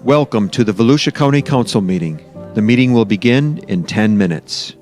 Welcome to the Volusia County Council meeting. The meeting will begin in 10 minutes.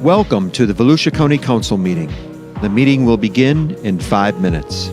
Welcome to the Volusia County Council meeting. The meeting will begin in 5 minutes.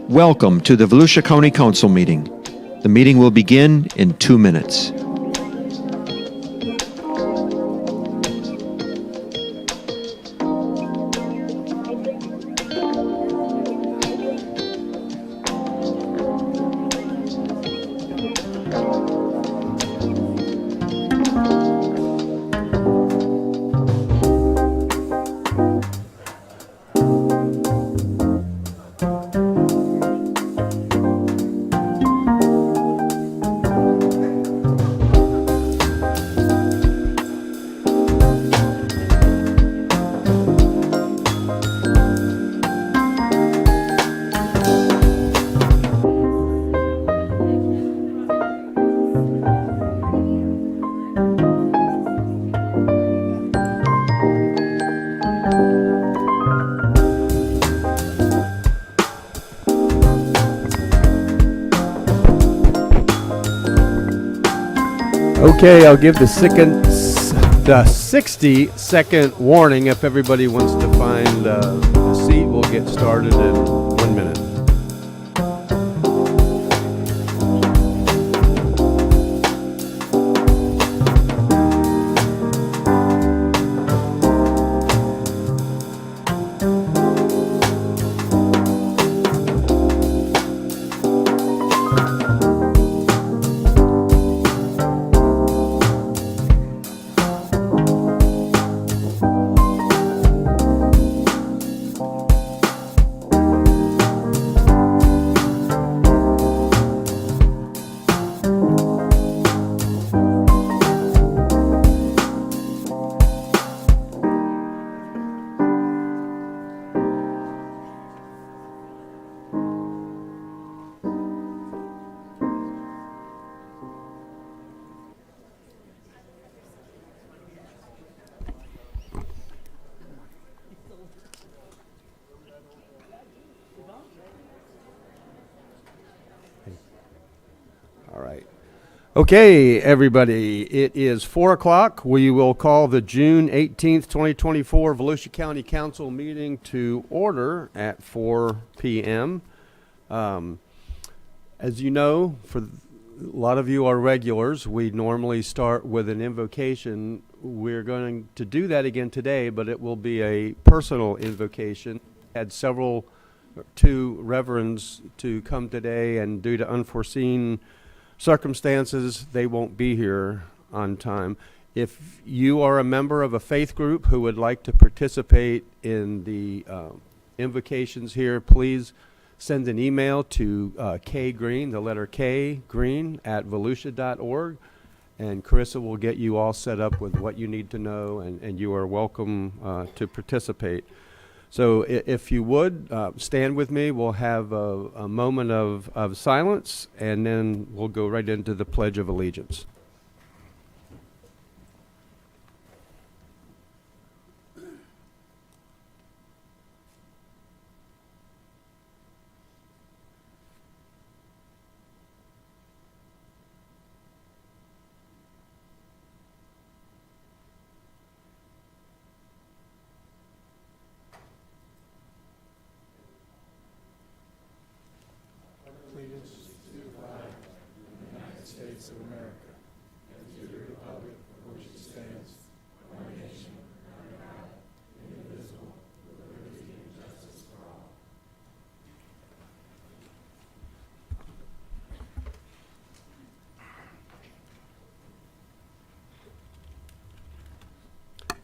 Welcome to the Volusia County Council meeting. The meeting will begin in 2 minutes. Okay, I'll give the 60-second warning. If everybody wants to find a seat, we'll get started in 1 minute. All right. Okay, everybody, it is 4 o'clock. We will call the June 18th, 2024 Volusia County Council meeting to order at 4 p.m. As you know, for a lot of you are regulars, we normally start with an invocation. We're going to do that again today, but it will be a personal invocation. Had two reverends to come today, and due to unforeseen circumstances, they won't be here on time. If you are a member of a faith group who would like to participate in the invocations here, please send an email to K Green, the letter K Green at volusia.org, and Carissa will get you all set up with what you need to know, and you are welcome to participate. So if you would, stand with me. We'll have a moment of silence, and then we'll go right into the Pledge of Allegiance.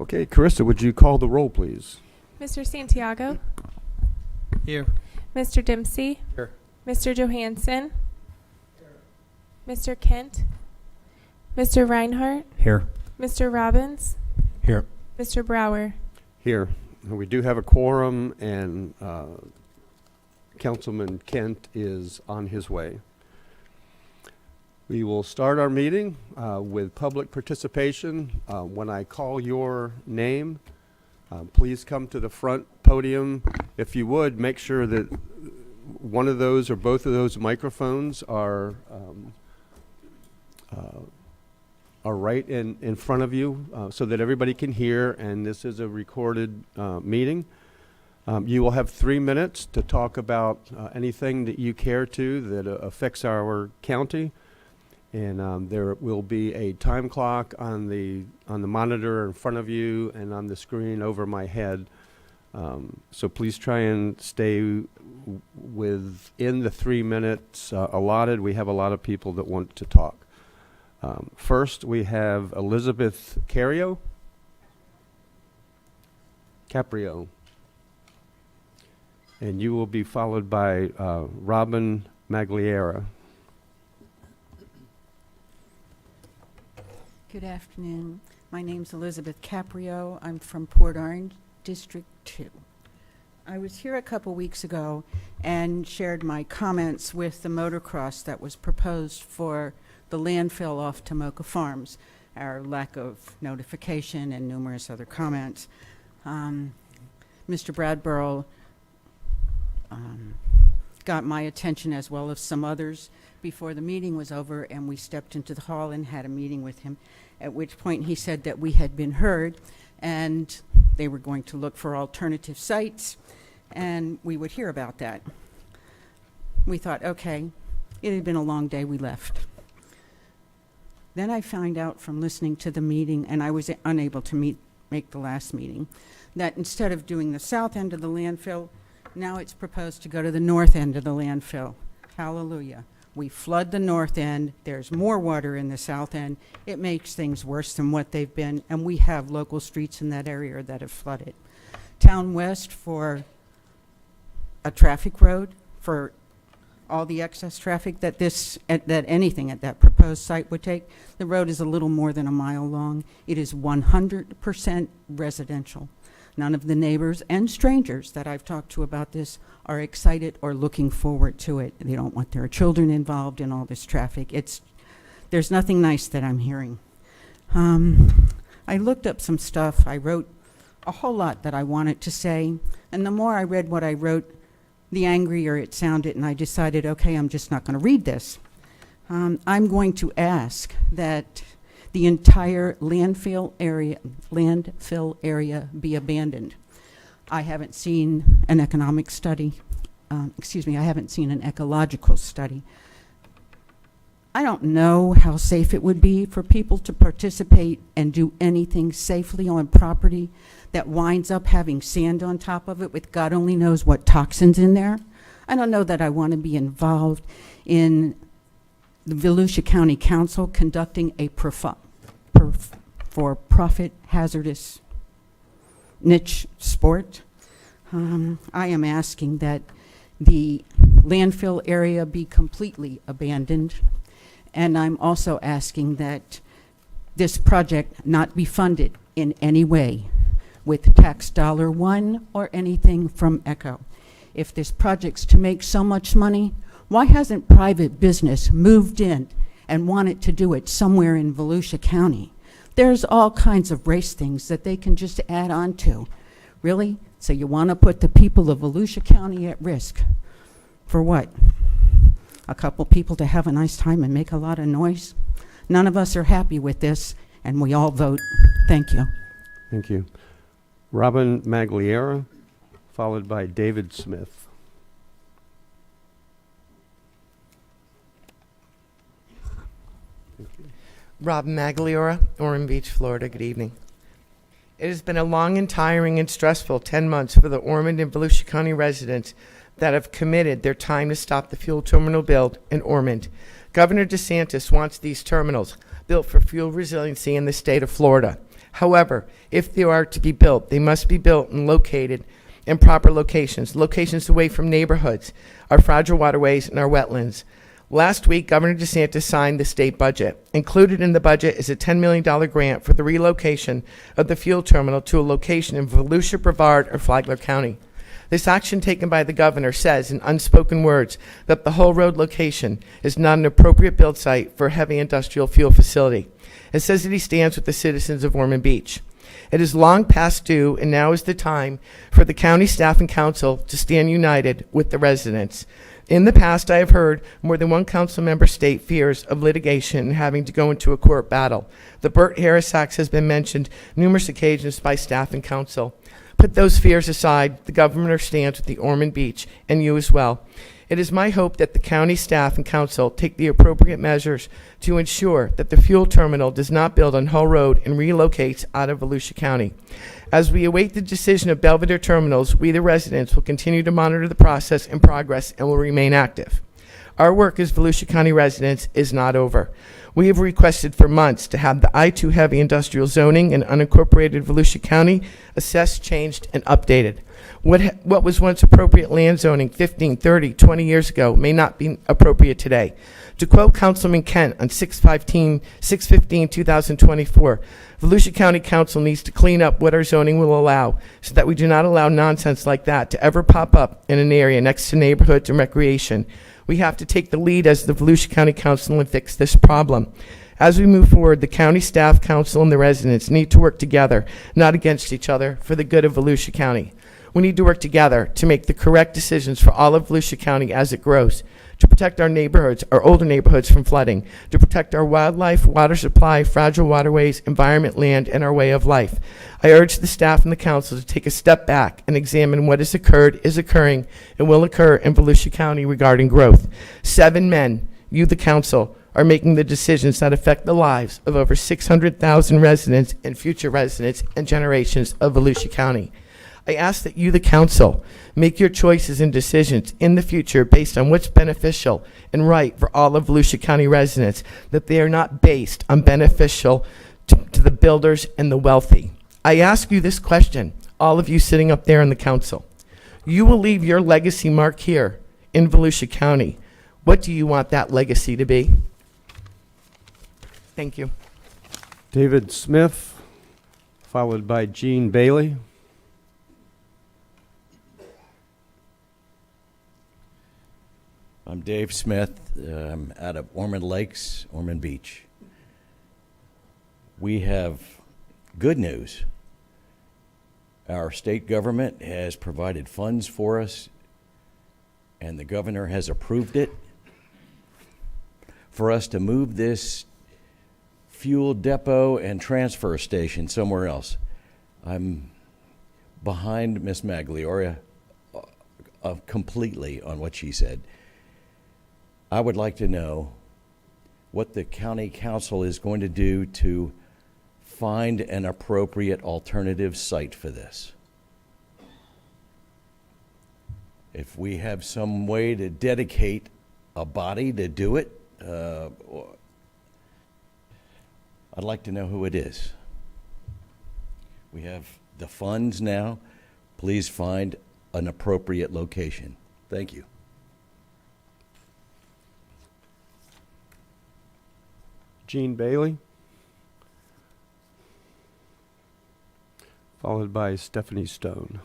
Okay, Carissa, would you call the roll, please? Mr. Santiago? Here. Mr. Dempsey? Here. Mr. Johansson? Here. Mr. Kent? Mr. Reinhardt? Here. Mr. Robbins? Here. Mr. Brower? Here. We do have a quorum, and Councilman Kent is on his way. We will start our meeting with public participation. When I call your name, please come to the front podium. If you would, make sure that one of those or both of those microphones are right in front of you so that everybody can hear, and this is a recorded meeting. You will have 3 minutes to talk about anything that you care to that affects our county. And there will be a time clock on the monitor in front of you and on the screen over my head. So please try and stay within the 3 minutes allotted. We have a lot of people that want to talk. First, we have Elizabeth Caprio. And you will be followed by Robin Magliera. Good afternoon. My name's Elizabeth Caprio. I'm from Port Orange, District 2. I was here a couple weeks ago and shared my comments with the motocross that was proposed for the landfill off Tomoka Farms, our lack of notification and numerous other comments. Mr. Bradborough got my attention as well as some others before the meeting was over, and we stepped into the hall and had a meeting with him, at which point he said that we had been heard and they were going to look for alternative sites and we would hear about that. We thought, okay, it had been a long day, we left. Then I found out from listening to the meeting, and I was unable to make the last meeting, that instead of doing the south end of the landfill, now it's proposed to go to the north end of the landfill. Hallelujah. We flood the north end, there's more water in the south end, it makes things worse than what they've been, and we have local streets in that area that have flooded. Town West for a traffic road, for all the excess traffic that anything at that proposed site would take. The road is a little more than a mile long. It is 100% residential. None of the neighbors and strangers that I've talked to about this are excited or looking forward to it. They don't want their children involved in all this traffic. There's nothing nice that I'm hearing. I looked up some stuff. I wrote a whole lot that I wanted to say, and the more I read what I wrote, the angrier it sounded, and I decided, okay, I'm just not going to read this. I'm going to ask that the entire landfill area be abandoned. I haven't seen an economic study. I haven't seen an ecological study. I don't know how safe it would be for people to participate and do anything safely on property that winds up having sand on top of it with God only knows what toxins in there. I don't know that I want to be involved in the Volusia County Council conducting a for-profit hazardous niche sport. I am asking that the landfill area be completely abandoned, and I'm also asking that this project not be funded in any way with tax dollar one or anything from ECHO. If this project's to make so much money, why hasn't private business moved in and wanted to do it somewhere in Volusia County? There's all kinds of race things that they can just add on to. Really? So you want to put the people of Volusia County at risk? For what? A couple people to have a nice time and make a lot of noise? None of us are happy with this, and we all vote. Thank you. Thank you. Robin Magliera, followed by David Smith. Robin Magliora, Ormond Beach, Florida. Good evening. It has been a long and tiring and stressful 10 months for the Ormond and Volusia County residents that have committed their time to stop the fuel terminal build in Ormond. Governor DeSantis wants these terminals built for fuel resiliency in the state of Florida. However, if they are to be built, they must be built and located in proper locations away from neighborhoods, our fragile waterways, and our wetlands. Last week, Governor DeSantis signed the state budget. Included in the budget is a $10 million grant for the relocation of the fuel terminal to a location in Volusia, Brevard, or Flagler County. This action taken by the governor says in unspoken words that the whole road location is not an appropriate build site for a heavy industrial fuel facility. It says that he stands with the citizens of Ormond Beach. It is long past due, and now is the time for the county staff and council to stand united with the residents. In the past, I have heard more than one council member state fears of litigation and having to go into a court battle. The Burt Harris Act has been mentioned numerous occasions by staff and council. Put those fears aside. The governor stands with the Ormond Beach, and you as well. It is my hope that the county staff and council take the appropriate measures to ensure that the fuel terminal does not build on Hull Road and relocates out of Volusia County. As we await the decision of Belvedere Terminals, we, the residents, will continue to monitor the process and progress and will remain active. Our work as Volusia County residents is not over. We have requested for months to have the I-2 heavy industrial zoning in unincorporated Volusia County assessed, changed, and updated. What was once appropriate land zoning 15, 30, 20 years ago may not be appropriate today. To quote Councilman Kent on 6/15/2024, Volusia County Council needs to clean up what our zoning will allow so that we do not allow nonsense like that to ever pop up in an area next to neighborhoods and recreation. We have to take the lead as the Volusia County Council and fix this problem. As we move forward, the county staff, council, and the residents need to work together, not against each other, for the good of Volusia County. We need to work together to make the correct decisions for all of Volusia County as it grows, to protect our neighborhoods, our older neighborhoods, from flooding, to protect our wildlife, water supply, fragile waterways, environment, land, and our way of life. I urge the staff and the council to take a step back and examine what has occurred, is occurring, and will occur in Volusia County regarding growth. 7 men, you the council, are making the decisions that affect the lives of over 600,000 residents and future residents and generations of Volusia County. I ask that you, the council, make your choices and decisions in the future based on what's beneficial and right for all of Volusia County residents, that they are not based on beneficial to the builders and the wealthy. I ask you this question, all of you sitting up there in the council. You will leave your legacy mark here in Volusia County. What do you want that legacy to be? Thank you. David Smith, followed by Gene Bailey. I'm Dave Smith. I'm out of Ormond Lakes, Ormond Beach. We have good news. Our state government has provided funds for us, and the governor has approved it for us to move this fuel depot and transfer station somewhere else. I'm behind Miss Maglioria completely on what she said. I would like to know what the county council is going to do to find an appropriate alternative site for this. If we have some way to dedicate a body to do it, I'd like to know who it is. We have the funds now. Please find an appropriate location. Thank you. Gene Bailey, followed by Stephanie Stone.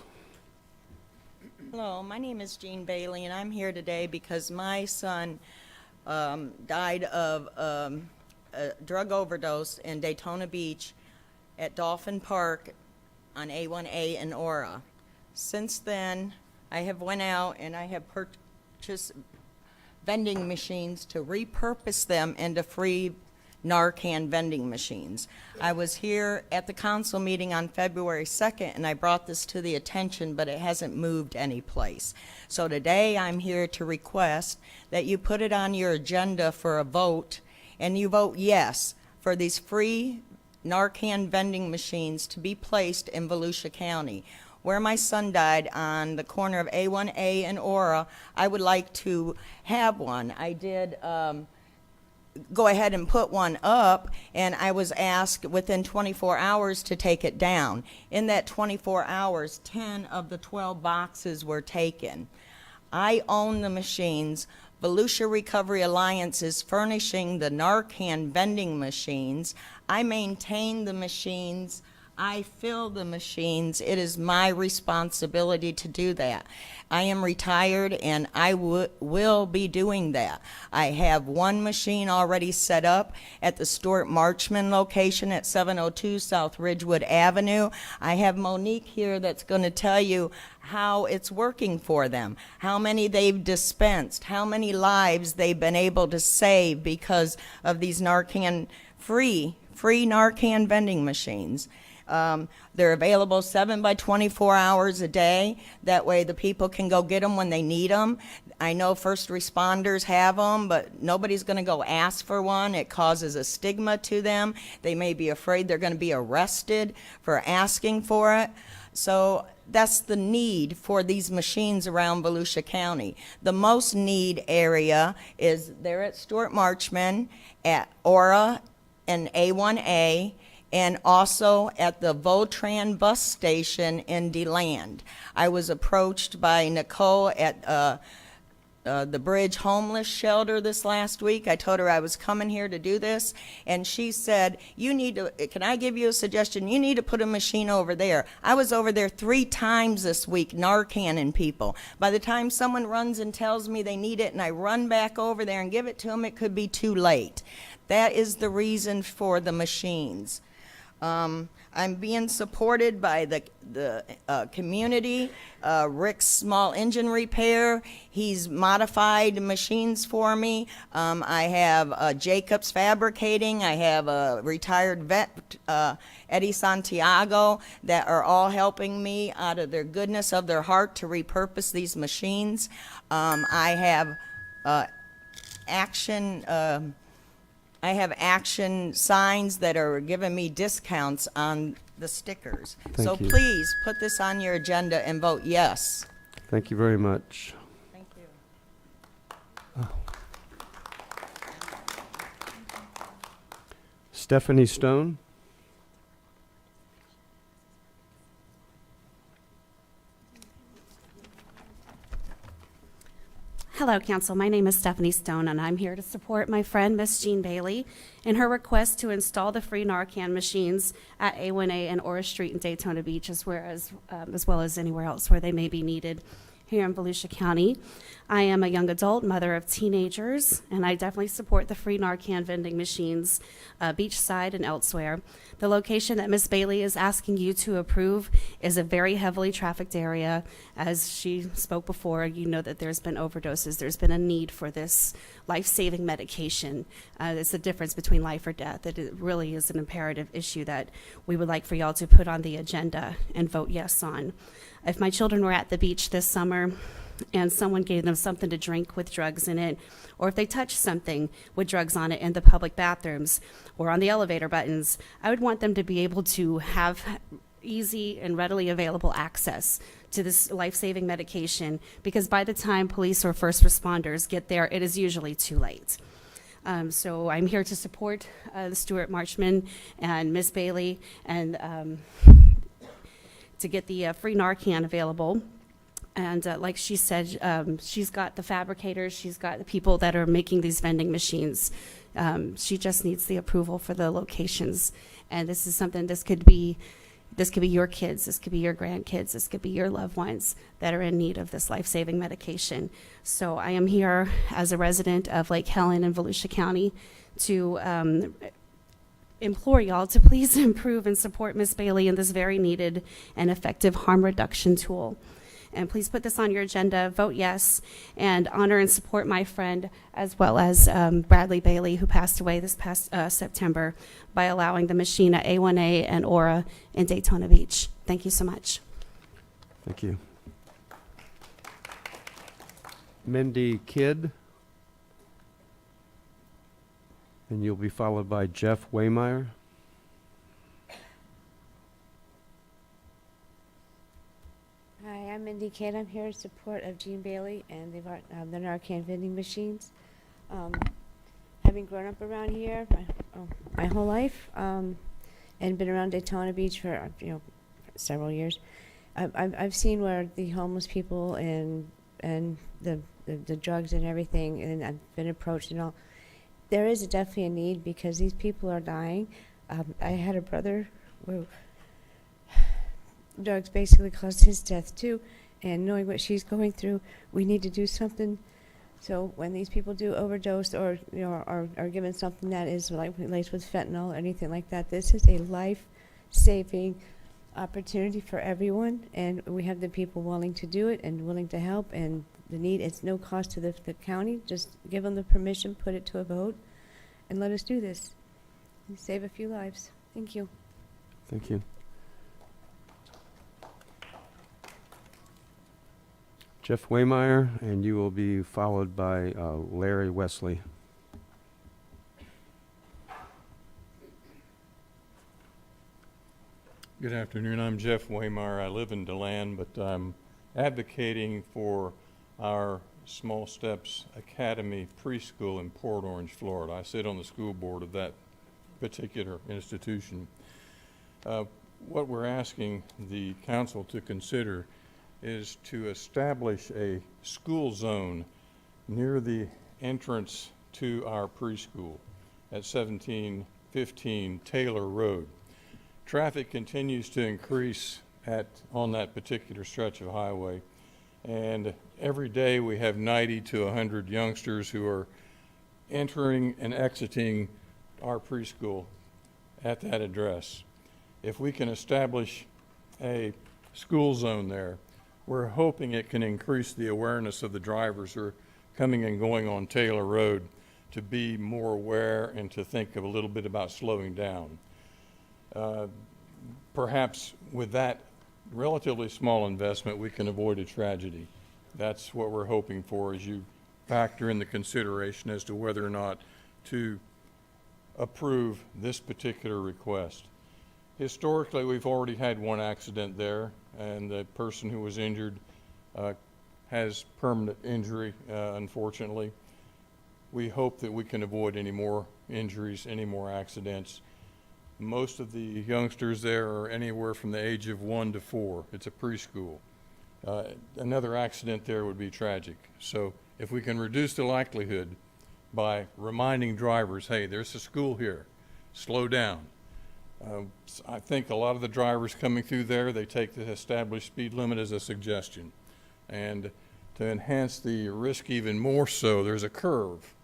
Hello, my name is Jean Bailey, and I'm here today because my son died of a drug overdose in Daytona Beach at Dolphin Park on A1A in Aura. Since then, I have went out and I have purchased vending machines to repurpose them into free Narcan vending machines. I was here at the council meeting on February 2nd and I brought this to the attention, but it hasn't moved anyplace. So today I'm here to request that you put it on your agenda for a vote, and you vote yes for these free Narcan vending machines to be placed in Volusia County. Where my son died on the corner of A1A and Aura, I would like to have one. I did go ahead and put one up, and I was asked within 24 hours to take it down. In that 24 hours, 10 of the 12 boxes were taken. I own the machines. Volusia Recovery Alliance is furnishing the Narcan vending machines. I maintain the machines. I fill the machines. It is my responsibility to do that. I am retired and I will be doing that. I have one machine already set up at the Stuart Marchman location at 702 South Ridgewood Avenue. I have Monique here that's going to tell you how it's working for them, how many they've dispensed, how many lives they've been able to save because of these Narcan free Narcan vending machines. They're available 7 by 24 hours a day. That way the people can go get them when they need them. I know first responders have them, but nobody's going to go ask for one. It causes a stigma to them. They may be afraid they're going to be arrested for asking for it. So that's the need for these machines around Volusia County. The most need area is there at Stuart Marchman, at Aura and A1A, and also at the Votran bus station in DeLand. I was approached by Nicole at the Bridge Homeless Shelter this last week. I told her I was coming here to do this, and she said, "You need to, can I give you a suggestion? You need to put a machine over there." I was over there 3 times this week, Narcan people. By the time someone runs and tells me they need it and I run back over there and give it to them, it could be too late. That is the reason for the machines. I'm being supported by the community. Rick's Small Engine Repair, he's modified machines for me. I have Jacobs Fabricating. I have a retired vet, Eddie Santiago, that are all helping me out of their goodness of their heart to repurpose these machines. I have action signs that are giving me discounts on the stickers. Thank So you. please put this on your agenda and vote yes. Thank you very much. Thank you. Stephanie Stone. Hello, Council. My name is Stephanie Stone, and I'm here to support my friend, Miss Jean Bailey, in her request to install the free Narcan machines at A1A and Aura Street in Daytona Beach, as well as anywhere else where they may be needed here in Volusia County. I am a young adult, mother of teenagers, and I definitely support the free Narcan vending machines beachside and elsewhere. The location that Miss Bailey is asking you to approve is a very heavily trafficked area. As she spoke before, you know that there's been overdoses. There's been a need for this life-saving medication. It's the difference between life or death. It really is an imperative issue that we would like for y'all to put on the agenda and vote yes on. If my children were at the beach this summer and someone gave them something to drink with drugs in it, or if they touched something with drugs on it in the public bathrooms or on the elevator buttons, I would want them to be able to have easy and readily available access to this life-saving medication, because by the time police or first responders get there, it is usually too late. So I'm here to support the Stuart Marchman and Miss Bailey, and to get the free Narcan available. And like she said, she's got the fabricators, she's got the people that are making these vending machines. She just needs the approval for the locations. And this is something, this could be your kids, this could be your grandkids, this could be your loved ones that are in need of this life-saving medication. So I am here as a resident of Lake Helen and Volusia County to implore y'all to please improve and support Miss Bailey in this very needed and effective harm reduction tool. And please put this on your agenda, vote yes, and honor and support my friend, as well as Bradley Bailey, who passed away this past September, by allowing the machine at A1A and Aura in Daytona Beach. Thank you so much. Thank you. Mindy Kidd. And you'll be followed by Jeff Waymeyer. Hi, I'm Mindy Kidd. I'm here in support of Jean Bailey and the Narcan vending machines. Having grown up around here my whole life, and been around Daytona Beach for several years, I've seen where the homeless people and the drugs and everything, and I've been approached and all. There is definitely a need because these people are dying. I had a brother who drugs basically caused his death too, and knowing what she's going through, we need to do something. So when these people do overdose or are given something that is like laced with fentanyl or anything like that, this is a life-saving opportunity for everyone, and we have the people willing to do it and willing to help, and the need, it's no cost to the county. Just give them the permission, put it to a vote, and let us do this and save a few lives. Thank you. Thank you. Jeff Waymeyer, and you will be followed by Larry Wesley. Good afternoon. I'm Jeff Waymeyer. I live in DeLand, but I'm advocating for our Small Steps Academy preschool in Port Orange, Florida. I sit on the school board of that particular institution. What we're asking the council to consider is to establish a school zone near the entrance to our preschool at 1715 Taylor Road. Traffic continues to increase on that particular stretch of highway, and every day we have 90 to 100 youngsters who are entering and exiting our preschool at that address. If we can establish a school zone there, we're hoping it can increase the awareness of the drivers who are coming and going on Taylor Road to be more aware and to think of a little bit about slowing down. Perhaps with that relatively small investment, we can avoid a tragedy. That's what we're hoping for as you factor in the consideration as to whether or not to approve this particular request. Historically, we've already had one accident there, and the person who was injured has permanent injury, unfortunately. We hope that we can avoid any more injuries, any more accidents. Most of the youngsters there are anywhere from the age of 1 to 4. It's a preschool. Another accident there would be tragic. So if we can reduce the likelihood by reminding drivers, hey, there's a school here, slow down. I think a lot of the drivers coming through there, they take the established speed limit as a suggestion. And to enhance the risk even more so, there's a curve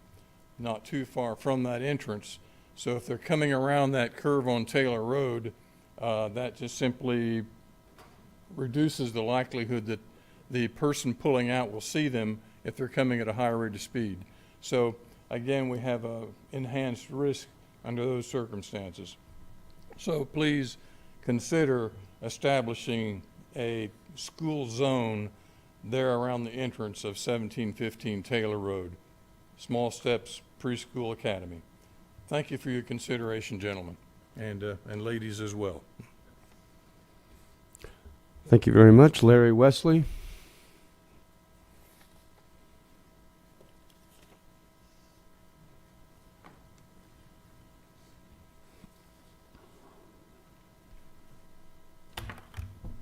not too far from that entrance. So if they're coming around that curve on Taylor Road, that just simply reduces the likelihood that the person pulling out will see them if they're coming at a higher rate of speed. So again, we have a enhanced risk under those circumstances. So please consider establishing a school zone there around the entrance of 1715 Taylor Road, Small Steps Preschool Academy. Thank you for your consideration, gentlemen, and ladies as well. Thank you very much. Larry Wesley.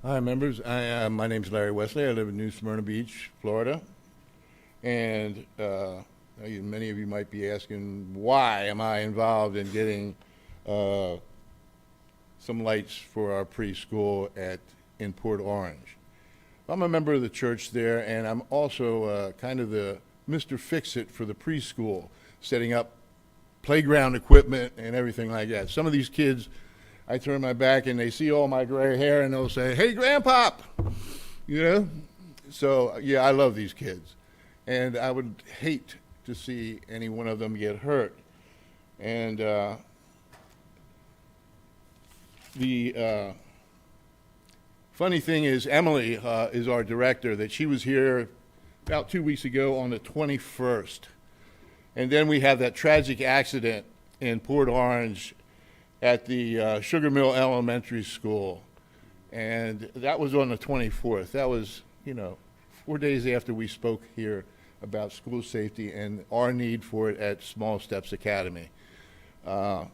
Hi, members. My name's Larry Wesley. I live in New Smyrna Beach, Florida. And many of you might be asking, why am I involved in getting some lights for our preschool in Port Orange? I'm a member of the church there, and I'm also kind of the Mr. Fix-It for the preschool, setting up playground equipment and everything like that. Some of these kids, I turn my back and they see all my gray hair and they'll say, "Hey, Grandpop," you know? So, yeah, I love these kids. And I would hate to see any one of them get hurt. And the funny thing is, Emily is our director, that she was here about 2 weeks ago on the 21st. And then we had that tragic accident in Port Orange at the Sugar Mill Elementary School. And that was on the 24th. That was, 4 days after we spoke here about school safety and our need for it at Small Steps Academy. The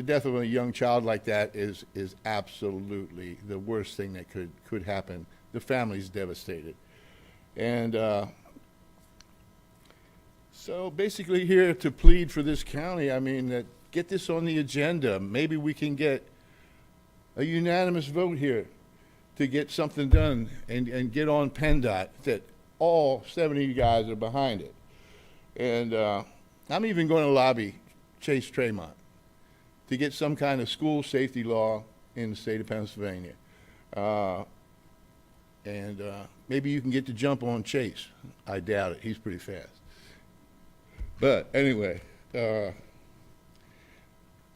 death of a young child like that is absolutely the worst thing that could happen. The family's devastated. And so basically here to plead for this county, get this on the agenda. Maybe we can get a unanimous vote here to get something done and get on PennDOT that all 70 guys are behind it. And I'm even going to lobby Chase Tremont to get some kind of school safety law in the state of Pennsylvania. And maybe you can get the jump on Chase. I doubt it. He's pretty fast. But anyway,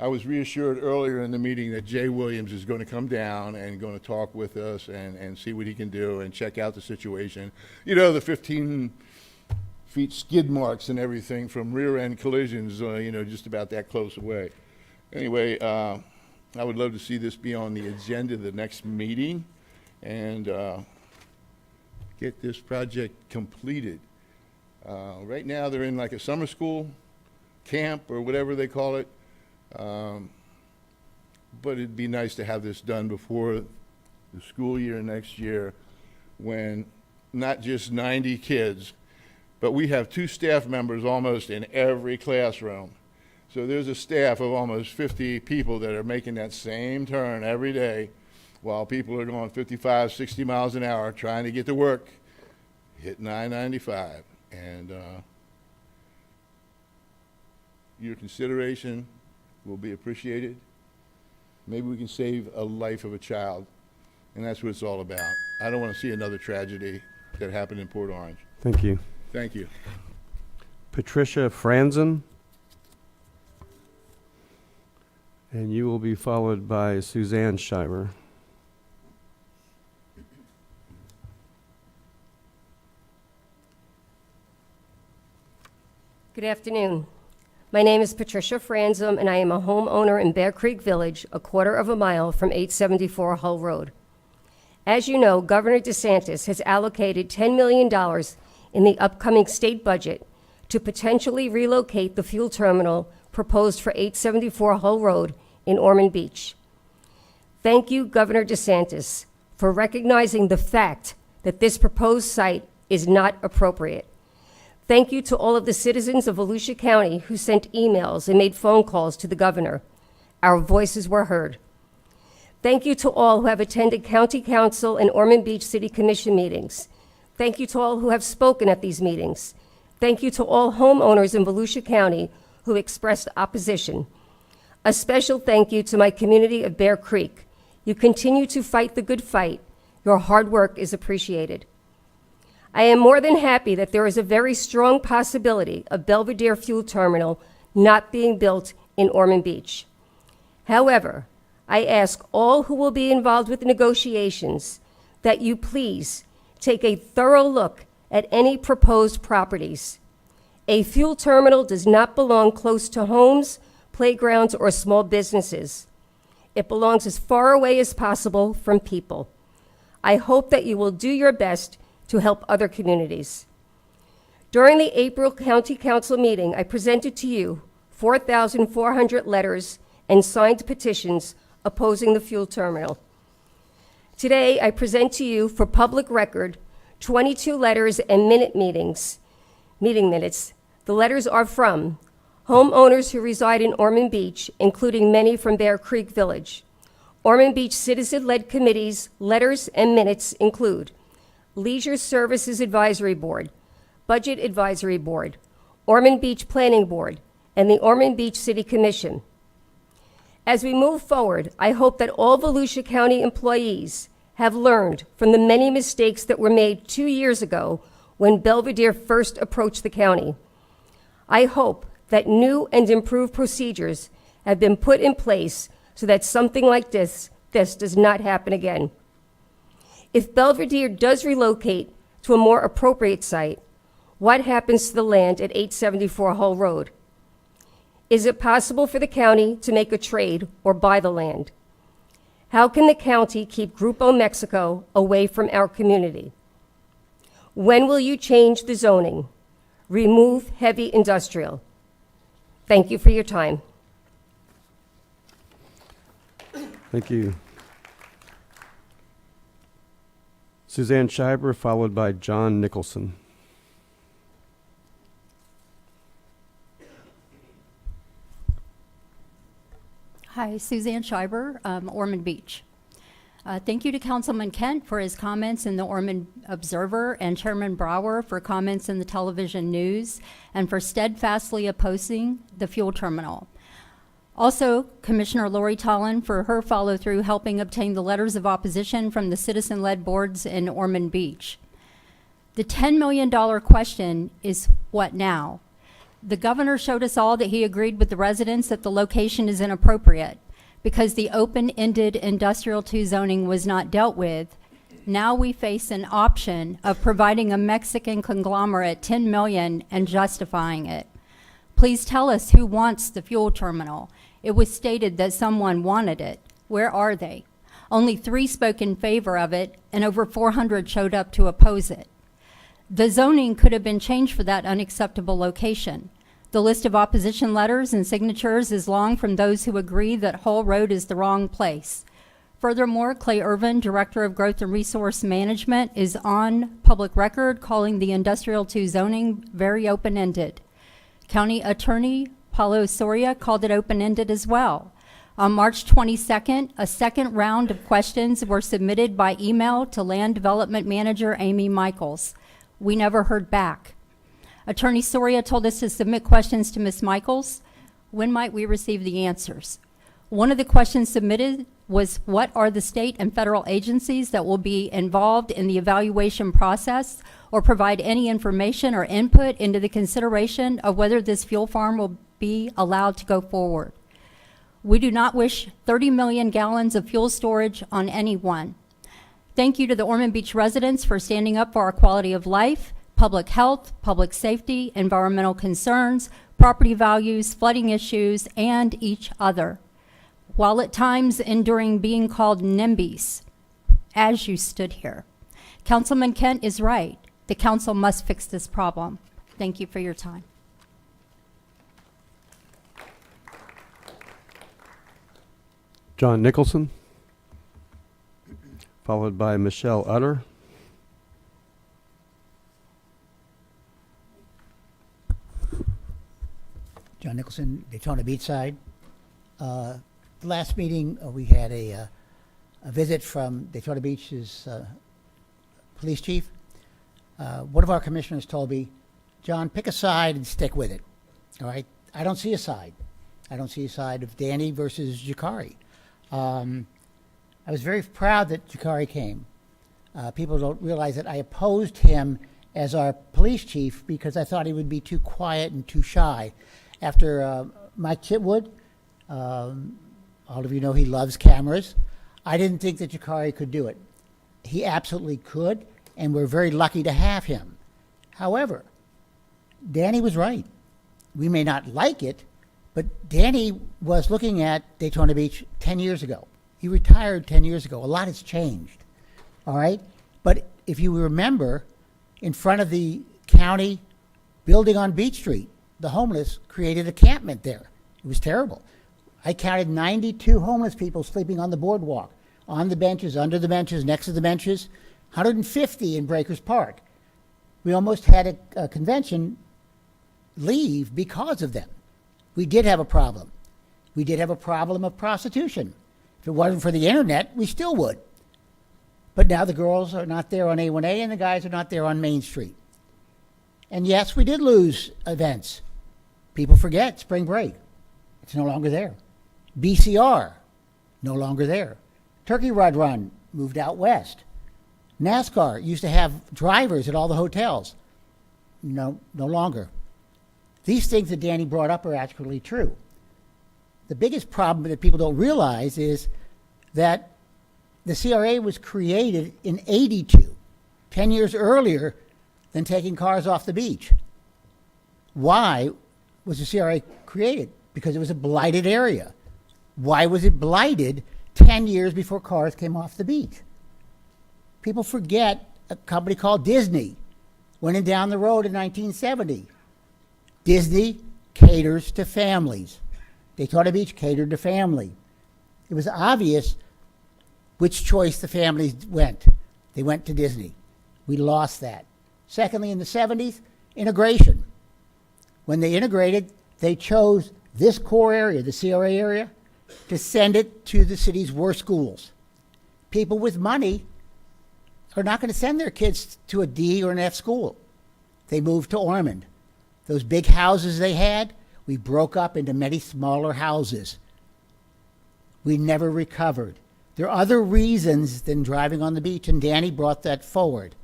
I was reassured earlier in the meeting that Jay Williams is going to come down and going to talk with us and see what he can do and check out the situation. You know, the 15 feet skid marks and everything from rear end collisions, you know, just about that close away. Anyway, I would love to see this be on the agenda of the next meeting and get this project completed. Right now, they're in like a summer school camp or whatever they call it. But it'd be nice to have this done before the school year next year, when not just 90 kids, but we have 2 staff members almost in every classroom. So there's a staff of almost 50 people that are making that same turn every day while people are going 55, 60 miles an hour trying to get to work, hitting I-95. And your consideration will be appreciated. Maybe we can save a life of a child, and that's what it's all about. I don't want to see another tragedy that happened in Port Orange. Thank you. Thank you. Patricia Franzen. And you will be followed by Suzanne Scheiber. Good afternoon. My name is Patricia Franzum, and I am a homeowner in Bear Creek Village, a quarter of a mile from 874 Hull Road. As you know, Governor DeSantis has allocated $10 million in the upcoming state budget to potentially relocate the fuel terminal proposed for 874 Hull Road in Ormond Beach. Thank you, Governor DeSantis, for recognizing the fact that this proposed site is not appropriate. Thank you to all of the citizens of Volusia County who sent emails and made phone calls to the governor. Our voices were heard. Thank you to all who have attended County Council and Ormond Beach City Commission meetings. Thank you to all who have spoken at these meetings. Thank you to all homeowners in Volusia County who expressed opposition. A special thank you to my community of Bear Creek. You continue to fight the good fight. Your hard work is appreciated. I am more than happy that there is a very strong possibility of Belvedere Fuel Terminal not being built in Ormond Beach. However, I ask all who will be involved with the negotiations that you please take a thorough look at any proposed properties. A fuel terminal does not belong close to homes, playgrounds, or small businesses. It belongs as far away as possible from people. I hope that you will do your best to help other communities. During the April County Council meeting, I presented to you 4,400 letters and signed petitions opposing the fuel terminal. Today, I present to you for public record 22 letters and meeting minutes. The letters are from homeowners who reside in Ormond Beach, including many from Bear Creek Village. Ormond Beach citizen-led committees' letters and minutes include Leisure Services Advisory Board, Budget Advisory Board, Ormond Beach Planning Board, and the Ormond Beach City Commission. As we move forward, I hope that all Volusia County employees have learned from the many mistakes that were made 2 years ago when Belvedere first approached the county. I hope that new and improved procedures have been put in place so that something like this does not happen again. If Belvedere does relocate to a more appropriate site, what happens to the land at 874 Hull Road? Is it possible for the county to make a trade or buy the land? How can the county keep Grupo Mexico away from our community? When will you change the zoning? Remove heavy industrial. Thank you for your time. Thank you. Suzanne Scheiber, followed by John Nicholson. Hi, Suzanne Scheiber, Ormond Beach. Thank you to Councilman Kent for his comments in the Ormond Observer and Chairman Brower for comments in the television news and for steadfastly opposing the fuel terminal. Also, Commissioner Lori Tollin for her follow-through helping obtain the letters of opposition from the citizen-led boards in Ormond Beach. The $10 million question is what now? The governor showed us all that he agreed with the residents that the location is inappropriate because the open-ended industrial 2 zoning was not dealt with. Now we face an option of providing a Mexican conglomerate $10 million and justifying it. Please tell us who wants the fuel terminal. It was stated that someone wanted it. Where are they? Only 3 spoke in favor of it, and over 400 showed up to oppose it. The zoning could have been changed for that unacceptable location. The list of opposition letters and signatures is long from those who agree that Hull Road is the wrong place. Furthermore, Clay Irvin, Director of Growth and Resource Management, is on public record calling the Industrial 2 zoning very open-ended. County Attorney Paulo Soria called it open-ended as well. On March 22nd, a second round of questions were submitted by email to Land Development Manager Amy Michaels. We never heard back. Attorney Soria told us to submit questions to Ms. Michaels. When might we receive the answers? One of the questions submitted was, what are the state and federal agencies that will be involved in the evaluation process or provide any information or input into the consideration of whether this fuel farm will be allowed to go forward? We do not wish 30 million gallons of fuel storage on anyone. Thank you to the Ormond Beach residents for standing up for our quality of life, public health, public safety, environmental concerns, property values, flooding issues, and each other, while at times enduring being called NIMBYs, as you stood here. Councilman Kent is right. The council must fix this problem. Thank you for your time. John Nicholson, followed by Michelle Utter. John Nicholson, Daytona Beachside. The last meeting, we had a visit from Daytona Beach's police chief. One of our commissioners told me, John, pick a side and stick with it. All right? I don't see a side. I don't see a side of Danny versus Jakari. I was very proud that Jakari came. People don't realize that I opposed him as our police chief because I thought he would be too quiet and too shy. After Mike Chitwood, all of you know he loves cameras. I didn't think that Jakari could do it. He absolutely could, and we're very lucky to have him. However, Danny was right. We may not like it, but Danny was looking at Daytona Beach 10 years ago. He retired 10 years ago. A lot has changed, all right? But if you remember, in front of the county building on Beach Street, the homeless created a campment there. It was terrible. I counted 92 homeless people sleeping on the boardwalk, on the benches, under the benches, next to the benches, 150 in Breakers Park. We almost had a convention leave because of them. We did have a problem. We did have a problem of prostitution. If it wasn't for the internet, we still would. But now the girls are not there on A1A and the guys are not there on Main Street. And yes, we did lose events. People forget spring break. It's no longer there. BCR, no longer there. Turkey Rod Run moved out west. NASCAR used to have drivers at all the hotels. No longer. These things that Danny brought up are actually true. The biggest problem that people don't realize is that the CRA was created in '82, 10 years earlier than taking cars off the beach. Why was the CRA created? Because it was a blighted area. Why was it blighted 10 years before cars came off the beach? People forget a company called Disney went in down the road in 1970. Disney caters to families. Daytona Beach catered to family. It was obvious which choice the families went. They went to Disney. We lost that. Secondly, in the 70s, integration. When they integrated, they chose this core area, the CRA area, to send it to the city's worst schools. People with money are not going to send their kids to a D or an F school. They moved to Ormond. Those big houses they had, we broke up into many smaller houses. We never recovered. There are other reasons than driving on the beach, and Danny brought that forward.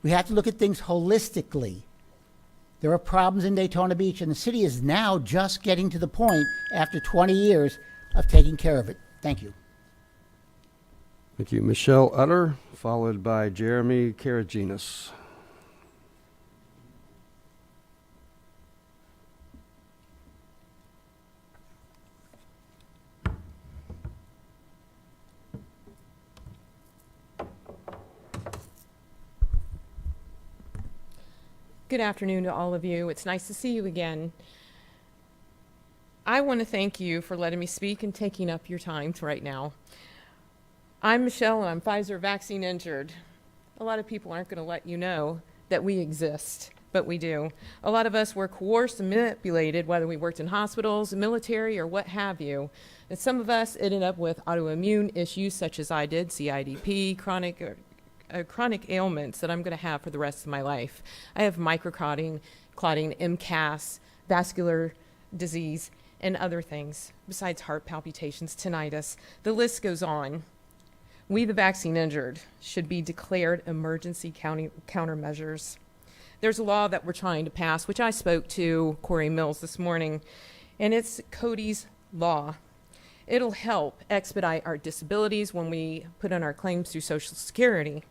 We have to look at things holistically. There are problems in Daytona Beach, and the city is now just getting to the point, after 20 years, of taking care of it. Thank you. Thank you. Michelle Utter, followed by Jeremy Karaginas. Good afternoon to all of you. It's nice to see you again. I want to thank you for letting me speak and taking up your time right now. I'm Michelle, and I'm Pfizer vaccine injured. A lot of people aren't going to let you know that we exist, but we do. A lot of us were coerced and manipulated, whether we worked in hospitals, military, or what have you. And some of us ended up with autoimmune issues such as I did, CIDP, chronic ailments that I'm going to have for the rest of my life. I have microclotting, MCAS, vascular disease, and other things, besides heart palpitations, tinnitus. The list goes on. We, the vaccine injured, should be declared emergency countermeasures. There's a law that we're trying to pass, which I spoke to Corey Mills this morning, and it's Cody's Law. It'll help expedite our disabilities when we put in our claims through Social Security.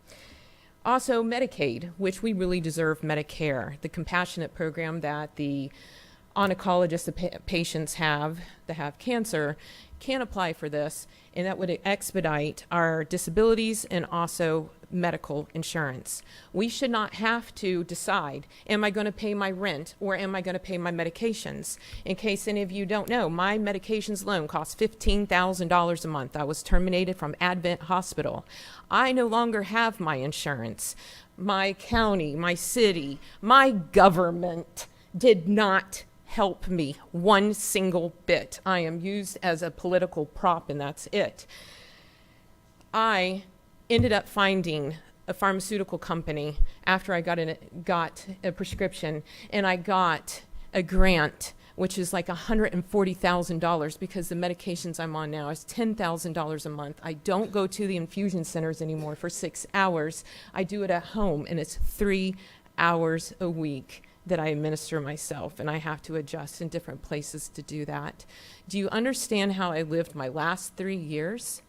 Also, Medicaid, which we really deserve Medicare, the compassionate program that the oncologists patients have that have cancer can apply for this, and that would expedite our disabilities and also medical insurance. We should not have to decide, am I going to pay my rent or am I going to pay my medications? In case any of you don't know, my medications alone costs $15,000 a month. I was terminated from Advent Hospital. I no longer have my insurance. My county, my city, my government did not help me one single bit. I am used as a political prop, and that's it. I ended up finding a pharmaceutical company after I got a prescription, and I got a grant, which is like $140,000 because the medications I'm on now is $10,000 a month. I don't go to the infusion centers anymore for 6 hours. I do it at home, and it's 3 hours a week that I administer myself, and I have to adjust in different places to do that. Do you understand how I lived my last 3 years?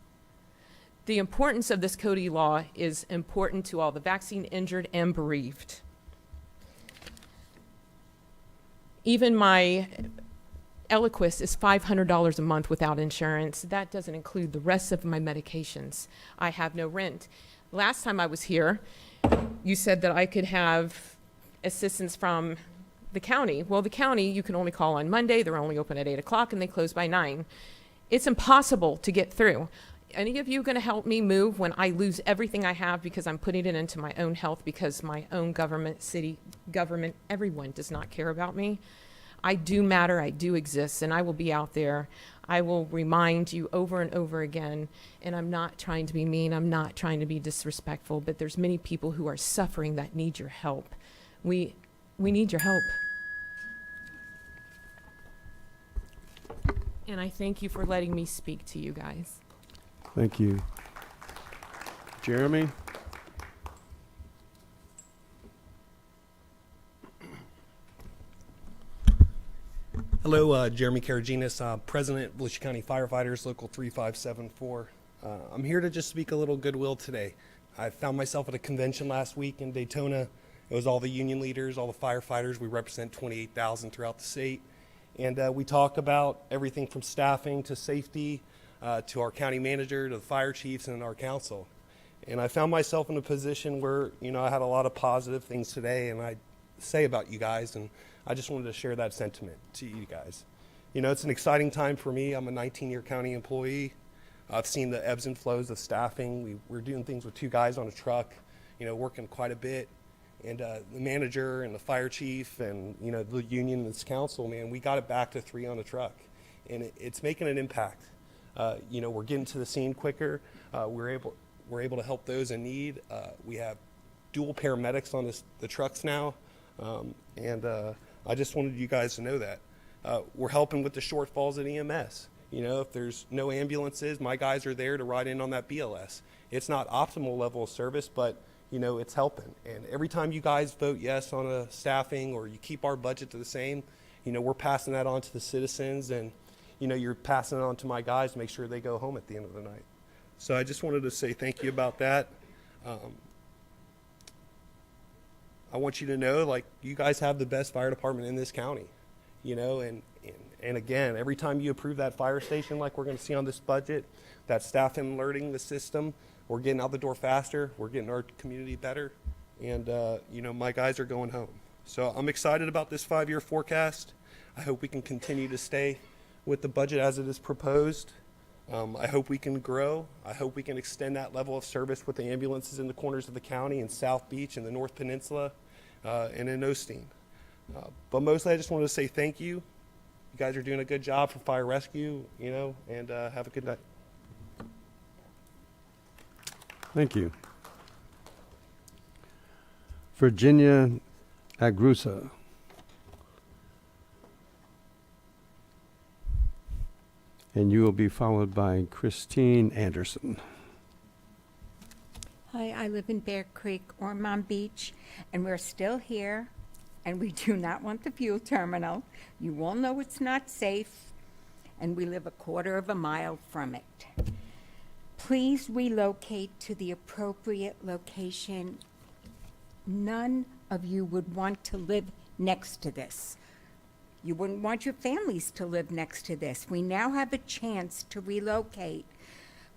The importance of this Cody Law is important to all the vaccine injured and bereaved. Even my Eliquis is $500 a month without insurance. That doesn't include the rest of my medications. I have no rent. Last time I was here, you said that I could have assistance from the county. Well, the county, you can only call on Monday. They're only open at 8 o'clock and they close by 9. It's impossible to get through. Any of you going to help me move when I lose everything I have because I'm putting it into my own health because my own government, city government, everyone does not care about me? I do matter, I do exist, and I will be out there. I will remind you over and over again, and I'm not trying to be mean, I'm not trying to be disrespectful, but there's many people who are suffering that need your help. We need your help. And I thank you for letting me speak to you guys. Thank you. Jeremy? Hello, Jeremy Karaginas, President, Volusia County Firefighters, Local 3574. I'm here to just speak a little goodwill today. I found myself at a convention last week in Daytona. It was all the union leaders, all the firefighters. We represent 28,000 throughout the state. And we talked about everything from staffing to safety to our county manager to the fire chiefs and our council. And I found myself in a position where, I had a lot of positive things today and I say about you guys, and I just wanted to share that sentiment to you guys. It's an exciting time for me. I'm a 19-year county employee. I've seen the ebbs and flows of staffing. We're doing things with 2 guys on a truck, working quite a bit. And the manager and the fire chief and, the union and this council, man, we got it back to 3 on a truck. And it's making an impact. We're getting to the scene quicker. We're able to help those in need. We have dual paramedics on the trucks now. I just wanted you guys to know that. We're helping with the shortfalls at EMS. If there's no ambulances, my guys are there to ride in on that BLS. It's not optimal level of service, but it's helping. And every time you guys vote yes on a staffing or you keep our budget to the same, we're passing that on to the citizens, and you're passing it on to my guys to make sure they go home at the end of the night. So I just wanted to say thank you about that. I want you to know, you guys have the best fire department in this county, and again, every time you approve that fire station like we're going to see on this budget, that staff alerting the system, we're getting out the door faster, we're getting our community better, and my guys are going home. So I'm excited about this 5-year forecast. I hope we can continue to stay with the budget as it is proposed. I hope we can grow. I hope we can extend that level of service with the ambulances in the corners of the county, in South Beach, in the North Peninsula, and in Osteen. But mostly I just wanted to say thank you. You guys are doing a good job for fire rescue, and have a good night. Thank you. Virginia Agrusa. And you will be followed by Christine Anderson. Hi, I live in Bear Creek, Ormond Beach, and we're still here, and we do not want the fuel terminal. You all know it's not safe, and we live a quarter of a mile from it. Please relocate to the appropriate location. None of you would want to live next to this. You wouldn't want your families to live next to this. We now have a chance to relocate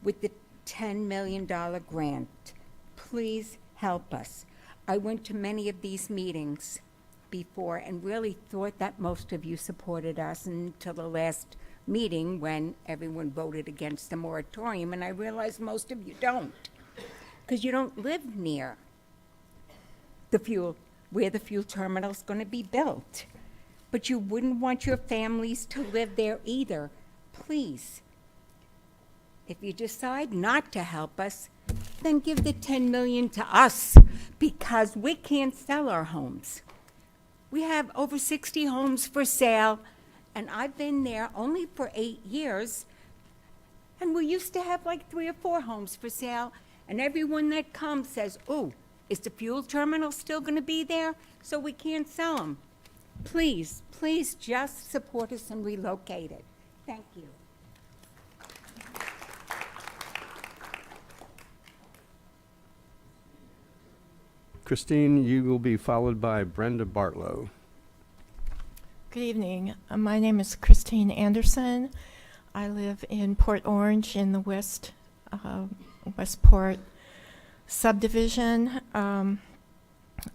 with the $10 million grant. Please help us. I went to many of these meetings before and really thought that most of you supported us until the last meeting when everyone voted against the moratorium, and I realized most of you don't, because you don't live near where the fuel terminal is going to be built. But you wouldn't want your families to live there either. Please, if you decide not to help us, then give the $10 million to us, because we can't sell our homes. We have over 60 homes for sale, and I've been there only for 8 years, and we used to have like 3 or 4 homes for sale, and everyone that comes says, "Ooh, is the fuel terminal still going to be there?" So we can't sell them. Please, please just support us and relocate it. Thank you. Christine, you will be followed by Brenda Bartlow. Good evening. My name is Christine Anderson. I live in Port Orange in the Westport subdivision.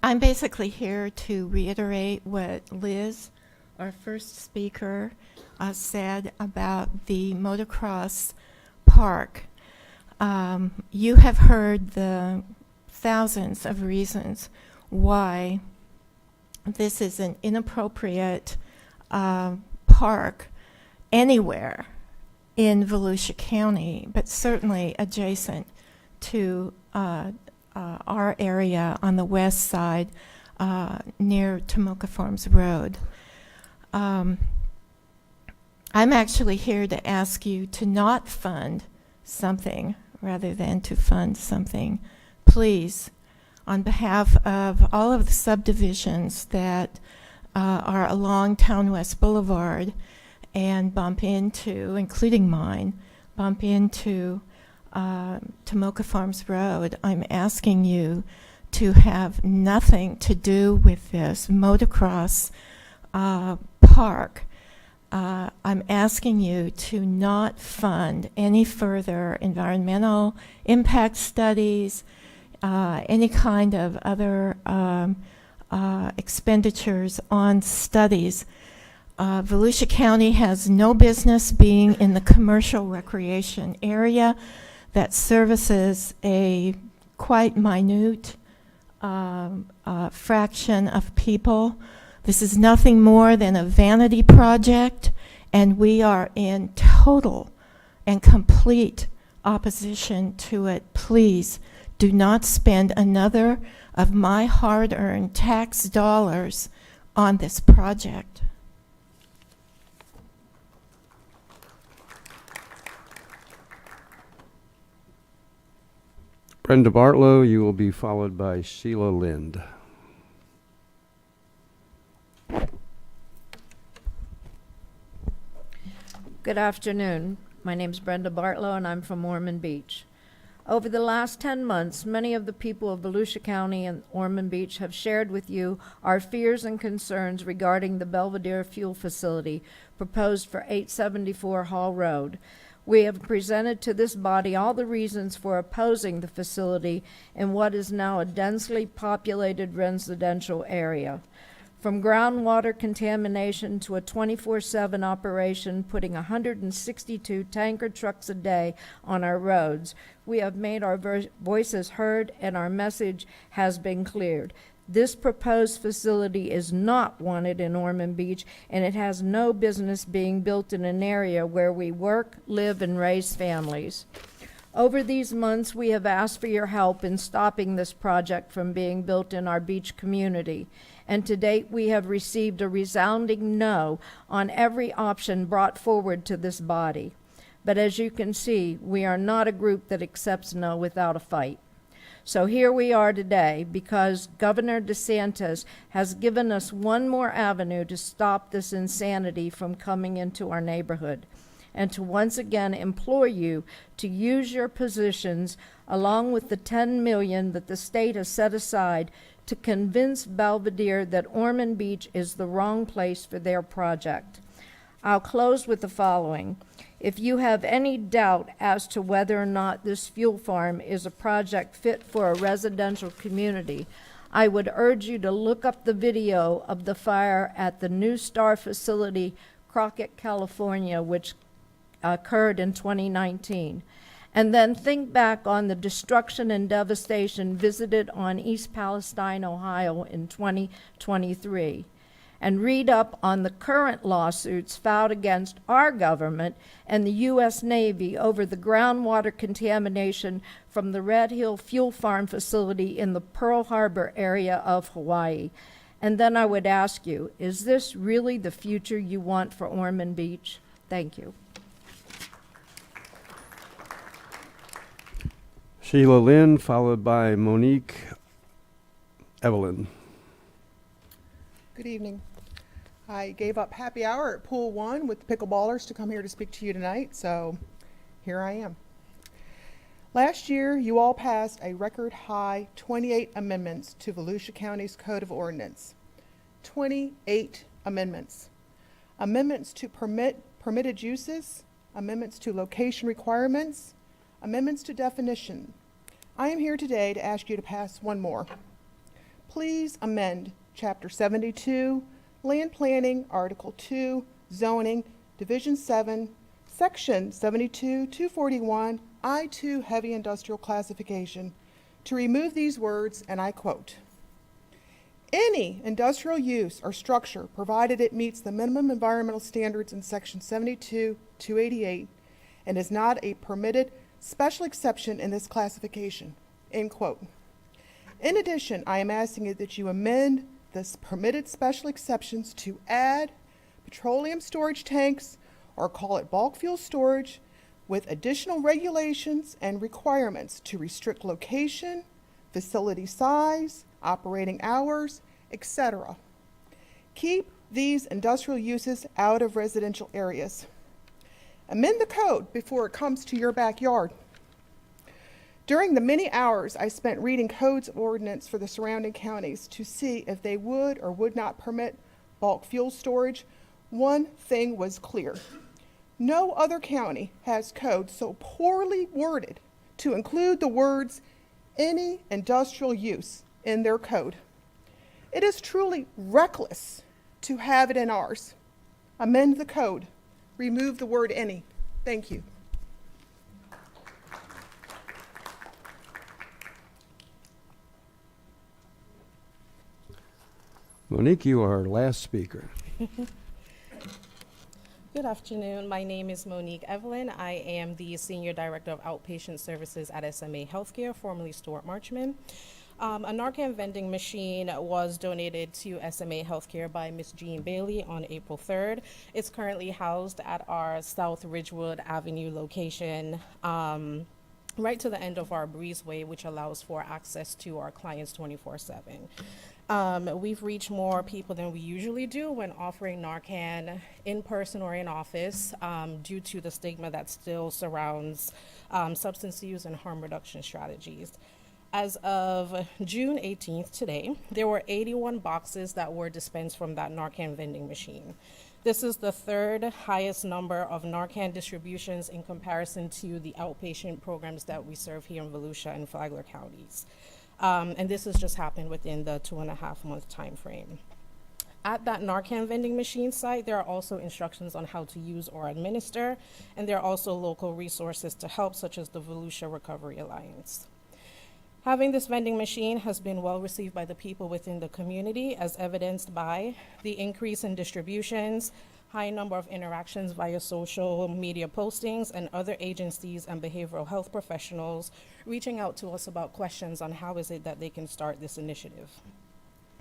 I'm basically here to reiterate what Liz, our first speaker, said about the motocross park. You have heard the thousands of reasons why this is an inappropriate park anywhere in Volusia County, but certainly adjacent to our area on the west side near Tomoka Farms Road. I'm actually here to ask you to not fund something rather than to fund something. Please, on behalf of all of the subdivisions that are along Town West Boulevard and bump into, including mine, bump into Tomoka Farms Road, I'm asking you to have nothing to do with this motocross park. I'm asking you to not fund any further environmental impact studies, any kind of other expenditures on studies. Volusia County has no business being in the commercial recreation area that services a quite minute fraction of people. This is nothing more than a vanity project, and we are in total and complete opposition to it. Please do not spend another of my hard-earned tax dollars on this project. Brenda Bartlow, you will be followed by Sheila Lind. Good afternoon. My name's Brenda Bartlow, and I'm from Ormond Beach. Over the last 10 months, many of the people of Volusia County and Ormond Beach have shared with you our fears and concerns regarding the Belvedere Fuel Facility proposed for 874 Hall Road. We have presented to this body all the reasons for opposing the facility in what is now a densely populated residential area. From groundwater contamination to a 24/7 operation putting 162 tanker trucks a day on our roads, we have made our voices heard and our message has been cleared. This proposed facility is not wanted in Ormond Beach, and it has no business being built in an area where we work, live, and raise families. Over these months, we have asked for your help in stopping this project from being built in our beach community. And to date, we have received a resounding no on every option brought forward to this body. But as you can see, we are not a group that accepts no without a fight. So here we are today because Governor DeSantis has given us one more avenue to stop this insanity from coming into our neighborhood, and to once again implore you to use your positions along with the $10 million that the state has set aside to convince Belvedere that Ormond Beach is the wrong place for their project. I'll close with the following. If you have any doubt as to whether or not this fuel farm is a project fit for a residential community, I would urge you to look up the video of the fire at the New Star facility, Crockett, California, which occurred in 2019. And then think back on the destruction and devastation visited on East Palestine, Ohio in 2023. And read up on the current lawsuits filed against our government and the U.S. Navy over the groundwater contamination from the Red Hill Fuel Farm facility in the Pearl Harbor area of Hawaii. And then I would ask you, is this really the future you want for Ormond Beach? Thank you. Sheila Lind, followed by Monique Evelyn. Good evening. I gave up happy hour at Pool 1 with the pickleballers to come here to speak to you tonight, so here I am. Last year, you all passed a record high 28 amendments to Volusia County's Code of Ordinance. 28 amendments. Amendments to permitted uses, amendments to location requirements, amendments to definition. I am here today to ask you to pass one more. Please amend Chapter 72, Land Planning, Article 2, Zoning, Division 7, Section 72-241, I-2 Heavy Industrial Classification, to remove these words, and I quote, "Any industrial use or structure, provided it meets the minimum environmental standards in Section 72-288 and is not a permitted special exception in this classification," end quote. In addition, I am asking that you amend this permitted special exceptions to add petroleum storage tanks, or call it bulk fuel storage, with additional regulations and requirements to restrict location, facility size, operating hours, etc. Keep these industrial uses out of residential areas. Amend the code before it comes to your backyard. During the many hours I spent reading codes of ordinance for the surrounding counties to see if they would or would not permit bulk fuel storage, one thing was clear. No other county has codes so poorly worded to include the words "any industrial use" in their code. It is truly reckless to have it in ours. Amend the code. Remove the word "any." Thank you. Monique, you are our last speaker. Good afternoon. My name is Monique Evelyn. I am the Senior Director of Outpatient Services at SMA Healthcare, formerly Stuart Marchman. A Narcan vending machine was donated to SMA Healthcare by Ms. Jean Bailey on April 3rd. It's currently housed at our South Ridgewood Avenue location. right to the end of our breezeway, which allows for access to our clients 24/7. We've reached more people than we usually do when offering Narcan in person or in office, due to the stigma that still surrounds substance use and harm reduction strategies. As of June 18th, today, there were 81 boxes that were dispensed from that Narcan vending machine. This is the third highest number of Narcan distributions in comparison to the outpatient programs that we serve here in Volusia and Flagler counties. And this has just happened within the 2.5-month time frame. At that Narcan vending machine site, there are also instructions on how to use or administer, and there are also local resources to help, such as the Volusia Recovery Alliance. Having this vending machine has been well received by the people within the community, as evidenced by the increase in distributions, high number of interactions via social media postings, and other agencies and behavioral health professionals reaching out to us about questions on how is it that they can start this initiative.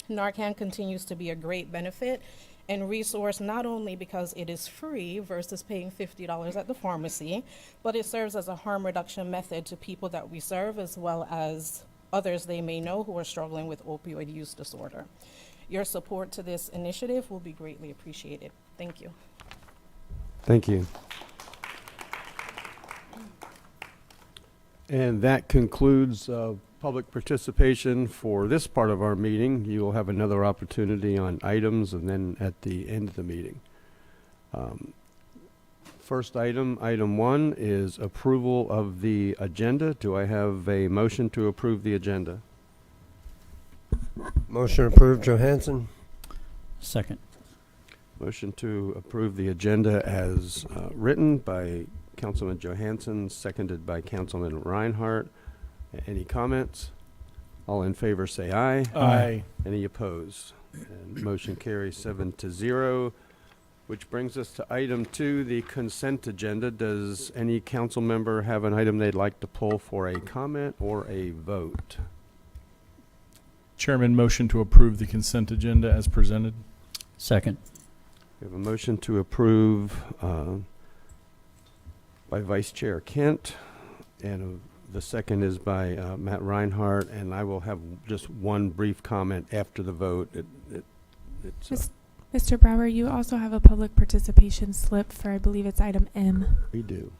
Narcan continues to be a great benefit and resource, not only because it is free versus paying $50 at the pharmacy, but it serves as a harm reduction method to people that we serve, as well as others they may know who are struggling with opioid use disorder. Your support to this initiative will be greatly appreciated. Thank you. Thank you. And that concludes public participation for this part of our meeting. You will have another opportunity on items and then at the end of the meeting. First item, item 1, is approval of the agenda. Do I have a motion to approve the agenda? Motion approved, Johansson. Second. Motion to approve the agenda as written by Councilman Johansson, seconded by Councilman Reinhardt. Any comments? All in favor say aye. Aye. Any opposed? And motion carries 7-0, which brings us to item 2, the consent agenda. Does any council member have an item they'd like to pull for a comment or a vote? Chairman, motion to approve the consent agenda as presented. Second. We have a motion to approve by Vice Chair Kent, and the second is by Matt Reinhardt, and I will have just one brief comment after the vote. It's Mr. Brower, you also have a public participation slip for, I believe it's item M. We do.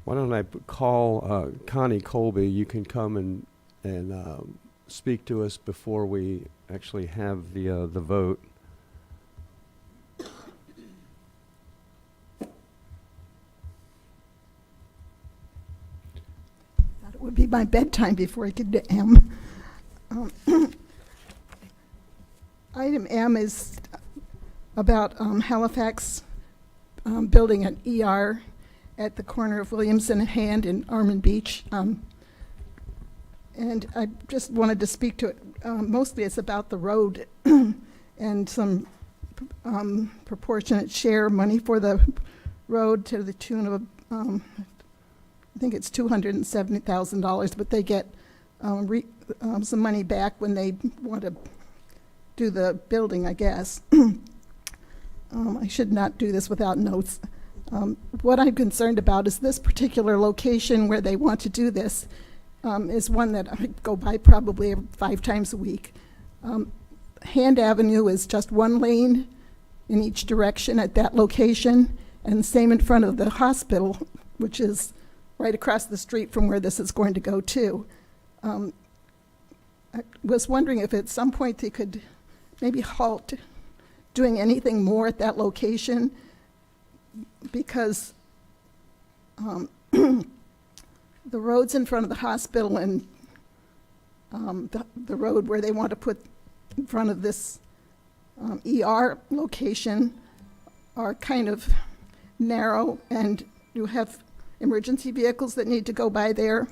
Why don't I call Connie Colby? You can come and speak to us before we actually have the vote. Thought it would be my bedtime before I get to M. Item M is about Halifax building an ER at the corner of Williamson and Hand in Ormond Beach. And I just wanted to speak to it. Mostly it's about the road and some proportionate share money for the road to the tune of, I think it's $270,000, but they get some money back when they want to do the building, I guess. I should not do this without notes. What I'm concerned about is this particular location where they want to do this is one that I go by probably 5 times a week. Hand Avenue is just one lane in each direction at that location, and same in front of the hospital, which is right across the street from where this is going to go to. I was wondering if at some point they could maybe halt doing anything more at that location, because the roads in front of the hospital and the road where they want to put in front of this ER location are kind of narrow, and you have emergency vehicles that need to go by there.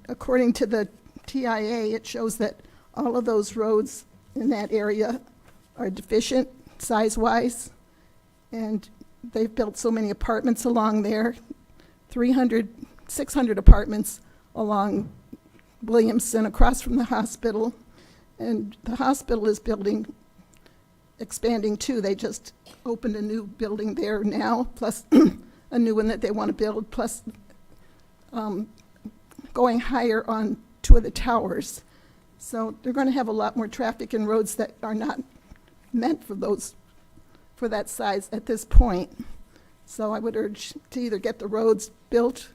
According to the TIA, it shows that all of those roads in that area are deficient size-wise, and they've built so many apartments along there, 600 apartments along Williamson across from the hospital, And the hospital is expanding too. They just opened a new building there now, plus a new one that they want to build, plus going higher on two of the towers. So they're going to have a lot more traffic and roads that are not meant for that size at this point. So I would urge to either get the roads built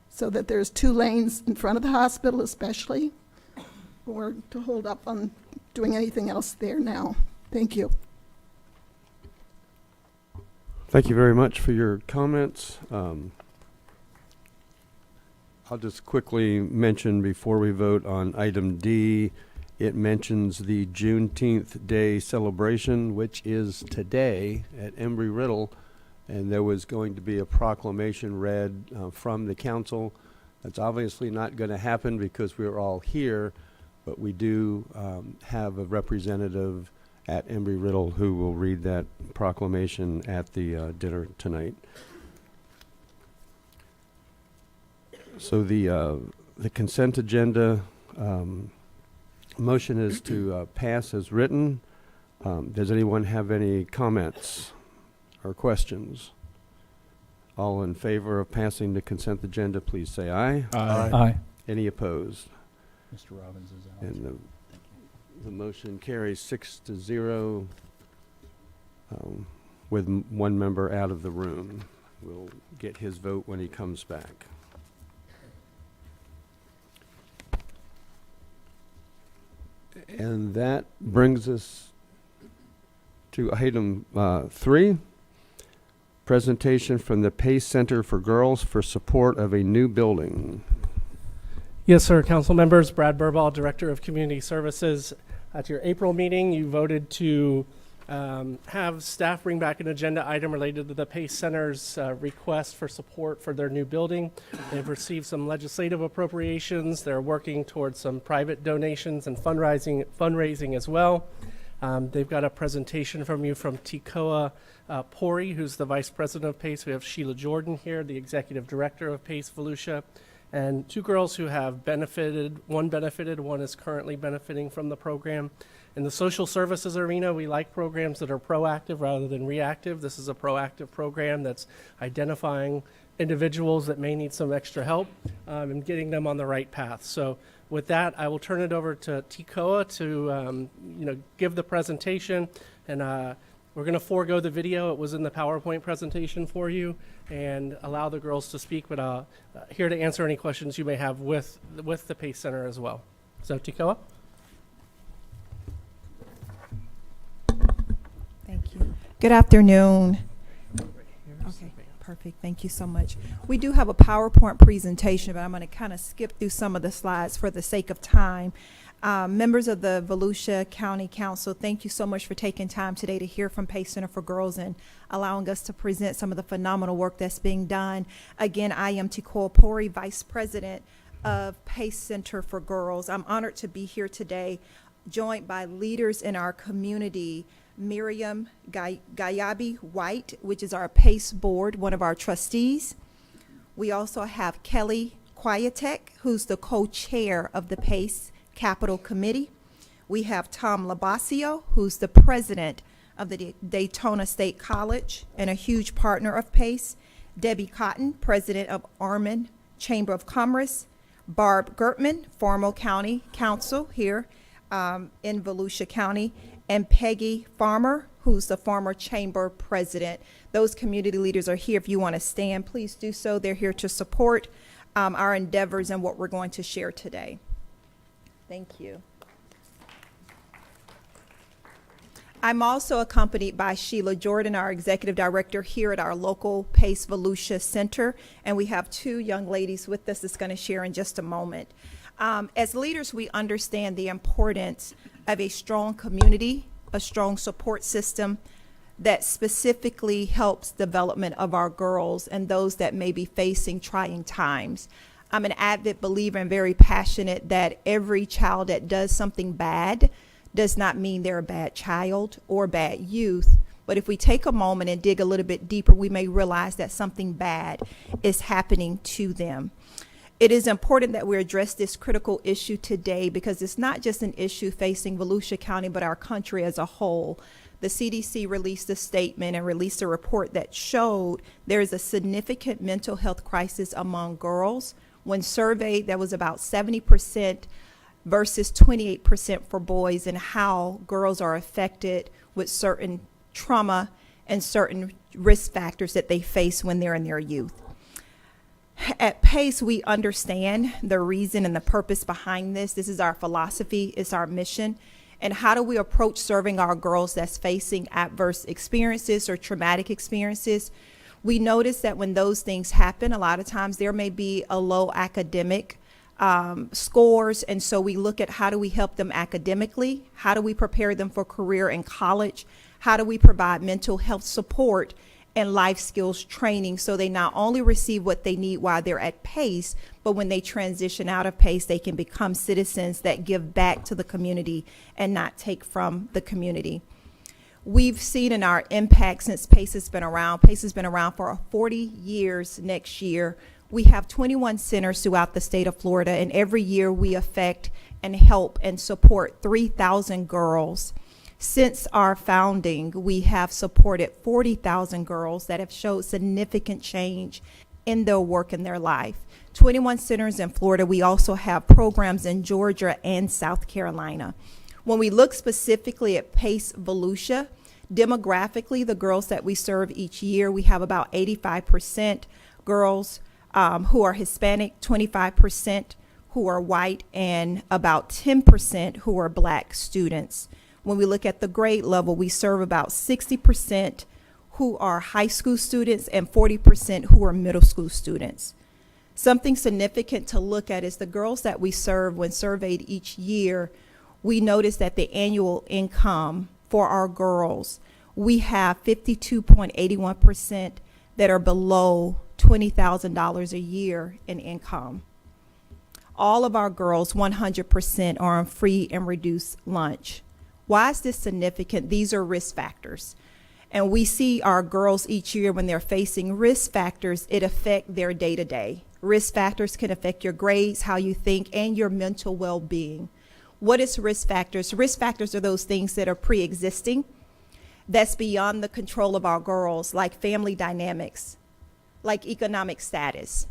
so that there's 2 lanes in front of the hospital especially, or to hold up on doing anything else there now. Thank you. Thank you very much for your comments. I'll just quickly mention before we vote on item D, it mentions the Juneteenth Day celebration, which is today at Embry-Riddle, and there was going to be a proclamation read from the council. That's obviously not going to happen because we're all here, but we do have a representative at Embry-Riddle who will read that proclamation at the dinner tonight. So the consent agenda motion is to pass as written. Does anyone have any comments or questions? All in favor of passing the consent agenda, please say aye. Aye. Aye. Any opposed? Mr. Robbins is out. And the motion carries 6-0 with 1 member out of the room. We'll get his vote when he comes back. And that brings us to item 3, presentation from the Pace Center for Girls for support of a new building. Yes, sir. Council members, Brad Burball, Director of Community Services. At your April meeting, you voted to have staff bring back an agenda item related to the Pace Center's request for support for their new building. They've received some legislative appropriations. They're working towards some private donations and fundraising as well. They've got a presentation from you from Tikoa Pori, who's the Vice President of PACE. We have Sheila Jordan here, the Executive Director of PACE Volusia, and 2 girls who have benefited. One is currently benefiting from the program. In the social services arena, we like programs that are proactive rather than reactive. This is a proactive program that's identifying individuals that may need some extra help and getting them on the right path. So with that, I will turn it over to Tikoa to give the presentation, and we're going to forego the video. It was in the PowerPoint presentation for you, and allow the girls to speak, but here to answer any questions you may have with the PACE Center as well. So Tikoa? Thank you. Good afternoon. Okay, perfect. Thank you so much. We do have a PowerPoint presentation, but I'm going to kind of skip through some of the slides for the sake of time. Members of the Volusia County Council, thank you so much for taking time today to hear from PACE Center for Girls and allowing us to present some of the phenomenal work that's being done. Again, I am Tikoa Pori, Vice President of PACE Center for Girls. I'm honored to be here today, joined by leaders in our community, Miriam Gayabi White, which is our PACE board, one of our trustees. We also have Kelly Quietek, who's the co-chair of the PACE Capital Committee. We have Tom Labasio, who's the president of the Daytona State College and a huge partner of PACE. Debbie Cotton, president of Ormond Chamber of Commerce. Barb Gertman, former county council here in Volusia County. And Peggy Farmer, who's the former chamber president. Those community leaders are here. If you want to stand, please do so. They're here to support our endeavors and what we're going to share today. Thank you. I'm also accompanied by Sheila Jordan, our executive director here at our local PACE Volusia Center, and we have 2 young ladies with us that's going to share in just a moment. As leaders, we understand the importance of a strong community, a strong support system that specifically helps development of our girls and those that may be facing trying times. I'm an avid believer and very passionate that every child that does something bad does not mean they're a bad child or bad youth. But if we take a moment and dig a little bit deeper, we may realize that something bad is happening to them. It is important that we address this critical issue today because it's not just an issue facing Volusia County, but our country as a whole. The CDC released a statement and released a report that showed there is a significant mental health crisis among girls. When surveyed, that was about 70% versus 28% for boys, and how girls are affected with certain trauma and certain risk factors that they face when they're in their youth. At PACE, we understand the reason and the purpose behind this. This is our philosophy, it's our mission. And how do we approach serving our girls that's facing adverse experiences or traumatic experiences? We notice that when those things happen, a lot of times there may be a low academic scores, and so we look at how do we help them academically, how do we prepare them for career in college, how do we provide mental health support and life skills training so they not only receive what they need while they're at PACE, but when they transition out of PACE, they can become citizens that give back to the community and not take from the community. We've seen in our impact since PACE has been around. PACE has been around for 40 years next year. We have 21 centers throughout the state of Florida, and every year we affect and help and support 3,000 girls. Since our founding, we have supported 40,000 girls that have showed significant change in their work and their life. 21 centers in Florida. We also have programs in Georgia and South Carolina. When we look specifically at PACE Volusia, demographically, the girls that we serve each year, we have about 85% girls who are Hispanic, 25% who are white, and about 10% who are Black students. When we look at the grade level, we serve about 60% who are high school students and 40% who are middle school students. Something significant to look at is the girls that we serve when surveyed each year. We notice that the annual income for our girls, we have 52.81% that are below $20,000 a year in income. All of our girls, 100%, are on free and reduced lunch. Why is this significant? These are risk factors. And we see our girls each year when they're facing risk factors, it affects their day-to-day. Risk factors can affect your grades, how you think, and your mental well-being. What is risk factors? Risk factors are those things that are pre-existing, that's beyond the control of our girls, like family dynamics, like economic status.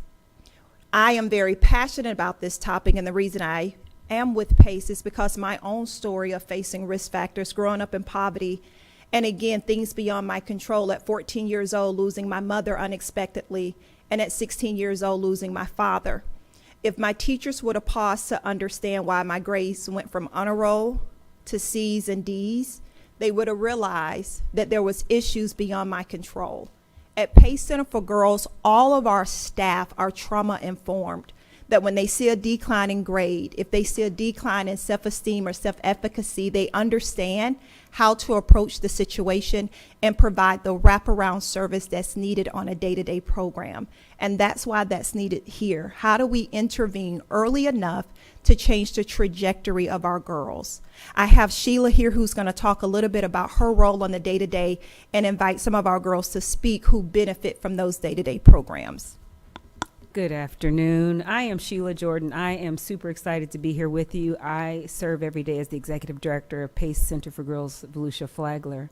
I am very passionate about this topic, and the reason I am with PACE is because my own story of facing risk factors, growing up in poverty, and again, things beyond my control. At 14 years old, losing my mother unexpectedly, and at 16 years old, losing my father. If my teachers would have paused to understand why my grades went from honor roll to C's and D's, they would have realized that there was issues beyond my control. At PACE Center for Girls, all of our staff are trauma informed, that when they see a decline in grade, if they see a decline in self-esteem or self-efficacy, they understand how to approach the situation and provide the wraparound service that's needed on a day-to-day program. And that's why that's needed here. How do we intervene early enough to change the trajectory of our girls? I have Sheila here who's going to talk a little bit about her role on the day-to-day and invite some of our girls to speak who benefit from those day-to-day programs. Good afternoon. I am Sheila Jordan. I am super excited to be here with you. I serve every day as the Executive Director of PACE Center for Girls Volusia Flagler.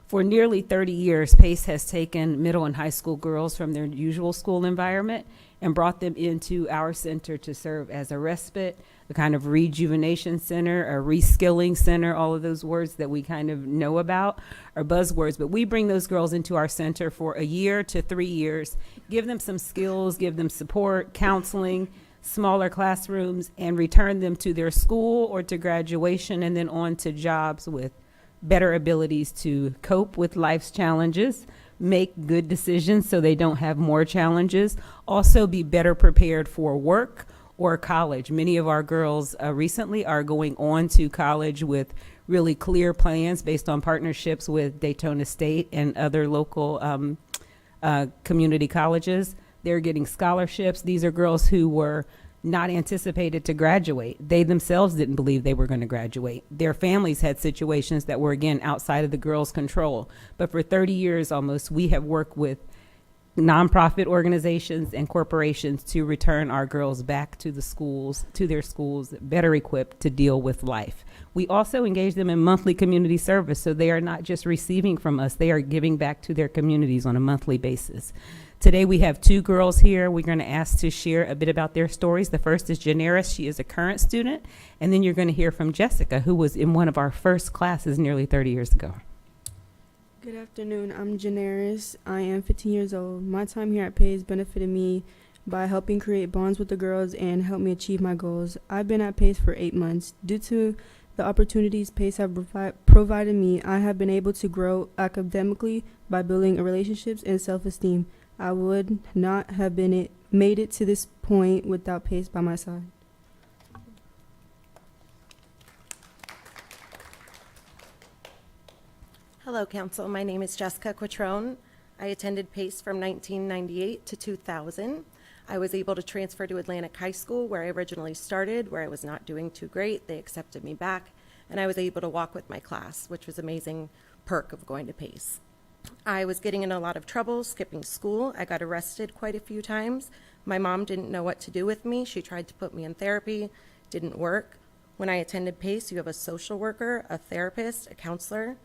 For nearly 30 years, PACE has taken middle and high school girls from their usual school environment and brought them into our center to serve as a respite, a kind of rejuvenation center, a reskilling center. All of those words that we kind of know about are buzzwords, but we bring those girls into our center for a year to 3 years, give them some skills, give them support, counseling, smaller classrooms, and return them to their school or to graduation and then on to jobs with better abilities to cope with life's challenges, make good decisions so they don't have more challenges, also be better prepared for work or college. Many of our girls recently are going on to college with really clear plans based on partnerships with Daytona State and other local community colleges. They're getting scholarships. These are girls who were not anticipated to graduate. They themselves didn't believe they were going to graduate. Their families had situations that were, again, outside of the girls' control. But for 30 years almost, we have worked with nonprofit organizations and corporations to return our girls back to the schools, to their schools, better equipped to deal with life. We also engage them in monthly community service, so they are not just receiving from us, they are giving back to their communities on a monthly basis. Today we have 2 girls here. We're going to ask to share a bit about their stories. The first is Janaris. She is a current student. And then you're going to hear from Jessica, who was in one of our first classes nearly 30 years ago. Good afternoon. I'm Janaris. I am 15 years old. My time here at PACE benefited me by helping create bonds with the girls and help me achieve my goals. I've been at PACE for 8 months. Due to the opportunities PACE have provided me, I have been able to grow academically by building relationships and self-esteem. I would not have made it to this point without PACE by my side. Hello, Council. My name is Jessica Quattrone. I attended PACE from 1998 to 2000. I was able to transfer to Atlantic High School, where I originally started, where I was not doing too great. They accepted me back, and I was able to walk with my class, which was an amazing perk of going to PACE. I was getting in a lot of trouble, skipping school. I got arrested quite a few times. My mom didn't know what to do with me. She tried to put me in therapy, didn't work. When I attended PACE, you have a social worker, a therapist, a counselor,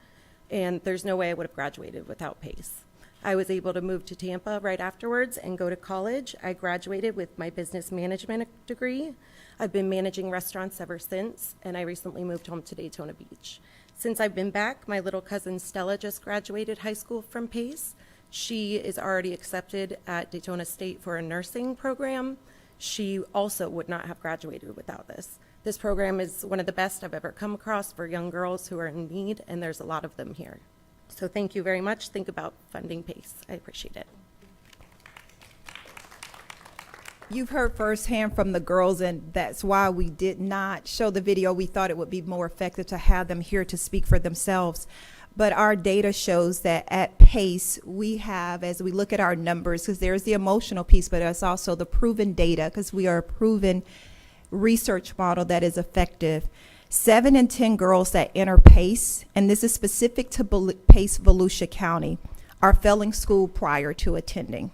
and there's no way I would have graduated without PACE. I was able to move to Tampa right afterwards and go to college. I graduated with my business management degree. I've been managing restaurants ever since, and I recently moved home to Daytona Beach. Since I've been back, my little cousin Stella just graduated high school from PACE. She is already accepted at Daytona State for a nursing program. She also would not have graduated without this. This program is one of the best I've ever come across for young girls who are in need, and there's a lot of them here. So thank you very much. Think about funding PACE. I appreciate it. You've heard firsthand from the girls, and that's why we did not show the video. We thought it would be more effective to have them here to speak for themselves. But our data shows that at PACE, we have, as we look at our numbers, because there's the emotional piece, but there's also the proven data, because we are a proven research model that is effective. 7 in 10 girls that enter PACE, and this is specific to PACE Volusia County, are failing school prior to attending.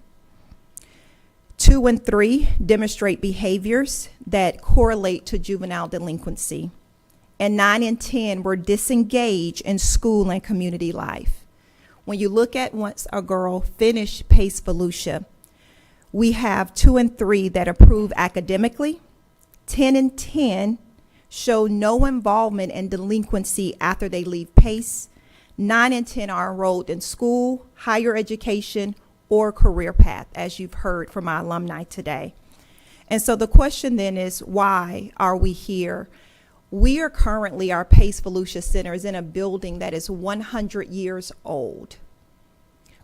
2 in 3 demonstrate behaviors that correlate to juvenile delinquency. And 9 in 10 were disengaged in school and community life. When you look at once a girl finished PACE Volusia, we have 2 in 3 that improve academically. 10 in 10 show no involvement in delinquency after they leave PACE. 9 in 10 are enrolled in school, higher education, or career path, as you've heard from our alumni today. And so the question then is, why are we here? We are currently, our PACE Volusia Center is in a building that is 100 years old.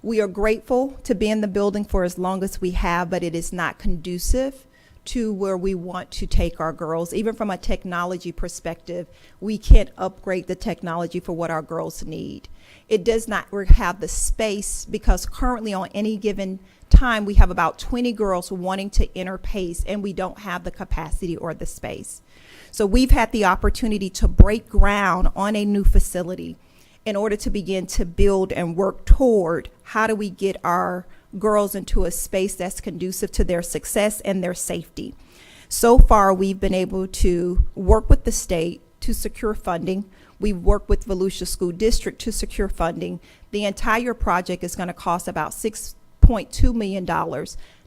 We are grateful to be in the building for as long as we have, but it is not conducive to where we want to take our girls. Even from a technology perspective, we can't upgrade the technology for what our girls need. It does not have the space, because currently on any given time we have about 20 girls wanting to enter PACE, and we don't have the capacity or the space. So we've had the opportunity to break ground on a new facility in order to begin to build and work toward how do we get our girls into a space that's conducive to their success and their safety. So far, we've been able to work with the state to secure funding. We've worked with Volusia School District to secure funding. The entire project is going to cost about $6.2 million,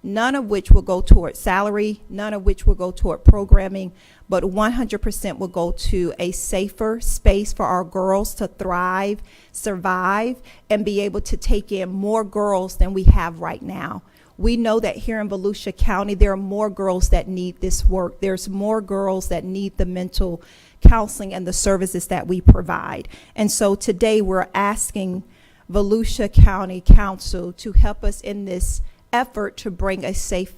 none of which will go toward salary, none of which will go toward programming, but 100% will go to a safer space for our girls to thrive, survive, and be able to take in more girls than we have right now. We know that here in Volusia County, there are more girls that need this work. There's more girls that need the mental counseling and the services that we provide. And so today we're asking Volusia County Council to help us in this effort to bring a safe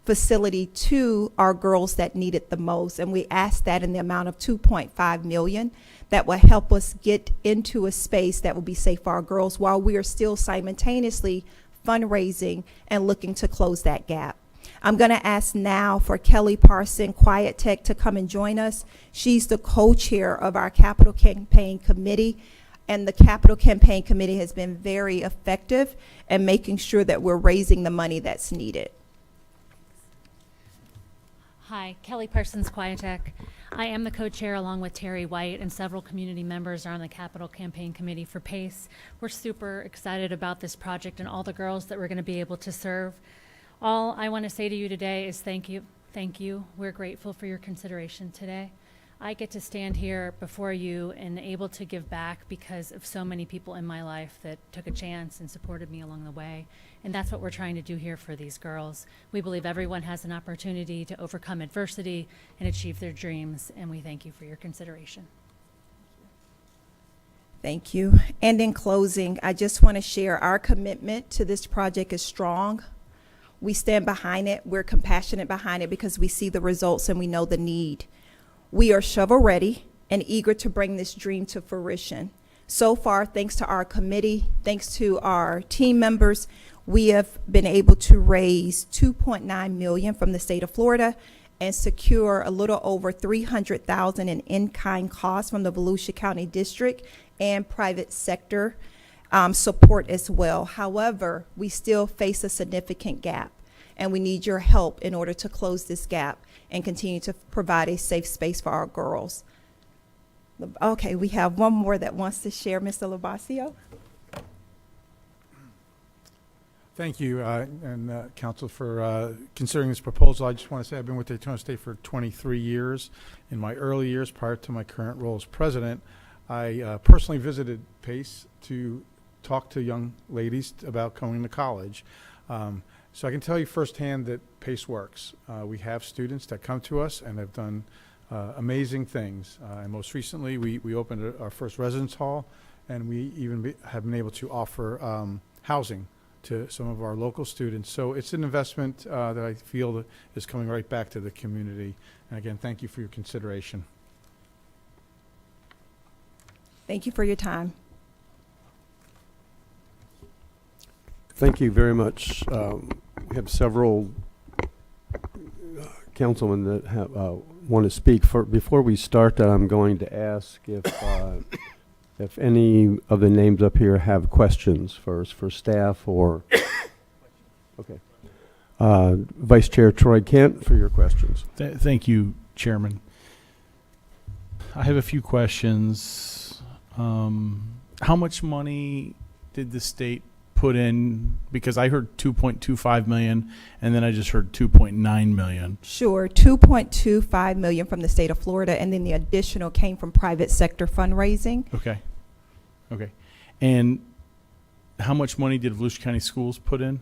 facility to our girls that need it the most. And we ask that in the amount of $2.5 million that will help us get into a space that will be safe for our girls while we are still simultaneously fundraising and looking to close that gap. I'm going to ask now for Kelly Parson, Quiet Tech, to come and join us. She's the co-chair of our Capital Campaign Committee. And the Capital Campaign Committee has been very effective in making sure that we're raising the money that's needed. Hi, Kelly Parsons, Quietech. I am the co-chair along with Terry White, and several community members are on the Capital Campaign Committee for PACE. We're super excited about this project and all the girls that we're going to be able to serve. All I want to say to you today is thank you. Thank you. We're grateful for your consideration today. I get to stand here before you and able to give back because of so many people in my life that took a chance and supported me along the way. And that's what we're trying to do here for these girls. We believe everyone has an opportunity to overcome adversity and achieve their dreams, and we thank you for your consideration. Thank you. And in closing, I just want to share our commitment to this project is strong. We stand behind it. We're compassionate behind it because we see the results and we know the need. We are shovel ready and eager to bring this dream to fruition. So far, thanks to our committee, thanks to our team members, we have been able to raise $2.9 million from the state of Florida and secure a little over $300,000 in-kind costs from the Volusia County District and private sector support as well. However, we still face a significant gap, and we need your help in order to close this gap and continue to provide a safe space for our girls. Okay, we have one more that wants to share, Mr. Labasio. Thank you, and Council, for considering this proposal. I just want to say I've been with Daytona State for 23 years. In my early years, prior to my current role as president, I personally visited PACE to talk to young ladies about going to college. So I can tell you firsthand that PACE works. We have students that come to us and have done amazing things. And most recently, we opened our first residence hall, and we even have been able to offer housing to some of our local students. So it's an investment that I feel is coming right back to the community. And again, thank you for your consideration. Thank you for your time. Thank you very much. We have several councilmen that have, want to speak. Before we start that, I'm going to ask if any of the names up here have questions first for staff or... Okay. Vice Chair Troy Kent for your questions. Thank you, Chairman. I have a few questions. How much money did the state put in? Because I heard 2.25 million, and then I just heard 2.9 million. Sure, 2.25 million from the state of Florida, and then the additional came from private sector fundraising. Okay. Okay. And how much money did Volusia County Schools put in?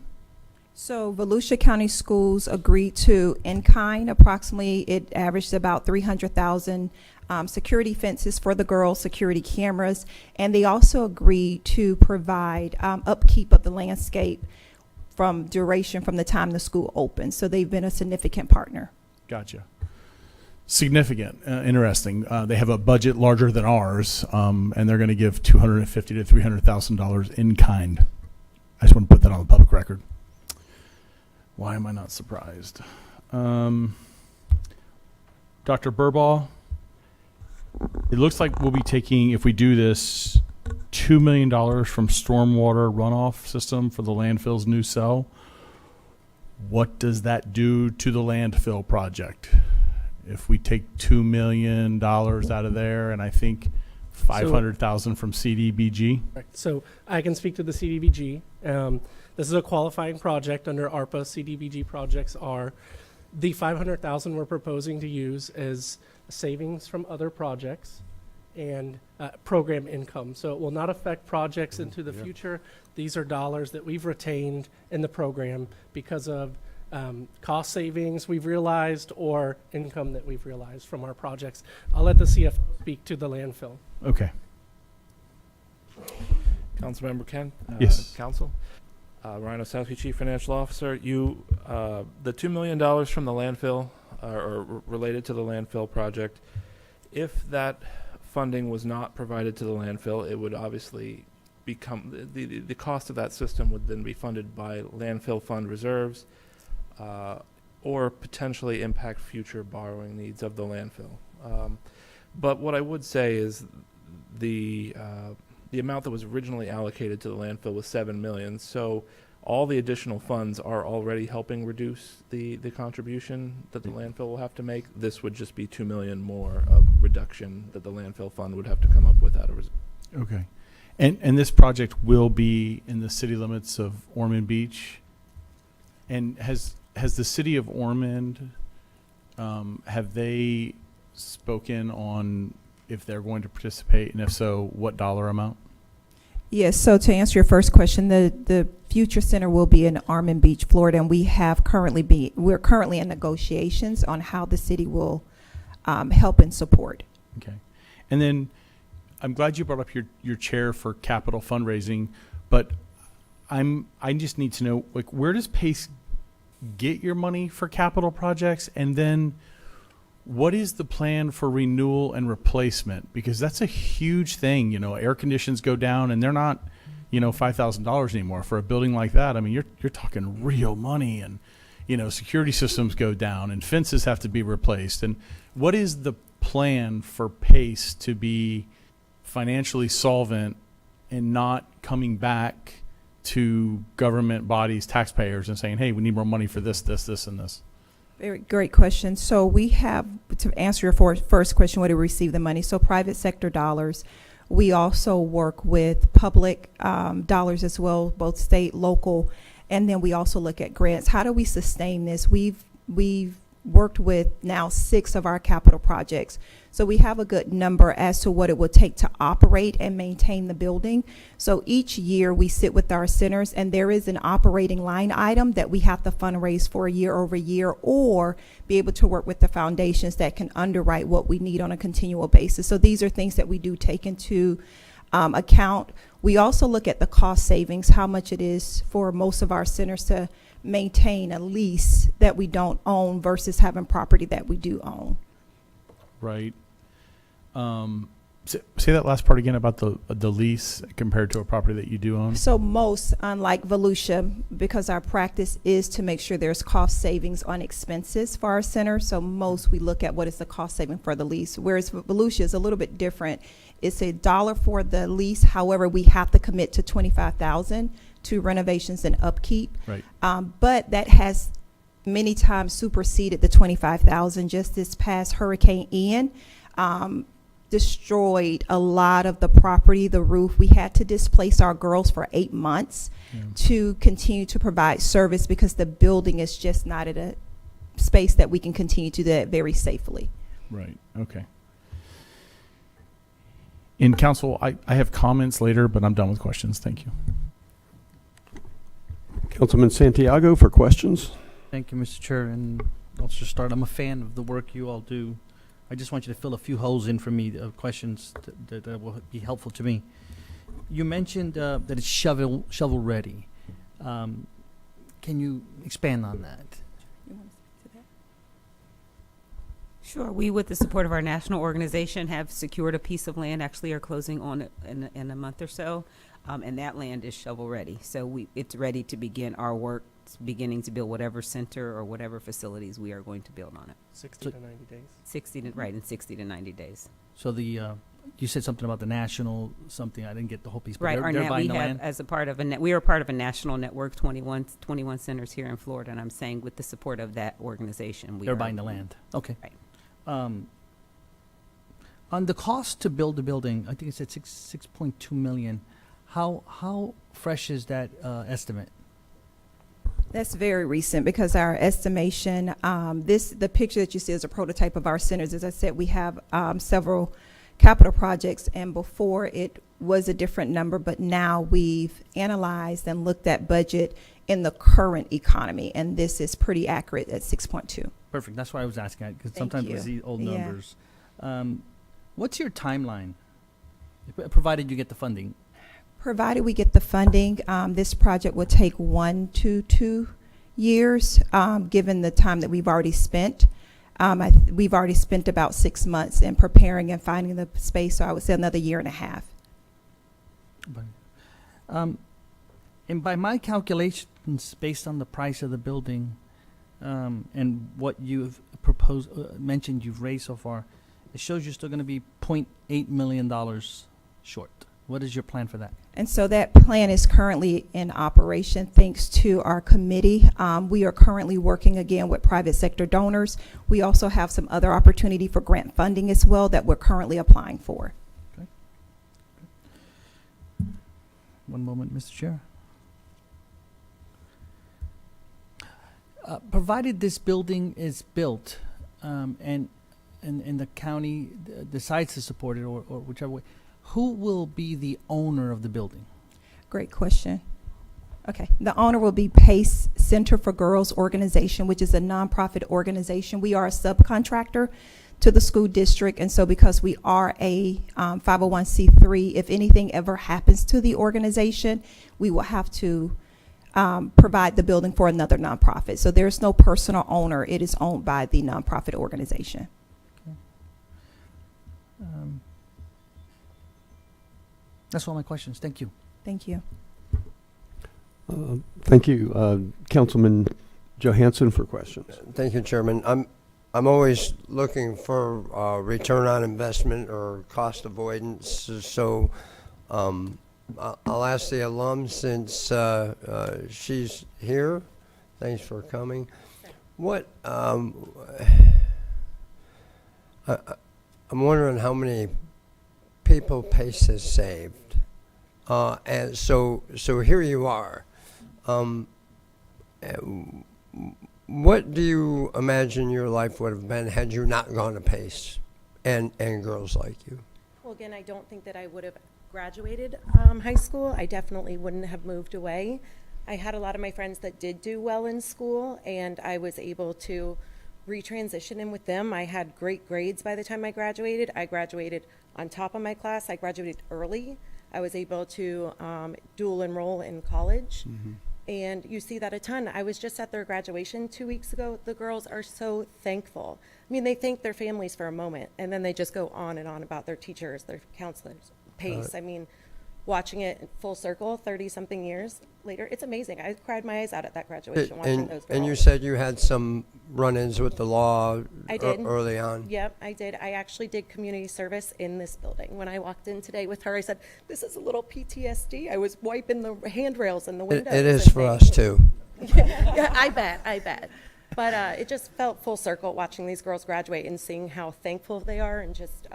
So Volusia County Schools agreed to in-kind. Approximately, it averaged about 300,000 security fences for the girls, security cameras, and they also agreed to provide upkeep of the landscape from duration from the time the school opens. So they've been a significant partner. Gotcha. Significant, interesting. They have a budget larger than ours, and they're going to give $250,000 to $300,000 in kind. I just want to put that on the public record. Why am I not surprised? Dr. Burball, it looks like we'll be taking, if we do this, $2 million from stormwater runoff system for the landfill's new cell. What does that do to the landfill project? If we take $2 million out of there, and I think 500,000 from CDBG. Right. So I can speak to the CDBG. This is a qualifying project under ARPA. CDBG projects are the 500,000 we're proposing to use as savings from other projects and program income. So it will not affect projects into the future. These are dollars that we've retained in the program because of cost savings we've realized or income that we've realized from our projects. I'll let the CFO speak to the landfill. Okay. Councilmember Ken. Yes. Council. Ryan Osowski, Chief Financial Officer. You, the $2 million from the landfill, or related to the landfill project, if that funding was not provided to the landfill, it would obviously become, the cost of that system would then be funded by landfill fund reserves, or potentially impact future borrowing needs of the landfill. But what I would say is the the amount that was originally allocated to the landfill was 7 million. So all the additional funds are already helping reduce the contribution that the landfill will have to make. This would just be 2 million more of reduction that the landfill fund would have to come up with out of. Okay. And this project will be in the city limits of Ormond Beach. And has the city of Ormond, have they spoken on if they're going to participate, and if so, what dollar amount? Yes, so to answer your first question, the future center will be in Ormond Beach, Florida, and we're currently in negotiations on how the city will help and support. Okay. And then I'm glad you brought up your chair for capital fundraising, but I just need to know, like, where does PACE get your money for capital projects? And then what is the plan for renewal and replacement? Because that's a huge thing. You know, air conditions go down and they're not, $5,000 anymore for a building like that. I mean, you're talking real money, and, security systems go down and fences have to be replaced. And what is the plan for PACE to be financially solvent and not coming back to government bodies, taxpayers, and saying, hey, we need more money for this, and this? Very great question. So we have, to answer your first question, where do we receive the money? So private sector dollars. We also work with public dollars as well, both state, local, and then we also look at grants. How do we sustain this? We've worked with now 6 of our capital projects. So we have a good number as to what it would take to operate and maintain the building. So each year we sit with our centers, and there is an operating line item that we have to fundraise for year over year, or be able to work with the foundations that can underwrite what we need on a continual basis. So these are things that we do take into account. We also look at the cost savings, how much it is for most of our centers to maintain a lease that we don't own versus having property that we do own. Right. Say that last part again about the lease compared to a property that you do own. So most, unlike Volusia, because our practice is to make sure there's cost savings on expenses for our center, so most we look at what is the cost saving for the lease, whereas Volusia is a little bit different. It's $1 for the lease. However, we have to commit to $25,000 to renovations and upkeep. Right. But that has many times superseded the $25,000. Just this past Hurricane Ian destroyed a lot of the property, the roof. We had to displace our girls for 8 months to continue to provide service, because the building is just not at a space that we can continue to do that very safely. Right. Okay. In council, I have comments later, but I'm done with questions. Thank you. Councilman Santiago for questions. Thank you, Mr. Chair, and I'll just start. I'm a fan of the work you all do. I just want you to fill a few holes in for me of questions that will be helpful to me. You mentioned that it's shovel ready. Can you expand on that? Sure. We, with the support of our national organization, have secured a piece of land. Actually, are closing on it in a month or so, and that land is shovel ready. So it's ready to begin our work, beginning to build whatever center or whatever facilities we are going to build on it. 60 to 90 days. 60 to 90 days. So you said something about the national something. I didn't get the whole piece. But Right. they're buying the land? As a part of we are part of a national network, 21 centers here in Florida, and I'm saying with the support of that organization, They're buying the land. Okay. Right. On the cost to build the building, I think it said $6.2 million. How fresh is that estimate? That's very recent, because our estimation, the picture that you see is a prototype of our centers. As I said, we have several capital projects, and before it was a different number, but now we've analyzed and looked at budget in the current economy, and this is pretty accurate at 6.2. Perfect. That's why I was asking, because Thank sometimes we you. see old Yeah. numbers. What's your timeline, provided you get the funding? Provided we get the funding, this project will take 1 to 2 years, given the time that we've already spent. We've already spent about 6 months in preparing and finding the space, so I would say another 1.5 years. And by my calculations, based on the price of the building and what you've mentioned you've raised so far, it shows you're still going to be $0.8 million short. What is your plan for that? And so that plan is currently in operation thanks to our committee. We are currently working again with private sector donors. We also have some other opportunity for grant funding as well that we're currently applying for. One moment, Mr. Chair. Provided this building is built and the county decides to support it or whichever way, who will be the owner of the building? Great question. Okay, the owner will be Pace Center for Girls Organization, which is a nonprofit organization. We are a subcontractor to the school district, and so because we are a 501c3, if anything ever happens to the organization, we will have to provide the building for another nonprofit. So there's no personal owner. It is owned by the nonprofit organization. That's all my questions. Thank you. Thank you. Thank you, Councilman Johansson, for questions. Thank you, Chairman. I'm always looking for return on investment or cost avoidance. So I'll ask the alum since she's here. Thanks for coming. What I'm wondering how many people Pace has saved. And so here you are. What do you imagine your life would have been had you not gone to Pace and girls like you? Well, again, I don't think that I would have graduated high school. I definitely wouldn't have moved away. I had a lot of my friends that did do well in school, and I was able to retransition in with them. I had great grades by the time I graduated. I graduated on top of my class. I graduated early. I was able to dual enroll in college. Mm-hmm. And you see that a ton. I was just at their graduation 2 weeks ago. The girls are so thankful. I mean, they thank their families for a moment, and then they just go on and on about their teachers, their counselors, Pace. I mean, watching it full circle 30-something years later, it's amazing. I cried my eyes out at that graduation watching those girls. And you said you had some run-ins with the law early on. Yep, I did. I actually did community service in this building. When I walked in today with her, I said, this is a little PTSD. I was wiping the handrails and the windows. It is for us, too. Yeah, I bet. But it just felt full circle watching these girls graduate and seeing how thankful they are, and just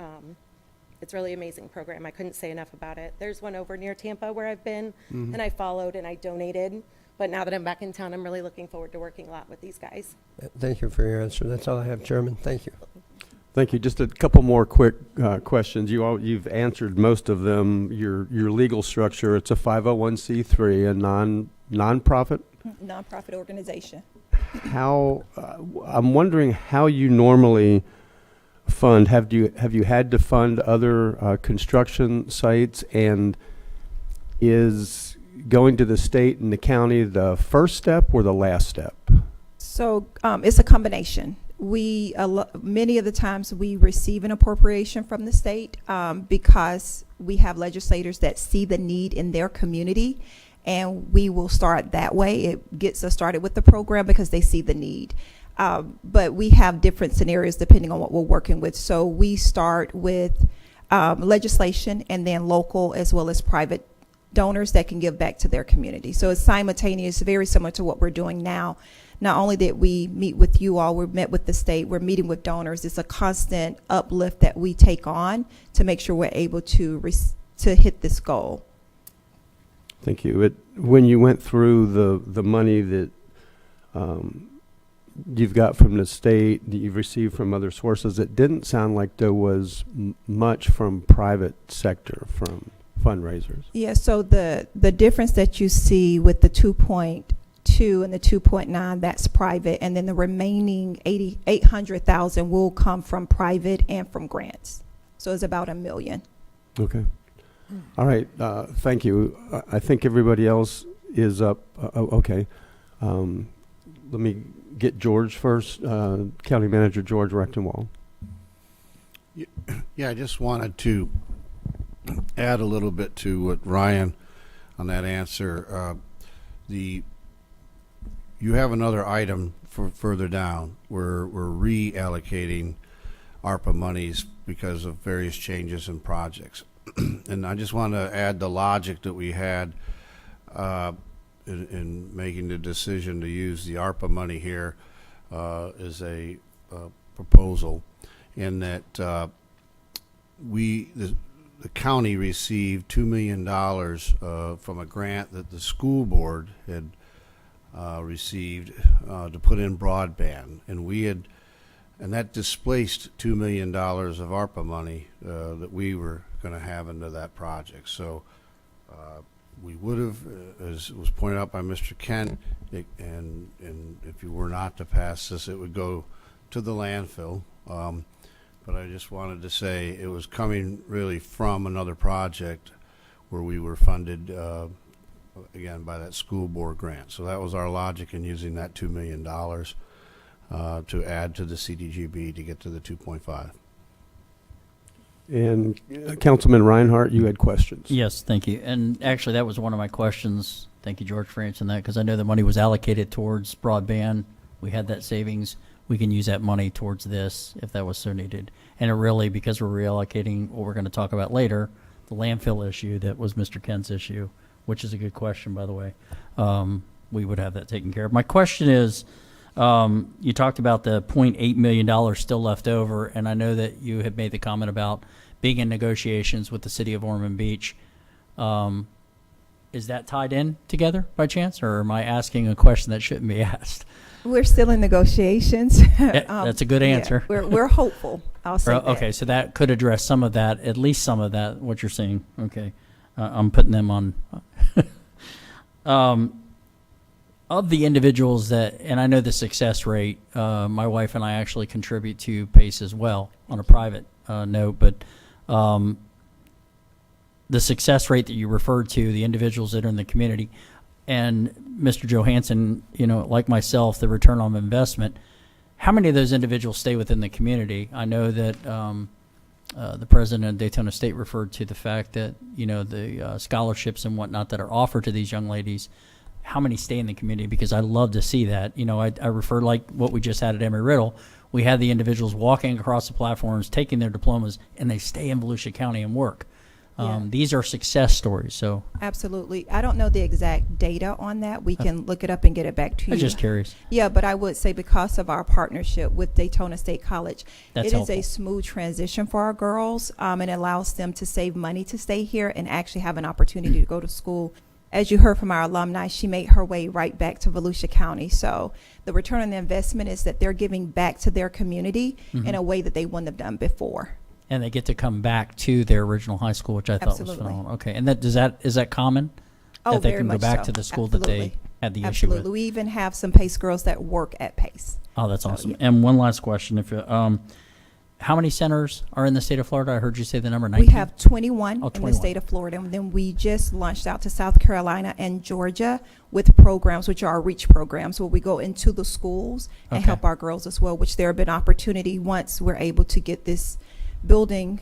it's really amazing program. I couldn't say enough about it. There's one over near Tampa where I've been, and I followed and I donated. But now that I'm back in town, I'm really looking forward to working a lot with these guys. Thank you for your answer. That's all I have, Chairman. Thank you. Thank you. Just a couple more quick questions. You've answered most of them. Your legal structure, it's a 501c3, a nonprofit? Nonprofit organization. How I'm wondering how you normally fund. Have you had to fund other construction sites, and is going to the state and the county the first step or the last step? So it's a combination. We many of the times we receive an appropriation from the state because we have legislators that see the need in their community, and we will start that way. It gets us started with the program because they see the need. But we have different scenarios depending on what we're working with. So we start with legislation and then local as well as private donors that can give back to their community. So it's simultaneous, very similar to what we're doing now. Not only did we meet with you all, we've met with the state, we're meeting with donors. It's a constant uplift that we take on to make sure we're able to hit this goal. Thank you. When you went through the money that you've got from the state, that you've received from other sources, it didn't sound like there was much from private sector, from fundraisers. Yeah, so the difference that you see with the 2.2 and the 2.9, that's private, and then the remaining 800,000 will come from private and from grants. So it's about $1 million. Okay. All right. Thank you. I think everybody else is up. Okay. Let me get George first. County Manager George Rechtenwald. Yeah, I just wanted to add a little bit to what Ryan on that answer. You have another item for further down where we're reallocating ARPA monies because of various changes in projects. And And I just want to add the logic that we had in making the decision to use the ARPA money here as a proposal, in that the county received $2 million from a grant that the school board had received to put in broadband, and that displaced $2 million of ARPA money that we were going to have into that project. So we would have, as was pointed out by Mr. Kent, and if you were not to pass this, it would go to the landfill. But I just wanted to say it was coming really from another project where we were funded, again, by that school board grant. So that was our logic in using that $2 million to add to the CDGB to get to the 2.5. And Councilman Reinhardt, you had questions. Yes, thank you. And actually, that was one of my questions. Thank you, George, for answering that, because I know the money was allocated towards broadband. We had that savings. We can use that money towards this if that was so needed. And it really, because we're reallocating what we're going to talk about later, the landfill issue that was Mr. Kent's issue, which is a good question, by the way, we would have that taken care of. My question is, you talked about the $0.8 million still left over, and I know that you had made the comment about being in negotiations with the city of Ormond Beach. Is that tied in together by chance, or am I asking a question that shouldn't be asked? We're still in negotiations. That's a good answer. Yeah, we're hopeful. I'll say that. Okay, so that could address some of that, at least some of that, what you're saying. Okay. I'm putting them on. Of the individuals that, and I know the success rate, my wife and I actually contribute to PACE as well on a private note, but the success rate that you referred to, the individuals that are in the community, and Mr. Johansson, like myself, the return on investment, how many of those individuals stay within the community? I know that the president of Daytona State referred to the fact that, the scholarships and whatnot that are offered to these young ladies, how many stay in the community? Because I love to see that. I refer like what we just had at Emory-Riddle. We had the individuals walking across the platforms, taking their diplomas, and they stay in Volusia County and work. These are success stories. So absolutely. I don't know the exact data on that. We can look it up and get it back to you. I'm just curious. Yeah, but I would say because of our partnership with Daytona State College, That's it helpful. is a smooth transition for our girls, and allows them to save money to stay here and actually have an opportunity to go to school. As you heard from our alumni, she made her way right back to Volusia County. So the return on the investment is that they're giving back to their community in a way that they wouldn't have done before. And they get to come back to their original high school, which I thought was phenomenal. Okay, and is that common? Oh, that they very can go much back so. to the school Absolutely. that they had the issue Absolutely. with. We even have some PACE girls that work at PACE. Oh, that's So, awesome. yeah. And one last question: how many centers are in the state of Florida? I heard you say the number 19. We have 21 Oh, in 21. the state of Florida. And then we just launched out to South Carolina and Georgia with programs, which are our REACH programs, where we go into the schools and Okay. help our girls as well, which there have been opportunity once we're able to get this building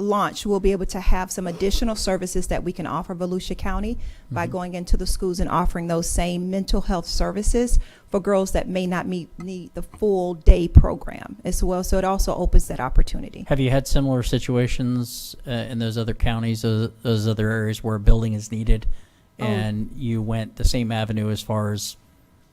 launched. We'll be able to have some additional services that we can offer Volusia County by going into the schools and offering those same mental health services for girls that may not need the full day program as well. So it also opens that opportunity. Have you had similar situations in those other counties, those other areas where a building is needed, and you went the same avenue as far as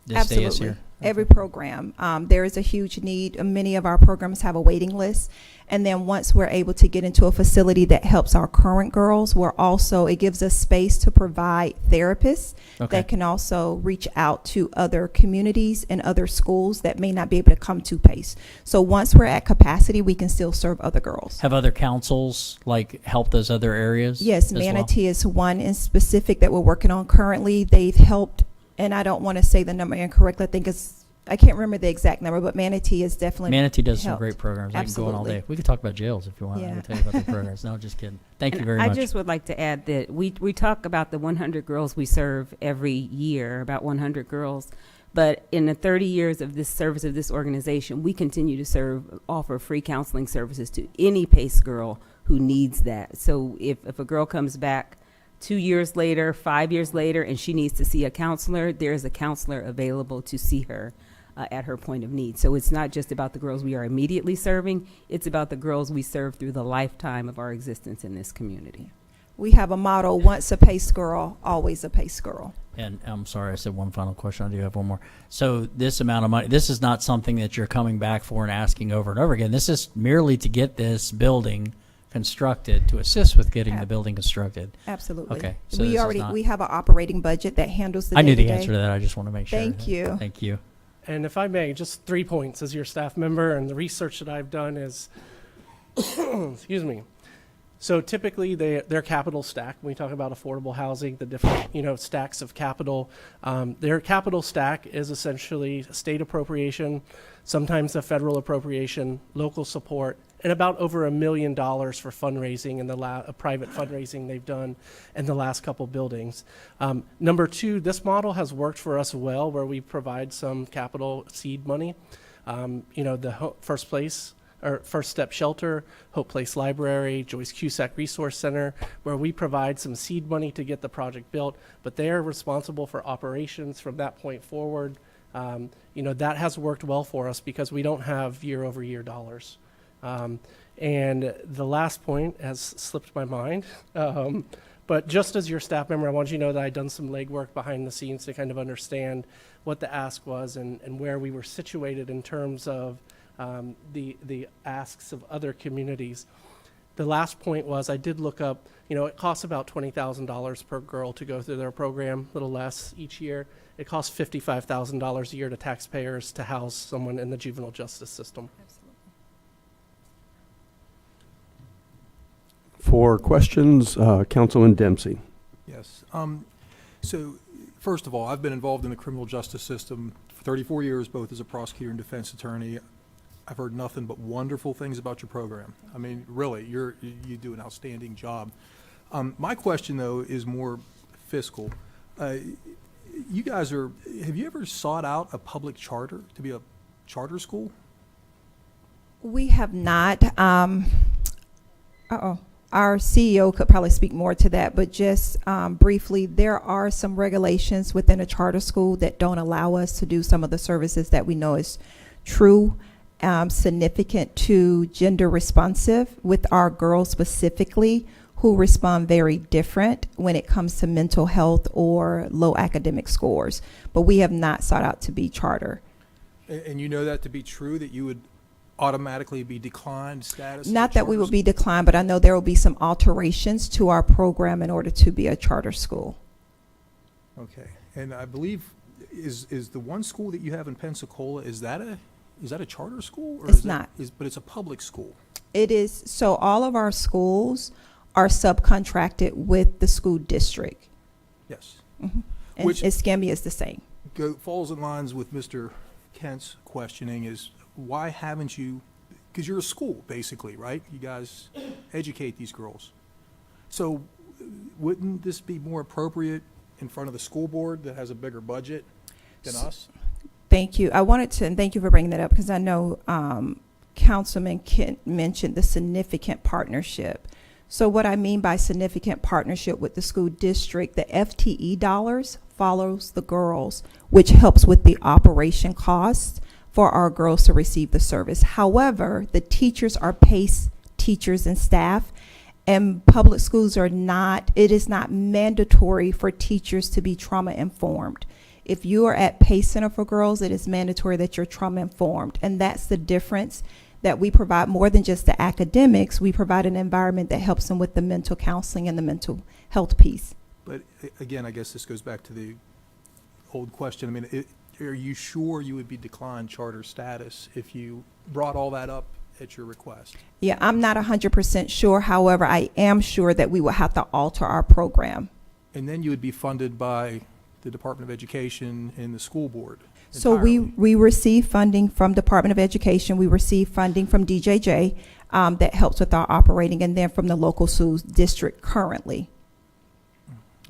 this day is here? Every program. There is a huge need. Many of our programs have a waiting list. And then once we're able to get into a facility that helps our current girls, it gives us space to provide therapists that can also reach out to other communities and other schools that may not be able to come to PACE. So once we're at capacity, we can still serve other girls. Have other councils help those other areas? Yes, as well? Manatee is one in specific that we're working on currently. They've helped, and I don't want to say the number incorrectly. I can't remember the exact number, but Manatee is definitely Manatee does some helped. great programs. I can go on all Absolutely. day. We could talk about jails if you want. I Yeah. can tell you about the programs. No, just kidding. Thank you very I much. just would like to add that we talk about the 100 girls we serve every year, about 100 girls. But in the 30 years of this service of this organization, we continue to offer free counseling services to any PACE girl who needs that. So if a girl comes back 2 years later, 5 years later, and she needs to see a counselor, there is a counselor available to see her. at her point of need. So it's not just about the girls we are immediately serving, it's about the girls we serve through the lifetime of our existence in this community. We have a motto: once a PACE girl, always a PACE girl. And I'm sorry, I said one final question. I do have one more. So this amount of money, this is not something that you're coming back for and asking over and over again. This is merely to get this building constructed, to assist with getting the building constructed. Absolutely. Okay. So we have an operating budget that handles the I knew the day-to-day. answer to that. I just want to make sure. Thank you. Thank you. And if I may, just 3 points as your staff member, and the research that I've done is, excuse me. So typically their capital stack, when we talk about affordable housing, the different, stacks of capital, their capital stack is essentially state appropriation, sometimes a federal appropriation, local support, and about over $1 million for fundraising and private fundraising they've done in the last couple buildings. Number two, this model has worked for us well, where we provide some capital seed money. First Step Shelter, Hope Place Library, Joyce Cusack Resource Center, where we provide some seed money to get the project built, but they are responsible for operations from that point forward. That has worked well for us because we don't have year-over-year dollars. And the last point has slipped my mind, but just as your staff member, I want you to know that I've done some legwork behind the scenes to kind of understand what the ask was and where we were situated in terms of the asks of other communities. The last point was I did look up, it costs about $20,000 per girl to go through their program, a little less each year. It costs $55,000 a year to taxpayers to house someone in the juvenile justice system. For questions, Councilman Dempsey. Yes. So, first of all, I've been involved in the criminal justice system for 34 years, both as a prosecutor and defense attorney. I've heard nothing but wonderful things about your program. I mean, really, you do an outstanding job. My question, though, is more fiscal. You guys have you ever sought out a public charter to be a charter school? We have not. Our CEO could probably speak more to that, but just briefly, there are some regulations within a charter school that don't allow us to do some of the services that we know is true, significant to gender responsive, with our girls specifically, who respond very different when it comes to mental health or low academic scores. But we have not sought out to be charter. And you know that to be true, that you would automatically be declined status? Not that we will be declined, but I know there will be some alterations to our program in order to be a charter school. Okay. And I believe, is the one school that you have in Pensacola, is that a charter school? Or It's not. But it's a public school. It is. So all of our schools are subcontracted with the school district. Yes. Mm-hmm. And Which Escambia is the same. falls in lines with Mr. Kent's questioning is, why haven't you, because you're a school, basically, right? You guys educate these girls. So wouldn't this be more appropriate in front of the school board that has a bigger budget than us? Thank you. I wanted to, and thank you for bringing that up, because I know Councilman Kent mentioned the significant partnership. So what I mean by significant partnership with the school district, the FTE dollars follows the girls, which helps with the operation costs for our girls to receive the service. However, the teachers are PACE teachers and staff, and public schools are not, it is not mandatory for teachers to be trauma informed. If you are at PACE Center for Girls, it is mandatory that you're trauma informed. And that's the difference, that we provide more than just the academics. We provide an environment that helps them with the mental counseling and the mental health piece. But again, I guess this goes back to the old question. I mean, are you sure you would be declined charter status if you brought all that up at your request? Yeah, I'm not 100% sure. However, I am sure that we will have to alter our program. And then you would be funded by the Department of Education and the school board. So we receive funding from Department of Education. We receive funding from DJJ that helps with our operating, and then from the local schools district currently.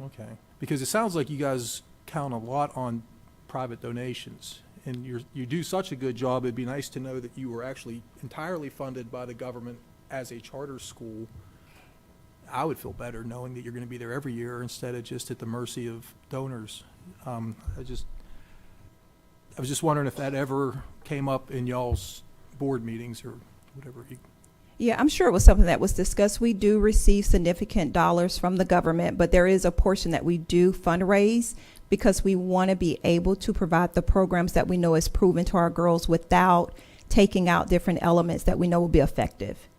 Okay, because it sounds like you guys count a lot on private donations, and you do such a good job. It'd be nice to know that you were actually entirely funded by the government as a charter school. I would feel better knowing that you're going to be there every year instead of just at the mercy of donors. I was just wondering if that ever came up in y'all's board meetings or whatever. Yeah, I'm sure it was something that was discussed. We do receive significant dollars from the government, but there is a portion that we do fundraise because we want to be able to provide the programs that we know is proven to our girls without taking out different elements that we know will be effective.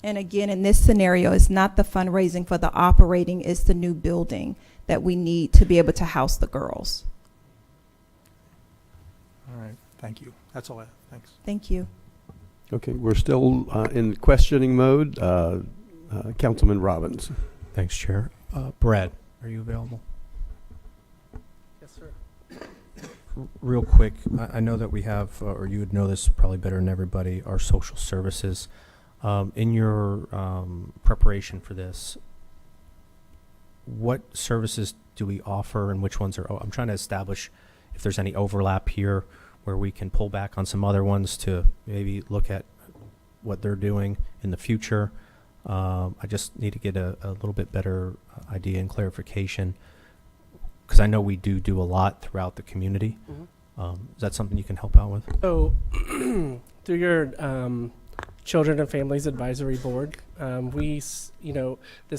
And again, in this scenario, it's not the fundraising for the operating, it's the new building that we need to be able to house the girls. All right, thank you. That's all I have. Thanks. Thank you. Okay, we're still in questioning mode. Councilman Robbins. Thanks, Chair. Brad, are you available? Yes, sir. Real quick, I know that we have, or you would know this probably better than everybody, our social services. In your preparation for this, what services do we offer and which ones are, I'm trying to establish if there's any overlap here where we can pull back on some other ones to maybe look at what they're doing in the future. I just need to get a little bit better idea and clarification because I know we do a lot throughout the community. Mm-hmm. Is that something you can help out with? So through your Children and Families Advisory Board, this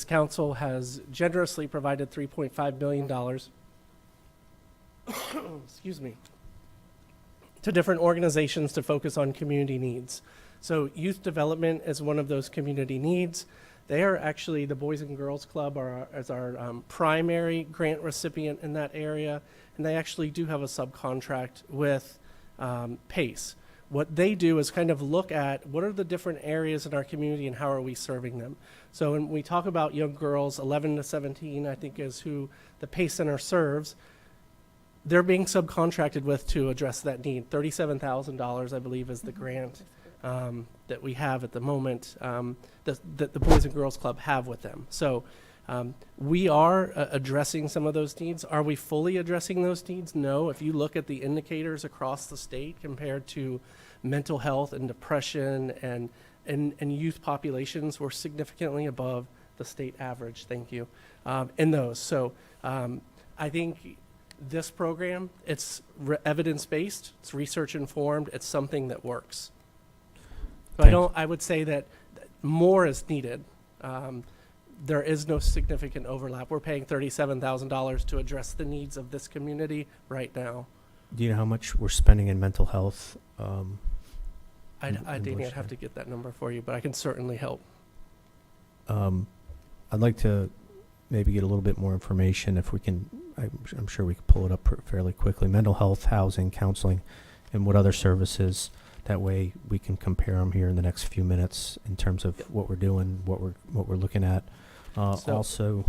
council has generously provided $3.5 million excuse me, to different organizations to focus on community needs. So youth development is one of those community needs. They are actually, the Boys and Girls Club is our primary grant recipient in that area, and they actually do have a subcontract with PACE. What they do is kind of look at what are the different areas in our community and how are we serving them. So when we talk about young girls, 11 to 17, I think is who the PACE Center serves, they're being subcontracted with to address that need. $37,000, I believe, is the grant that we have at the moment that the Boys and Girls Club have with them. So we are addressing some of those needs. Are we fully addressing those needs? No. If you look at the indicators across the state compared to mental health and depression and youth populations, we're significantly above the state average. Thank you. In those. So I think this program, it's evidence-based, it's research-informed, it's something that works. So I would say that more is needed. There is no significant overlap. We're paying $37,000 to address the needs of this community right now. Do you know how much we're spending in mental health? I'd have to get that number for you, but I can certainly help. I'd like to maybe get a little bit more information if we can. I'm sure we can pull it up fairly quickly. Mental health, housing, counseling, and what other services. That way we can compare them here in the next few minutes in terms of what we're doing, what we're looking at. Also,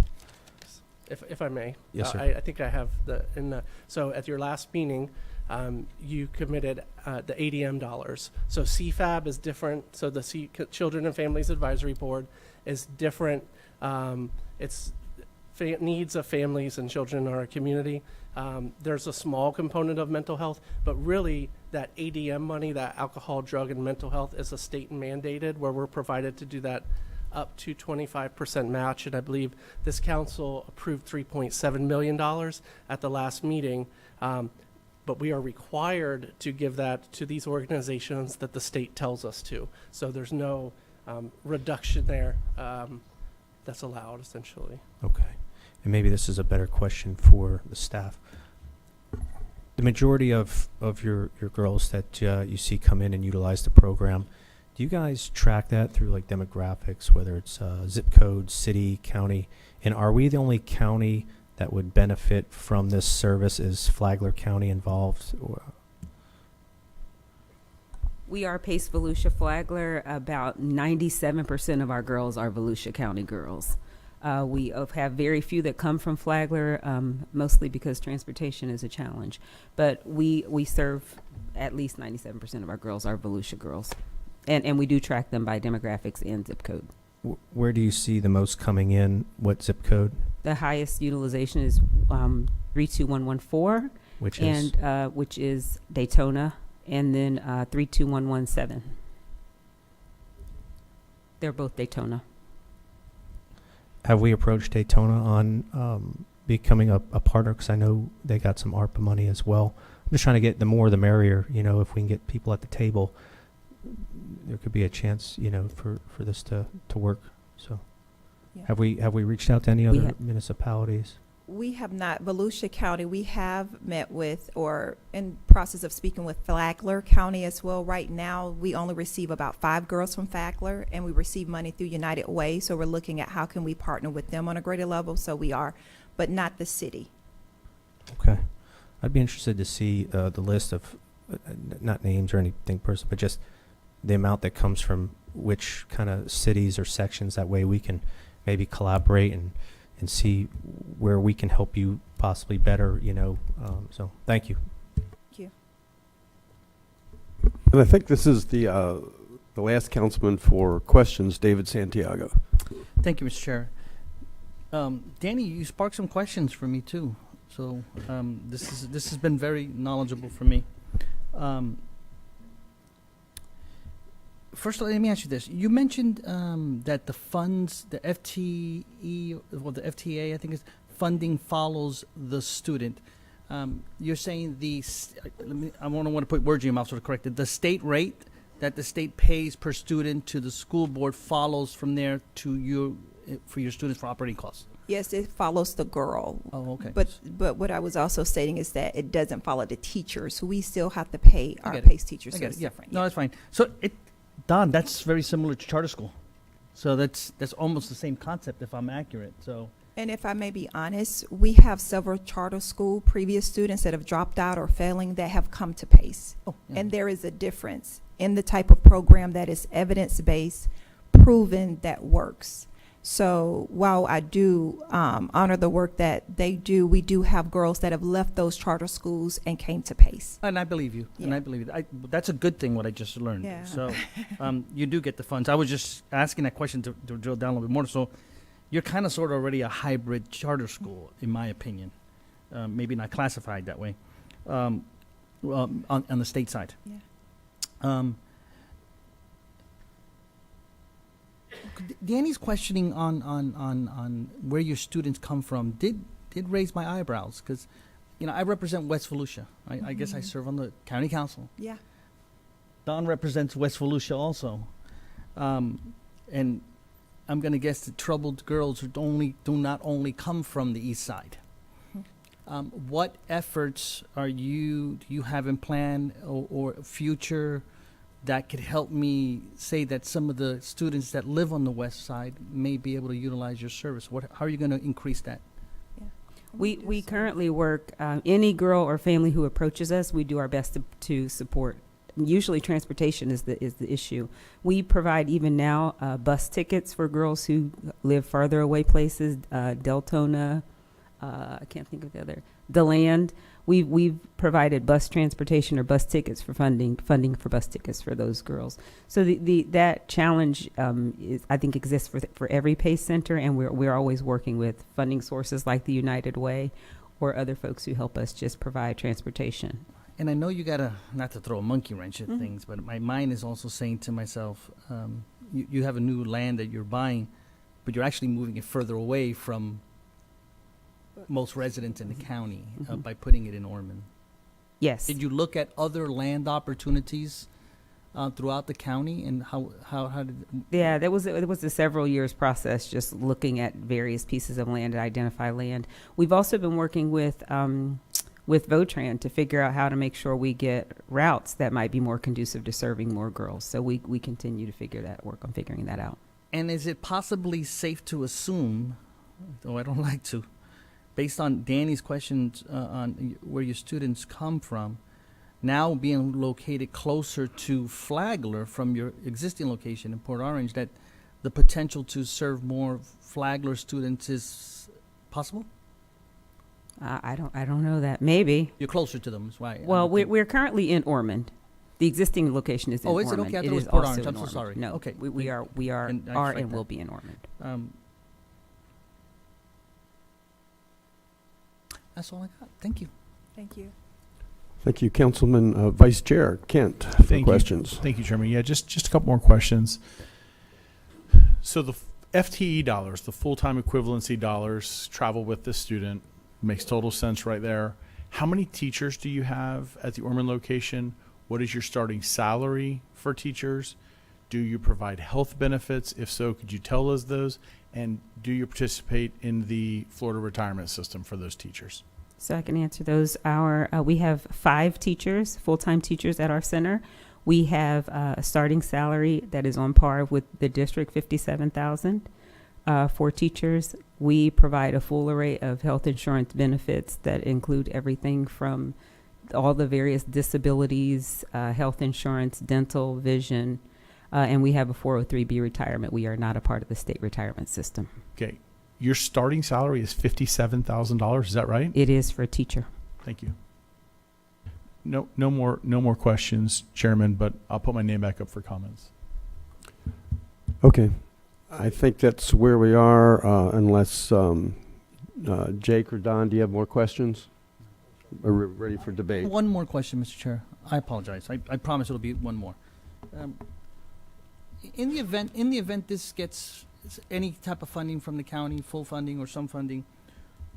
if I may, yes, sir. I think I have so at your last meeting, you committed the ADM dollars. So CFAB is different. So the Children and Families Advisory Board is different. It's needs of families and children in our community. There's a small component of mental health, but really that ADM money, that alcohol, drug, and mental health is a state mandated where we're provided to do that up to 25% match. And I believe this council approved $3.7 million at the last meeting. But we are required to give that to these organizations that the state tells us to. So there's no reduction there that's allowed, essentially. Okay. And maybe this is a better question for the staff. The majority of your girls that you see come in and utilize the program, do you guys track that through like demographics, whether it's zip code, city, county? And are we the only county that would benefit from this service? Is Flagler County involved? We are Pace Volusia Flagler. About 97% of our girls are Volusia County girls. We have very few that come from Flagler, mostly because transportation is a challenge. But we serve at least 97% of our girls are Volusia girls. And we do track them by demographics and zip code. Where do you see the most coming in? What zip code? The highest utilization is 32114, which is Daytona, and then 32117. They're both Daytona. Have we approached Daytona on becoming a partner? Because I know they got some ARPA money as well. I'm just trying to get the more the merrier. You know, if we can get people at the table, there could be a chance, you know, for this to work. So, Yeah. have we reached out to any other municipalities? We have not. Volusia County, we have met with or in process of speaking with Flagler County as well. Right now, we only receive about 5 girls from Flagler, and we receive money through United Way. So we're looking at how can we partner with them on a greater level. So we are, but not the city. Okay. I'd be interested to see the list of, not names or anything personal, but just the amount that comes from which kind of cities or sections. That way we can maybe collaborate and see where we can help you possibly better, you know. So thank you. Thank you. And I think this is the last councilman for questions, David Santiago. Thank you, Mr. Chair. Danny, you sparked some questions for me too. So this has been very knowledgeable for me. First, let me ask you this. You mentioned that the funds, the FTE, well, the FTA, I think is funding follows the student. You're saying I don't want to put words in your mouth, so to correct it. The state rate that the state pays per student to the school board follows from there to you for your students for operating costs. Yes, it follows the girl. Oh, okay. But what I was also stating is that it doesn't follow the teachers. We still have to pay our PACE teachers. I So get it's it. Yeah. different. No, that's fine. So Don, that's very similar to charter school. So that's almost the same concept, if I'm accurate. So. And if I may be honest, we have several charter school previous students that have dropped out or failing that have come to PACE. Oh, yeah. And there is a difference in the type of program that is evidence-based, proven, that works. So while I do honor the work that they do, we do have girls that have left those charter schools and came to PACE. And I believe you. Yeah. And I believe it. That's a good thing, what I just learned. Yeah. So you do get the funds. I was just asking that question to drill down a little bit more. So you're kind of sort of already a hybrid charter school, in my opinion. Maybe not classified that way on the state side. Yeah. Danny's questioning on where your students come from did raise my eyebrows because, you know, I represent West Volusia. I guess I serve on the county council. Yeah. Don represents West Volusia also, and I'm going to guess the troubled girls do not only come from the east side. What efforts do you have in plan or future that could help me say that some of the students that live on the west side may be able to utilize your service? How are you going to increase that? Yeah. We currently work, any girl or family who approaches us, we do our best to support. Usually transportation is the issue. We provide even now bus tickets for girls who live farther away places, Deltona, I can't think of the other, DeLand. We've provided bus transportation or bus tickets for funding for bus tickets for those girls. So that challenge I think exists for every PACE center, and we're always working with funding sources like the United Way or other folks who help us just provide transportation. And I know you gotta, not to throw a monkey wrench at things, but my mind is also saying to myself, you have a new land that you're buying, but you're actually moving it further away from most residents in the county by putting it in Ormond. Yes. Did you look at other land opportunities throughout the county, and how did? Yeah, it was a several years process, just looking at various pieces of land to identify land. We've also been working with Votran to figure out how to make sure we get routes that might be more conducive to serving more girls. So we continue to work on figuring that out. And is it possibly safe to assume, though I don't like to, based on Danny's questions on where your students come from, now being located closer to Flagler from your existing location in Port Orange, that the potential to serve more Flagler students is possible? I don't know that. Maybe. You're closer to them, is why. Well, we're currently in Ormond. The existing location is in Ormond. Oh, is it? Okay, I thought it was is Port also Orange. I'm in so Ormond. sorry. No, Okay. we are And I are expect and that. will be in Ormond. That's all I got. Thank you. Thank you. Thank you, Councilman Vice Chair Kent, for questions. Thank you, Chairman. Yeah, just a couple more questions. So the FTE dollars, the full-time equivalency dollars, travel with the student, Makes total sense right there. How many teachers do you have at the Ormond location? What is your starting salary for teachers? Do you provide health benefits? If so, could you tell us those? And do you participate in the Florida retirement system for those teachers? So I can answer those. We have 5 teachers, full-time teachers at our center. We have a starting salary that is on par with the district, $57,000 for teachers. We provide a full array of health insurance benefits that include everything from all the various disabilities, health insurance, dental, vision, and we have a 403B retirement. We are not a part of the state retirement system. Okay. Your starting salary is $57,000. Is that right? It is for a teacher. Thank you. No more questions, Chairman, but I'll put my name back up for comments. Okay. I think that's where we are, unless Jake or Don, do you have more questions? Are we ready for debate? One more question, Mr. Chair. I apologize. I promise it'll be one more. In the event this gets any type of funding from the county, full funding or some funding,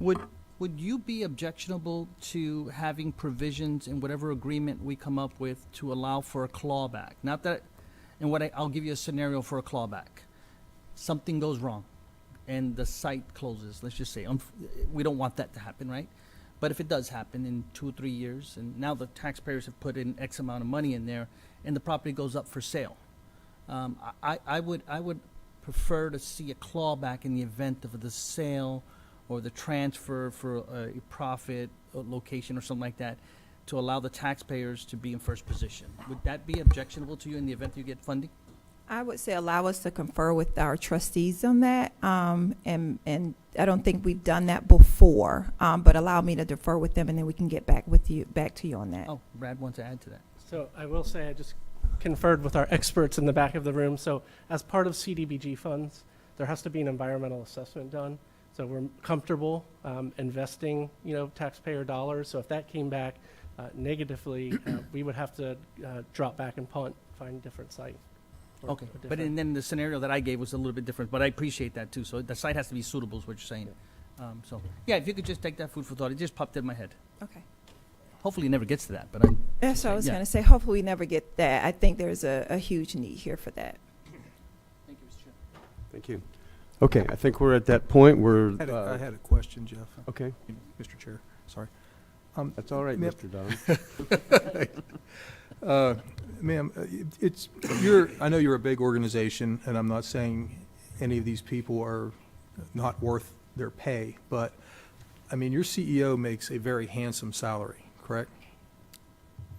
would you be objectionable to having provisions in whatever agreement we come up with to allow for a clawback? Not that, and I'll give you a scenario for a clawback. Something goes wrong, and the site closes. Let's just say we don't want that to happen, right? But if it does happen in 2 or 3 years, and now the taxpayers have put in X amount of money in there, and the property goes up for sale, I would prefer to see a clawback in the event of the sale or the transfer for a profit location or something like that, to allow the taxpayers to be in first position. Would that be objectionable to you in the event you get funding? I would say allow us to confer with our trustees on that, and I don't think we've done that before, but allow me to defer with them, and then we can get back to you on that. Oh, Brad wants to add to that. So I will say I just conferred with our experts in the back of the room. So as part of CDBG funds, there has to be an environmental assessment done. So we're comfortable investing, taxpayer dollars. So if that came back negatively, we would have to drop back and punt, find a different site. Okay, but then the scenario that I gave was a little bit different, but I appreciate that too. So the site has to be suitable is what you're saying. So yeah, if you could just take that food for thought. It just popped in my head. Okay. Hopefully it never gets to that, but I'm... That's what I was going to say. Hopefully we never get that. I think there's a huge need here for that. Thank you, Mr. Chair. Thank you. Okay, I think we're at that point where... I had a question, Jeff. Okay. Mr. Chair, sorry. That's all right, Mr. Don. Ma'am, I know you're a big organization, and I'm not saying any of these people are not worth their pay, but, I mean, your CEO makes a very handsome salary, correct?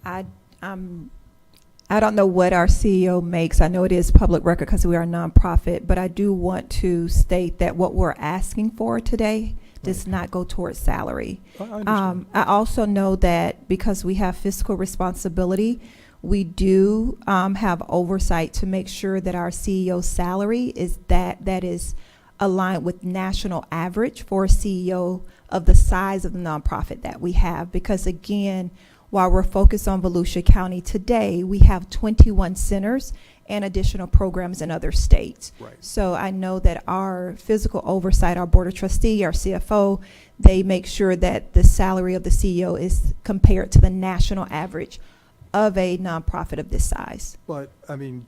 I don't know what our CEO makes. I know it is public record because we are a nonprofit, but I do want to state that what we're asking for today does not go towards salary. I understand. I also know that because we have fiscal responsibility, we do have oversight to make sure that our CEO's salary is that is aligned with national average for a CEO of the size of the nonprofit that we have. Because again, while we're focused on Volusia County today, we have 21 centers and additional programs in other states. Right. So I know that our physical oversight, our board of trustee, our CFO, they make sure that the salary of the CEO is compared to the national average of a nonprofit of this size. But, I mean,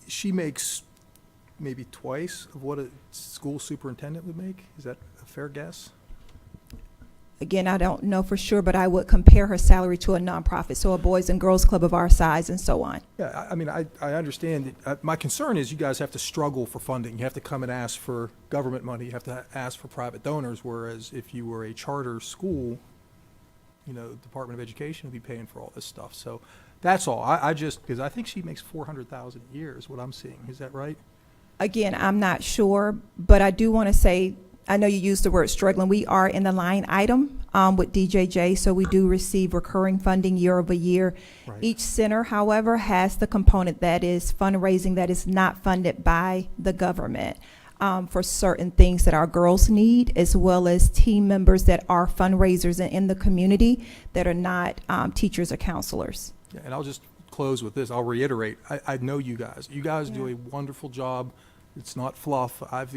she makes maybe twice of what a school superintendent would make? Is that a fair guess? Again, I don't know for sure, but I would compare her salary to a nonprofit, so a Boys and Girls Club of our size and so on. Yeah, I mean, I understand. My concern is you guys have to struggle for funding. You have to come and ask for government money. You have to ask for private donors, whereas if you were a charter school, Department of Education would be paying for all this stuff. So that's all. I just, because I think she makes $400,000 a year is what I'm seeing. Is that right? Again, I'm not sure, but I do want to say, I know you used the word struggling. We are in the line item with DJJ, so we do receive recurring funding year over year. Right. Each center, however, has the component that is fundraising that is not funded by the government for certain things that our girls need, as well as team members that are fundraisers in the community that are not teachers or counselors. Yeah, and I'll just close with this. I'll reiterate. I know you guys. You guys do a wonderful job. It's not fluff. I've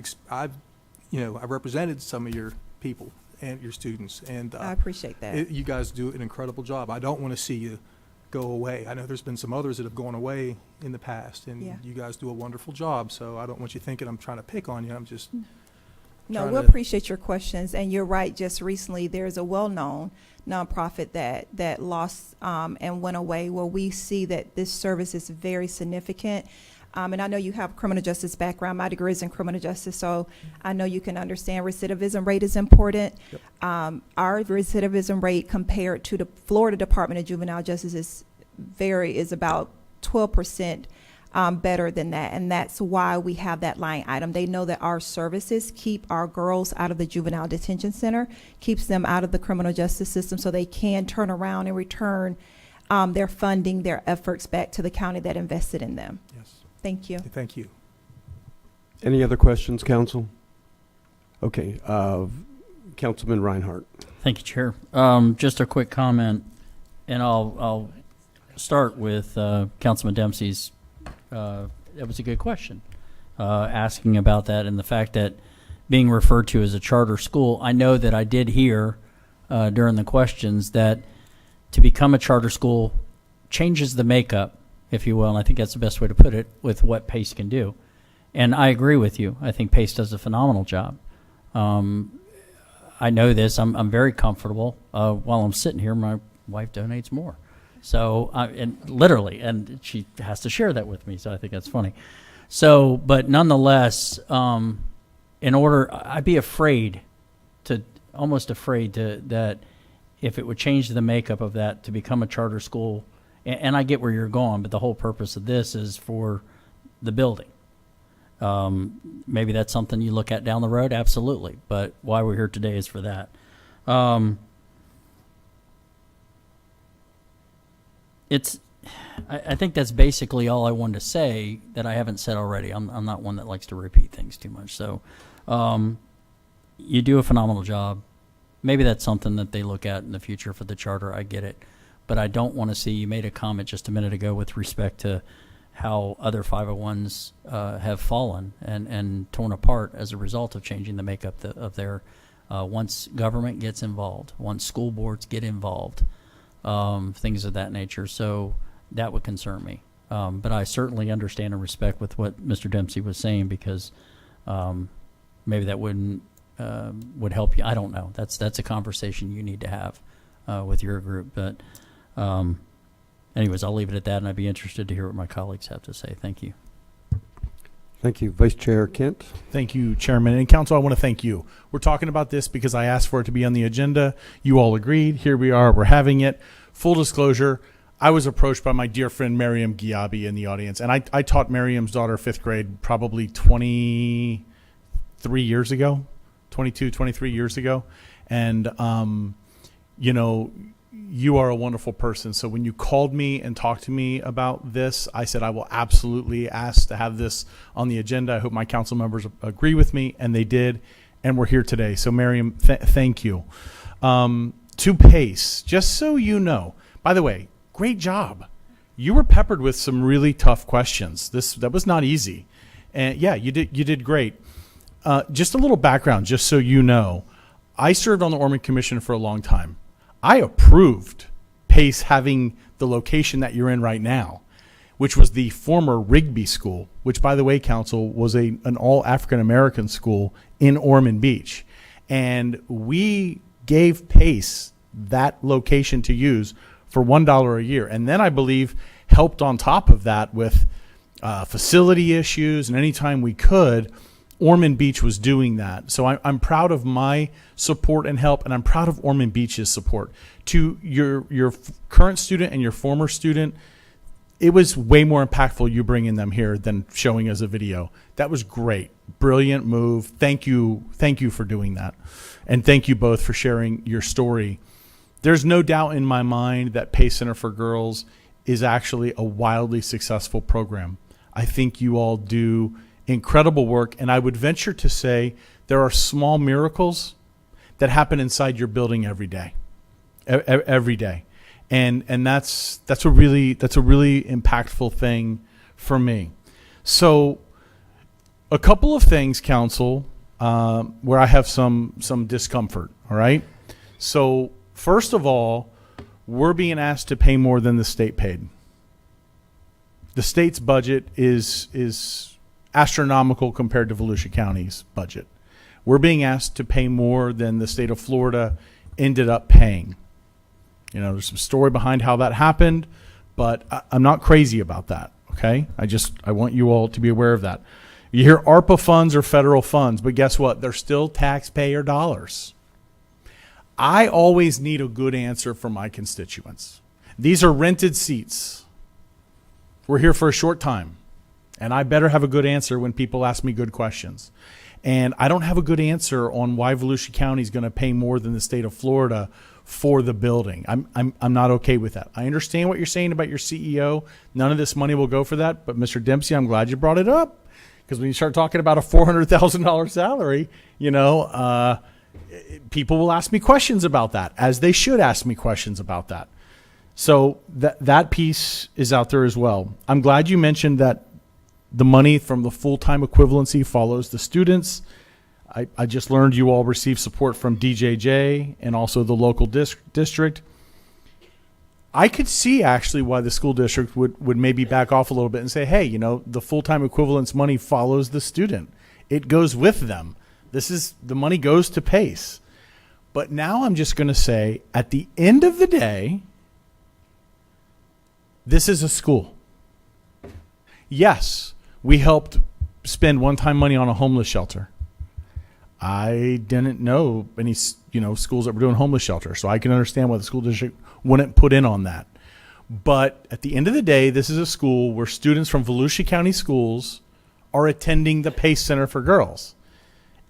represented some of your people, and your students. And I appreciate that. you guys do an incredible job. I don't want to see you go away. I know there's been some others that have gone away in the past, and Yeah. you guys do a wonderful job. So I don't want you thinking I'm trying to pick on you. I'm just No, trying we to- appreciate your questions, and you're right. Just recently, there's a well-known nonprofit that lost and went away. Where we see that this service is very significant. And I know you have criminal justice background. My degree is in criminal justice, so I know you can understand recidivism rate is important. Yep. Our recidivism rate compared to the Florida Department of Juvenile Justice is about 12% better than that, and that's why we have that line item. They know that our services keep our girls out of the juvenile detention center, keeps them out of the criminal justice system, so they can turn around and return their funding, their efforts back to the county that invested in them. Yes. Thank you. Thank you. Any other questions, council? Okay, Councilman Reinhardt. Thank you, Chair. Just a quick comment, and I'll start with Councilman Dempsey's. That was a good question, asking about that and the fact that being referred to as a charter school. I know that I did hear during the questions that to become a charter school changes the makeup, if you will, and I think that's the best way to put it, with what PACE can do. And I agree with you. I think PACE does a phenomenal job. I know this. I'm very comfortable. While I'm sitting here, my wife donates more. So, and literally, and she has to share that with me, so I think that's funny. So, but nonetheless, I'd be almost afraid that if it would change the makeup of that to become a charter school, and I get where you're going, but the whole purpose of this is for the building. Maybe that's something you look at down the road, absolutely. But why we're here today is for that. I think that's basically all I wanted to say that I haven't said already. I'm not one that likes to repeat things too much. So you do a phenomenal job. Maybe that's something that they look at in the future for the charter. I get it. But I don't want to see, you made a comment just a minute ago with respect to how other 501s have fallen and torn apart as a result of changing the makeup of their, once government gets involved, once school boards get involved, things of that nature. So that would concern me. But I certainly understand and respect with what Mr. Dempsey was saying, because maybe that would help you. I don't know. That's a conversation you need to have with your group. But anyways, I'll leave it at that, and I'd be interested to hear what my colleagues have to say. Thank you. Thank you. Vice Chair Kent. Thank you, Chairman. And Council, I want to thank you. We're talking about this because I asked for it to be on the agenda. You all agreed. Here we are. We're having it. Full disclosure, I was approached by my dear friend Miriam Giabi in the audience, and I taught Miriam's daughter 5th grade probably 23 years ago, 22, 23 years ago. And, you are a wonderful person. So when you called me and talked to me about this, I said I will absolutely ask to have this on the agenda. I hope my council members agree with me, and they did, and we're here today. So Miriam, thank you. To PACE, just so you know, by the way, great job. You were peppered with some really tough questions. That was not easy. And yeah, you did great. Just a little background, just so you know. I served on the Ormond Commission for a long time. I approved PACE having the location that you're in right now, which was the former Rigby School, which, by the way, Council, was an all African-American school in Ormond Beach. And we gave PACE that location to use for $1 a year. And then I believe helped on top of that with facility issues, and anytime we could, Ormond Beach was doing that. So I'm proud of my support and help, and I'm proud of Ormond Beach's support. To your current student and your former student, it was way more impactful you bringing them here than showing us a video. That was great. Brilliant move. Thank you for doing that. And thank you both for sharing your story. There's no doubt in my mind that PACE Center for Girls is actually a wildly successful program. I think you all do incredible work, and I would venture to say there are small miracles that happen inside your building every day. Every day. And that's a really impactful thing for me. So a couple of things, Council. where I have some discomfort. All right. So first of all, we're being asked to pay more than the state paid. The state's budget is astronomical compared to Volusia County's budget. We're being asked to pay more than the state of Florida ended up paying. You know, there's some story behind how that happened, but I'm not crazy about that, okay? I want you all to be aware of that. You hear ARPA funds or federal funds, but guess what? They're still taxpayer dollars. I always need a good answer from my constituents. These are rented seats. We're here for a short time, and I better have a good answer when people ask me good questions. And I don't have a good answer on why Volusia County is going to pay more than the state of Florida for the building. I'm not okay with that. I understand what you're saying about your CEO. None of this money will go for that. But Mr. Dempsey, I'm glad you brought it up, because when you start talking about a $400,000 salary, people will ask me questions about that, as they should ask me questions about that. So that piece is out there as well. I'm glad you mentioned that the money from the full-time equivalency follows the students. I just learned you all receive support from DJJ and also the local district. I could see actually why the school district would maybe back off a little bit and say, hey, the full-time equivalence money follows the student. It goes with them. The money goes to PACE. But now I'm just going to say, at the end of the day, this is a school. Yes, we helped spend one-time money on a homeless shelter. I didn't know any, schools that were doing homeless shelter, so I can understand why the school district wouldn't put in on that. But at the end of the day, this is a school where students from Volusia County schools are attending the PACE Center for Girls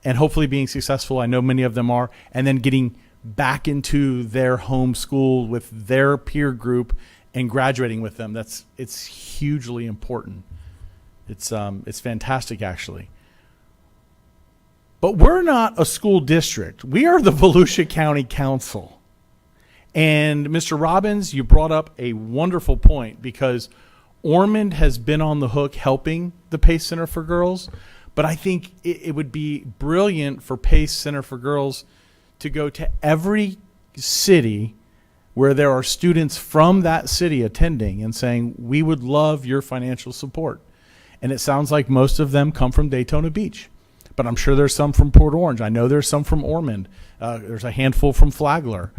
and hopefully being successful. I know many of them are, and then getting back into their home school with their peer group and graduating with them. It's hugely important. It's fantastic, actually. But we're not a school district. We are the Volusia County Council. And Mr. Robbins, you brought up a wonderful point, because Ormond has been on the hook helping the PACE Center for Girls. But I think it would be brilliant for PACE Center for Girls to go to every city where there are students from that city attending and saying, we would love your financial support. And it sounds like most of them come from Daytona Beach, but I'm sure there's some from Port Orange. I know there's some from Ormond. There's a handful from Flagler.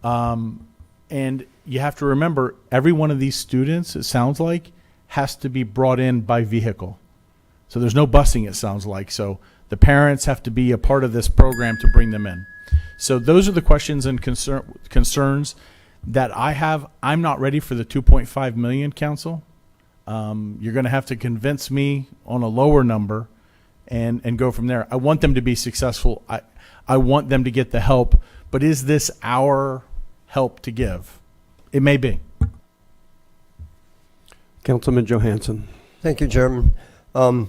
And you have to remember, every one of these students, it sounds like, has to be brought in by vehicle. So there's no busing, it sounds like. So the parents have to be a part of this program to bring them in. So those are the questions and concerns that I have. I'm not ready for the 2.5 million, council. You're going to have to convince me on a lower number and go from there. I want them to be successful. I want them to get the help, but is this our help to give? It may be. Councilman Johansson. Thank you, Chairman. I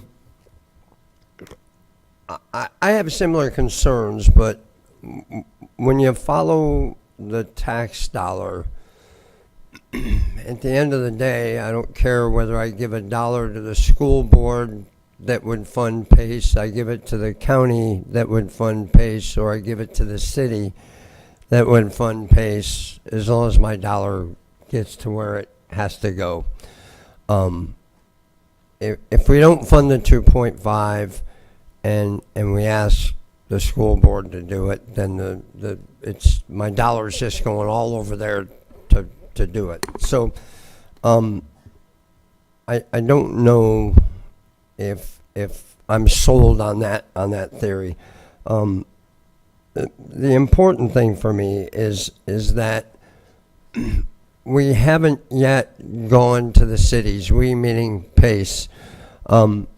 have similar concerns, but when you follow the tax dollar, at the end of the day, I don't care whether I give $1 to the school board that would fund PACE, I give it to the county that would fund PACE, or I give it to the city that would fund PACE, as long as my dollar gets to where it has to go. If we don't fund the 2.5 and we ask the school board to do it, then it's my dollar's just going all over there to do it. So I don't know if I'm sold on that theory. The important thing for me is that we haven't yet gone to the cities, we meaning PACE, and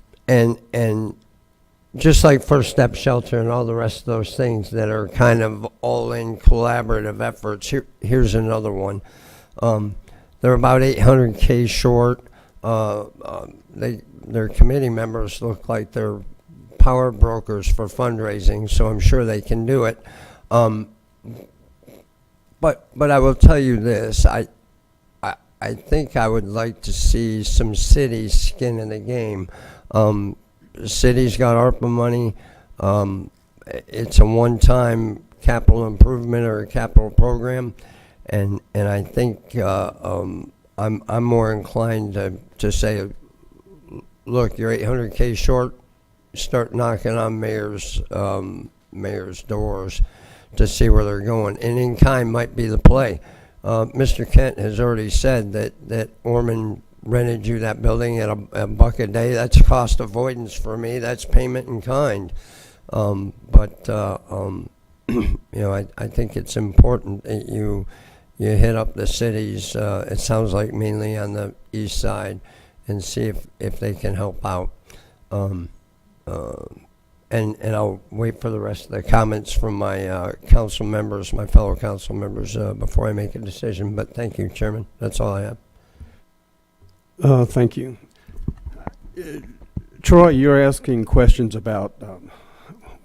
just like First Step Shelter and all the rest of those things that are kind of all-in collaborative efforts. Here's another one. They're about $800K short. Their committee members look like they're power brokers for fundraising, so I'm sure they can do it. But I will tell you this: I think I would like to see some city skin in the game. City's got ARPA money. It's a one-time capital improvement or a capital program, and I think I'm more inclined to say, look, you're 800K short. Start knocking on mayor's doors to see where they're going. And in kind might be the play. Mr. Kent has already said that Orman rented you that building at a buck a day. That's cost avoidance for me. That's payment in kind. But you know, I think it's important that you hit up the cities. It sounds like mainly on the east side, and see if they can help out. And I'll wait for the rest of the comments from my council members, my fellow council members, before I make a decision. But thank you, Chairman. That's all I have. Thank you. Troy, you're asking questions about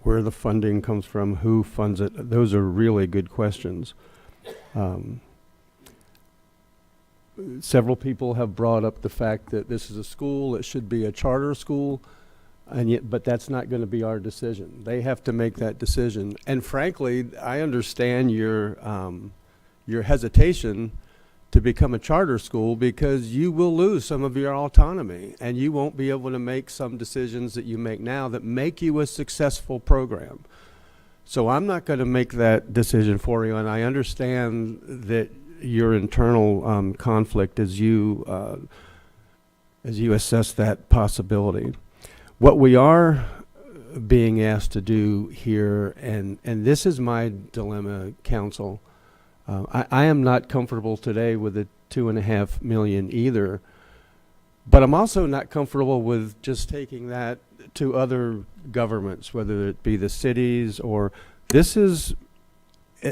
where the funding comes from, who funds it. Those are really good questions. Several people have brought up the fact that this is a school, it should be a charter school, and yet, but that's not going to be our decision. They have to make that decision. And frankly, I understand your hesitation to become a charter school, because you will lose some of your autonomy, and you won't be able to make some decisions that you make now that make you a successful program. So I'm not going to make that decision for you, and I understand that your internal conflict as you assess that possibility. What we are being asked to do here, and this is my dilemma, council. I am not comfortable today with the $2.5 million either, but I'm also not comfortable with just taking that to other governments, whether it be the cities or this is,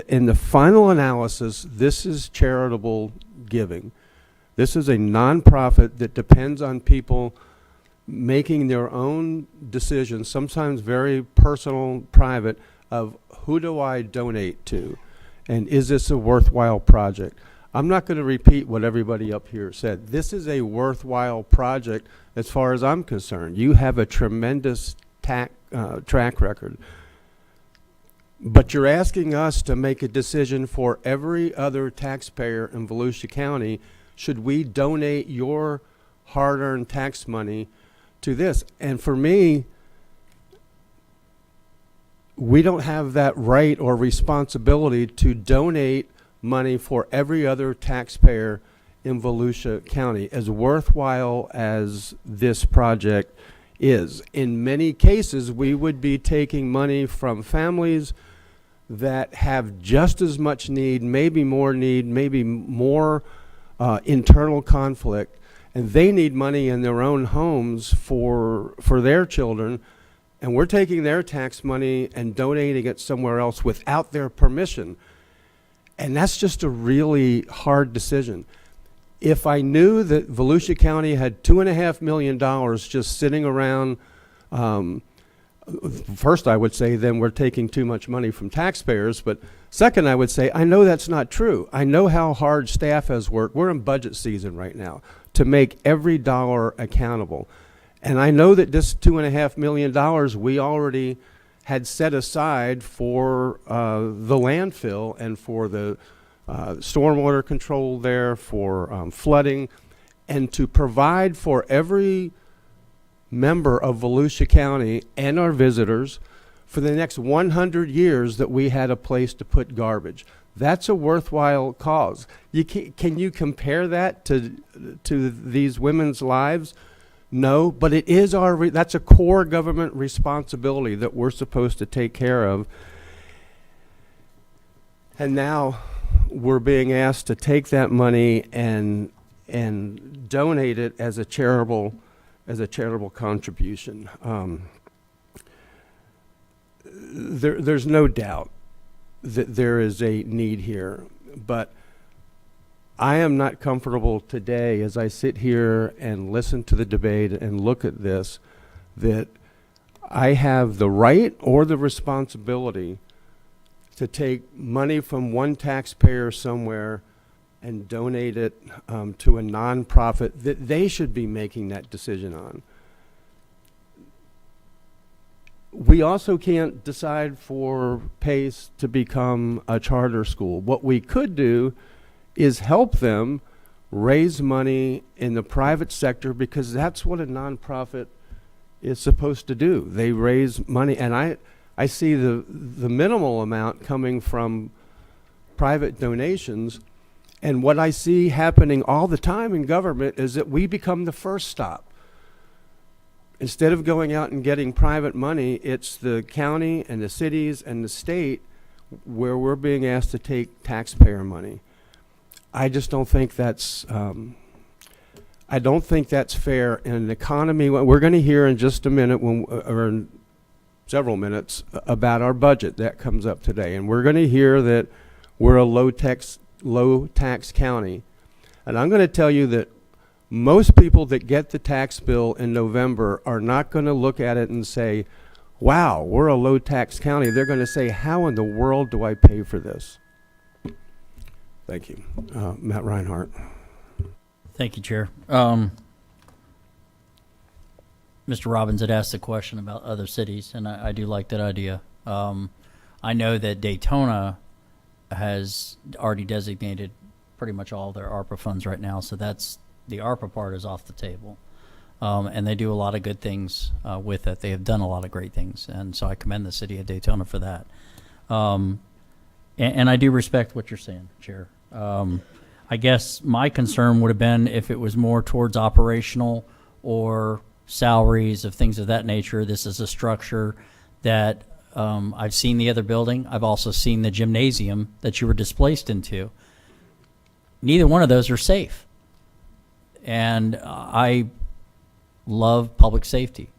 in the final analysis, this is charitable giving. This is a nonprofit that depends on people making their own decisions, sometimes very personal, private, of who do I donate to? And is this a worthwhile project? I'm not going to repeat what everybody up here said. This is a worthwhile project as far as I'm concerned. You have a tremendous track record. But you're asking us to make a decision for every other taxpayer in Volusia County. Should we donate your hard-earned tax money to this? And for me, we don't have that right or responsibility to donate money for every other taxpayer in Volusia County, as worthwhile as this project is. In many cases, we would be taking money from families that have just as much need, maybe more internal conflict, and they need money in their own homes for their children. And we're taking their tax money and donating it somewhere else without their permission. And that's just a really hard decision. If I knew that Volusia County had $2.5 million just sitting around, first I would say then we're taking too much money from taxpayers. But second, I would say I know that's not true. I know how hard staff has worked. We're in budget season right now to make every dollar accountable. And I know that this $2.5 million we already had set aside for the landfill and for the stormwater control there, for flooding, and to provide for every member of Volusia County and our visitors for the next 100 years that we had a place to put garbage. That's a worthwhile cause. Can you compare that to these women's lives? No, but it is that's a core government responsibility that we're supposed to take care of. And now we're being asked to take that money and donate it as a charitable contribution. There's no doubt that there is a need here, but I am not comfortable today as I sit here and listen to the debate and look at this, that I have the right or the responsibility to take money from one taxpayer somewhere and donate it to a nonprofit that they should be making that decision on. we also can't decide for Pace to become a charter school. What we could do is help them raise money in the private sector, because that's what a nonprofit is supposed to do. They raise money, and I see the minimal amount coming from private donations, and what I see happening all the time in government is that we become the first stop. Instead of going out and getting private money, it's the county and the cities and the state where we're being asked to take taxpayer money. I just don't think that's fair in an economy. We're going to hear in just a minute, or in several minutes, about our budget that comes up today, and we're going to hear that we're a low tax county, and I'm going to tell you that most people that get the tax bill in November are not going to look at it and say, wow, we're a low tax county. They're going to say, how in the world do I pay for this? Thank you. Matt Reinhardt. Thank you, Chair. Mr. Robbins had asked a question about other cities, and I do like that idea. I know that Daytona has already designated pretty much all their ARPA funds right now, so that's the ARPA part is off the table. And they do a lot of good things with it. They have done a lot of great things, and so I commend the city of Daytona for that. And I do respect what you're saying, Chair. I guess my concern would have been if it was more towards operational or salaries of things of that nature. This is a structure that I've seen the other building. I've also seen the gymnasium that you were displaced into. Neither one of those are safe. And I love public safety,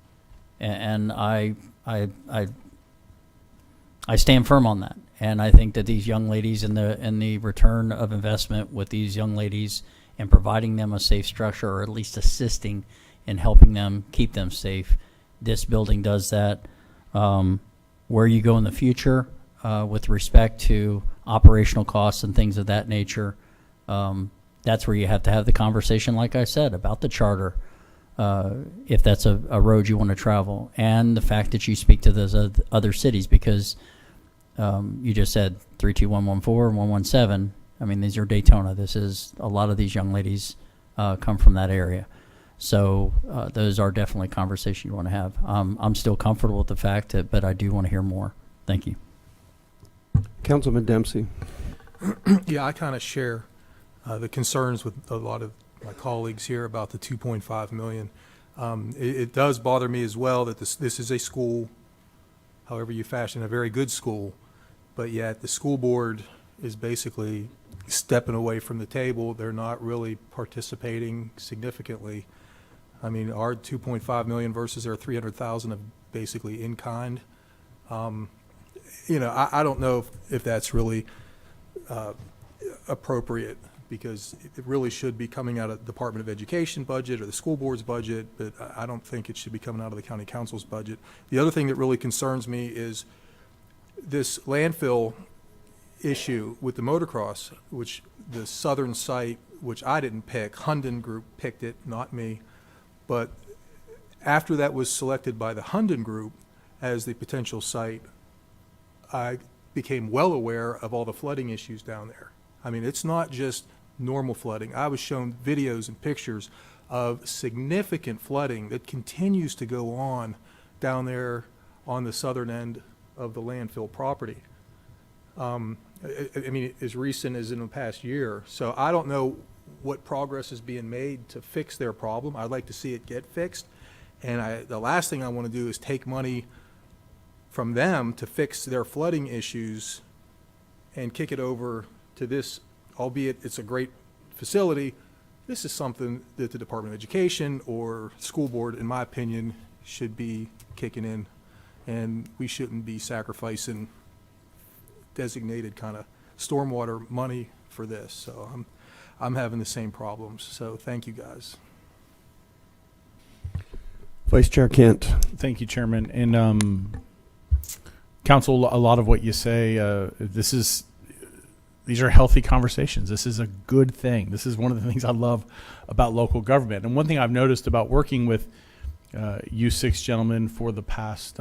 and I stand firm on that. And I think that these young ladies and the return of investment with these young ladies and providing them a safe structure, or at least assisting in helping them keep them safe, this building does that. Where you go in the future with respect to operational costs and things of that nature, that's where you have to have the conversation, like I said, about the charter, if that's a road you want to travel, and the fact that you speak to those other cities, because you just said 32114 and 117. I mean, these are Daytona. This is a lot of these young ladies come from that area. So those are definitely conversations you want to have. I'm still comfortable with the fact that, but I do want to hear more. Thank you. Councilman Dempsey. Yeah, I kind of share the concerns with a lot of my colleagues here about the 2.5 million. It does bother me as well that this is a school, however you fashion a very good school, but yet the school board is basically stepping away from the table. They're not really participating significantly. I mean, our 2.5 million versus our 300,000 of basically in kind. You know, I don't know if that's really appropriate, because it really should be coming out of the Department of Education budget or the school board's budget, but I don't think it should be coming out of the county council's budget. The other thing that really concerns me is this landfill issue with the motocross, which the southern site, which I didn't pick, Hunden Group picked it, not me. But after that was selected by the Hunden Group as the potential site, I became well aware of all the flooding issues down there. I mean, it's not just normal flooding. I was shown videos and pictures of significant flooding that continues to go on down there on the southern end of the landfill property. I mean, as recent as in the past year. So I don't know what progress is being made to fix their problem. I'd like to see it get fixed. And the last thing I want to do is take money from them to fix their flooding issues and kick it over to this, albeit it's a great facility. This is something that the Department of Education or school board, in my opinion, should be kicking in, and we shouldn't be sacrificing designated kind of stormwater money for this. So I'm having the same problems. So thank you, guys. Vice Chair Kent. Thank you, Chairman. And Council, a lot of what you say, these are healthy conversations. This is a good thing. This is one of the things I love about local government. And one thing I've noticed about working with you six gentlemen for the past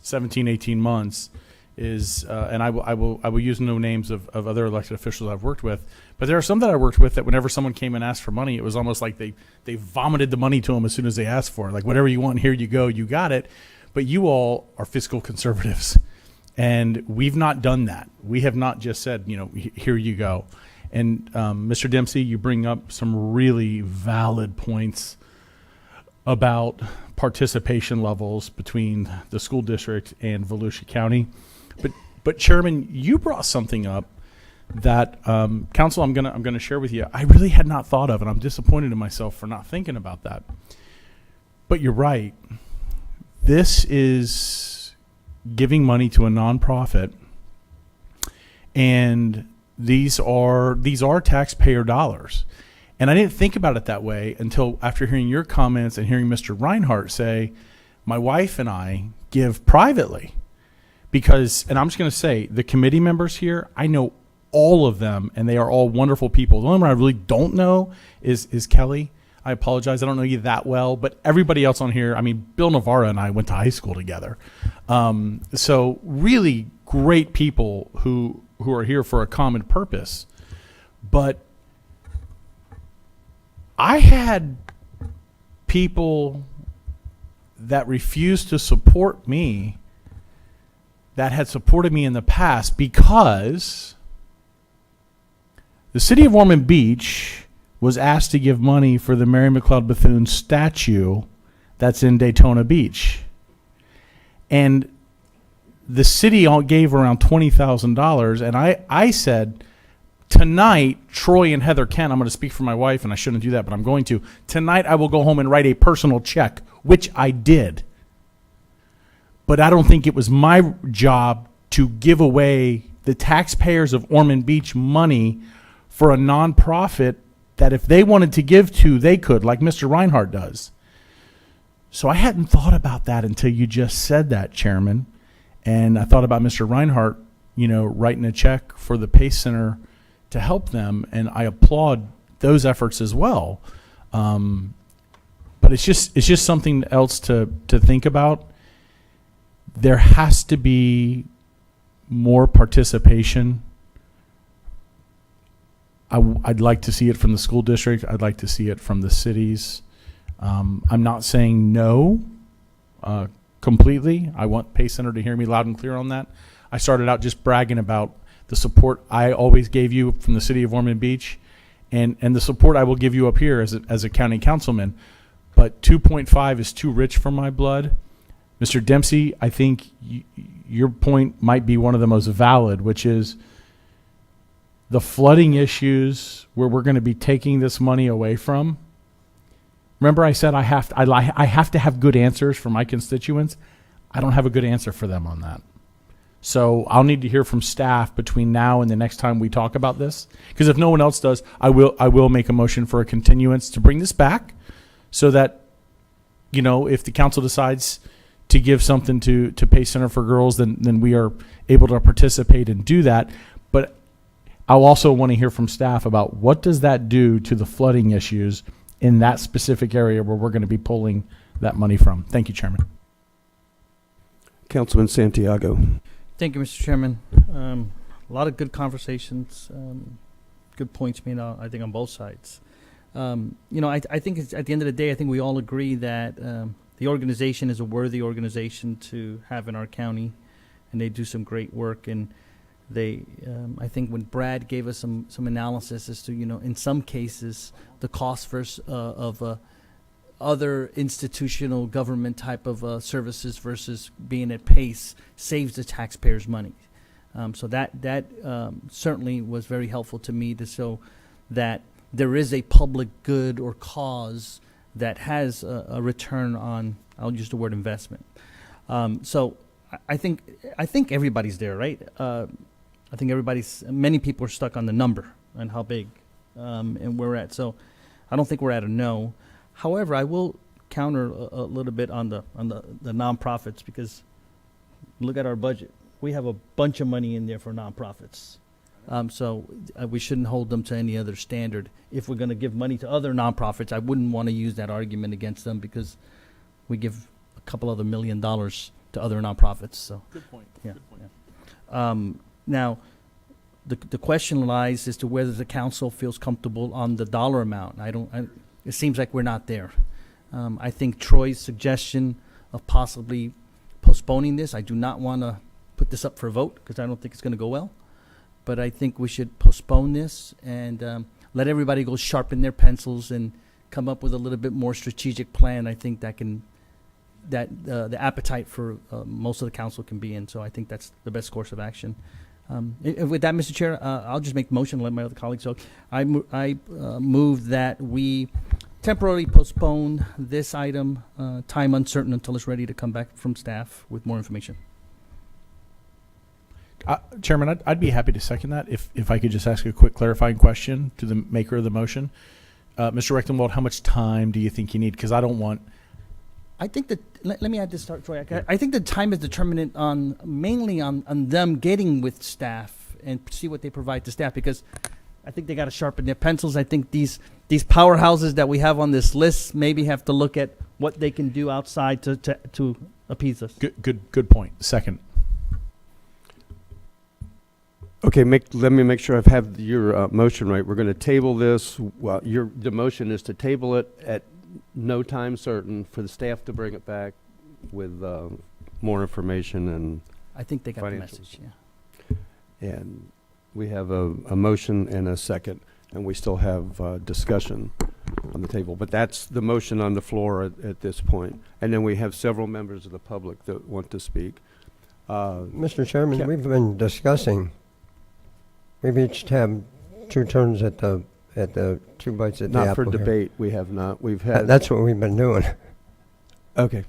17, 18 months is, and I will use no names of other elected officials I've worked with, but there are some that I worked with that whenever someone came and asked for money, it was almost like they vomited the money to them as soon as they asked for it. Like, whatever you want, here you go, you got it. But you all are fiscal conservatives, and we've not done that. We have not just said, here you go. And Mr. Dempsey, you bring up some really valid points about participation levels between the school district and Volusia County. But Chairman, you brought something up that Council, I'm gonna share with you. I really had not thought of, and I'm disappointed in myself for not thinking about that. But you're right. This is giving money to a nonprofit, and these are taxpayer dollars. And I didn't think about it that way until after hearing your comments and hearing Mr. Reinhardt say, my wife and I give privately. Because, and I'm just going to say, the committee members here, I know all of them, and they are all wonderful people. The only one I really don't know is Kelly. I apologize, I don't know you that well, but everybody else on here, I mean, Bill Navarra and I went to high school together. So really great people who are here for a common purpose. But I had people that refused to support me that had supported me in the past because the city of Ormond Beach was asked to give money for the Mary McLeod Bethune statue that's in Daytona Beach. And the city all gave around $20,000. And I said, tonight, Troy and Heather Kent, I'm going to speak for my wife, and I shouldn't do that, but I'm going to. Tonight, I will go home and write a personal check, which I did. But I don't think it was my job to give away the taxpayers of Ormond Beach money for a nonprofit that if they wanted to give to, they could, like Mr. Reinhardt does. So I hadn't thought about that until you just said that, Chairman. And I thought about Mr. Reinhardt, writing a check for the Pace Center to help them, and I applaud those efforts as well. But it's just something else to think about. There has to be more participation. I'd like to see it from the school district. I'd like to see it from the cities. I'm not saying no completely. I want Pace Center to hear me loud and clear on that. I started out just bragging about the support I always gave you from the city of Ormond Beach, and the support I will give you up here as a county councilman. But 2.5 is too rich for my blood. Mr. Dempsey, I think your point might be one of the most valid, which is the flooding issues where we're going to be taking this money away from. Remember I said I have to have good answers for my constituents. I don't have a good answer for them on that. So I'll need to hear from staff between now and the next time we talk about this. Because if no one else does, I will make a motion for a continuance to bring this back so that, if the council decides to give something to Pace Center for Girls, then we are able to participate and do that. But I'll also want to hear from staff about what does that do to the flooding issues in that specific area where we're going to be pulling that money from. Thank you, Chairman. Councilman Santiago. Thank you, Mr. Chairman. A lot of good conversations, good points made, I think, on both sides. I think it's, at the end of the day, I think we all agree that the organization is a worthy organization to have in our county, and they do some great work. And they, I think when Brad gave us some analysis as to, in some cases, the cost of other institutional government type of services versus being at Pace saves the taxpayers money. So that certainly was very helpful to me to show that there is a public good or cause that has a return on, I'll use the word investment. So I think everybody's there, right? I think many people are stuck on the number and how big and where we're at. So I don't think we're at a no. However, I will counter a little bit on the nonprofits, because look at our budget. We have a bunch of money in there for nonprofits. So we shouldn't hold them to any other standard. If we're going to give money to other nonprofits, I wouldn't want to use that argument against them, because we give a couple other $1 million to other nonprofits. So Good point. yeah. Good point. Yeah. Now, the question lies as to whether the council feels comfortable on the dollar amount. It seems like we're not there. I think Troy's suggestion of possibly postponing this, I do not want to put this up for a vote because I don't think it's going to go well. But I think we should postpone this and let everybody go sharpen their pencils and come up with a little bit more strategic plan. I think the appetite for most of the council can be in. So I think that's the best course of action. With that, Mr. Chair, I'll just make the motion and let my other colleagues talk. I move that we temporarily postpone this item, time uncertain, until it's ready to come back from staff with more information. Chairman, I'd be happy to second that if I could just ask a quick clarifying question to the maker of the motion. Mr. Rechtenwald, how much time do you think you need? Because I don't want... I think that, let me add this, Troy. I think the time is determinant mainly on them getting with staff and see what they provide to staff, because I think they got to sharpen their pencils. I think these powerhouses that we have on this list maybe have to look at what they can do outside to appease us. Good point. Second. Okay, let me make sure I've had your motion right. We're going to table this. Well, the motion is to table it at no time certain for the staff to bring it back with more information and I think they got the financials. message, yeah. And we have a motion and a second, and we still have discussion on the table. But that's the motion on the floor at this point. And then we have several members of the public that want to speak. Mr. Chairman, we've been discussing. We've each had 2 turns at the 2 bites at the apple. Not for here. debate, we have not. We've had. That's what we've been doing. Okay.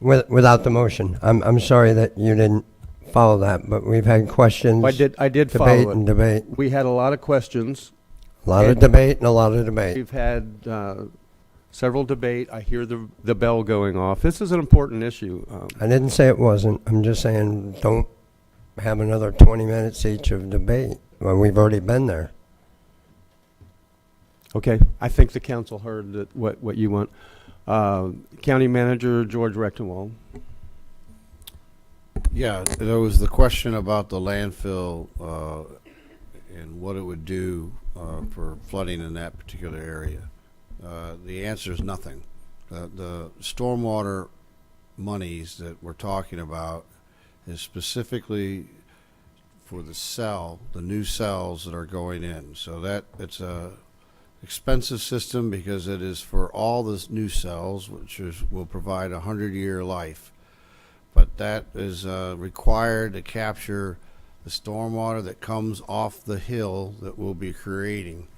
Without the motion. I'm sorry that you didn't follow that, but we've had questions. I did debate follow it. and debate. We had a lot of questions. A lot of debate and a lot of debate. We've had several debate. I hear the bell going off. This is an important issue. I didn't say it wasn't. I'm just saying don't have another 20 minutes each of debate when we've already been there. Okay, I think the council heard that what you want. County Manager George Rechtenwald. Yeah, there was the question about the landfill and what it would do for flooding in that particular area. The answer is nothing. The stormwater monies that we're talking about is specifically for the new cells that are going in. So that it's a expensive system because it is for all the new cells, which will provide 100-year life. But that is required to capture the stormwater that comes off the hill that we'll be creating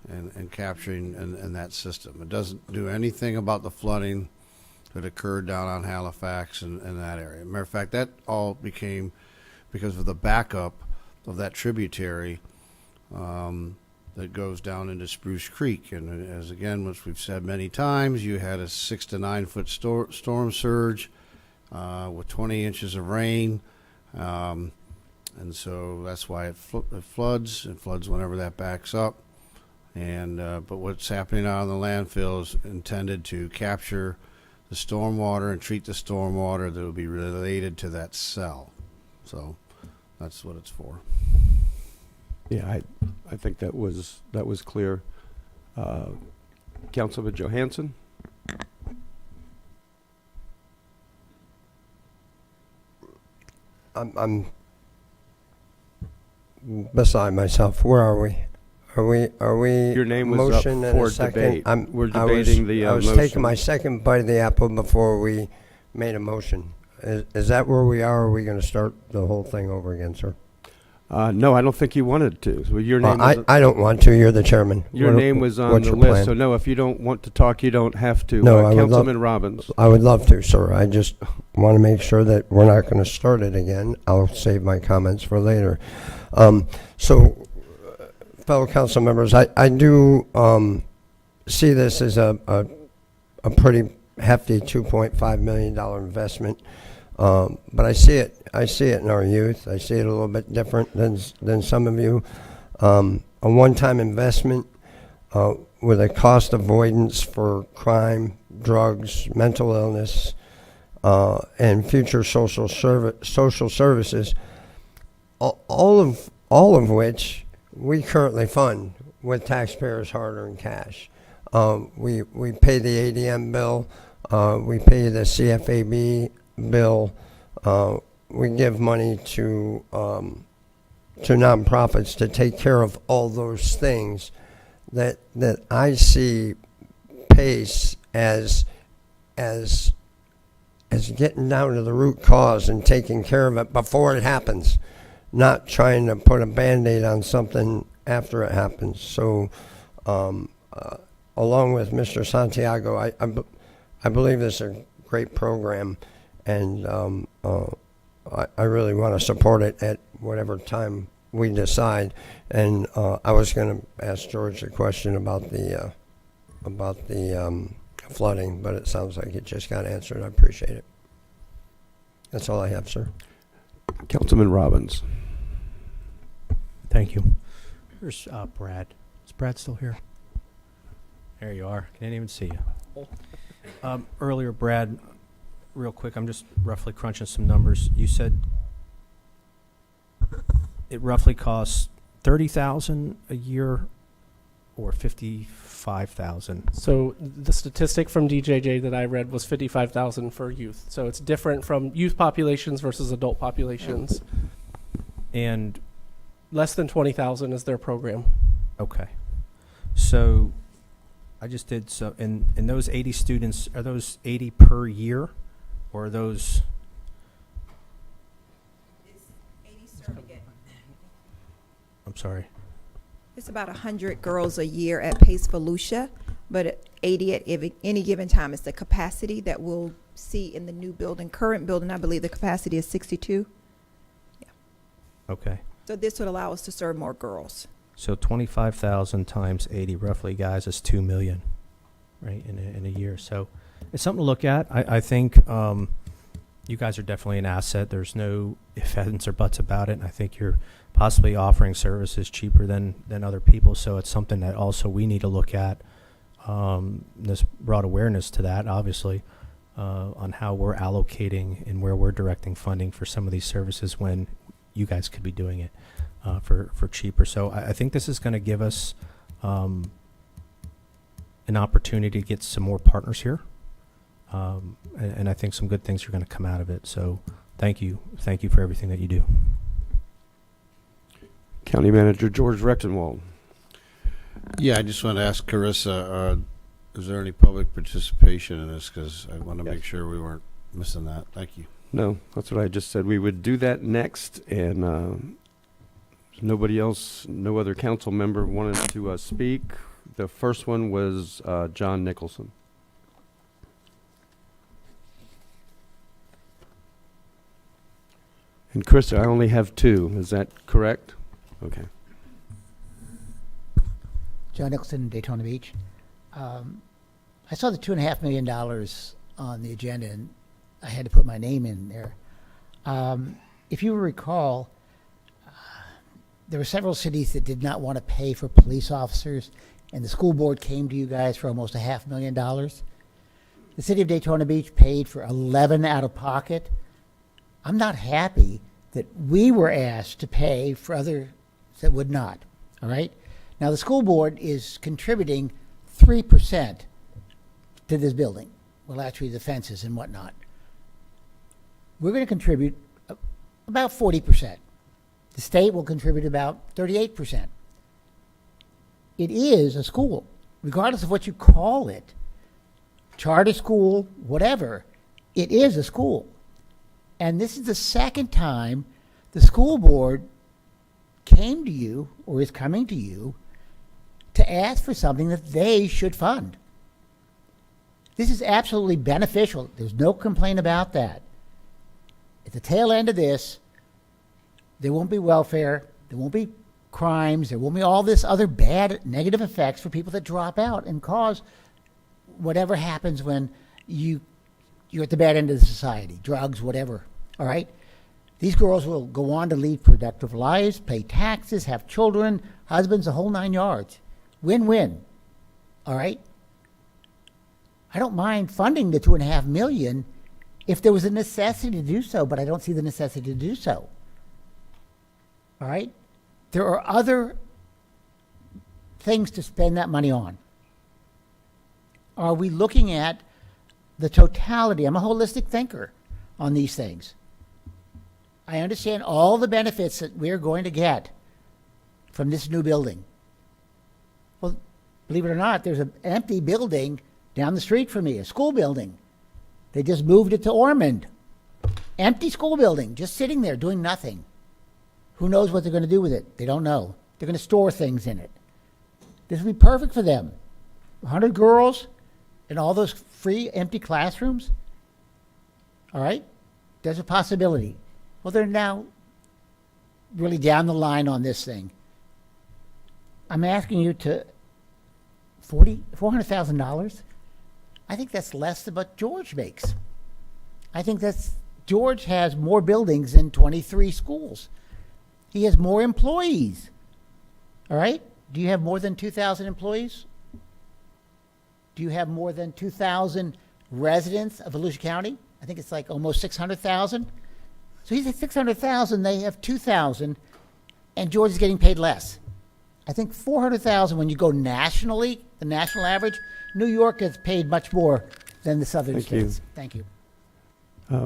and capturing in that system. It doesn't do anything about the flooding that occurred down on Halifax and that area. Matter of fact, that all became because of the backup of that tributary that goes down into Spruce Creek. And as again, which we've said many times, you had a 6 to 9 foot storm surge with 20 inches of rain. And so that's why it floods. It floods whenever that backs up. And but what's happening out on the landfill is intended to capture the stormwater and treat the stormwater that will be related to that cell. So that's what it's for. Yeah, I think that was clear. Councilman Johansson. I'm beside myself. Where are we? Are we? Your name was motion up and for a second? debate. We're debating the I was motion. taking my second bite of the apple before we made a motion. Is that where we are? Or are we going to start the whole thing over again, sir? No, I don't think you wanted to. So your name. I don't want to. You're the chairman. Your name was on the list, so no. If you don't want to talk, you don't have to. No, I would Councilman Robbins. I would love to, sir. I just want to make sure that we're not going to start it again. I'll save my comments for later. Fellow council members, I do see this as a pretty hefty $2.5 million investment, but I see it in our youth. I see it a little bit different than some of you. A one-time investment with a cost avoidance for crime, drugs, mental illness, and future social services, all of which we currently fund with taxpayers' hard-earned cash. We pay the ADM bill, we pay the CFAB bill, we give money to nonprofits to take care of all those things that I see PACE as getting down to the root cause and taking care of it before it happens, not trying to put a Band-Aid on something after it happens. So along with Mr. Santiago, I believe this is a great program, and I really want to support it at whatever time we decide. And I was going to ask George a question about the flooding, but it sounds like it just got answered. I appreciate it. That's all I have, sir. Councilman Robbins. Thank you. Here's Brad. Is Brad still here? There you are. Can't even see you. Earlier, Brad, real quick, I'm just roughly crunching some numbers. You said it roughly costs $30,000 a year or $55,000. So the statistic from DJJ that I read was 55,000 for youth. So it's different from youth populations versus adult populations. And less than 20,000 is their program. Okay. So I just did so, and those 80 students, are those 80 per year, or are those? It's 80 surrogate. I'm sorry. It's about 100 girls a year at Pace Volusia, but at 80 at any given time is the capacity that we'll see in the new building. Current building, I believe the capacity is 62. Yeah. Okay. So this would allow us to serve more girls. So 25,000 times 80, roughly, guys, is 2 million, right, in a year. So it's something to look at. I think you guys are definitely an asset. There's no ifs, ands, or buts about it. And I think you're possibly offering services cheaper than other people. So it's something that also we need to look at. This brought awareness to that, obviously, on how we're allocating and where we're directing funding for some of these services when you guys could be doing it for cheaper. So I think this is going to give us an opportunity to get some more partners here. And I think some good things are going to come out of it. So thank you. Thank you for everything that you do. County Manager George Rechtenwald. Yeah, I just want to ask Carissa, is there any public participation in this? Because I want to make sure we weren't missing that. Thank you. No, that's what I just said. We would do that next, and nobody else, no other council member wanted to speak. The first one was John Nicholson. And Chris, I only have two. Is that correct? Okay. John Nicholson, Daytona Beach. I saw the $2.5 million on the agenda, and I had to put my name in there. If you recall, there were several cities that did not want to pay for police officers, and the school board came to you guys for almost $500,000. The city of Daytona Beach paid for 11 out of pocket. I'm not happy that we were asked to pay for others that would not, all right? Now, the school board is contributing 3% to this building. Well, actually, the fences and whatnot. We're going to contribute about 40%. The state will contribute about 38%. It is a school, regardless of what you call it, charter school, whatever, it is a school. And this is the second time the school board came to you, or is coming to you, to ask for something that they should fund. This is absolutely beneficial. There's no complaint about that. At the tail end of this, there won't be welfare, there won't be crimes, there won't be all this other bad negative effects for people that drop out and cause whatever happens when you're at the bad end of the society, drugs, whatever, all right? These girls will go on to lead productive lives, pay taxes, have children, husbands, the whole 9 yards. Win-win, all right? I don't mind funding the $2.5 million if there was a necessity to do so, but I don't see the necessity to do so. All right? There are other things to spend that money on. Are we looking at the totality? I'm a holistic thinker on these things. I understand all the benefits that we're going to get from this new building. Well, believe it or not, there's an empty building down the street from me, a school building. They just moved it to Ormond. Empty school building, just sitting there doing nothing. Who knows what they're going to do with it? They don't know. They're going to store things in it. This would be perfect for them. 100 girls and all those free empty classrooms. All right? There's a possibility. Well, they're now really down the line on this thing. I'm asking you to $400,000. I think that's less than what George makes. I think George has more buildings than 23 schools. He has more employees. All right? Do you have more than 2,000 employees? Do you have more than 2,000 residents of Volusia County? I think it's like almost 600,000. So he's at 600,000, they have 2,000, and George is getting paid less. I think 400,000 when you go nationally, the national average, New York has paid much more than the southern Thank you. states. Thank you.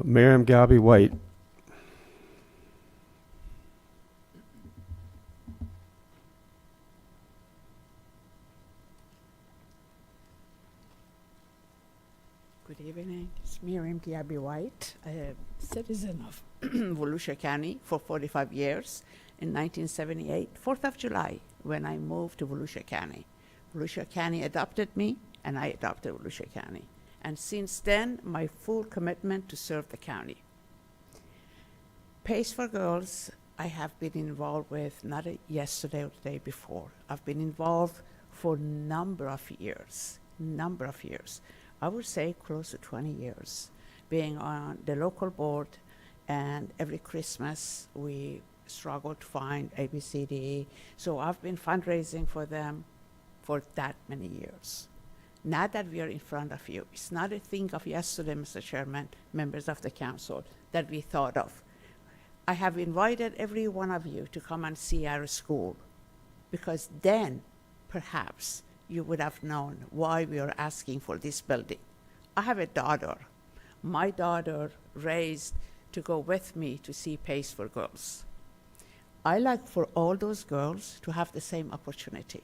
Miriam Galby White. Good evening. It's Miriam Giabi White, a citizen of Volusia County for 45 years. In 1978, 4th of July, when I moved to Volusia County. Volusia County adopted me, and I adopted Volusia County. And since then, my full commitment to serve the county. Pace for Girls, I have been involved with not yesterday or the day before. I've been involved for a number of years. I would say close to 20 years, being on the local board, and every Christmas we struggle to find ABCD. So I've been fundraising for them for that many years. Now that we are in front of you, it's not a thing of yesterday, Mr. Chairman, members of the council, that we thought of. I have invited every one of you to come and see our school, because then perhaps you would have known why we are asking for this building. I have a daughter. My daughter raised to go with me to see Pace for Girls. I like for all those girls to have the same opportunity.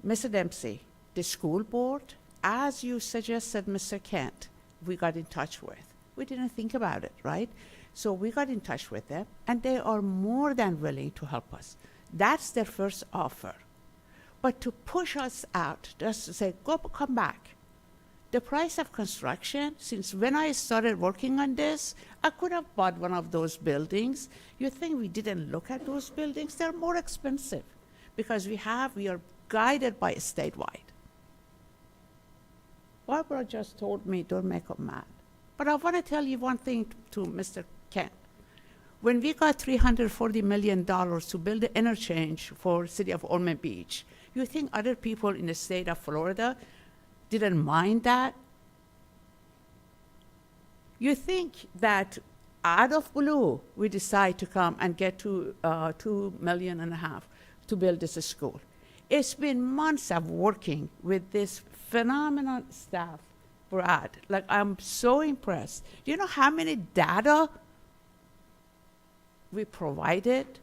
Mr. Dempsey, the school board, as you suggested, Mr. Kent, we got in touch with. We didn't think about it, right? So we got in touch with them, and they are more than willing to help us. That's their first offer. But to push us out, just to say, come back. The price of construction, since when I started working on this, I could have bought one of those buildings. You think we didn't look at those buildings? They're more expensive because we are guided by statewide. Barbara just told me, don't make them mad. But I want to tell you one thing to Mr. Kent. When we got $340 million to build the interchange for city of Ormond Beach, you think other people in the state of Florida didn't mind that? You think that out of blue, we decide to come and get to $2.5 million to build this school. It's been months of working with this phenomenal staff, Brad. Like, I'm so impressed. Do you know how many data we provided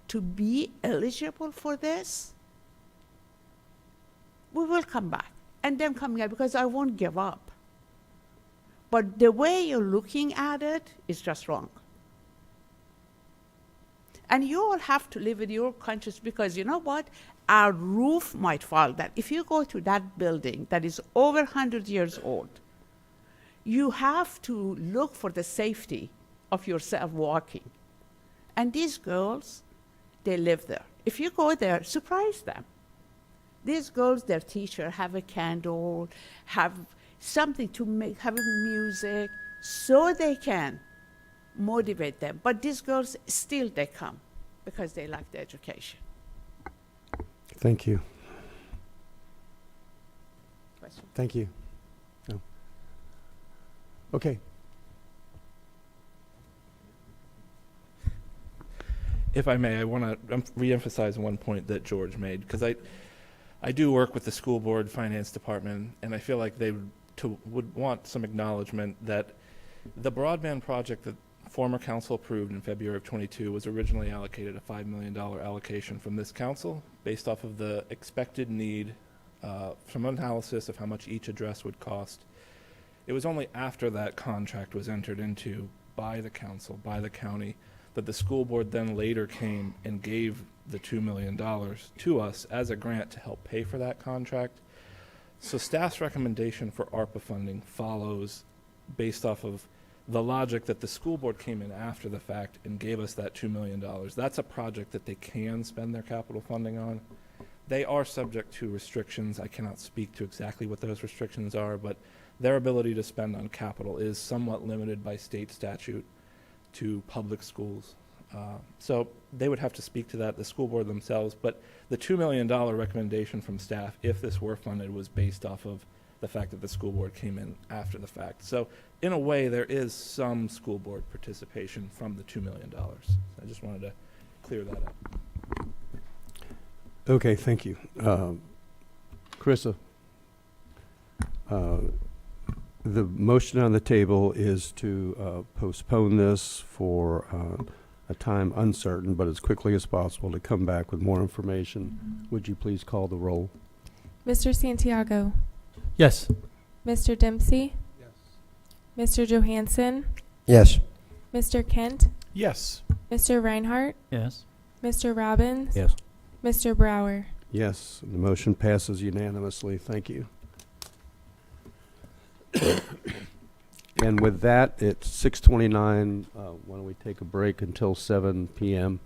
to be eligible for this? We will come back and then come here because I won't give up. But the way you're looking at it is just wrong. And you all have to live with your conscience, because you know what? Our roof might fall. That if you go to that building that is over 100 years old, you have to look for the safety of yourself walking. And these girls, they live there. If you go there, surprise them. These girls, their teacher, have a candle, have something to make, have music, so they can motivate them. But these girls, still they come because they like the education. Thank you. Question? Thank you. No. Okay. If I may, I want to reemphasize one point that George made, because I do work with the school board finance department, and I feel like they would want some acknowledgement that the broadband project that former council approved in February of 22 was originally allocated a $5 million allocation from this council based off of the expected need from analysis of how much each address would cost. It was only after that contract was entered into by the council, by the county, that the school board then later came and gave the $2 million to us as a grant to help pay for that contract. So staff's recommendation for ARPA funding follows based off of the logic that the school board came in after the fact and gave us that $2 million. That's a project that they can spend their capital funding on. They are subject to restrictions. I cannot speak to exactly what those restrictions are, but their ability to spend on capital is somewhat limited by state statute to public schools. So they would have to speak to that, the school board themselves, but the $2 million recommendation from staff, if this were funded, was based off of the fact that the school board came in after the fact. So in a way, there is some school board participation from the $2 million. I just wanted to clear that up. Okay, thank you. Carissa, the motion on the table is to postpone this for a time uncertain, but as quickly as possible to come back with more information. Would you please call the roll? Mr. Santiago, Yes. Mr. Dempsey, Mr. Johansson, Yes. Mr. Kent, Yes. Mr. Reinhardt, Yes. Mr. Robbins, Yes. Mr. Brower. Yes, the motion passes unanimously. Thank you. And with that, it's 6:29. Why don't we take a break until 7 p.m.?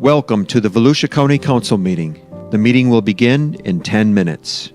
Welcome to the Volusia County Council meeting. The meeting will begin in 10 minutes.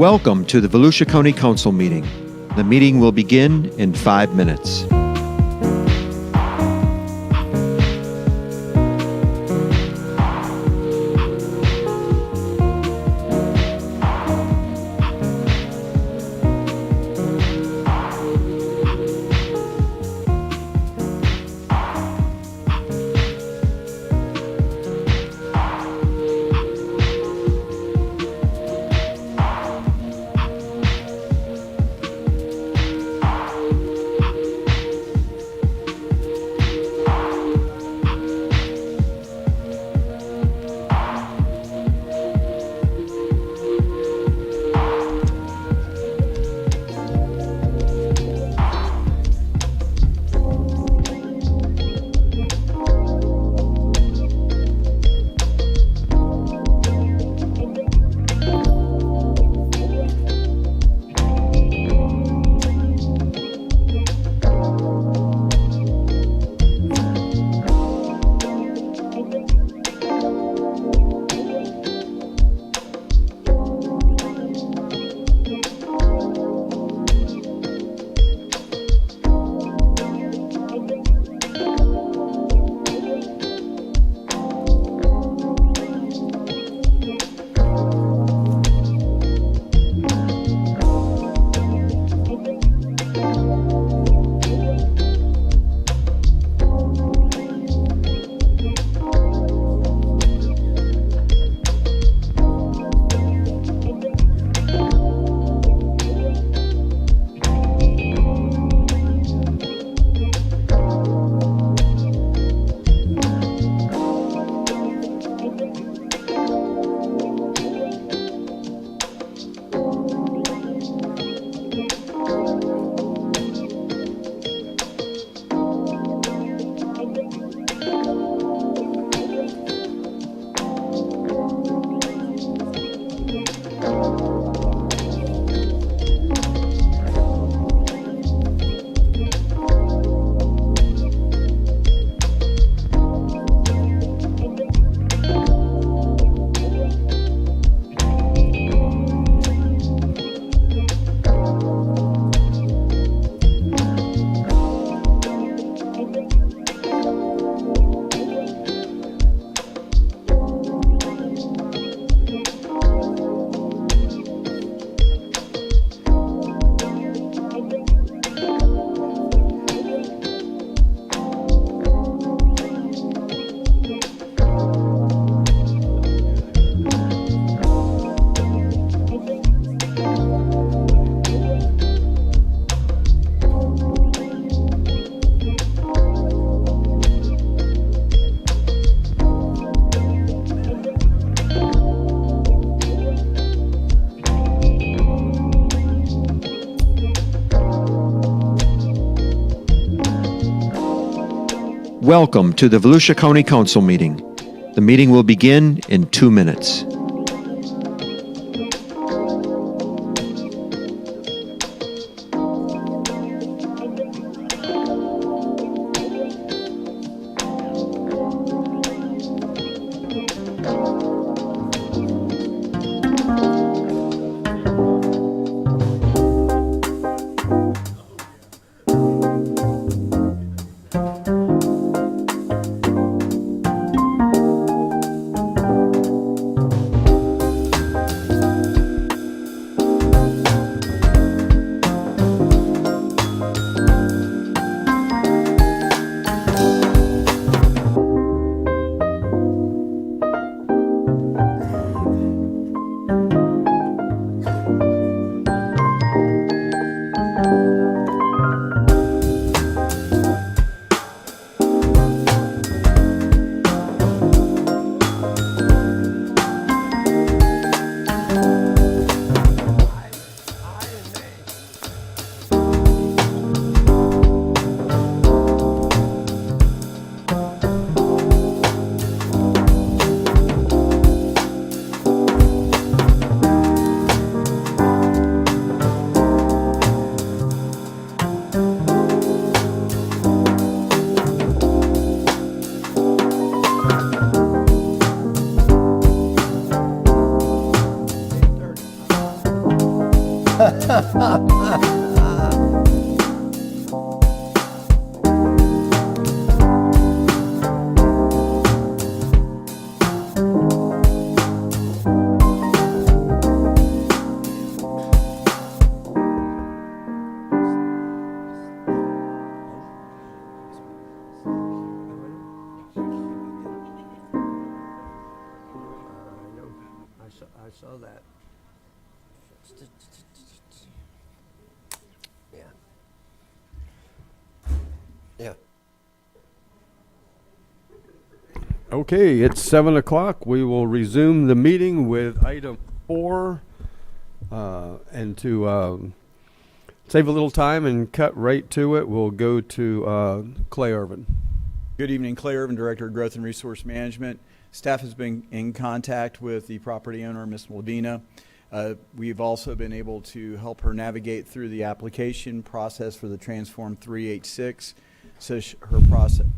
Welcome to the Volusia County Council meeting. The meeting will begin in 5 minutes. Welcome to the Volusia County Council meeting. The meeting will begin in 2 minutes. I saw that. Yeah. Yeah. Okay, it's 7 o'clock. We will resume the meeting with item 4. And to save a little time and cut right to it, we'll go to Clay Irvin. Good evening, Clay Irvin, Director of Growth and Resource Management. Staff has been in contact with the property owner, Ms. Lavina. We've also been able to help her navigate through the application process for the Transform 386. So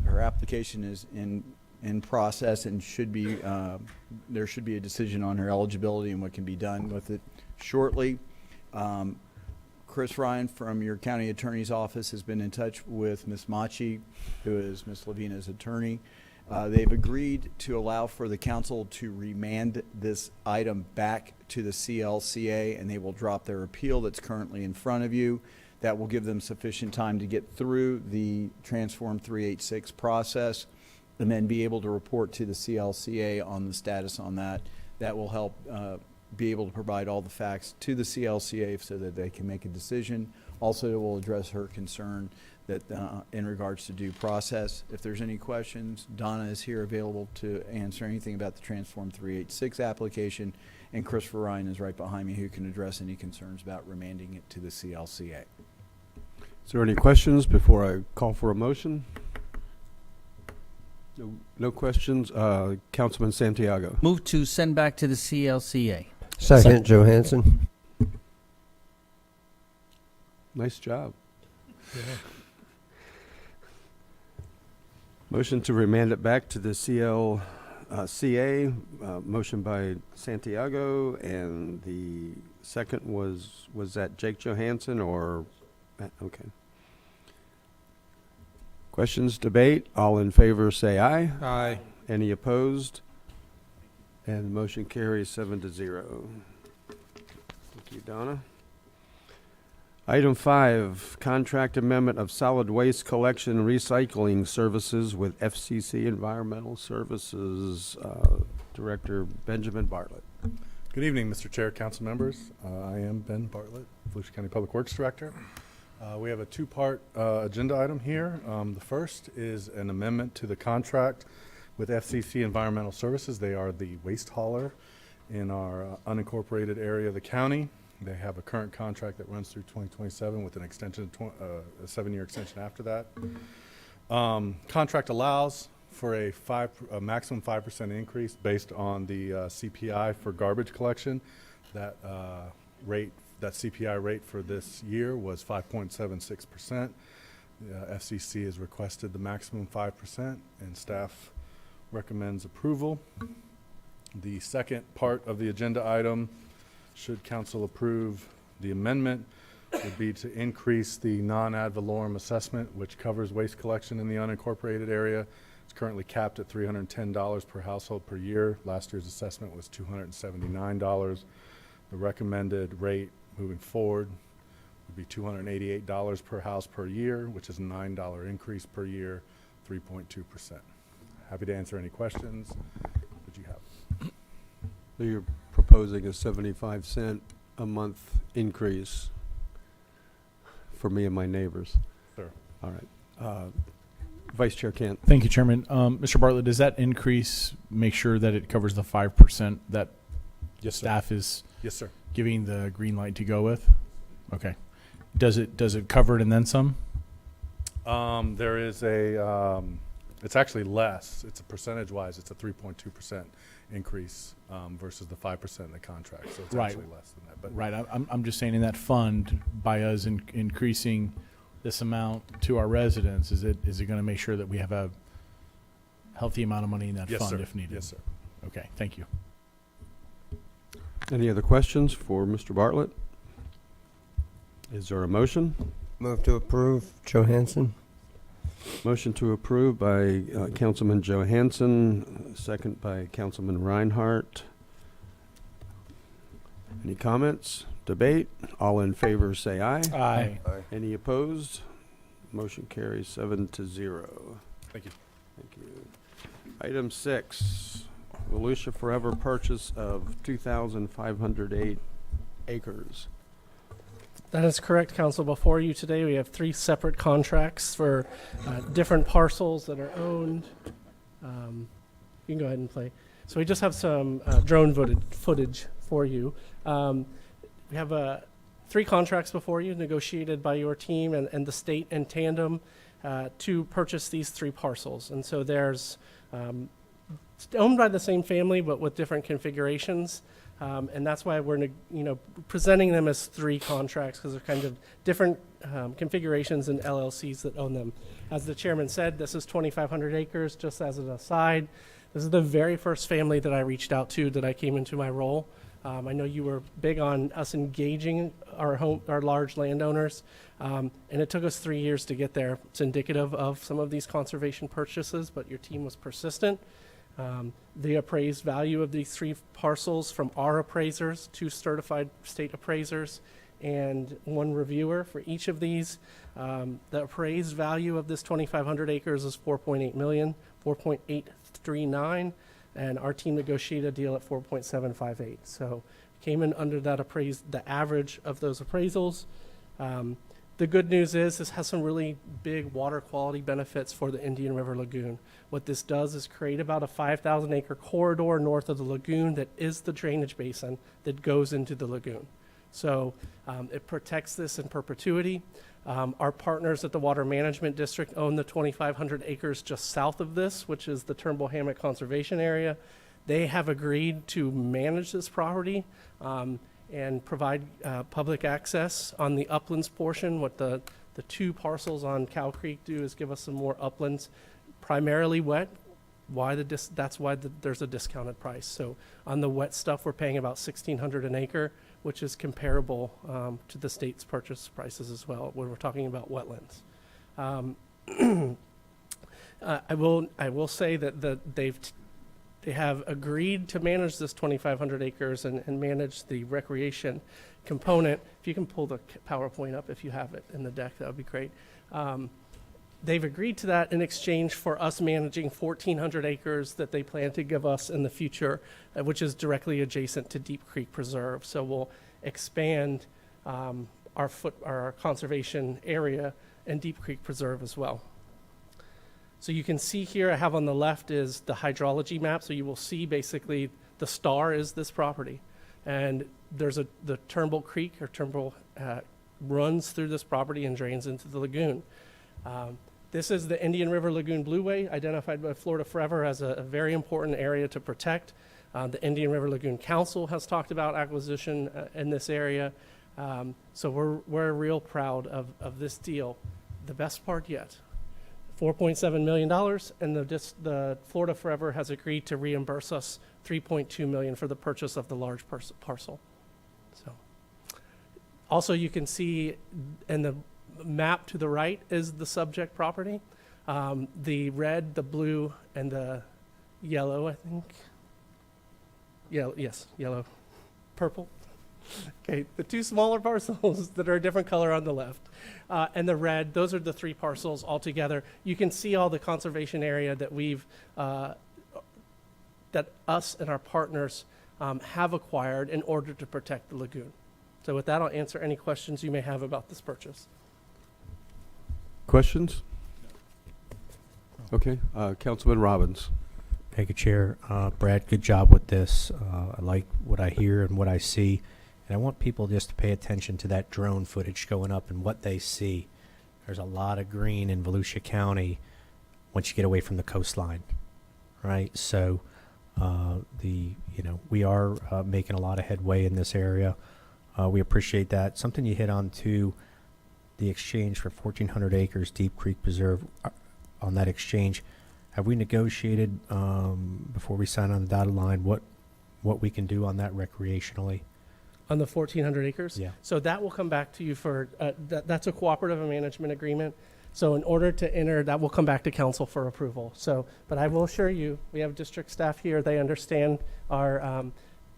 her application is in process and should be there should be a decision on her eligibility and what can be done with it shortly. Chris Ryan from your county attorney's office has been in touch with Ms. Machi, who is Ms. Lavina's attorney. They've agreed to allow for the council to remand this item back to the CLCA, and they will drop their appeal that's currently in front of you. That will give them sufficient time to get through the Transform 386 process and then be able to report to the CLCA on the status on that. That will help be able to provide all the facts to the CLCA so that they can make a decision. Also, it will address her concern that in regards to due process. If there's any questions, Donna is here available to answer anything about the Transform 386 application, and Christopher Ryan is right behind me who can address any concerns about remanding it to the CLCA. Is there any questions before I call for a motion? No questions. Councilman Santiago. Move to send back to the CLCA. Second, Johansson. Nice job. Yeah. Motion to remand it back to the CLCA. Motion by Santiago, and the second was that Jake Johansson or okay. Questions, debate. All in favor, say aye. Aye. Any opposed? And the motion carries 7-0. Thank you, Donna. Item 5, contract amendment of solid waste collection and recycling services with FCC Environmental Services. Director Benjamin Bartlett. Good evening, Mr. Chair, council members. I am Ben Bartlett, Volusia County Public Works Director. We have a two-part agenda item here. The first is an amendment to the contract with FCC Environmental Services. They are the waste hauler in our unincorporated area of the county. They have a current contract that runs through 2027 with an extension, a 7-year extension after that. Contract allows for a maximum 5% increase based on the CPI for garbage collection. That CPI rate for this year was 5.76%. FCC has requested the maximum 5%, and staff recommends approval. The second part of the agenda item, should council approve the amendment, would be to increase the non-ad valorem assessment, which covers waste collection in the unincorporated area. It's currently capped at $310 per household per year. Last year's assessment was $279. The recommended rate moving forward would be $288 per house per year, which is a $9 increase per year, 3.2%. Happy to answer any questions that you have. So you're proposing a 75-cent a month increase for me and my neighbors? Sure. All right. Vice Chair Kent. Thank you, Chairman. Mr. Bartlett, does that increase make sure that it covers the 5% that Yes, sir. staff is Yes, sir. giving the green light to go with? Okay. Does it cover it and then some? There is it's actually less. It's a percentage-wise, it's a 3.2% increase versus the 5% in the contract. So it's actually less than that. But Right. I'm just saying in that fund, by us increasing this amount to our residents, is it going to make sure that we have a healthy amount of money in that Yes, fund sir. if needed? Yes, sir. Okay. Thank you. Any other questions for Mr. Bartlett? Is there a motion? Move to approve, Johansson. Motion to approve by Councilman Johansson, second by Councilman Reinhardt. Any comments? Debate? All in favor say aye. Aye. Any opposed? Motion carries 7-0. Thank you. Thank you. Item 6, Volusia Forever purchase of 2,508 acres. That is correct, Council. Before you today, we have 3 separate contracts for different parcels that are owned. You can go ahead and play. So we just have some drone footage for you. We have 3 contracts before you, negotiated by your team and the state in tandem to purchase these 3 parcels. And so there's owned by the same family, but with different configurations. And that's why we're presenting them as 3 contracts, because they're kind of different configurations and LLCs that own them. As the chairman said, this is 2,500 acres. Just as an aside, this is the very first family that I reached out to that I came into my role. I know you were big on us engaging our large landowners, and it took us 3 years to get there. It's indicative of some of these conservation purchases, but your team was persistent. The appraised value of these 3 parcels from our appraisers, 2 certified state appraisers, and 1 reviewer for each of these. The appraised value of this 2,500 acres is $4.8 million, 4.839, and our team negotiated a deal at 4.758. So came in under that the average of those appraisals. The good news is this has some really big water quality benefits for the Indian River Lagoon. What this does is create about a 5,000 acre corridor north of the lagoon that is the drainage basin that goes into the lagoon. So it protects this in perpetuity. Our partners at the Water Management District own the 2,500 acres just south of this, which is the Turnbull Hammock Conservation Area. They have agreed to manage this property and provide public access on the uplands portion. What the 2 parcels on Cow Creek do is give us some more uplands, primarily wet. That's why there's a discounted price. So on the wet stuff, we're paying about $1,600 an acre, which is comparable to the state's purchase prices as well when we're talking about wetlands. I will say that they have agreed to manage this 2,500 acres and manage the recreation component. If you can pull the PowerPoint up, if you have it in the deck, that would be great. They've agreed to that in exchange for us managing 1,400 acres that they plan to give us in the future, which is directly adjacent to Deep Creek Preserve. So we'll expand our conservation area and Deep Creek Preserve as well. So you can see here, I have on the left is the hydrology map. So you will see basically the star is this property. And there's the Turnbull Creek or Turnbull runs through this property and drains into the lagoon. This is the Indian River Lagoon Blueway, identified by Florida Forever as a very important area to protect. The Indian River Lagoon Council has talked about acquisition in this area. So we're real proud of this deal. The best part yet, $4.7 million, and the Florida Forever has agreed to reimburse us $3.2 million for the purchase of the large parcel. So, also you can see in the map to the right is the subject property. The red, the blue, and the yellow, I think. Yellow, purple. Okay, the two smaller parcels that are a different color on the left, and the red, those are the three parcels altogether. You can see all the conservation area that that us and our partners have acquired in order to protect the lagoon. So with that, I'll answer any questions you may have about this purchase. Questions? Okay, Councilman Robbins. Thank you, Chair. Brad, good job with this. I like what I hear and what I see. And I want people just to pay attention to that drone footage going up and what they see. There's a lot of green in Volusia County once you get away from the coastline, right? So we are making a lot of headway in this area. We appreciate that. Something you hit on too, the exchange for 1,400 acres, Deep Creek Preserve. On that exchange, have we negotiated before we sign on the dotted line what we can do on that recreationally? On the 1,400 acres? Yeah. So that will come back to you for, that's a cooperative management agreement. So in order to enter, that will come back to council for approval. So, but I will assure you, we have district staff here. They understand our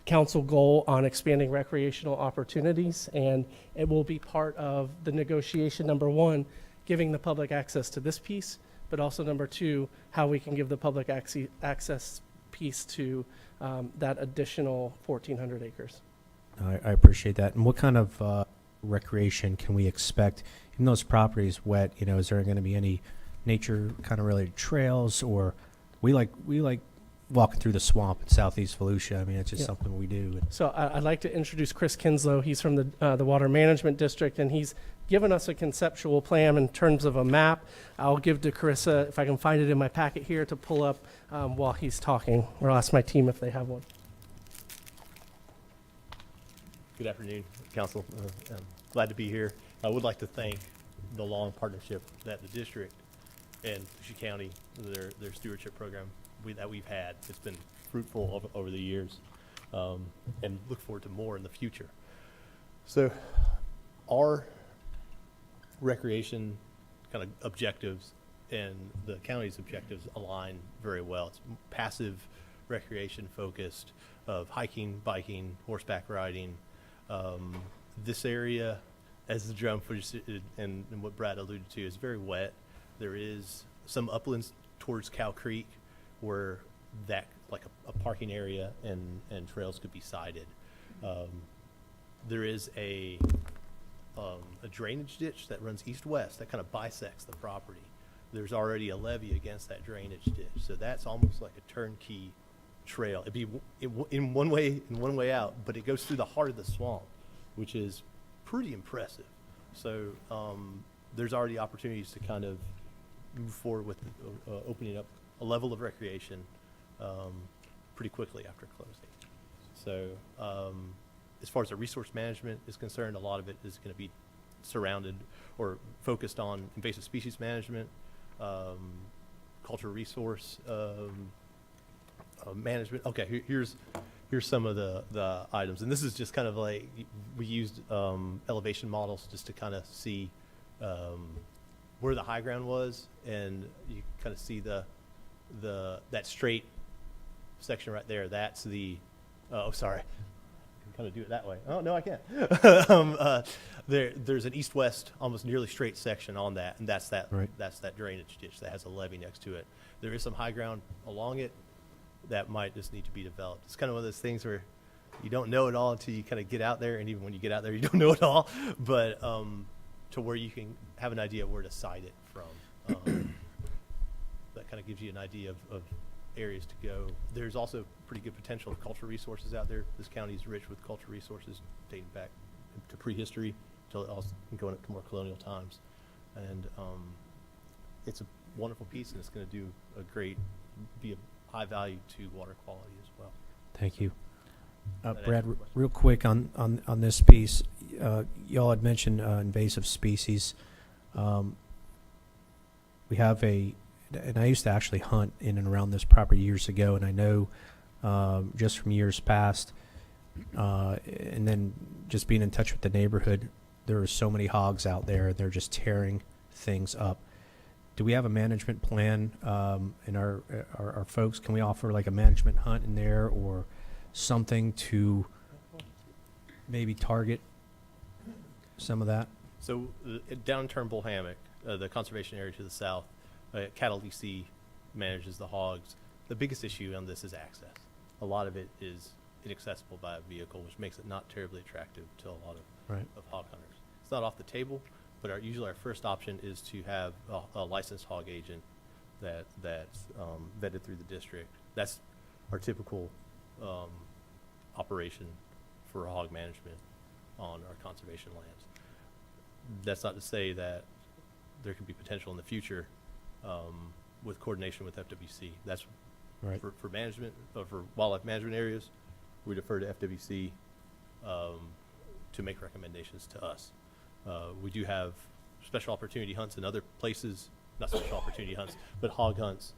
council goal on expanding recreational opportunities, and it will be part of the negotiation, number one, giving the public access to this piece, but also number two, how we can give the public access piece to that additional 1,400 acres. I appreciate that. And what kind of recreation can we expect? Even though this property is wet, is there going to be any nature kind of related trails, or we like walking through the swamp in Southeast Volusia? I mean, it's just something we do. So I'd like to introduce Chris Kinslow. He's from the Water Management District, and he's given us a conceptual plan in terms of a map. I'll give to Carissa, if I can find it in my packet here, to pull up while he's talking, or I'll ask my team if they have one. Good afternoon, Council. I'm glad to be here. I would like to thank the long partnership that the district and Volusia County, their stewardship program that we've had. It's been fruitful over the years, and look forward to more in the future. So our recreation kind of objectives and the county's objectives align very well. It's passive recreation focused of hiking, biking, horseback riding. This area, as the drone footage and what Brad alluded to, is very wet. There is some uplands towards Cow Creek where that, like a parking area and trails could be sited. There is a drainage ditch that runs east-west that kind of bisects the property. There's already a levee against that drainage ditch, so that's almost like a turnkey trail. It'd be in one way out, but it goes through the heart of the swamp, which is pretty impressive. So there's already opportunities to kind of move forward with opening up a level of recreation pretty quickly after closing. So as far as the resource management is concerned, a lot of it is going to be surrounded or focused on invasive species management, cultural resource management. Okay, here's some of the items, and this is just kind of like we used elevation models just to kind of see where the high ground was, and you kind of see that straight section right there. That's the sorry, I can kind of do it that way. Oh no, I can't. There's an east-west, almost nearly straight section on that, and that's that drainage ditch that has a levee next to it. There is some high ground along it that might just need to be developed. It's kind of one of those things where you don't know it all until you kind of get out there, and even when you get out there, you don't know it all. But to where you can have an idea of where to site it from, that kind of gives you an idea of areas to go. There's also pretty good potential of cultural resources out there. This county is rich with cultural resources dating back to prehistory, until also going up to more colonial times. And it's a wonderful piece, and it's going to do be a high value to water quality as well. Thank you. That Brad, answer your question? real quick on this piece, y'all had mentioned invasive species. We have and I used to actually hunt in and around this property years ago, and I know just from years past, and then just being in touch with the neighborhood, there are so many hogs out there, and they're just tearing things up. Do we have a management plan in our folks? Can we offer like a management hunt in there or something to maybe target some of that? So down Turnbull Hammock, the conservation area to the south, Cattle DC manages the hogs. The biggest issue on this is access. A lot of it is inaccessible by a vehicle, which makes it not terribly attractive to a lot of hog hunters. It's not off the table, but usually our first option is to have a licensed hog agent that's vetted through the district. That's our typical operation for hog management on our conservation lands. That's not to say that there could be potential in the future with coordination with FWC. That's right. For management, for wildlife management areas, we defer to FWC to make recommendations to us. We do have special opportunity hunts in other places, not special opportunity hunts, but hog hunts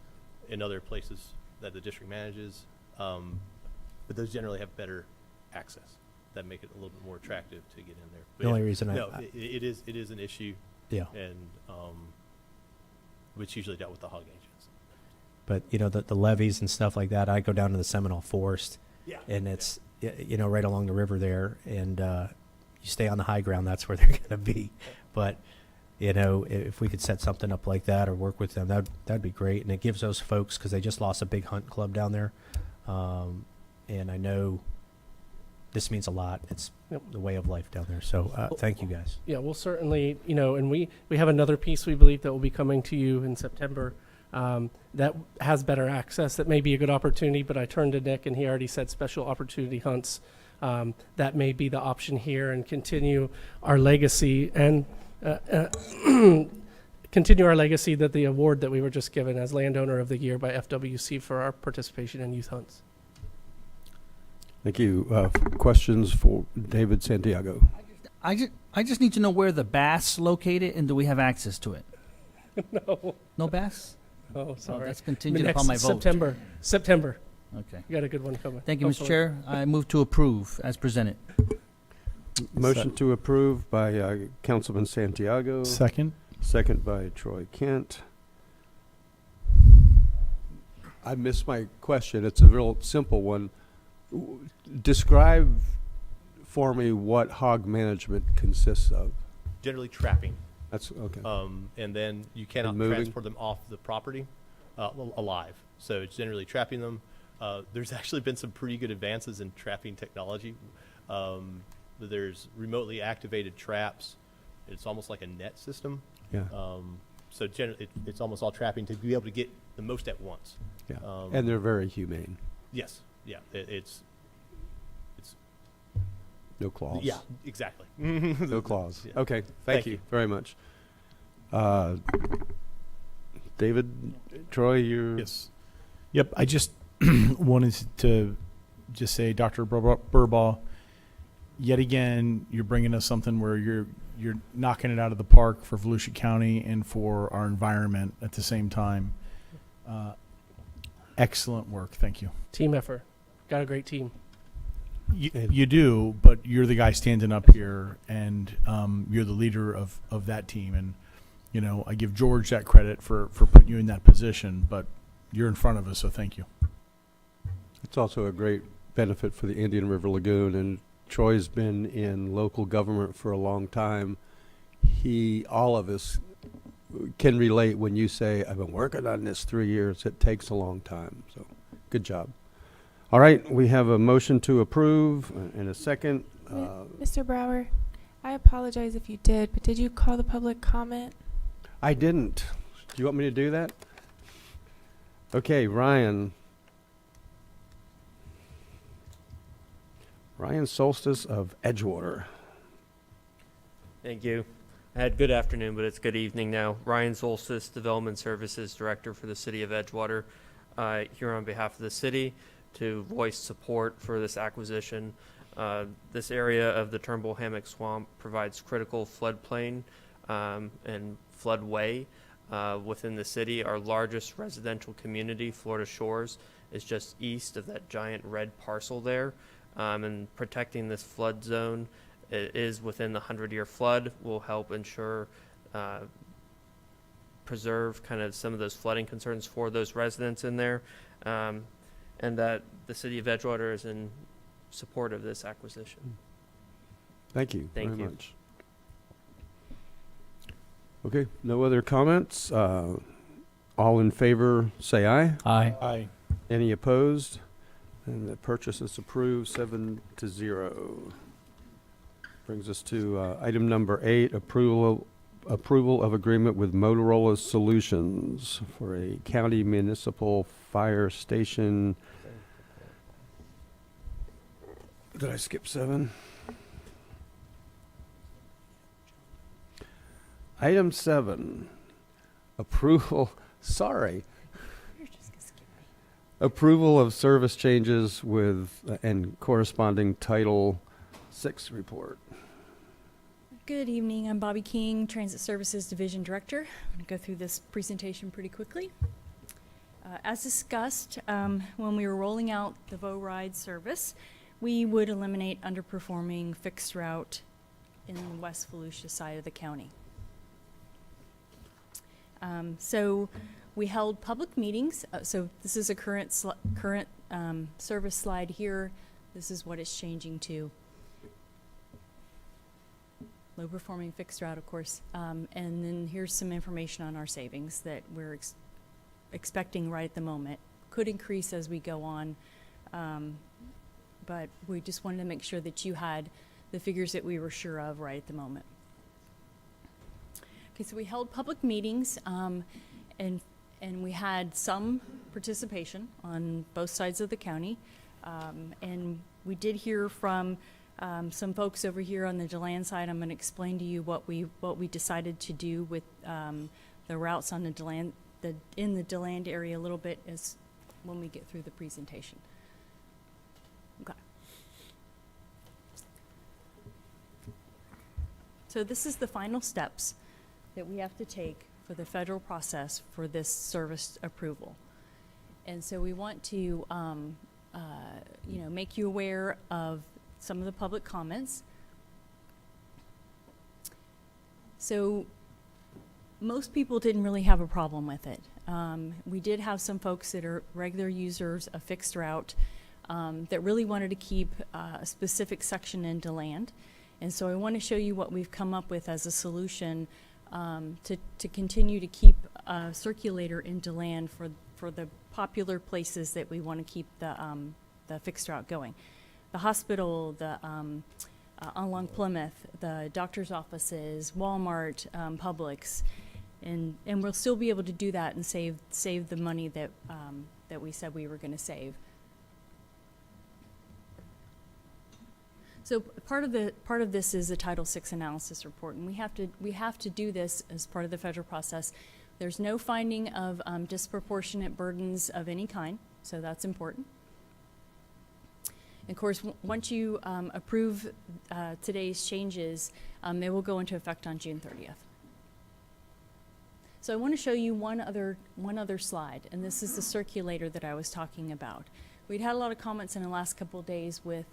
in other places that the district manages. But those generally have better access that make it a little bit more attractive to get in there. But The only reason it is an issue. Yeah. And which usually dealt with the hog agents. But the levees and stuff like that, I go down to the Seminole Forest, and it's right along the river there, and you stay on the high ground. That's where they're going to be. But if we could set something up like that or work with them, that'd be great. And it gives those folks, because they just lost a big hunt club down there, and I know this means a lot. It's the way of life down there. So thank you guys. Yeah, we'll certainly, and we have another piece we believe that will be coming to you in September that has better access. That may be a good opportunity, but I turned to Nick and he already said special opportunity hunts. That may be the option here, and continue our legacy and continue our legacy that the award that we were just given as Landowner of the Year by FWC for our participation in youth hunts. Thank you. Questions for David Santiago? I just need to know where the bass located, and do we have access to it? No. No bass? Oh, sorry. That's contingent upon my vote. September. Okay. You got a good one coming. Thank you, Mr. Hopefully. Chair. I move to approve as presented. Motion to approve by Councilman Santiago. Second. Second by Troy Kent. I missed my question. It's a real simple one. Describe for me what hog management consists of. Generally trapping. That's okay. And then you cannot transport them off the property alive. So it's generally trapping them. There's actually been some pretty good advances in trapping technology. There's remotely activated traps. It's almost like a net system. Yeah. So generally, it's almost all trapping to be able to get the most at once. Yeah. And they're very humane. Yes. Yeah. It's no claws. Yeah. Exactly. No claws. Yeah. Okay. Thank you very much. David, Troy, you. Yes. Yep. I just wanted to just say, Dr. Burbaugh, yet again, you're bringing us something where you're knocking it out of the park for Volusia County and for our environment at the same time. Excellent work. Thank you. Team effort. Got a great team. You do, but you're the guy standing up here, and you're the leader of that team. And, I give George that credit for putting you in that position, but you're in front of us, so thank you. It's also a great benefit for the Indian River Lagoon, and Troy's been in local government for a long time. All of us can relate when you say, I've been working on this 3 years. It takes a long time. So good job. All right, we have a motion to approve and a second. Mr. Brower, I apologize if you did, but did you call the public comment? I didn't. Do you want me to do that? Okay, Ryan Solstice of Edgewater. Thank you. I had good afternoon, but it's good evening now. Ryan Zolcis, Development Services Director for the City of Edgewater, here on behalf of the city to voice support for this acquisition. This area of the Turnbull Hammock Swamp provides critical floodplain and floodway within the city. Our largest residential community, Florida Shores, is just east of that giant red parcel there. And protecting this flood zone is within the 100-year flood will help ensure preserve kind of some of those flooding concerns for those residents in there, and that the city of Edgewater is in support of this acquisition. Thank you Thank very you. much. Okay, no other comments. All in favor, say aye. Aye. Aye. Any opposed? And the purchase is approved 7-0. Brings us to item number 8, approval of agreement with Motorola Solutions for a county municipal fire station. Did I skip 7? Item 7, approval, sorry. Approval of service changes with and corresponding Title 6 report. Good evening. I'm Bobby King, Transit Services Division Director. I'm going to go through this presentation pretty quickly. As discussed, when we were rolling out the VO Ride service, we would eliminate underperforming fixed route in the West Volusia side of the county. So we held public meetings. So this is a current service slide here. This is what it's changing to. Low performing fixed route, of course. And then here's some information on our savings that we're expecting right at the moment. Could increase as we go on. But we just wanted to make sure that you had the figures that we were sure of right at the moment. Okay, so we held public meetings, and we had some participation on both sides of the county. And we did hear from some folks over here on the DeLand side. I'm going to explain to you what we decided to do with the routes on the DeLand, in the DeLand area a little bit as when we get through the presentation. Okay. So this is the final steps that we have to take for the federal process for this service approval. And so we want to, make you aware of some of the public comments. So most people didn't really have a problem with it. We did have some folks that are regular users of fixed route that really wanted to keep a specific section in DeLand. And so I want to show you what we've come up with as a solution to continue to keep a circulator in DeLand for the popular places that we want to keep the fixed route going. The hospital, along Plymouth, the doctor's offices, Walmart, Publix, and we'll still be able to do that and save the money that we said we were going to save. So part of this is a Title VI analysis report, and we have to do this as part of the federal process. There's no finding of disproportionate burdens of any kind, so that's important. Of course, once you approve today's changes, they will go into effect on June 30th. So I want to show you one other slide, and this is the circulator that I was talking about. We'd had a lot of comments in the last couple of days with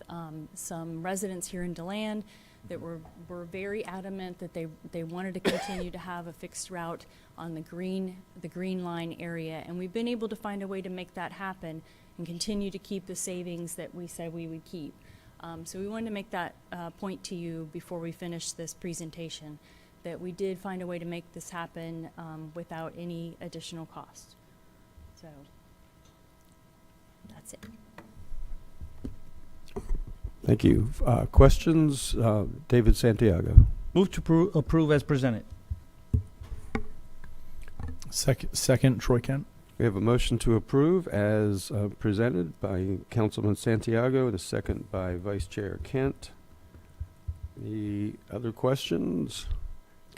some residents here in DeLand that were very adamant that they wanted to continue to have a fixed route on the green line area, and we've been able to find a way to make that happen and continue to keep the savings that we said we would keep. So we wanted to make that point to you before we finish this presentation, that we did find a way to make this happen without any additional cost. So that's it. Thank you. Questions? David Santiago. Move to approve as presented. Second, Troy Kent. We have a motion to approve as presented by Councilman Santiago and a second by Vice Chair Kent. Any other questions?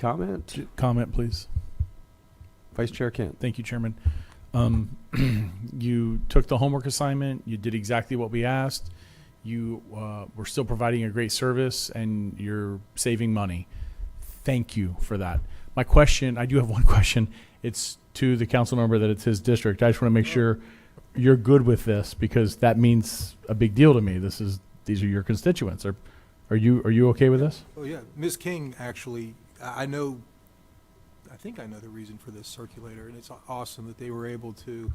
comment? Comment, please. Vice Chair Kent. Thank you, Chairman. You took the homework assignment. You did exactly what we asked. You were still providing a great service, and you're saving money. Thank you for that. My question, I do have one question. It's to the council member that it's his district. I just want to make sure you're good with this, because that means a big deal to me. These are your constituents. Are you okay with this? Oh, yeah. Ms. King, actually, I think I know the reason for this circulator, and it's awesome that they were able to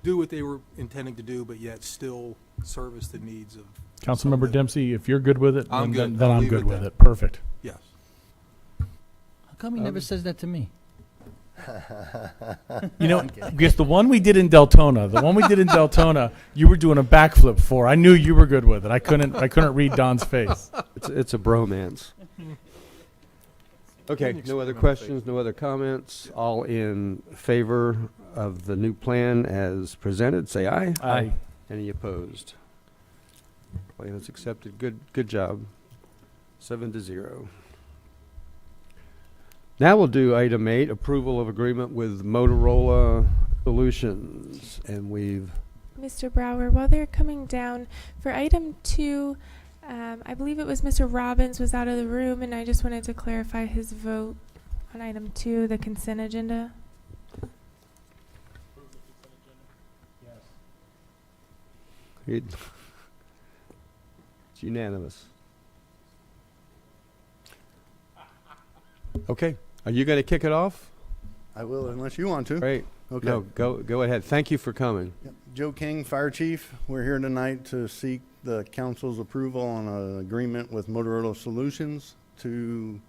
do what they were intending to do, but yet still service the needs of. Councilmember Dempsey, if you're good with it, I'm good. then I'll I'm leave good it with there. it. Perfect. Yes. How come he never says that to me? You know, because the one we did in Deltona, you were doing a backflip for. I knew you were good with it. I couldn't read Don's face. It's a bromance. Okay, no other questions, no other comments. All in favor of the new plan as presented, say aye. Aye. Any opposed? Plan is accepted. Good job. 7-0. Now we'll do item 8, approval of agreement with Motorola Solutions. And we've Mr. Brower, while they're coming down, for item 2, I believe it was Mr. Robbins was out of the room, and I just wanted to clarify his vote on item 2, the consent agenda. it's unanimous. Okay, are you going to kick it off? I will, unless you want to. Great. Okay. No, go ahead. Thank you for coming. Yep. Joe King, Fire Chief. We're here tonight to seek the council's approval on an agreement with Motorola Solutions to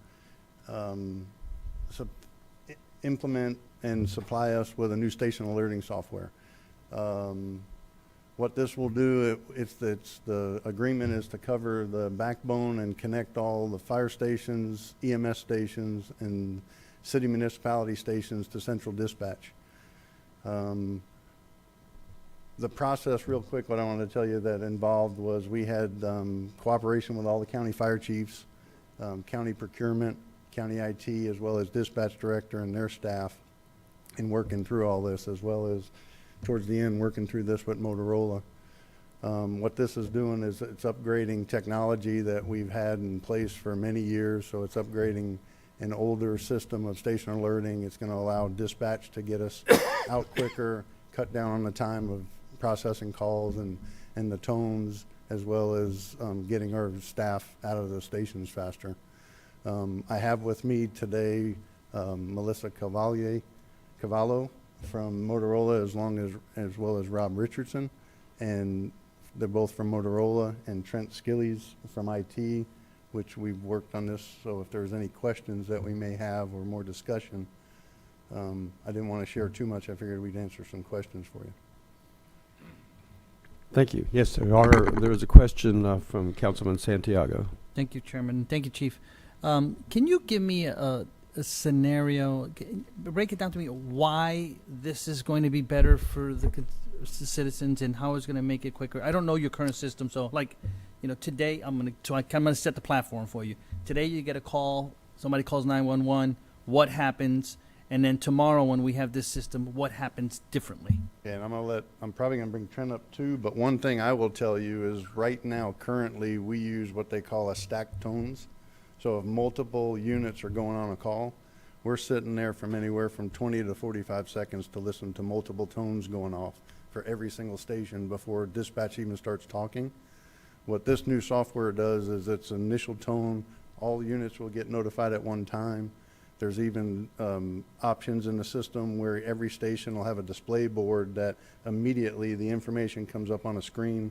implement and supply us with a new station alerting software. What this will do, the agreement is to cover the backbone and connect all the fire stations, EMS stations, and city municipality stations to central dispatch. The process, real quick, what I wanted to tell you that involved was we had cooperation with all the county fire chiefs, county procurement, county IT, as well as dispatch director and their staff in working through all this, as well as towards the end working through this with Motorola. What this is doing is it's upgrading technology that we've had in place for many years, so it's upgrading an older system of station alerting. It's going to allow dispatch to get us out quicker, cut down on the time of processing calls and the tones, as well as getting our staff out of the stations faster. I have with me today Melissa Cavallo from Motorola, as well as Rob Richardson, and they're both from Motorola, and Trent Skillies from IT, which we've worked on this, so if there's any questions that we may have or more discussion, I didn't want to share too much. I figured we'd answer some questions for you. Thank you. Yes, there was a question from Councilman Santiago. Thank you, Chairman. Thank you, Chief. Can you give me a scenario, break it down to me why this is going to be better for the citizens and how it's going to make it quicker? I don't know your current system, so today I'm going to set the platform for you. Today you get a call, somebody calls 911, what happens? And then tomorrow when we have this system, what happens differently? Yeah, and I'm probably going to bring Trent up too, but one thing I will tell you is right now, currently, we use what they call a stacked tones. So if multiple units are going on a call, we're sitting there from anywhere from 20 to 45 seconds to listen to multiple tones going off for every single station before dispatch even starts talking. What this new software does is its initial tone, all units will get notified at one time. There's even options in the system where every station will have a display board that immediately the information comes up on a screen,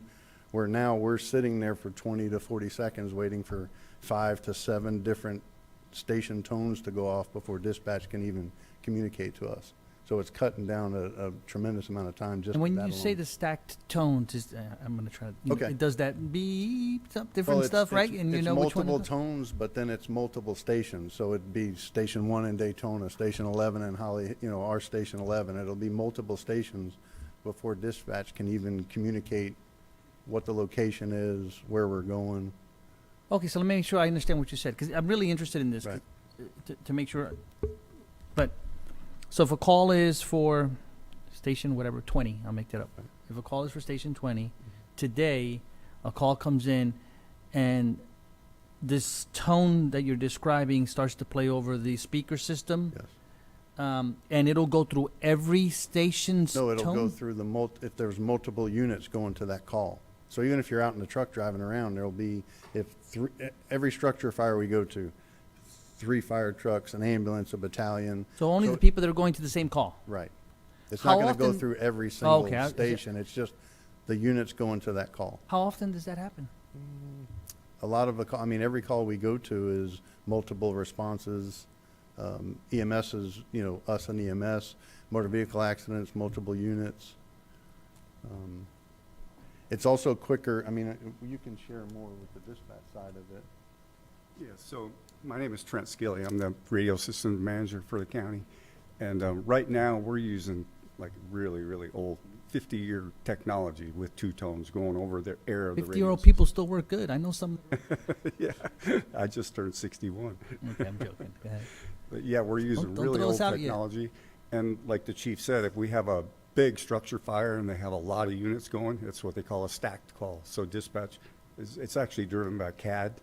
where now we're sitting there for 20 to 40 seconds waiting for 5 to 7 different station tones to go off before dispatch can even communicate to us. So it's cutting down a tremendous amount of time just. And when that you say alone. the stacked tones, I'm going to try to. Okay. It does that beep, different Well, stuff, right? It's, And you it's know which one. multiple tones, but then it's multiple stations. So it'd be station 1 in Daytona, station 11 in Holly, our station 11. It'll be multiple stations before dispatch can even communicate what the location is, where we're going. Okay, so let me make sure I understand what you said, because I'm really interested in this. Right. to make sure, but, so if a call is for station, whatever, 20, I'll make that up. If a call is for station 20, today, a call comes in and this tone that you're describing starts to play over the speaker system. Yes. And it'll go through every station's No, it'll tone? go through if there's multiple units going to that call. So even if you're out in the truck driving around, there'll be, every structure fire we go to, 3 fire trucks, an ambulance, a battalion. So only the people that are going to the same call? Right. It's How not gonna go often- through every single okay, station. It's just the units going to that call. How often does that happen? A lot of every call we go to is multiple responses. EMS is, us and EMS, motor vehicle accidents, multiple units. It's also quicker, you can share more with the dispatch side of it. Yeah, so my name is Trent Skilly. I'm the radio systems manager for the county. And right now we're using like really, really old 50-year technology with two tones going over the air of the radio. 50-year-old people still work good. I know some. Yeah, I just turned 61. Okay, I'm joking. Go ahead. But yeah, we're using Don't really throw old us out yet. technology. And like the chief said, if we have a big structure fire and they have a lot of units going, it's what they call a stacked call. So dispatch, it's actually driven by CAD.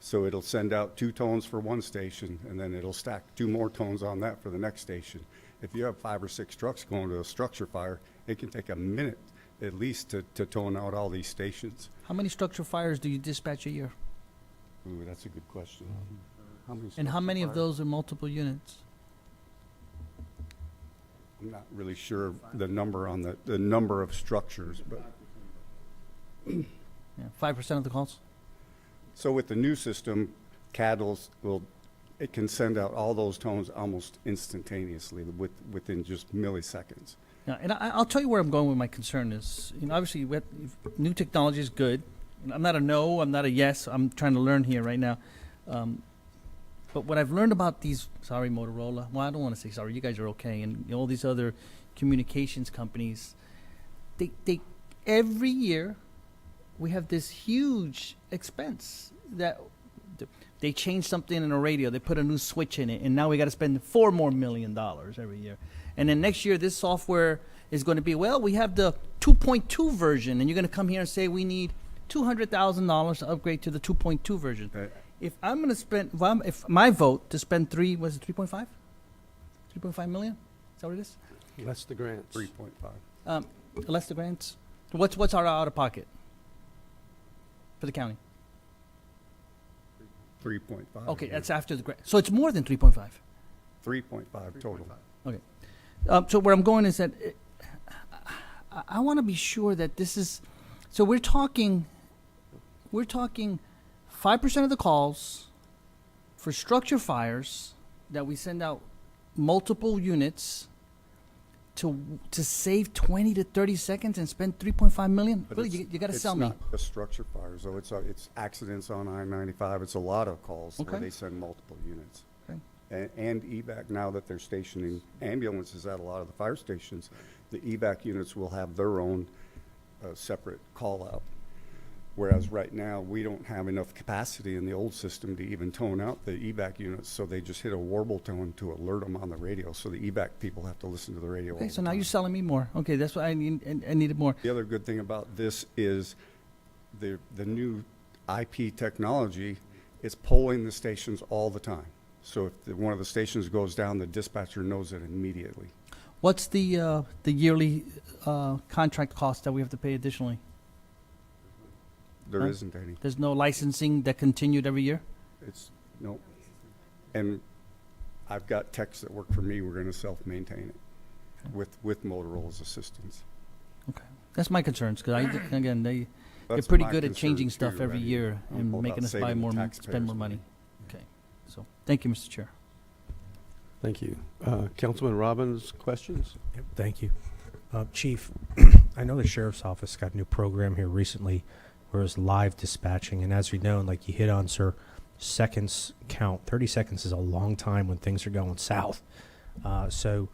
So it'll send out 2 tones for one station, and then it'll stack 2 more tones on that for the next station. If you have 5 or 6 trucks going to a structure fire, it can take a minute at least to tone out all these stations. How many structure fires do you dispatch a year? Ooh, that's a good question. And how structure many of fires? those are multiple units? I'm not really sure the number on the number of structures, but Yeah, 5% of the calls? so with the new system, CAD it can send out all those tones almost instantaneously within just milliseconds. Yeah, and I'll tell you where I'm going with my concern is, obviously new technology is good. I'm not a no, I'm not a yes, I'm trying to learn here right now. But what I've learned about these, sorry Motorola, well I don't want to say sorry, you guys are okay, and all these other communications companies, they every year we have this huge expense that they change something in a radio, they put a new switch in it, and now we got to spend $4 more million every year. And then next year, this software is going to be, well, we have the 2.2 version, and you're going to come here and say we need $200,000 to upgrade to the 2.2 version. If I'm going to spend, if my vote to spend 3.5? 3.5 million? Is that what it is? Less the grants. 3.5. Less the grants. What's our out of pocket for the county? 3.5. Okay, that's after the grant. So it's more than 3.5. 3.5 total. Okay. So where I'm going is that I want to be sure that this is, so we're talking 5% of the calls for structure fires that we send out multiple units to save 20 to 30 seconds and spend 3.5 million. But Really, you got to sell me. It's not a structure fire, so it's accidents on I-95. It's a lot of calls where Okay. they send multiple units. Okay. And evac, now that they're stationing ambulances at a lot of the fire stations, the evac units will have their own separate call out. Whereas right now, we don't have enough capacity in the old system to even tone out the evac units, so they just hit a warble tone to alert them on the radio. So the evac people have to listen to the radio. Okay, all so the now time. you're selling me more. Okay, that's what I needed more. The other good thing about this is the new IP technology is polling the stations all the time. So if one of the stations goes down, the dispatcher knows it immediately. What's the yearly contract cost that we have to pay additionally? There Huh? isn't any. There's no licensing that continued every year? It's no. And I've got techs that work for me. We're going to self-maintain it with Motorola's assistance. Okay. That's my concerns, because again, they're That's pretty my good at concern changing too, stuff every right? year I'm and all making about us buy saving the more, spend taxpayers more money. Okay. So, thank you, Mr. Chair. Thank you. Councilman Robbins, questions? Yep, thank you. Chief, I know the sheriff's office got a new program here recently where it's live dispatching. And as we know, like you hit on, sir, seconds count. 30 seconds is a long time when things are going south. So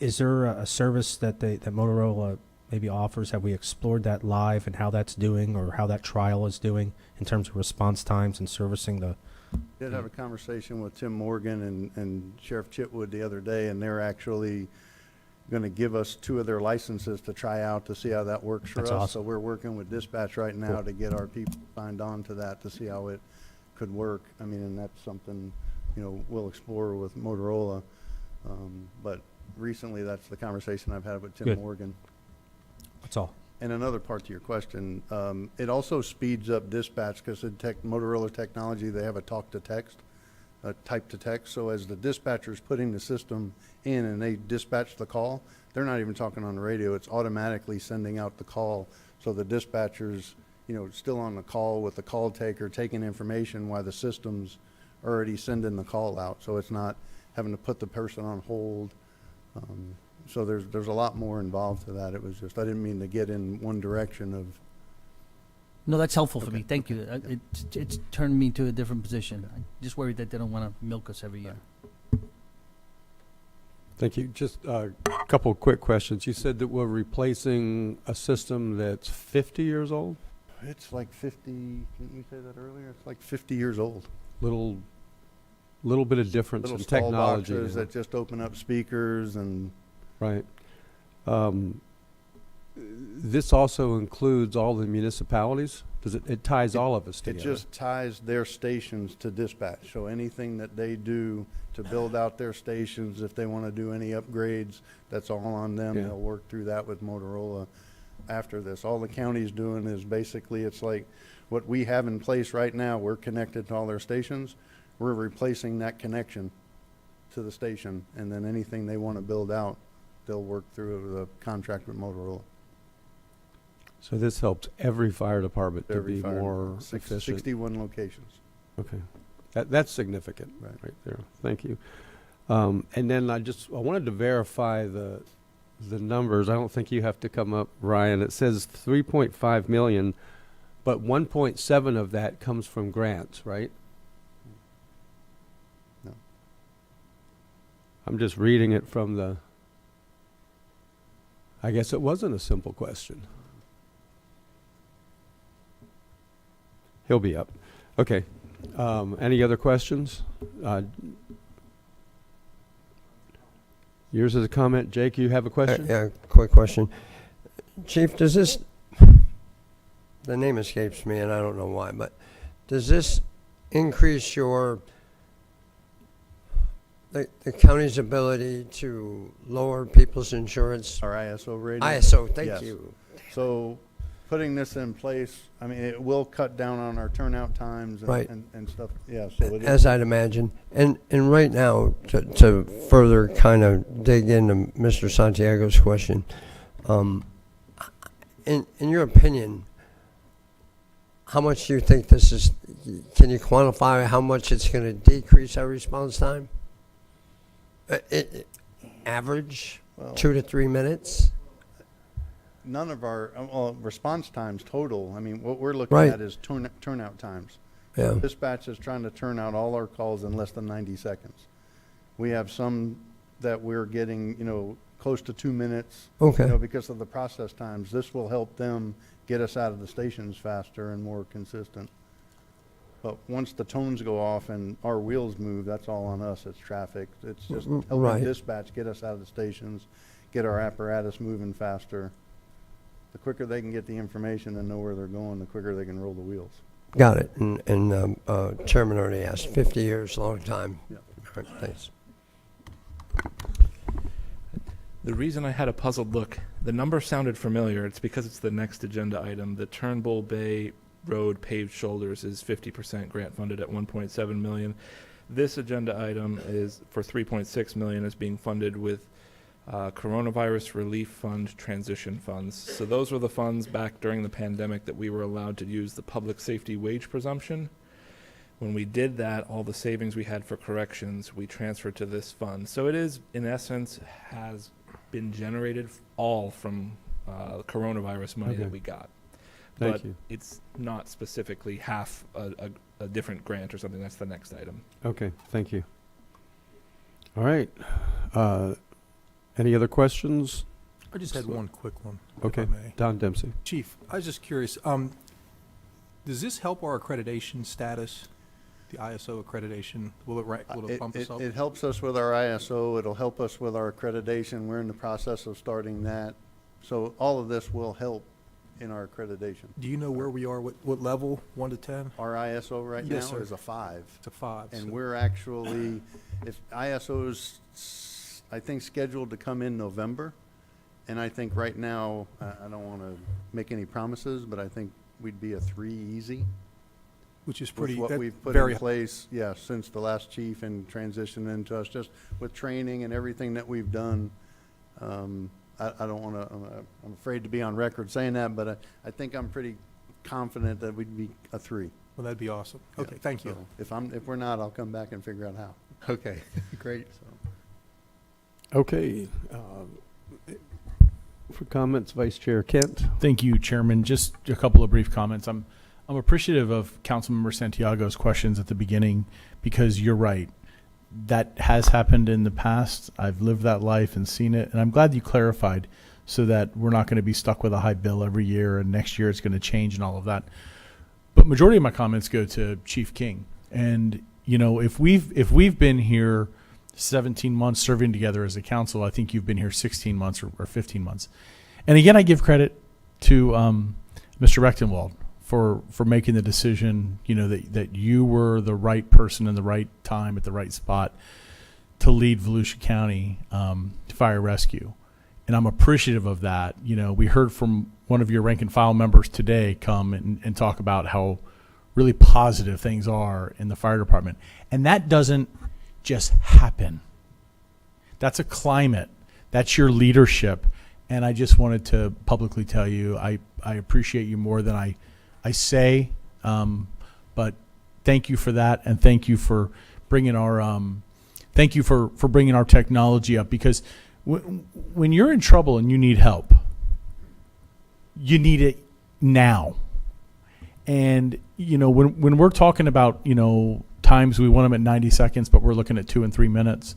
is there a service that that Motorola maybe offers? Have we explored that live and how that's doing, or how that trial is doing in terms of response times and servicing Did have a conversation with Tim Morgan and Sheriff Chitwood the other day, and they're actually going to give us 2 of their licenses to try out to see how that works for That's us. awesome. So we're working with dispatch right now to get our people signed on to that to see how it could work. I mean, and that's something, you know, we'll explore with Motorola. But recently, that's the conversation I've had with Tim Good. Morgan. That's all. And another part to your question, it also speeds up dispatch because in Motorola technology, they have a talk-to-text, a type-to-text. So as the dispatcher's putting the system in and they dispatch the call, they're not even talking on the radio. It's automatically sending out the call. So the dispatcher's, you know, still on the call with the call taker, taking information while the system's already sending the call out. So it's not having to put the person on hold. So there's a lot more involved to that. It was just, I didn't mean to get in one direction of. No, that's helpful for me. Thank you. It's turned me to a different position. I'm just worried that they don't want to milk us every year. Thank you. Just a couple of quick questions. You said that we're replacing a system that's 50 years old? It's like 50, didn't you say that earlier? It's like 50 years old. Little bit of difference Little in stall technology. boxes that just open up speakers and. Right. This also includes all the municipalities? Does it ties all of us It together? just ties their stations to dispatch. So anything that they do to build out their stations, if they want to do any upgrades, that's all on them. Yeah. They'll work through that with Motorola after this. All the county's doing is basically, it's like what we have in place right now, we're connected to all their stations. We're replacing that connection to the station, and then anything they want to build out, they'll work through the contract with Motorola. So this helps every fire department to Every be fire more department. efficient? 61 locations. Okay. That's significant right there. Thank you. And then I wanted to verify the numbers. I don't think you have to come up, Ryan. It says 3.5 million, but 1.7 of that comes from grants, right? No. I'm just reading it from the, I guess it wasn't a simple question. He'll be up. Okay. Any other questions? Yours is a comment. Jake, you have a question? Yeah, quick question. Chief, does this, the name escapes me and I don't know why, but does this increase the county's ability to lower people's insurance? Our ISO rating? ISO, thank Yes. you. So putting this in place, I mean, it will cut down on our turnout times and, Right. and stuff. Yeah, so it As I'd imagine. And right now, to further kind of dig into Mr. Santiago's question, in your opinion, how much do you think this is, can you quantify how much it's going to decrease our response time? Average, Well, 2 to 3 minutes? none of our response times total. I mean, what we're looking Right. at is turnout times. Yeah. Dispatch is trying to turn out all our calls in less than 90 seconds. We have some that we're getting, you know, close to 2 minutes. Okay. You know, because of the process times. This will help them get us out of the stations faster and more consistent. But once the tones go off and our wheels move, that's all on us. It's traffic. It's just helping Right. dispatch get us out of the stations, get our apparatus moving faster. The quicker they can get the information and know where they're going, the quicker they can roll the wheels. Got it. And Chairman already asked, 50 years, long time. Yeah. All right, thanks. The reason I had a puzzled look, the number sounded familiar. It's because it's the next agenda item. The Turnbull Bay Road paved shoulders is 50% grant funded at 1.7 million. This agenda item is for 3.6 million, is being funded with Coronavirus Relief Fund transition funds. So those were the funds back during the pandemic that we were allowed to use the public safety wage presumption. When we did that, all the savings we had for corrections, we transferred to this fund. So it is, in essence, has been generated all from coronavirus money Okay. that we got. Thank But you. it's not specifically half a different grant or something. That's the next item. Okay, thank you. All right. Any other questions? I just had one quick one. if Okay, I may. Don Dempsey. Chief, I was just curious, does this help our accreditation status? the ISO accreditation? Will it bump us up? It helps us with our ISO. It'll help us with our accreditation. We're in the process of starting that. So all of this will help in our accreditation. Do you know where we are? What level? 1 to 10? Our ISO right Yes, now sir. is a 5. It's a 5. And so- we're actually, if ISO's, I think, scheduled to come in November. And I think right now, I don't want to make any promises, but I think we'd be a 3 easy. Which is With pretty. what that- we've put very in place, yeah, since the last chief and transition into us, just with training and everything that we've done. I don't want to, I'm afraid to be on record saying that, but I think I'm pretty confident that we'd be a 3. Well, that'd be awesome. Yeah, Okay, thank you. so if we're not, I'll come back and figure out how. Okay, great. So. Okay. For comments, Vice Chair Kent. Thank you, Chairman. Just a couple of brief comments. I'm appreciative of Councilmember Santiago's questions at the beginning because you're right. That has happened in the past. I've lived that life and seen it, and I'm glad you clarified so that we're not going to be stuck with a high bill every year and next year it's going to change and all of that. But majority of my comments go to Chief King. And you know, if we've been here 17 months serving together as a council, I think you've been here 16 months or 15 months. And again, I give credit to Mr. Rechtenwald for making the decision, you know, that you were the right person in the right time at the right spot to lead Volusia County Fire Rescue. And I'm appreciative of that. You know, we heard from one of your rank and file members today come and talk about how really positive things are in the fire department. And that doesn't just happen. That's a climate. That's your leadership. And I just wanted to publicly tell you, I appreciate you more than I say, but thank you for that, and thank you for bringing our bringing our technology up, because when you're in trouble and you need help, you need it now. And you know, when we're talking about, you know, times we want them at 90 seconds, but we're looking at 2 and 3 minutes,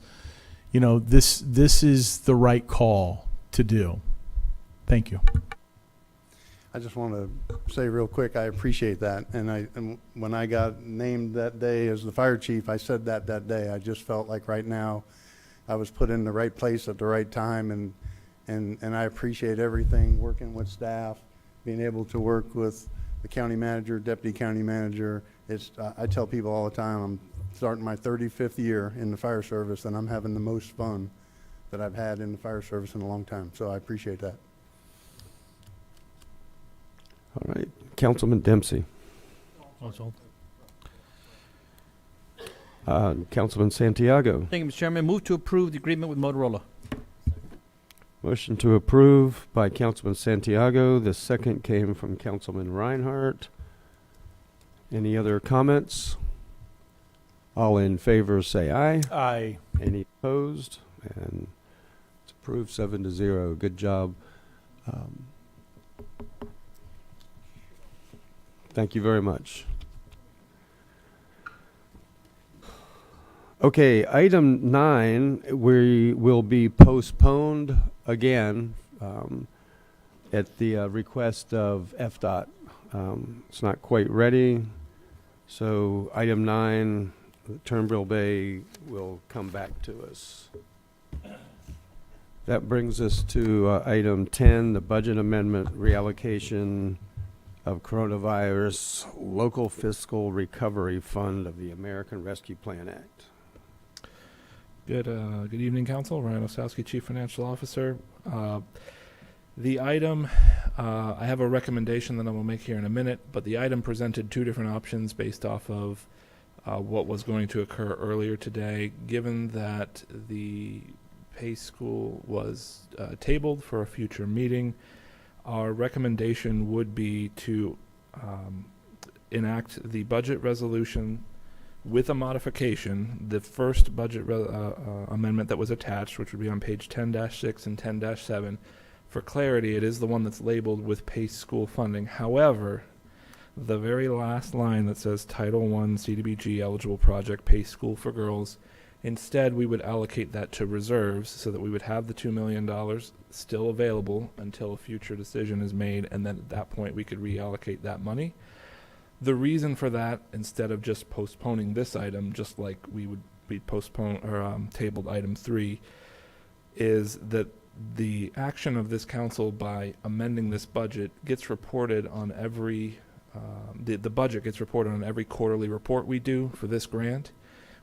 you know, this is the right call to do. Thank you. I just want to say real quick, I appreciate that. And when I got named that day as the fire chief, I said that day. I just felt like right now I was put in the right place at the right time. And I appreciate everything, working with staff, being able to work with the county manager, deputy county manager. I tell people all the time, I'm starting my 35th year in the fire service, and I'm having the most fun that I've had in the fire service in a long time. So I appreciate that. All right, Councilman Dempsey. Councilman Santiago. Thank you, Mr. Chairman. Move to approve the agreement with Motorola. Motion to approve by Councilman Santiago. The second came from Councilman Reinhardt. Any other comments? All in favor say aye. Aye. Any opposed? And it's approved 7-0. Good job. Thank you very much. Okay, item 9, we will be postponed again at the request of FDOT. It's not quite ready, so item 9, Turnbull Bay, will come back to us. That brings us to item 10, the budget amendment reallocation of coronavirus local fiscal recovery fund of the American Rescue Plan Act. Good evening, Council. Ryan Osowski, Chief Financial Officer. The item, I have a recommendation that I will make here in a minute, but the item presented 2 different options based off of what was going to occur earlier today. Given that the pay school was tabled for a future meeting, our recommendation would be to enact the budget resolution with a modification. The first budget amendment that was attached, which would be on page 10-6 and 10-7. For clarity, it is the one that's labeled with PACE school funding. However, the very last line that says Title I CDBG eligible project PACE school for girls, instead we would allocate that to reserves so that we would have the $2 million still available until a future decision is made, and then at that point we could reallocate that money. The reason for that, instead of just postponing this item, just like we postponed or tabled item 3, is that the action of this council by amending this budget gets reported on every the budget gets reported on every quarterly report we do for this grant.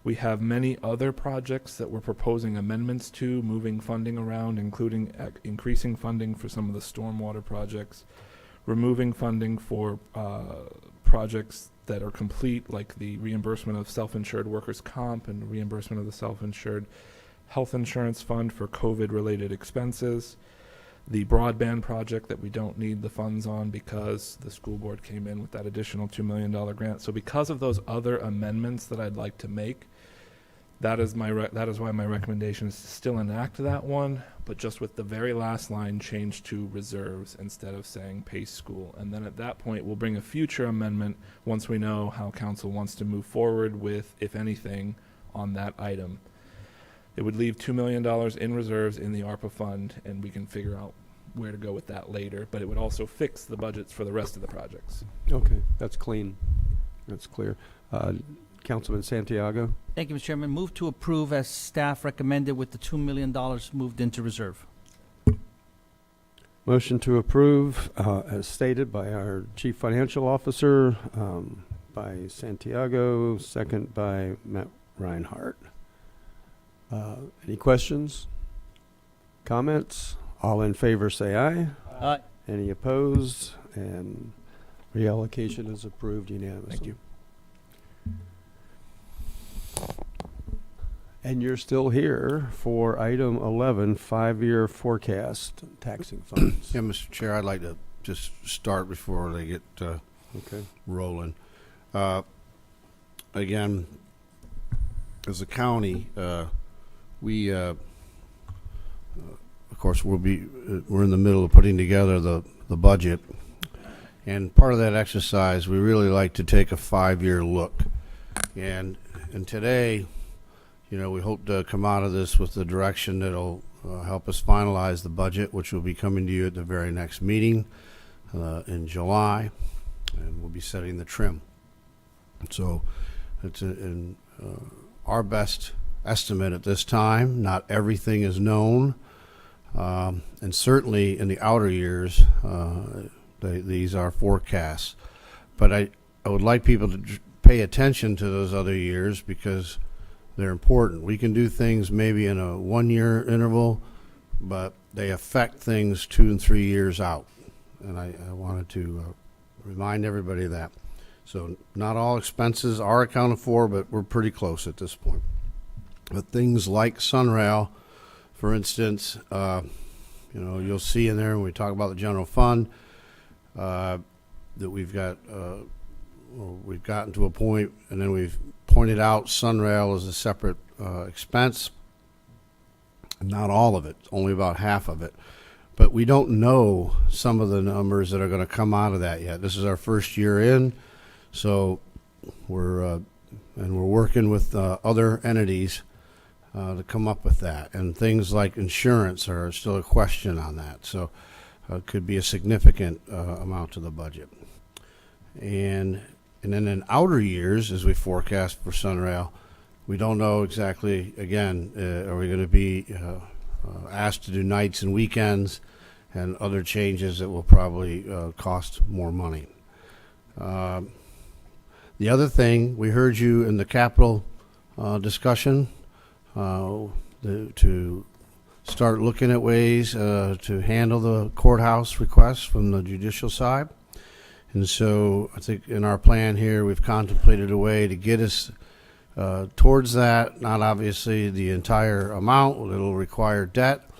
We have many other projects that we're proposing amendments to, moving funding around, including increasing funding for some of the stormwater projects, removing funding for projects that are complete, like the reimbursement of self-insured workers' comp and reimbursement of the self-insured health insurance fund for COVID-related expenses, the broadband project that we don't need the funds on because the school board came in with that additional $2 million grant. So because of those other amendments that I'd like to make, that is why my recommendation is to still enact that one, but just with the very last line changed to reserves instead of saying PACE school. And then at that point, we'll bring a future amendment once we know how council wants to move forward with, if anything, on that item. It would leave $2 million in reserves in the ARPA fund, and we can figure out where to go with that later, but it would also fix the budgets for the rest of the projects. Okay, that's clean. That's clear. Councilman Santiago? Thank you, Mr. Chairman. Move to approve as staff recommended with the $2 million moved into reserve. Motion to approve, as stated by our Chief Financial Officer, by Santiago, second by Matt Reinhardt. Any questions? Comments? All in favor say aye. Aye. Any opposed? And reallocation is approved unanimously. Thank you. And you're still here for item 11, 5-year forecast taxing funds. Yeah, Mr. Chair, I'd like to just start before they get rolling. Again, as a county, we, of course, we're in the middle of putting together the budget, and part of that exercise, we really like to take a 5-year look, and today, we hope to come out of this with the direction that'll help us finalize the budget, which will be coming to you at the very next meeting in July, and we'll be setting the trim. So it's in our best estimate at this time. Not everything is known, and certainly in the outer years, these are forecasts. But I would like people to pay attention to those other years because they're important. We can do things maybe in a 1-year interval, but they affect things 2 and 3 years out. And I wanted to remind everybody of that. So not all expenses are accounted for, but we're pretty close at this point. But things like Sunrail, for instance, you'll see in there when we talk about the general fund that we've gotten to a point, and then we've pointed out Sunrail as a separate expense. Not all of it, only about half of it. But we don't know some of the numbers that are going to come out of that yet. This is our first year in, so we're working with other entities to come up with that. And things like insurance are still a question on that. So it could be a significant amount to the budget. And then in outer years, as we forecast for Sunrail, we don't know exactly, again, are we going to be asked to do nights and weekends and other changes that will probably cost more money. The other thing, we heard you in the capital discussion to start looking at ways to handle the courthouse requests from the judicial side. And so I think in our plan here, we've contemplated a way to get us towards that. Not obviously the entire amount, it'll require debt,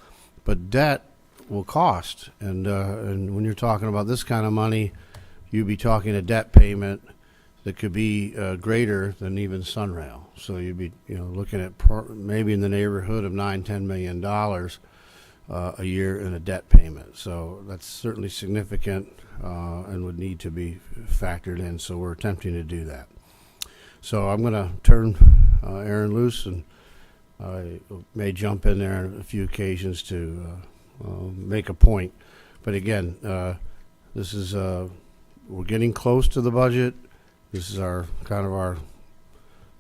but debt will cost. And when you're talking about this kind of money, you'd be talking a debt payment that could be greater than even Sunrail. So you'd be looking at maybe in the neighborhood of $9-10 million a year in a debt payment. So that's certainly significant and would need to be factored in. So we're attempting to do that. So I'm going to turn Aaron loose, and I may jump in there on a few occasions to make a point. But again, this is we're getting close to the budget, This is our kind of our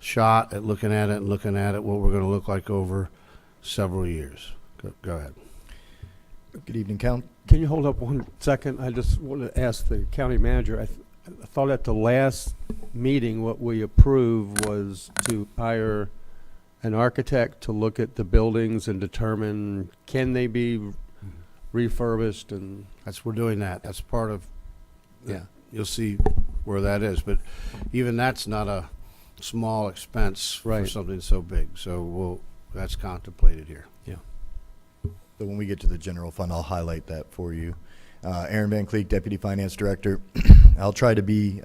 shot at looking at it and looking at it, what we're going to look like over several years. Go ahead. Good evening, Count. Can you hold up 1 second? I just want to ask the county manager. I thought at the last meeting what we approved was to hire an architect to look at the buildings and determine can they be refurbished, and we're doing that. That's part of, yeah, you'll see where that is. But even that's not a small expense for something so big. So that's contemplated here. Yeah. So when we get to the general fund, I'll highlight that for you. Aaron Van Cleek, Deputy Finance Director. I'll try to be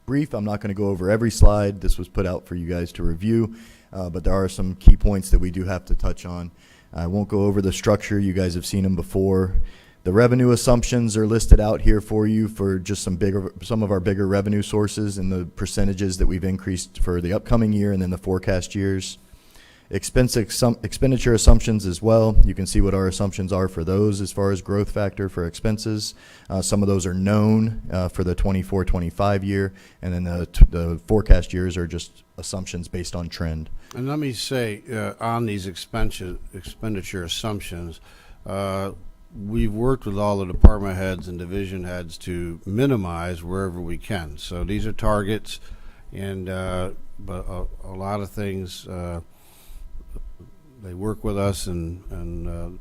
brief. I'm not going to go over every slide. This was put out for you guys to review, but there are some key points that we do have to touch on. I won't go over the structure. You guys have seen them before. The revenue assumptions are listed out here for you for just some of our bigger revenue sources and the percentages that we've increased for the upcoming year and then the forecast years. Expenditure assumptions as well. You can see what our assumptions are for those as far as growth factor for expenses. Some of those are known for the 24-25 year, and then the forecast years are just assumptions based on trend. And let me say, on these expenditure assumptions, we've worked with all the department heads and division heads to minimize wherever we can. So these are targets, and but a lot of things, they work with us, and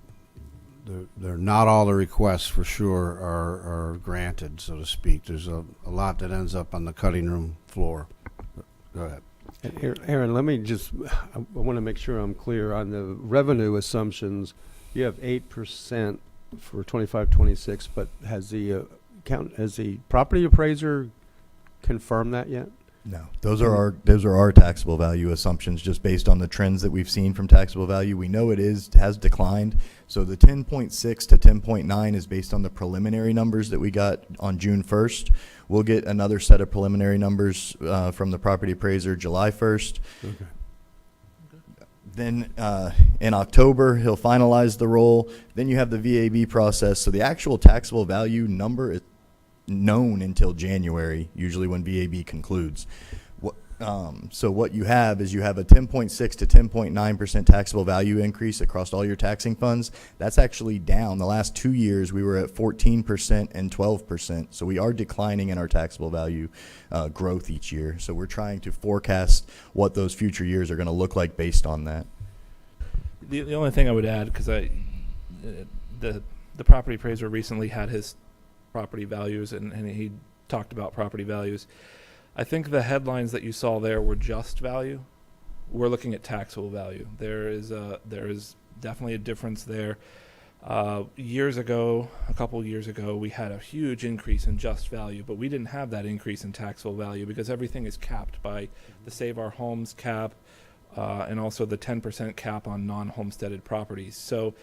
they're not all the requests for sure are granted, so to speak. There's a lot that ends up on the cutting room floor. Go ahead. And Aaron, let me just, I want to make sure I'm clear on the revenue assumptions. You have 8% for 25-26, but has the property appraiser confirmed that yet? No, those are our taxable value assumptions, just based on the trends that we've seen from taxable value. We know it has declined. So the 10.6 to 10.9 is based on the preliminary numbers that we got on June 1st. We'll get another set of preliminary numbers from the property appraiser July 1st. Okay. Then in October, he'll finalize the roll. Then you have the VAB process. So the actual taxable value number is known until January, usually when VAB concludes. So what you have is you have a 10.6 to 10.9% taxable value increase across all your taxing funds. That's actually down. The last 2 years we were at 14% and 12%. So we are declining in our taxable value growth each year. So we're trying to forecast what those future years are going to look like based on that. The only thing I would add, because the property appraiser recently had his property values, and he talked about property values. I think the headlines that you saw there were just value. We're looking at taxable value. There is definitely a difference there. Years ago, a couple years ago, we had a huge increase in just value, but we didn't have that increase in taxable value because everything is capped by the Save Our Homes cap and also the 10% cap on non-homesteaded properties. So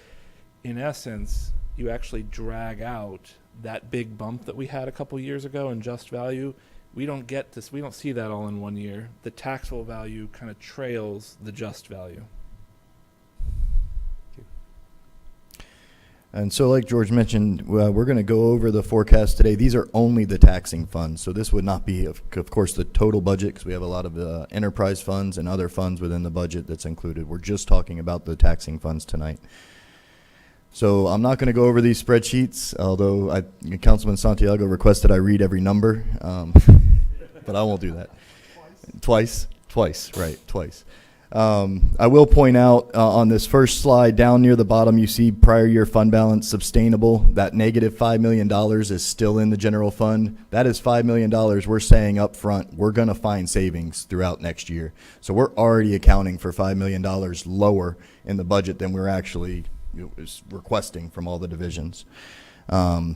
in essence, you actually drag out that big bump that we had a couple years ago in just value. We don't get this. We don't see that all in 1 year. The taxable value kind of trails the just value. And so like George mentioned, we're going to go over the forecast today. These are only the taxing funds. So this would not be, of course, the total budget, because we have a lot of enterprise funds and other funds within the budget that's included. We're just talking about the taxing funds tonight. So I'm not going to go over these spreadsheets, although Councilman Santiago requested I read every number, but I won't do that. Twice. I will point out on this first slide down near the bottom, you see prior year fund balance sustainable. That negative $5 million is still in the general fund. That is $5 million we're saying up front we're going to find savings throughout next year. So we're already accounting for $5 million lower in the budget than we're actually is requesting from all the divisions. And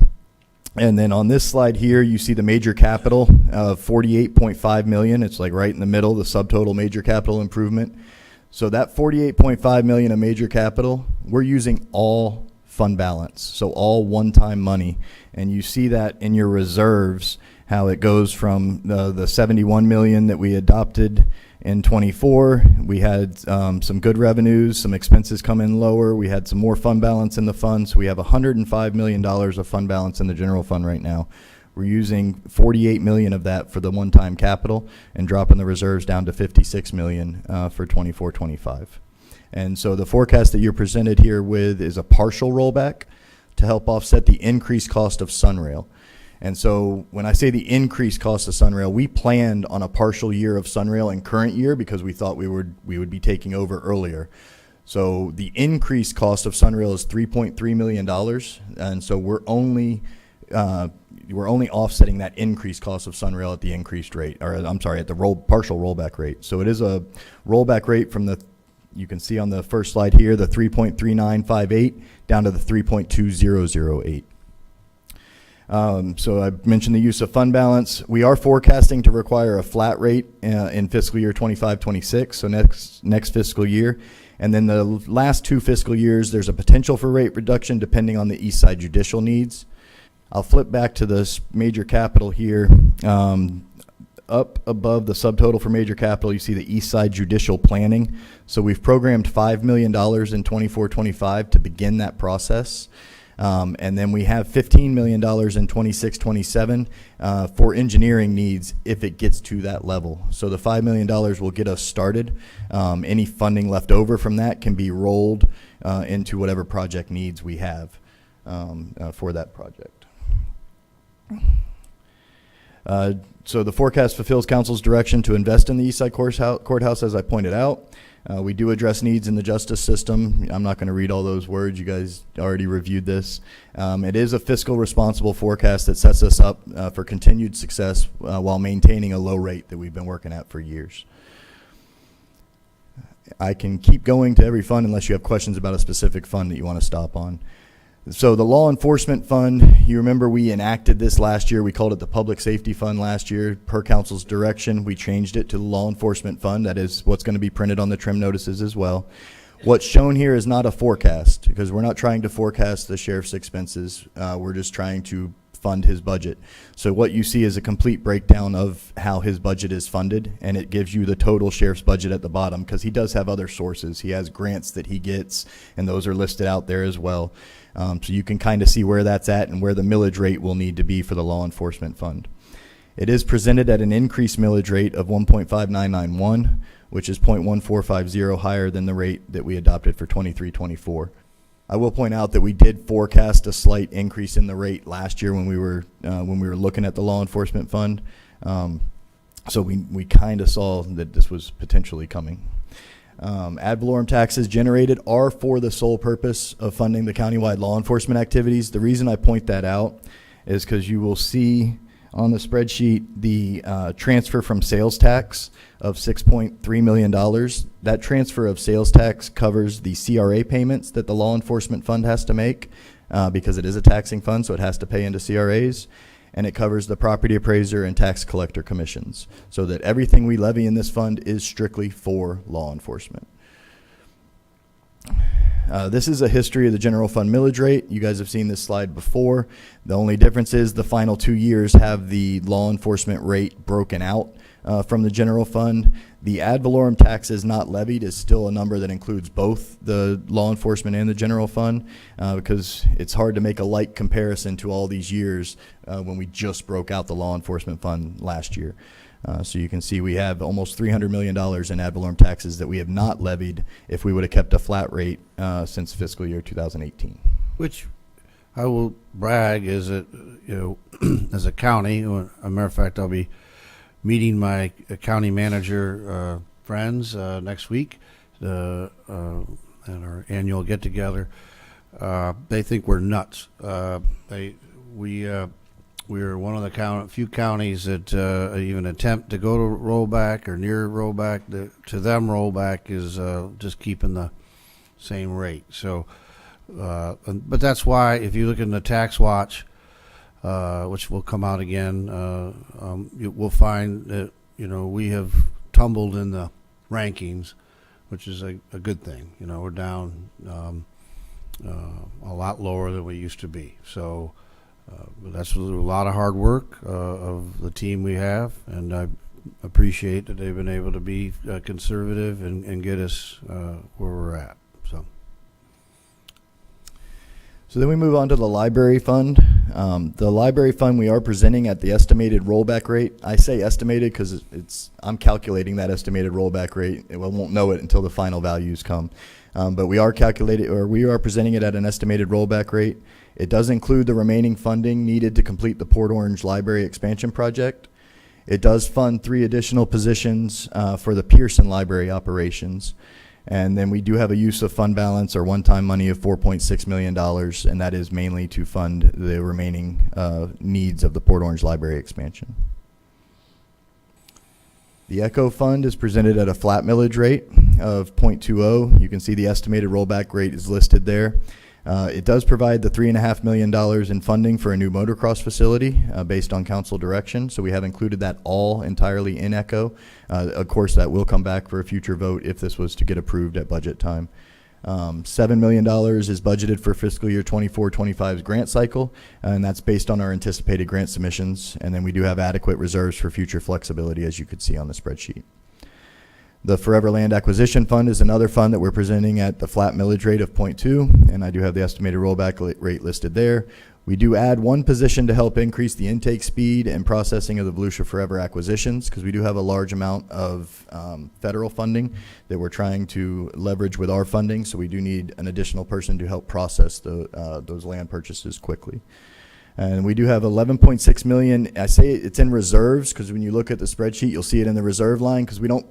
then on this slide here, you see the major capital of $48.5 million. It's like right in the middle, the subtotal major capital improvement. So that $48.5 million of major capital, we're using all fund balance, so all one-time money. And you see that in your reserves, how it goes from the $71 million that we adopted in 24, we had some good revenues, some expenses come in lower. We had some more fund balance in the fund, so we have $105 million of fund balance in the general fund right now. We're using 48 million of that for the one-time capital and dropping the reserves down to 56 million for 24-25. And so the forecast that you're presented here with is a partial rollback to help offset the increased cost of Sunrail. And so when I say the increased cost of Sunrail, we planned on a partial year of Sunrail in current year because we thought we would be taking over earlier. So the increased cost of Sunrail is $3.3 million, and so we're only offsetting that increased cost of Sunrail at the increased rate, or I'm sorry, at the partial rollback rate. So it is a rollback rate from you can see on the first slide here, the 3.3958 down to the 3.2008. So I mentioned the use of fund balance. We are forecasting to require a flat rate in fiscal year 25-26, so next fiscal year. And then the last 2 fiscal years, there's a potential for rate reduction depending on the East Side judicial needs. I'll flip back to this major capital here. Up above the subtotal for major capital, you see the East Side judicial planning. So we've programmed $5 million in 24-25 to begin that process. And then we have $15 million in 26-27 for engineering needs if it gets to that level. So the $5 million will get us started. Any funding left over from that can be rolled into whatever project needs we have for that project. So the forecast fulfills council's direction to invest in the East Side Courthouse, as I pointed out. We do address needs in the justice system. I'm not going to read all those words. You guys already reviewed this. It is a fiscal responsible forecast that sets us up for continued success while maintaining a low rate that we've been working at for years. I can keep going to every fund unless you have questions about a specific fund that you want to stop on. So the law enforcement fund, you remember we enacted this last year. We called it the public safety fund last year. Per council's direction, we changed it to the law enforcement fund. That is what's going to be printed on the trim notices as well. What's shown here is not a forecast because we're not trying to forecast the sheriff's expenses. We're just trying to fund his budget. So what you see is a complete breakdown of how his budget is funded, and it gives you the total sheriff's budget at the bottom because he does have other sources. He has grants that he gets, and those are listed out there as well. So you can kind of see where that's at and where the millage rate will need to be for the law enforcement fund. It is presented at an increased millage rate of 1.5991, which is 0.1450 higher than the rate that we adopted for 23-24. I will point out that we did forecast a slight increase in the rate last year when we were looking at the law enforcement fund. So we kind of saw that this was potentially coming. Ad valorem taxes generated are for the sole purpose of funding the countywide law enforcement activities. The reason I point that out is because you will see on the spreadsheet the transfer from sales tax of $6.3 million. That transfer of sales tax covers the CRA payments that the law enforcement fund has to make because it is a taxing fund, so it has to pay into CRAs. And it covers the property appraiser and tax collector commissions, so that everything we levy in this fund is strictly for law enforcement. This is a history of the general fund millage rate. You guys have seen this slide before. The only difference is the final 2 years have the law enforcement rate broken out from the general fund. The ad valorem taxes not levied is still a number that includes both the law enforcement and the general fund because it's hard to make a like comparison to all these years when we just broke out the law enforcement fund last year. So you can see we have almost $300 million in ad valorem taxes that we have not levied if we would have kept a flat rate since fiscal year 2018. Which I will brag is that, as a county, as a matter of fact, I'll be meeting my county manager friends next week at our annual get-together. They think we're nuts. We're one of the few counties that even attempt to go to rollback or near rollback. To them, rollback is just keeping the same rate. So, but that's why if you look in the tax watch, which will come out again, we'll find that we have tumbled in the rankings, which is a good thing. We're down a lot lower than we used to be. So that's a lot of hard work of the team we have, and I appreciate that they've been able to be conservative and get us where we're at. So then we move on to the library fund. The library fund we are presenting at the estimated rollback rate. I say estimated because I'm calculating that estimated rollback rate. We won't know it until the final values come. But we are presenting it at an estimated rollback rate. It does include the remaining funding needed to complete the Port Orange Library expansion project. It does fund 3 additional positions for the Pearson Library operations. And then we do have a use of fund balance or one-time money of $4.6 million, and that is mainly to fund the remaining needs of the Port Orange Library expansion. The ECHO fund is presented at a flat millage rate of 0.20. You can see the estimated rollback rate is listed there. It does provide the $3.5 million in funding for a new motocross facility based on council direction. So we have included that all entirely in ECHO. Of course, that will come back for a future vote if this was to get approved at budget time. $7 million is budgeted for fiscal year 24-25's grant cycle, and that's based on our anticipated grant submissions. And then we do have adequate reserves for future flexibility, as you could see on the spreadsheet. The Forever Land Acquisition Fund is another fund that we're presenting at the flat millage rate of 0.2, and I do have the estimated rollback rate listed there. We do add 1 position to help increase the intake speed and processing of the Volusia Forever acquisitions, because we do have a large amount of federal funding that we're trying to leverage with our funding, so we do need an additional person to help process those land purchases quickly. And we do have $11.6 million. I say it's in reserves because when you look at the spreadsheet, you'll see it in the reserve line, because we don't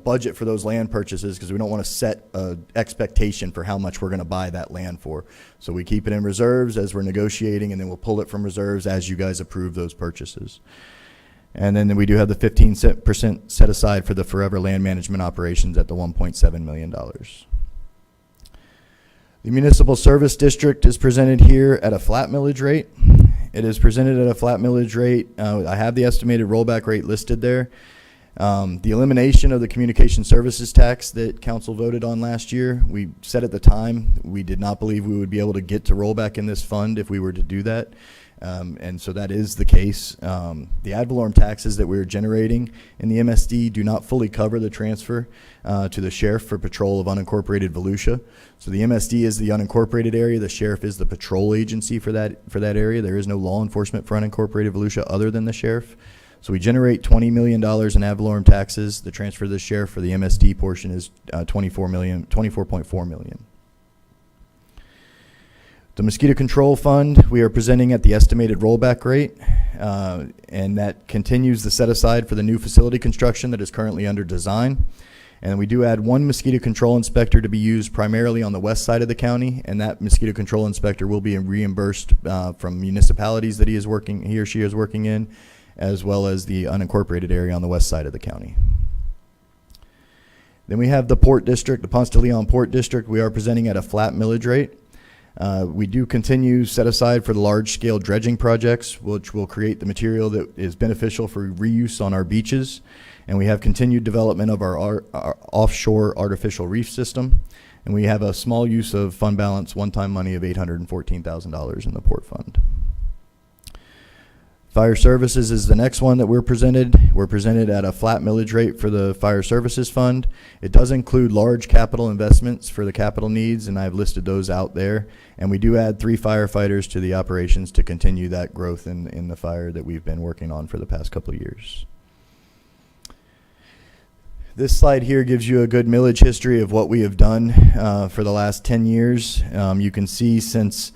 budget for those land purchases because we don't want to set an expectation for how much we're going to buy that land for. So we keep it in reserves as we're negotiating, and then we'll pull it from reserves as you guys approve those purchases. And then we do have the 15% set aside for the Forever Land Management operations at the $1.7 million. The Municipal Service District is presented here at a flat millage rate. It is presented at a flat millage rate. I have the estimated rollback rate listed there. The elimination of the communication services tax that council voted on last year, we said at the time we did not believe we would be able to get to rollback in this fund if we were to do that. And so that is the case. The ad valorem taxes that we're generating in the MSD do not fully cover the transfer to the sheriff for patrol of unincorporated Volusia. So the MSD is the unincorporated area. The sheriff is the patrol agency for that area. There is no law enforcement for unincorporated Volusia other than the sheriff. So we generate $20 million in ad valorem taxes. The transfer to the sheriff for the MSD portion is $24.4 million. The Mosquito Control Fund, we are presenting at the estimated rollback rate, and that continues the set aside for the new facility construction that is currently under design. And we do add 1 mosquito control inspector to be used primarily on the west side of the county, and that mosquito control inspector will be reimbursed from municipalities that he or she is working in, as well as the unincorporated area on the west side of the county. Then we have the Port District, the Ponce de Leon Port District. We are presenting at a flat millage rate. We do continue set aside for the large-scale dredging projects, which will create the material that is beneficial for reuse on our beaches. And we have continued development of our offshore artificial reef system. And we have a small use of fund balance one-time money of $814,000 in the Port Fund. Fire Services is the next one that we're presented. We're presented at a flat millage rate for the Fire Services Fund. It does include large capital investments for the capital needs, and I've listed those out there. And we do add 3 firefighters to the operations to continue that growth in the fire that we've been working on for the past couple of years. This slide here gives you a good millage history of what we have done for the last 10 years. You can see since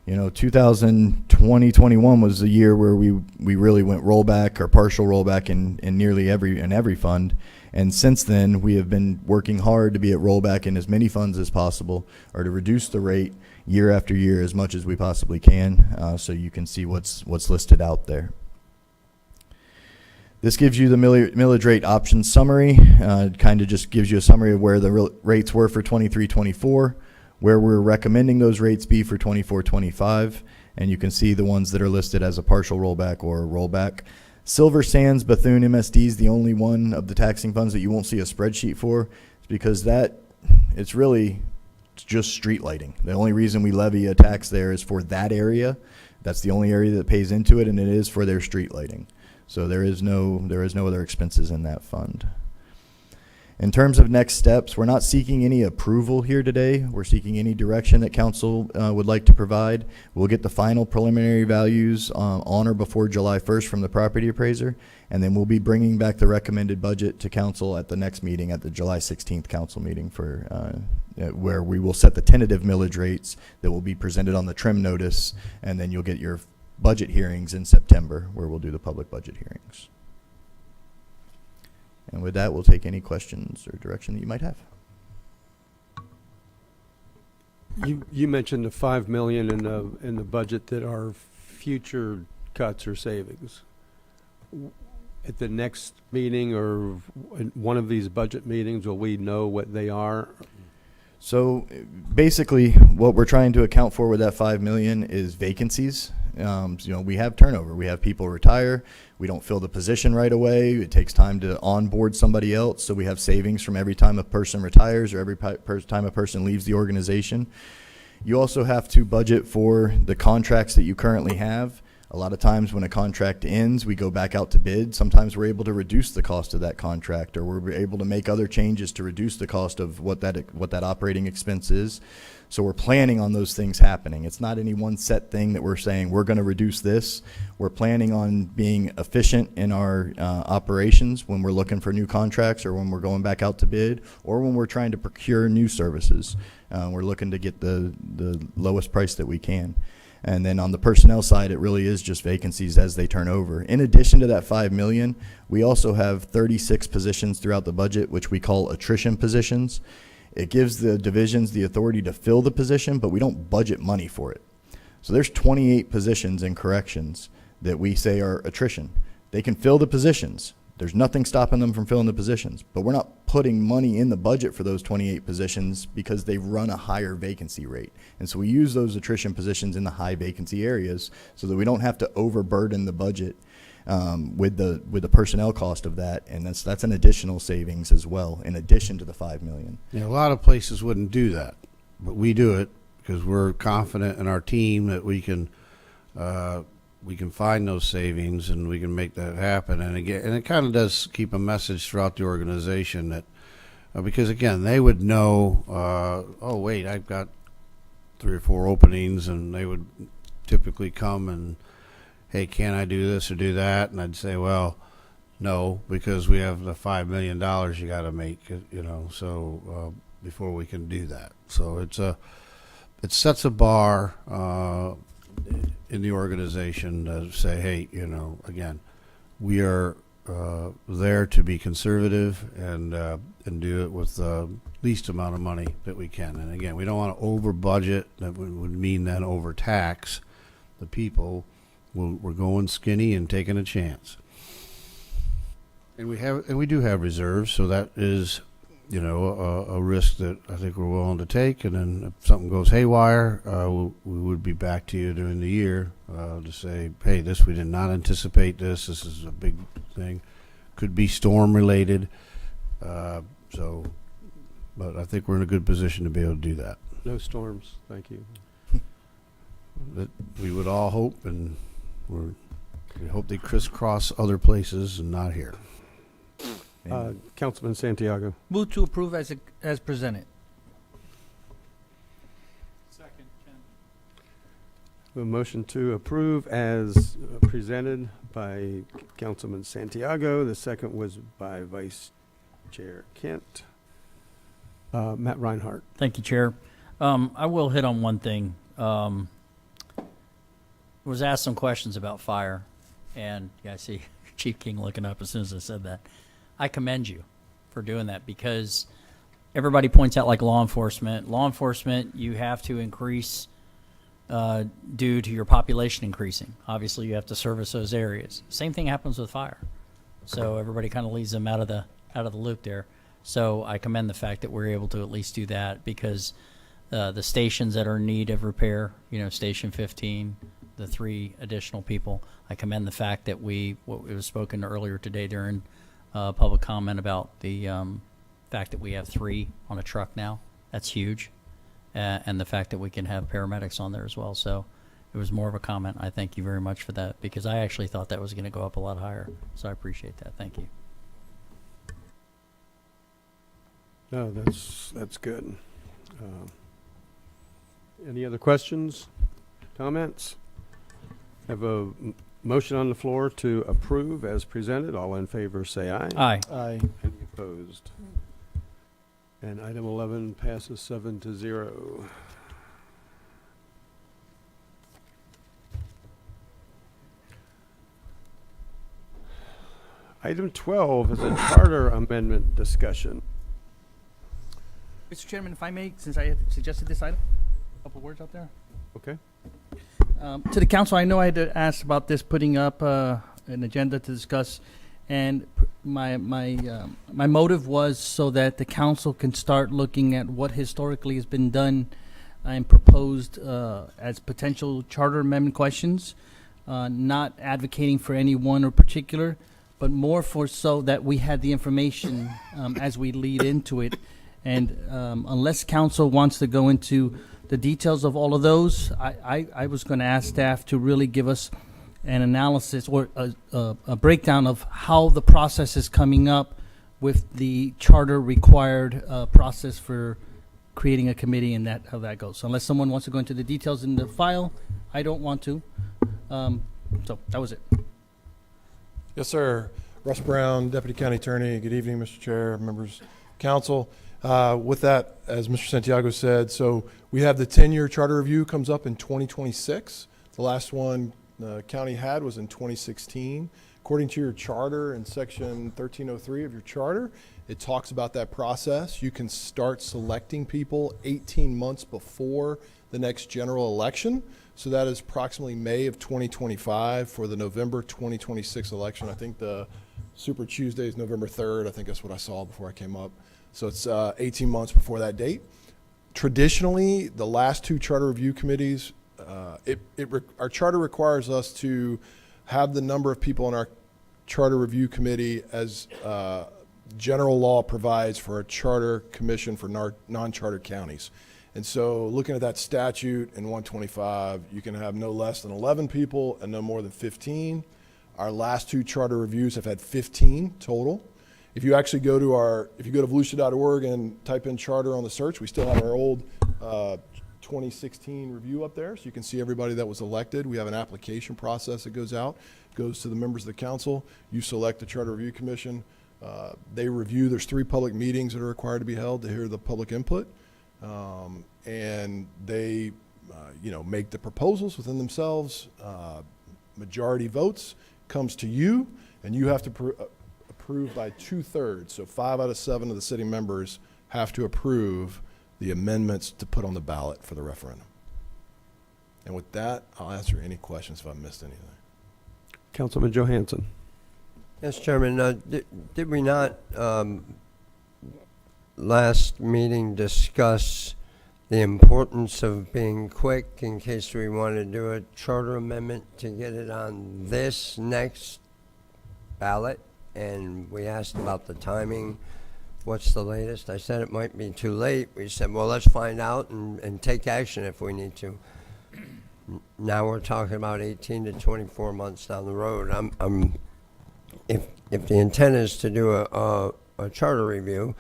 2020-21 was the year where we really went rollback or partial rollback in nearly every fund. And since then, we have been working hard to be at rollback in as many funds as possible, or to reduce the rate year after year as much as we possibly can. So you can see what's listed out there. This gives you the millage rate option summary. It kind of just gives you a summary of where the rates were for 23-24. Where we're recommending those rates be for 24-25, and you can see the ones that are listed as a partial rollback or a rollback. Silver Sands Bethune MSD is the only one of the taxing funds that you won't see a spreadsheet for. It's because it's just street lighting. The only reason we levy a tax there is for that area. That's the only area that pays into it, and it is for their street lighting. So there is no other expenses in that fund. In terms of next steps, we're not seeking any approval here today. We're seeking any direction that council would like to provide. We'll get the final preliminary values on or before July 1st from the property appraiser, and then we'll be bringing back the recommended budget to council at the next meeting, at the July 16th council meeting, for where we will set the tentative millage rates that will be presented on the trim notice, and then you'll get your budget hearings in September, where we'll do the public budget hearings. And with that, we'll take any questions or direction that you might have. You mentioned the 5 million in the budget that are future cuts or savings. At the next meeting or in one of these budget meetings, will we know what they are? So basically, what we're trying to account for with that 5 million is vacancies. We have turnover. We have people retire. We don't fill the position right away. It takes time to onboard somebody else. So we have savings from every time a person retires or every time a person leaves the organization. You also have to budget for the contracts that you currently have. A lot of times when a contract ends, we go back out to bid. Sometimes we're able to reduce the cost of that contract, or we're able to make other changes to reduce the cost of what that operating expense is. So we're planning on those things happening. It's not any one set thing that we're saying we're going to reduce this. We're planning on being efficient in our operations when we're looking for new contracts, or when we're going back out to bid, or when we're trying to procure new services. We're looking to get the lowest price that we can. And then on the personnel side, it really is just vacancies as they turn over. In addition to that 5 million, we also have 36 positions throughout the budget, which we call attrition positions. It gives the divisions the authority to fill the position, but we don't budget money for it. So there's 28 positions in corrections that we say are attrition. They can fill the positions. There's nothing stopping them from filling the positions, but we're not putting money in the budget for those 28 positions because they run a higher vacancy rate. And so we use those attrition positions in the high vacancy areas so that we don't have to overburden the budget with the personnel cost of that. And that's an additional savings as well, in addition to the 5 million. Yeah, a lot of places wouldn't do that, but we do it because we're confident in our team that we can find those savings and we can make that happen. And again, and it kind of does keep a message throughout the organization that, because again, they would know, oh wait, I've got 3 or 4 openings, and they would typically come and, hey, can I do this or do that? And I'd say, well, no, because we have the $5 million you got to make, so before we can do that. So it sets a bar in the organization to say, hey, again, we are there to be conservative and do it with the least amount of money that we can. And again, we don't want to over budget. That would mean then overtax the people. We're going skinny and taking a chance. And we do have reserves, so that is, a risk that I think we're willing to take. And then if something goes haywire, we would be back to you during the year to say, hey, we did not anticipate this. This is a big thing. Could be storm related. But I think we're in a good position to be able to do that. No storms, thank you. That we would all hope, and we hope they crisscross other places and not here. Councilman Santiago. Move to approve as presented. Second, Ken. A motion to approve as presented by Councilman Santiago. The second was by Vice Chair Kent. Matt Reinhardt. Thank you, Chair. I will hit on one thing. Was asked some questions about fire, and I see Chief King looking up as soon as I said that. I commend you for doing that, because everybody points out, like law enforcement, you have to increase due to your population increasing. Obviously, you have to service those areas. Same thing happens with fire. So everybody kind of leaves them out of the loop there. So I commend the fact that we're able to at least do that, because the stations that are in need of repair, Station 15, the 3 additional people, I commend the fact that what was spoken earlier today during public comment about the fact that we have 3 on a truck now. That's huge. And the fact that we can have paramedics on there as well. So it was more of a comment. I thank you very much for that, because I actually thought that was going to go up a lot higher. So I appreciate that. Thank you. No, that's good. Any other questions, comments? Have a motion on the floor to approve as presented. All in favor, say aye. Aye. Aye. Any opposed? And item 11 passes 7-0. Item 12 is a charter amendment discussion. Mr. Chairman, if I may, since I had suggested this item, a couple words out there. Okay. To the council, I know I had to ask about this, putting up an agenda to discuss, and my motive was so that the council can start looking at what historically has been done and proposed as potential charter amendment questions, not advocating for any one or particular, but more for so that we had the information as we lead into it. And unless council wants to go into the details of all of those, I was going to ask staff to really give us an analysis or a breakdown of how the process is coming up with the charter required process for creating a committee and that how that goes. So unless someone wants to go into the details in the file, I don't want to. So that was it. Yes, sir. Russ Brown, Deputy County Attorney. Good evening, Mr. Chair, members of council. With that, as Mr. Santiago said, so we have the 10-year charter review comes up in 2026. The last one the county had was in 2016. According to your charter in section 1303 of your charter, it talks about that process. You can start selecting people 18 months before the next general election. So that is approximately May of 2025 for the November 2026 election. I think the Super Tuesday is November 3rd. I think that's what I saw before I came up. So it's 18 months before that date. Traditionally, the last two charter review committees, our charter requires us to have the number of people in our charter review committee as general law provides for a charter commission for non-charter counties. And so looking at that statute in 125, you can have no less than 11 people and no more than 15. Our last two charter reviews have had 15 total. If you actually go to if you go to volusia.org and type in charter on the search, we still have our old 2016 review up there, so you can see everybody that was elected. We have an application process that goes out, goes to the members of the council. You select the Charter Review Commission. They review. There's 3 public meetings that are required to be held to hear the public input, and they, make the proposals within themselves. Majority votes comes to you, and you have to approve by 2/3. So 5 out of 7 of the city members have to approve the amendments to put on the ballot for the referendum. And with that, I'll answer any questions if I missed anything. Councilman Johansson. Yes, Chairman. Did we not last meeting discuss the importance of being quick in case we want to do a charter amendment to get it on this next ballot? And we asked about the timing. What's the latest? I said it might be too late. We said, well, let's find out and take action if we need to. Now we're talking about 18 to 24 months down the road. If the intent is to do a charter review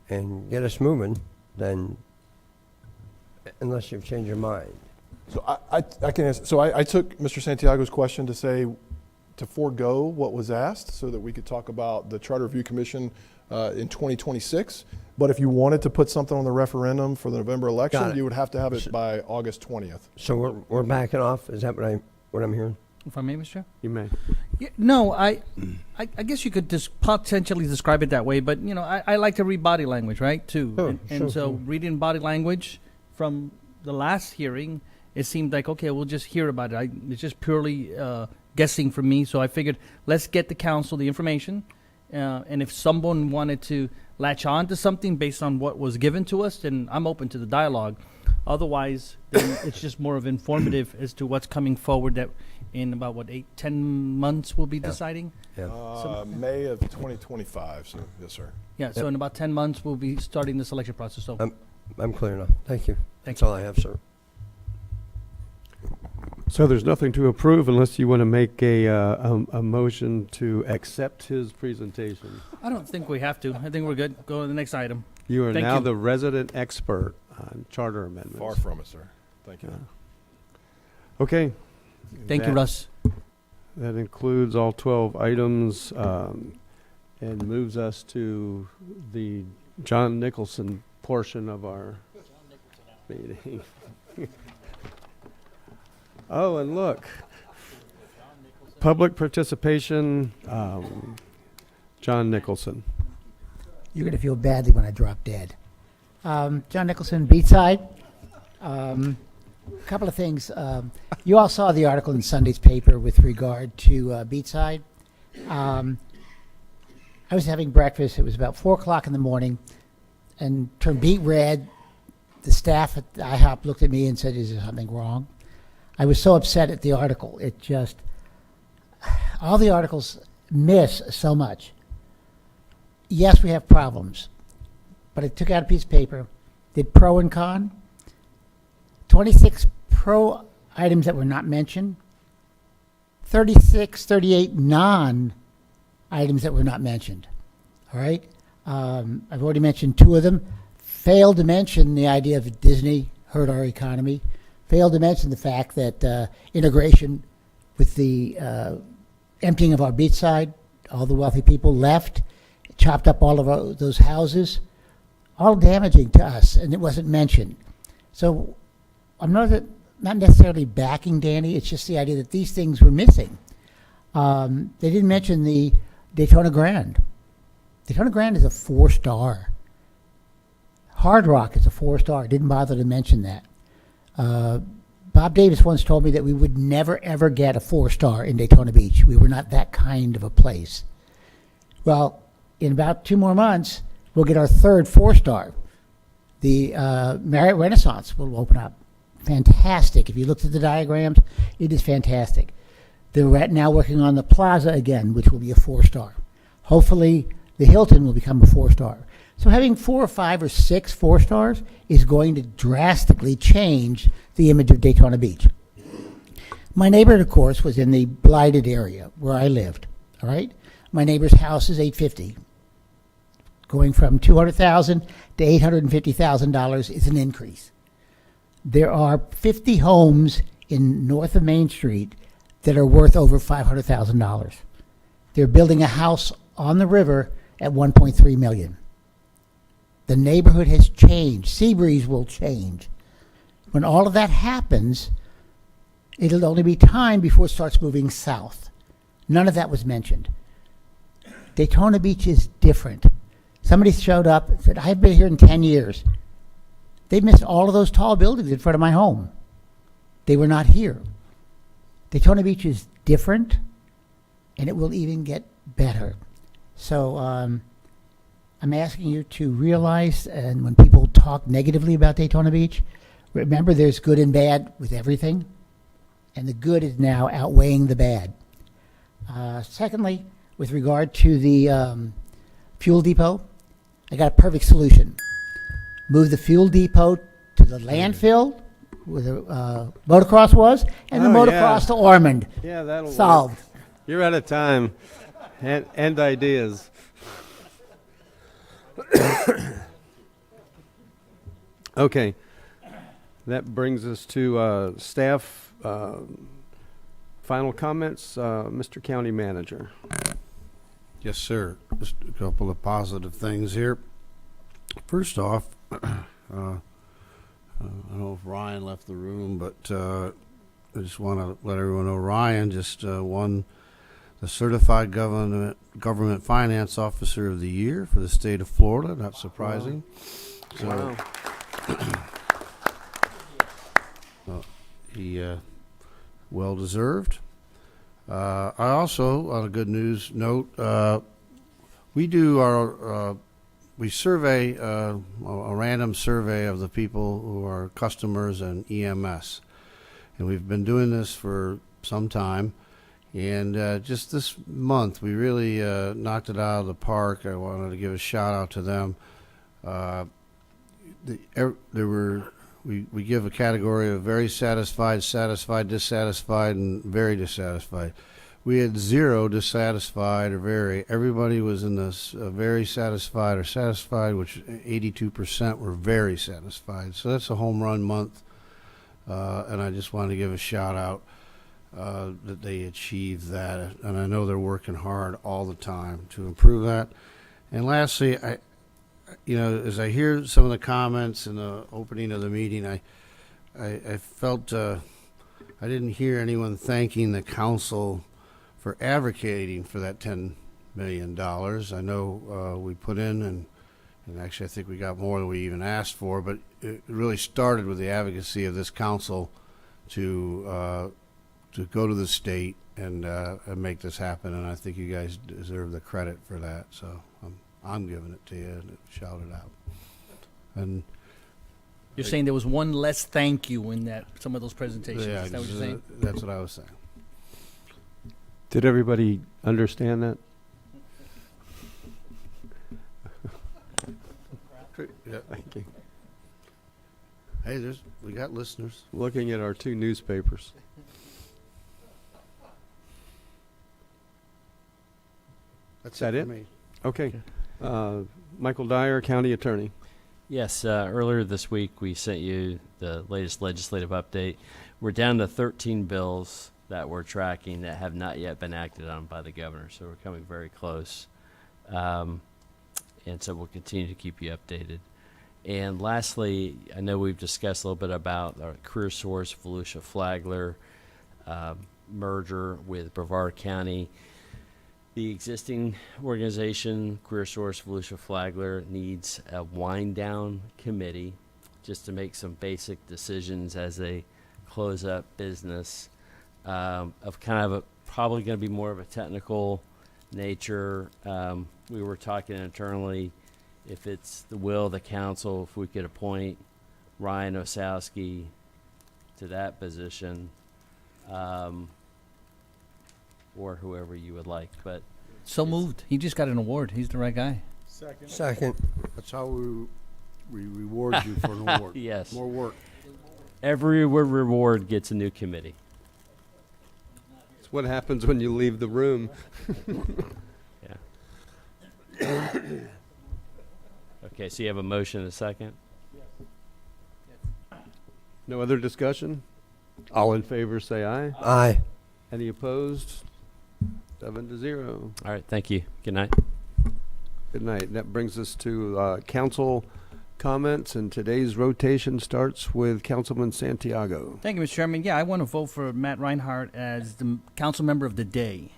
and get us moving, then unless you've changed your mind. So I can answer. So I took Mr. Santiago's question to say to forego what was asked so that we could talk about the Charter Review Commission in 2026. But if you wanted to put something on the referendum for the November election, you would have to have it by August 20th. So we're backing off? Is that what I'm hearing? If I may, Mr. Chair? You may. Yeah, no, I guess you could just potentially describe it that way, but I like to read body language, right? Too, Sure, and so reading body language from the last hearing, it seemed like okay, we'll just hear about it. It's just purely guessing from me, so I figured let's get the council the information, and if someone wanted to latch on to something based on what was given to us, then I'm open to the dialogue. Otherwise, then it's just more of informative as to what's coming forward that in about, 8-10 months we'll be deciding? Yeah. May of 2025, so yes, sir. Yeah, so in about 10 months we'll be starting the selection process. So I'm clear enough. Thank you. Thank That's all I have, sir. So there's nothing to approve unless you want to make a motion to accept his presentation. I don't think we have to. I think we're good. Go to the next item. You are Thank now you. the resident expert on charter amendments. Far from it, sir. Thank you. Okay. Thank you, Russ. That includes all 12 items and moves us to the John Nicholson portion of our meeting. Oh, and look, public participation, John Nicholson. You're going to feel badly when I drop dead. John Nicholson, Beatside. A couple of things. You all saw the article in Sunday's paper with regard to Beatside. I was having breakfast. It was about 4 o'clock in the morning and turned beet red. The staff at IHOP looked at me and said, "Is there something wrong?" I was so upset at the article. It just, all the articles miss so much. Yes, we have problems, but I took out a piece of paper, did pro and con, 26 pro items that were not mentioned, 38 non items that were not mentioned. All right? I've already mentioned 2 of them. Failed to mention the idea of Disney hurt our economy. Failed to mention the fact that integration with the emptying of our beachside, all the wealthy people left, chopped up all of those houses, all damaging to us, and it wasn't mentioned. So I'm not necessarily backing Danny, it's just the idea that these things were missing. They didn't mention the Daytona Grand. Daytona Grand is a 4-star. Hard Rock is a 4-star. Didn't bother to mention that. Bob Davis once told me that we would never, ever get a 4-star in Daytona Beach. We were not that kind of a place. Well, in about 2 more months, we'll get our 3rd 4-star. The Marriott Renaissance will open up. Fantastic. If you looked at the diagrams, it is fantastic. They're now working on the Plaza again, which will be a 4-star. Hopefully, the Hilton will become a 4-star. So having 4 or 5 or 6 4-stars is going to drastically change the image of Daytona Beach. My neighbor, of course, was in the blighted area where I lived. All right, my neighbor's house is $850. Going from $200,000 to $850,000 is an increase. There are 50 homes in north of Main Street that are worth over $500,000. They're building a house on the river at $1.3 million. The neighborhood has changed. Seabreeze will change. When all of that happens, it'll only be time before it starts moving south. None of that was mentioned. Daytona Beach is different. Somebody showed up and said, "I've been here in 10 years. They missed all of those tall buildings in front of my home. They were not here." Daytona Beach is different, and it will even get better. So I'm asking you to realize, and when people talk negatively about Daytona Beach, remember there's good and bad with everything, and the good is now outweighing the bad. Secondly, with regard to the fuel depot, I got a perfect solution. Move the fuel depot to the landfill where the motocross was, and the motocross to Ormond. Yeah, that'll solved. Work. You're out of time. And ideas. Okay. That brings us to staff final comments. Mr. County Manager. Yes, sir. Just a couple of positive things here. First off, I don't know if Ryan left the room, but I just want to let everyone know Ryan just won the Certified Government Finance Officer of the Year for the state of Florida. Not surprising. Wow. So, he well deserved. I also, on a good news note, we do our we survey a random survey of the people who are customers and EMS, and we've been doing this for some time. And just this month, we really knocked it out of the park. I wanted to give a shout out to them. we give a category of very satisfied, satisfied, dissatisfied, and very dissatisfied. We had 0 dissatisfied or very. Everybody was in this very satisfied or satisfied, which 82% were very satisfied. So that's a home run month, and I just wanted to give a shout out that they achieved that, and I know they're working hard all the time to improve that. And lastly, as I hear some of the comments in the opening of the meeting, I felt I didn't hear anyone thanking the council for advocating for that $10 million. I know we put in, and actually I think we got more than we even asked for, but it really started with the advocacy of this council to go to the state and make this happen, and I think you guys deserve the credit for that. So I'm giving it to you and shout it out. And You're saying there was one less thank you in some of those presentations. yeah, Is that what you're saying? that's what I was saying. Did everybody understand that? Yeah. Thank you. Hey, we got listeners. Looking at our 2 newspapers. That's that it it? for me. Okay. Michael Dyer, County Attorney. Yes, earlier this week we sent you the latest legislative update. We're down to 13 bills that we're tracking that have not yet been acted on by the governor, so we're coming very close. And so we'll continue to keep you updated. And lastly, I know we've discussed a little bit about our career source, Volusia Flagler merger with Brevard County. The existing organization, Career Source Volusia Flagler, needs a wind-down committee just to make some basic decisions as they close up business of kind of probably going to be more of a technical nature. We were talking internally, if it's the will of the council, if we could appoint Ryan Osowski to that position, or whoever you would like. But So moved. He just got an award. He's the right guy. Second. That's how we reward you for an award. Yes. More work. every reward gets a new committee. It's what happens when you leave the room. Yeah. Okay, so you have a motion and a second? No other discussion? All in favor say aye. Aye. Any opposed? 7-0. All right, thank you. Good night. Good night. That brings us to council comments, and today's rotation starts with Councilman Santiago. Thank you, Mr. Chairman. Yeah, I want to vote for Matt Reinhardt as the council member of the day.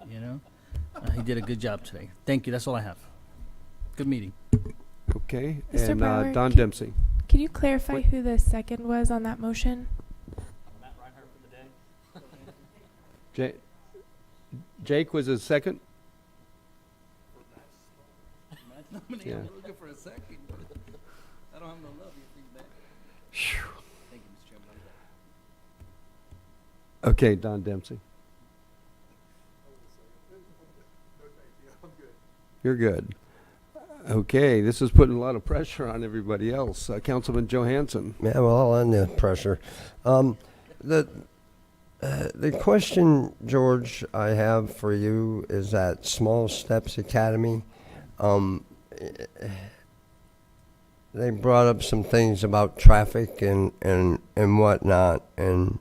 You know, he did a good job today. Thank you. That's all I have. Good meeting. Okay, Mr. and Brower, Don Dempsey. Could you clarify who the second was on that motion? Matt Reinhardt for the day. Jake was his second? Yeah. I'm looking for a second. I don't have no love. Thank you, Mr. Chairman. Okay, Don Dempsey. You're good. Okay, this is putting a lot of pressure on everybody else. Councilman Johansson. Yeah, well, I'll end the pressure. The question, George, I have for you is that Small Steps Academy. They brought up some things about traffic and whatnot, and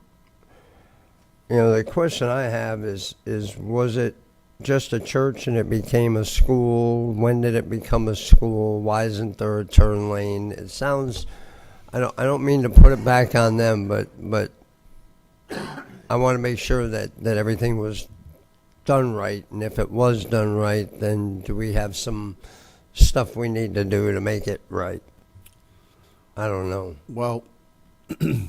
the question I have is was it just a church and it became a school? When did it become a school? Why isn't there a turn lane? It sounds, I don't mean to put it back on them, but I want to make sure that everything was done right, and if it was done right, then do we have some stuff we need to do to make it right? I don't know. Well, I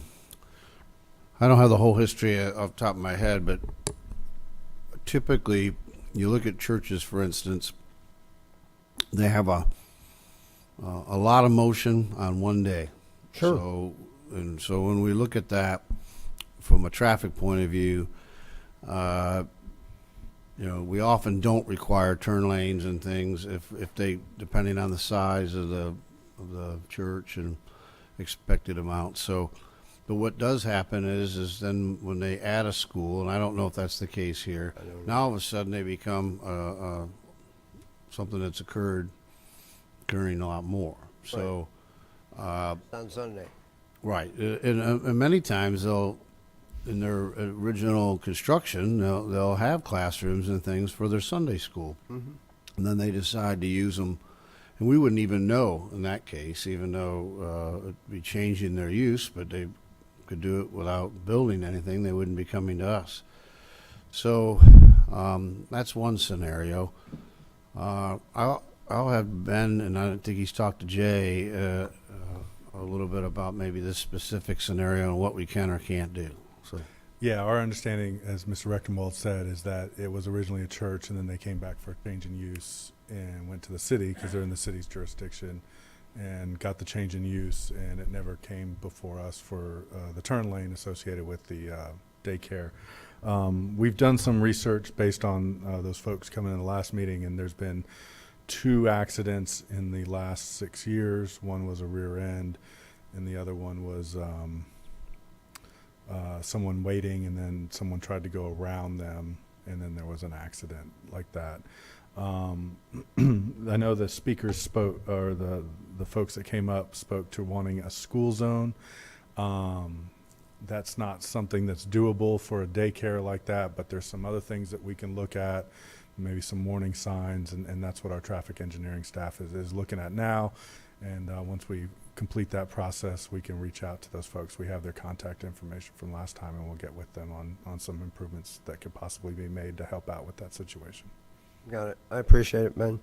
don't have the whole history off the top of my head, but typically, you look at churches, for instance, they have a lot of motion on one day. Sure. So when we look at that from a traffic point of view, we often don't require turn lanes and things if they, depending on the size of the church and expected amount. So, but what does happen is then when they add a school, and I don't know if that's the case here, now all of a sudden they become something that's occurring a lot more. So, On Sunday. right, and many times they'll, in their original construction, they'll have classrooms and things for their Sunday school, and then they decide to use them, and we wouldn't even know in that case, even though it'd be changing their use, but they could do it without building anything. They wouldn't be coming to us. So that's one scenario. I'll have Ben, and I think he's talked to Jay a little bit about maybe this specific scenario and what we can or can't do. So. Yeah, our understanding, as Mr. Rechtenwald said, is that it was originally a church, and then they came back for a change in use and went to the city because they're in the city's jurisdiction, and got the change in use, and it never came before us for the turn lane associated with the daycare. We've done some research based on those folks coming in the last meeting, and there's been 2 accidents in the last 6 years. One was a rear end, and the other one was someone waiting, and then someone tried to go around them, and then there was an accident like that. I know the speakers spoke, or the folks that came up spoke to wanting a school zone. That's not something that's doable for a daycare like that, but there's some other things that we can look at, maybe some warning signs, and that's what our traffic engineering staff is looking at now. And once we complete that process, we can reach out to those folks. We have their contact information from last time, and we'll get with them on some improvements that could possibly be made to help out with that situation. Got it. I appreciate it, Ben.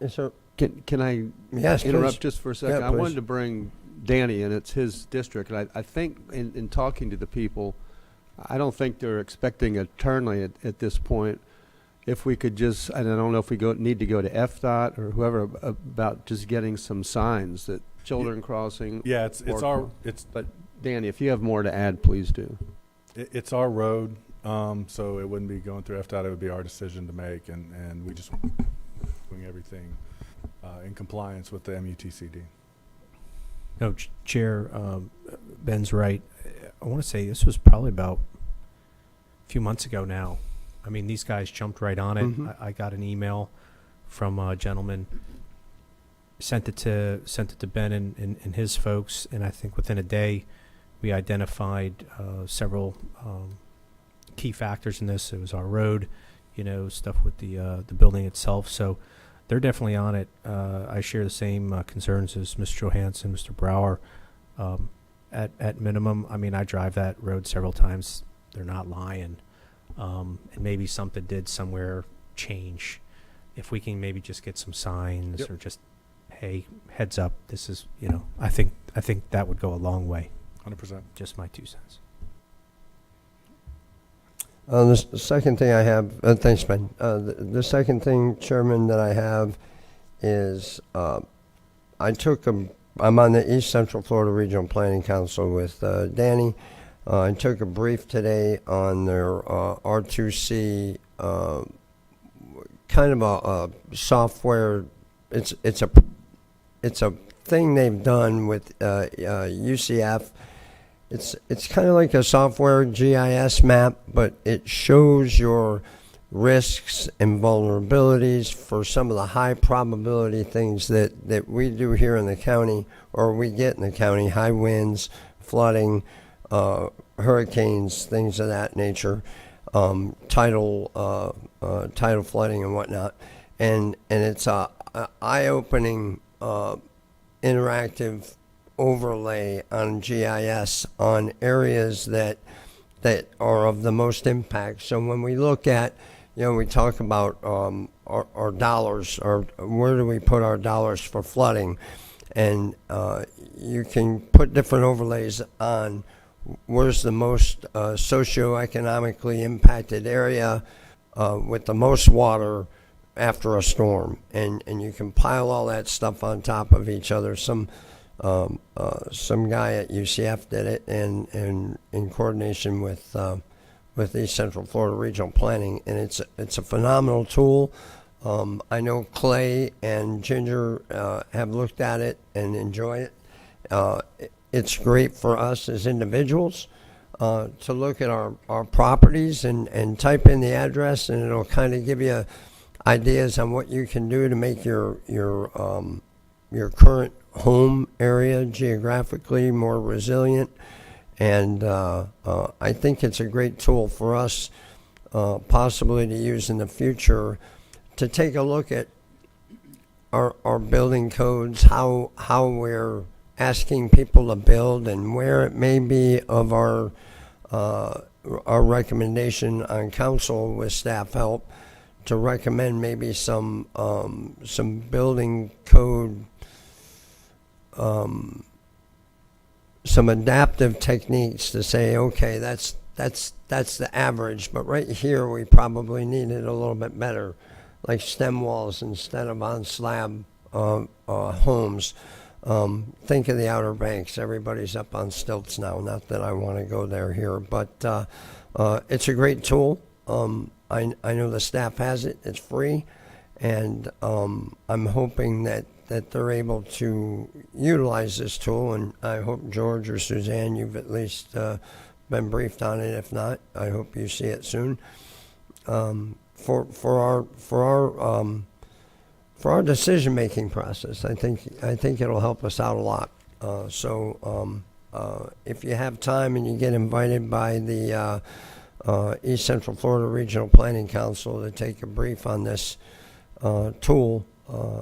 Yes, sir. Can I Yes, interrupt please. just for a second? Yeah, I please. wanted to bring Danny, and it's his district. And I think in talking to the people, I don't think they're expecting a turn lane at this point. If we could just, and I don't know if we need to go to FDOT or whoever about just getting some signs that children crossing. Yeah, it's But Danny, if you have more to add, please do. It's our road, so it wouldn't be going through FDOT. It would be our decision to make, and we just doing everything in compliance with the MUTCD. No, Chair, Ben's right. I want to say this was probably about a few months ago now. I mean, these guys jumped right on it. Mhm. I got an email from a gentleman, sent it to Ben and his folks, and I think within a day we identified several key factors in this. It was our road, stuff with the building itself. So they're definitely on it. I share the same concerns as Mr. Johansson, Mr. Brower. At minimum, I mean, I drive that road several times. They're not lying. And maybe something did somewhere change. If we can maybe just get some signs or just, hey, heads up, this is, I think that would go a long way. 100%. Just my 2 cents. The second thing I have, thanks, Ben. The second thing, Chairman, that I have is I'm on the East Central Florida Regional Planning Council with Danny. I took a brief today on their R2C, kind of a software. It's a thing they've done with UCF. It's kind of like a software GIS map, but it shows your risks and vulnerabilities for some of the high probability things that we do here in the county, or we get in the county: high winds, flooding, hurricanes, things of that nature, tidal flooding and whatnot, and it's a eye-opening interactive overlay on GIS on areas that are of the most impact. So when we look at, we talk about our dollars, or where do we put our dollars for flooding, and you can put different overlays on where's the most socioeconomically impacted area with the most water after a storm, and you can pile all that stuff on top of each other. Some guy at UCF did it, and in coordination with East Central Florida Regional Planning, and it's a phenomenal tool. I know Clay and Ginger have looked at it and enjoy it, it's great for us as individuals to look at our properties and type in the address, and it'll kind of give you ideas on what you can do to make your current home area geographically more resilient. And I think it's a great tool for us possibly to use in the future to take a look at our building codes, how we're asking people to build, and where it may be of our recommendation on council with staff help to recommend maybe some building code, some adaptive techniques to say, okay, that's the average, but right here we probably need it a little bit better, like stem walls instead of on slab homes. Think of the Outer Banks. Everybody's up on stilts now. Not that I want to go there here, but it's a great tool. I know the staff has it. It's free, and I'm hoping that they're able to utilize this tool. And I hope George or Suzanne, you've at least been briefed on it. If not, I hope you see it soon. For our decision-making process, I think it'll help us out a lot. So if you have time and you get invited by the East Central Florida Regional Planning Council to take a brief on this tool,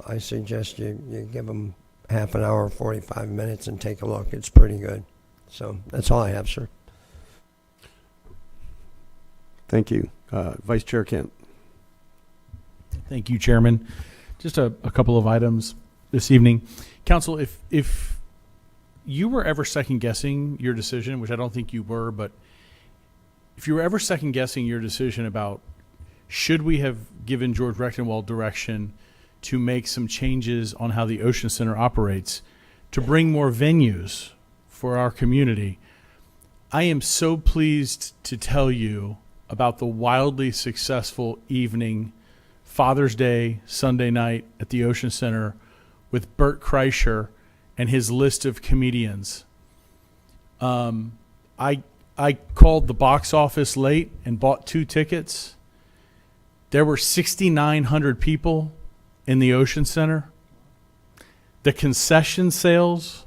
I suggest you give them half an hour, 45 minutes, and take a look. It's pretty good. So that's all I have, sir. Thank you. Vice Chair Kent. Thank you, Chairman. Just a couple of items this evening. Council, if you were ever second-guessing your decision, which I don't think you were, but if you were ever second-guessing your decision about should we have given George Rechtenwald direction to make some changes on how the Ocean Center operates to bring more venues for our community, I am so pleased to tell you about the wildly successful evening, Father's Day, Sunday night at the Ocean Center with Bert Kreischer and his list of comedians. I called the box office late and bought 2 tickets. There were 6,900 people in the Ocean Center. The concession sales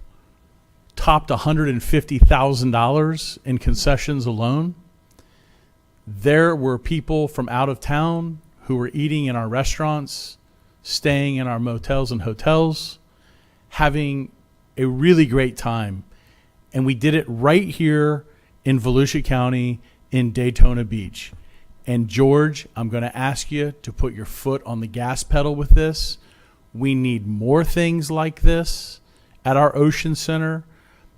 topped $150,000 in concessions alone. There were people from out of town who were eating in our restaurants, staying in our motels and hotels, having a really great time. And we did it right here in Volusia County in Daytona Beach. And George, I'm going to ask you to put your foot on the gas pedal with this. We need more things like this at our Ocean Center.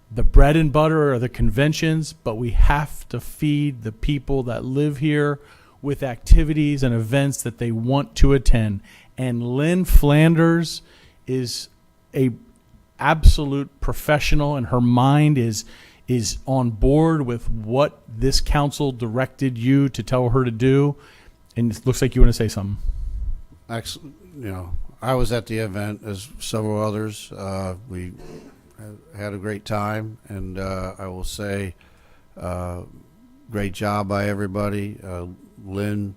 The bread and butter are the conventions, but we have to feed the people that live here with activities and events that they want to attend. And Lynn Flanders is a absolute professional, and her mind is on board with what this council directed you to tell her to do. And it looks like you want to say something. Actually, I was at the event as several others. We had a great time, and I will say, great job by everybody. Lynn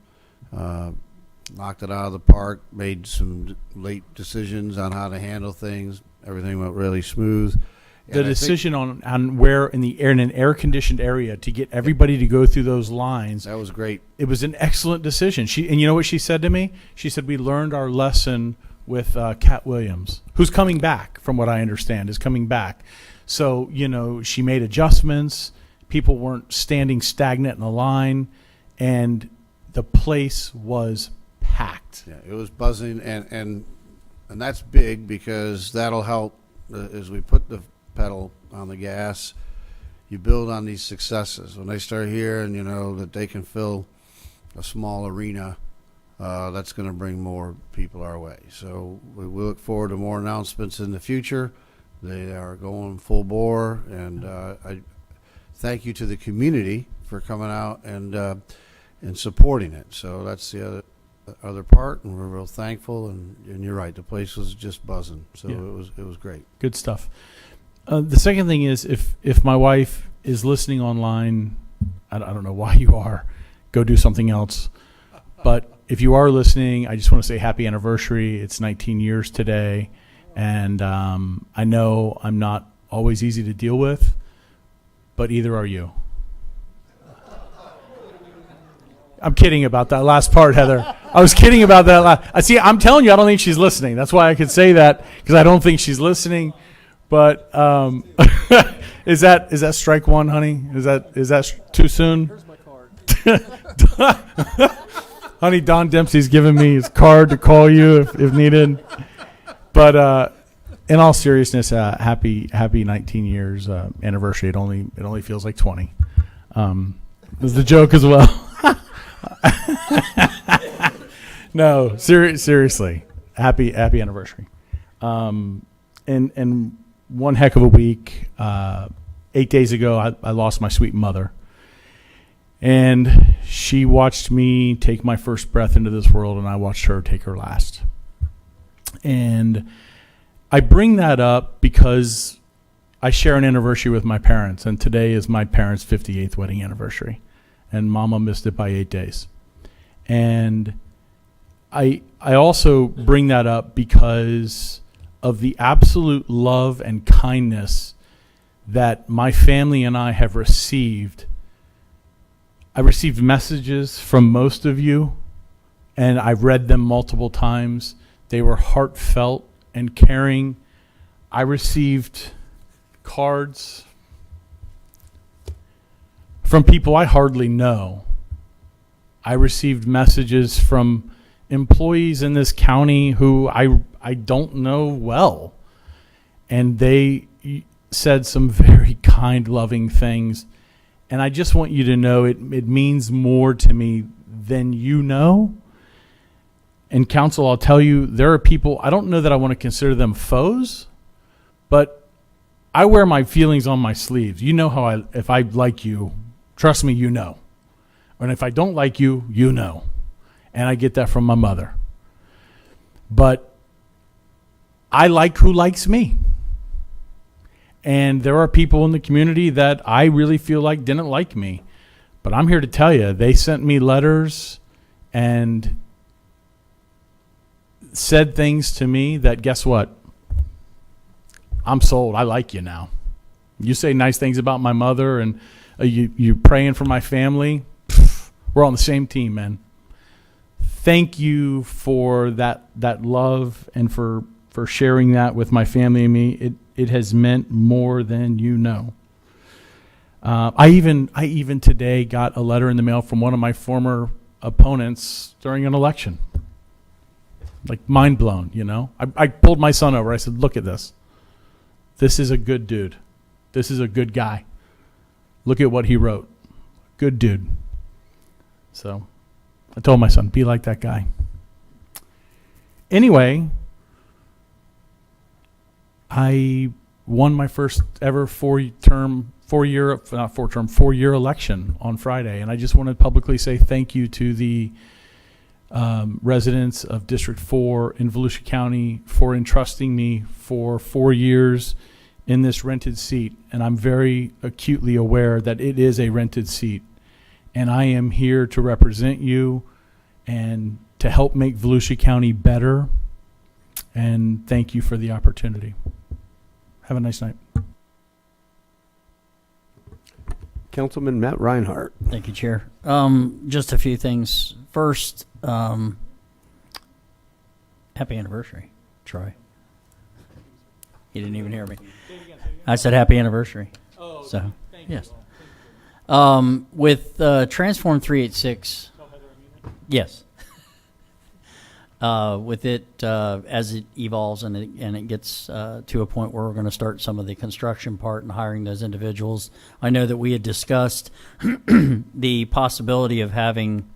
knocked it out of the park, made some late decisions on how to handle things. Everything went really smooth. The decision on where in an air-conditioned area to get everybody to go through those lines. That was great. It was an excellent decision. And you know what she said to me? She said, we learned our lesson with Cat Williams, who's coming back, from what I understand, is coming back. So, she made adjustments. People weren't standing stagnant in a line, and the place was packed. Yeah, it was buzzing, and that's big because that'll help as we put the pedal on the gas. You build on these successes. When they start hearing, that they can fill a small arena, that's going to bring more people our way. So we look forward to more announcements in the future. They are going full bore, and I thank you to the community for coming out and supporting it. So that's the other part, and we're real thankful. And you're right, the place was just buzzing. So yeah. it was great. Good stuff. The second thing is, if my wife is listening online, I don't know why you are, go do something else. But if you are listening, I just want to say happy anniversary. It's 19 years today. And I know I'm not always easy to deal with, but either are you. I'm kidding about that last part, Heather. I was kidding about that. See, I'm telling you, I don't think she's listening. That's why I could say that, because I don't think she's listening. But is that strike one, honey? Is that too soon? Here's my card. Honey, Don Dempsey's giving me his card to call you if needed. But in all seriousness, happy 19 years anniversary. It only feels like 20. Was the joke as well? No, seriously, happy anniversary. And one heck of a week. 8 days ago, I lost my sweet mother. And she watched me take my first breath into this world, and I watched her take her last. And I bring that up because I share an anniversary with my parents, and today is my parents' 58th wedding anniversary. And Mama missed it by 8 days. And I also bring that up because of the absolute love and kindness that my family and I have received. I received messages from most of you, and I've read them multiple times. They were heartfelt and caring. I received cards from people I hardly know. I received messages from employees in this county who I don't know well. And they said some very kind, loving things. And I just want you to know it means more to me than you know. And counsel, I'll tell you, there are people, I don't know that I want to consider them foes, but I wear my feelings on my sleeves. You know how if I like you, trust me, you know. And if I don't like you, you know. And I get that from my mother. But I like who likes me. And there are people in the community that I really feel like didn't like me. But I'm here to tell you, they sent me letters and said things to me that, guess what? I'm sold. I like you now. You say nice things about my mother, and you praying for my family. We're on the same team, man. Thank you for that love and for sharing that with my family and me. It has meant more than you know. I even today got a letter in the mail from one of my former opponents during an election. Like, mind blown, you know. I pulled my son over. I said, look at this. This is a good dude. This is a good guy. Look at what he wrote. Good dude. So I told my son, be like that guy. Anyway, I won my first ever four-year election on Friday. And I just want to publicly say thank you to the residents of District 4 in Volusia County for entrusting me for 4 years in this rented seat. And I'm very acutely aware that it is a rented seat. And I am here to represent you and to help make Volusia County better. And thank you for the opportunity. Have a nice night. Councilman Matt Reinhardt. Thank you, Chair. Just a few things. First, happy anniversary, Troy. He didn't even hear me. I said happy anniversary. Oh, so, yes. With Transform 386, yes. With it, as it evolves and it gets to a point where we're going to start some of the construction part and hiring those individuals, I know that we had discussed the possibility of having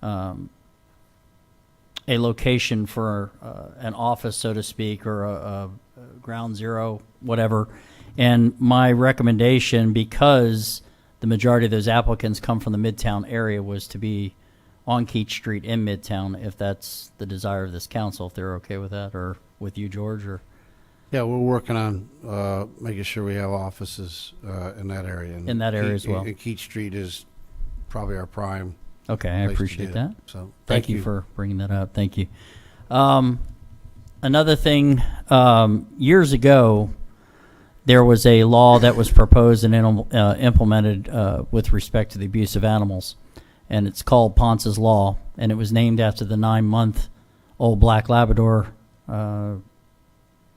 a location for an office, so to speak, or a ground zero, whatever. And my recommendation, because the majority of those applicants come from the Midtown area, was to be on Keach Street in Midtown, if that's the desire of this council, if they're okay with that, or with you, George, or Yeah, we're working on making sure we have offices in that area. And In that area Keat- as well. And Keat Street is probably our prime. Okay, I place to appreciate do it. that. So Thank you for bringing that up. Thank you. Another thing, years ago, there was a law that was proposed and implemented with respect to the abuse of animals, and it's called Ponce's Law, and it was named after the 9-month-old black Labrador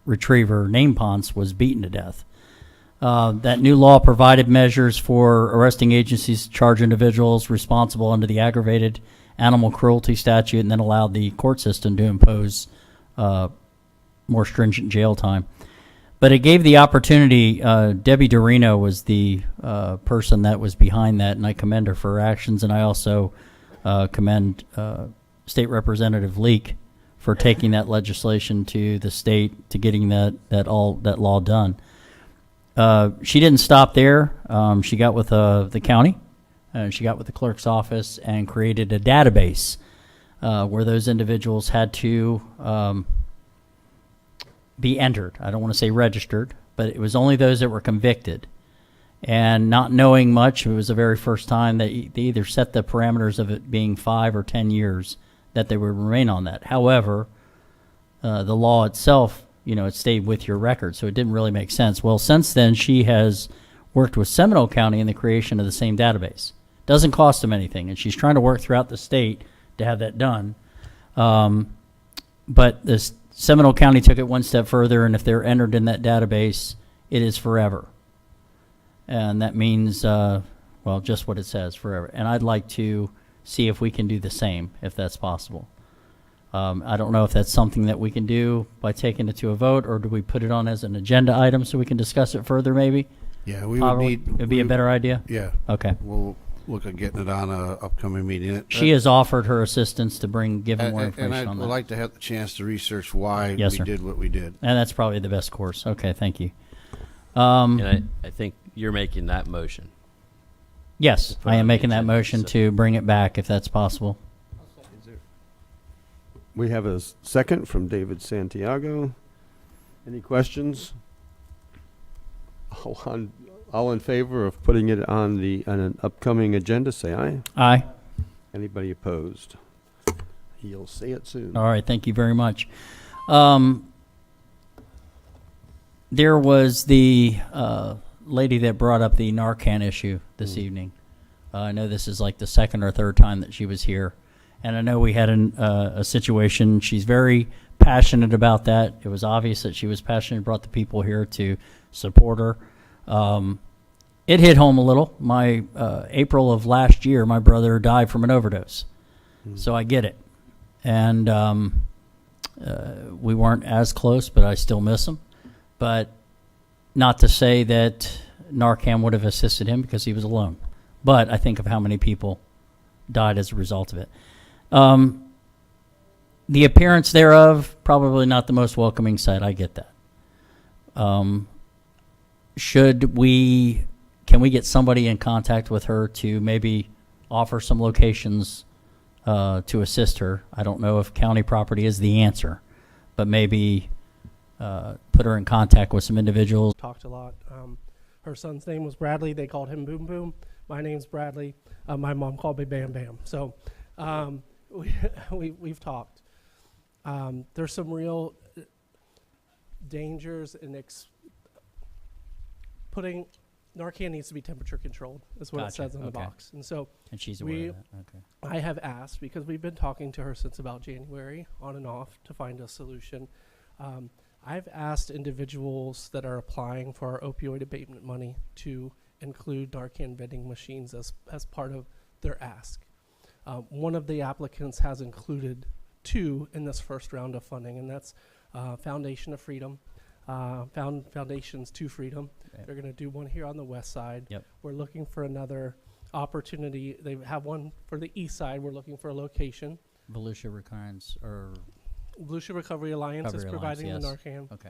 retriever named Ponce was beaten to death. That new law provided measures for arresting agencies to charge individuals responsible under the aggravated animal cruelty statute, and then allowed the court system to impose more stringent jail time. But it gave the opportunity, Debbie Dorino was the person that was behind that, and I commend her for her actions, and I also commend State Representative Leak for taking that legislation to the state, to getting that law done. She didn't stop there. She got with the county, and she got with the clerk's office and created a database where those individuals had to be entered. I don't want to say registered, but it was only those that were convicted. And not knowing much, it was the very first time that they either set the parameters of it being 5 or 10 years that they would remain on that. However, the law itself, it stayed with your record, so it didn't really make sense. Well, since then, she has worked with Seminole County in the creation of the same database. Doesn't cost them anything, and she's trying to work throughout the state to have that done. But this Seminole County took it one step further, and if they're entered in that database, it is forever. And that means, just what it says, forever. And I'd like to see if we can do the same, if that's possible. I don't know if that's something that we can do by taking it to a vote, or do we put it on as an agenda item so we can discuss it further, maybe? Yeah, we Probably. would need. It'd be a better idea? Yeah. Okay. We'll look at getting it on a upcoming meeting. She has offered her assistance to give more And information I on would that. like to have the chance to research why Yes, we sir. did what we did. And that's probably the best course. Okay, thank you. And I think you're making that motion. Yes, Put I on am the making that agenda, motion so- to bring it back if that's possible. We have a second from David Santiago. Any questions? All in favor of putting it on an upcoming agenda, say aye. Aye. Anybody opposed? He'll say it soon. All right, thank you very much. There was the lady that brought up the Narcan issue this evening. I know this is like the second or third time that she was here. And I know we had a situation. She's very passionate about that. It was obvious that she was passionate, brought the people here to support her. It hit home a little. My April of last year, my brother died from an overdose. So I get it. And we weren't as close, but I still miss him. But not to say that Narcan would have assisted him because he was alone. But I think of how many people died as a result of it. The appearance thereof, probably not the most welcoming sight. I get that. Can we get somebody in contact with her to maybe offer some locations to assist her? I don't know if county property is the answer, but maybe put her in contact with some individuals. Talked a lot. Her son's name was Bradley. They called him Boom Boom. My name's Bradley. My mom called me Bam Bam. So we've talked. There's some real dangers in putting Narcan needs to be temperature controlled. That's what Gotcha. it says on the Okay. box. And so And she's aware of that. Okay. I have asked, because we've been talking to her since about January, on and off, to find a solution. I've asked individuals that are applying for our opioid abatement money to include Narcan vending machines as part of their ask. One of the applicants has included 2 in this first round of funding, and that's Foundation of Freedom, Foundations to Freedom. Okay. They're going to do one here on the west side. Yep. We're looking for another opportunity. They have one for the east side. We're looking for a location. Volusia Recurrence or Volusia Recovery Alliance is Recovery Alliance, providing yes. the Narcan. Okay.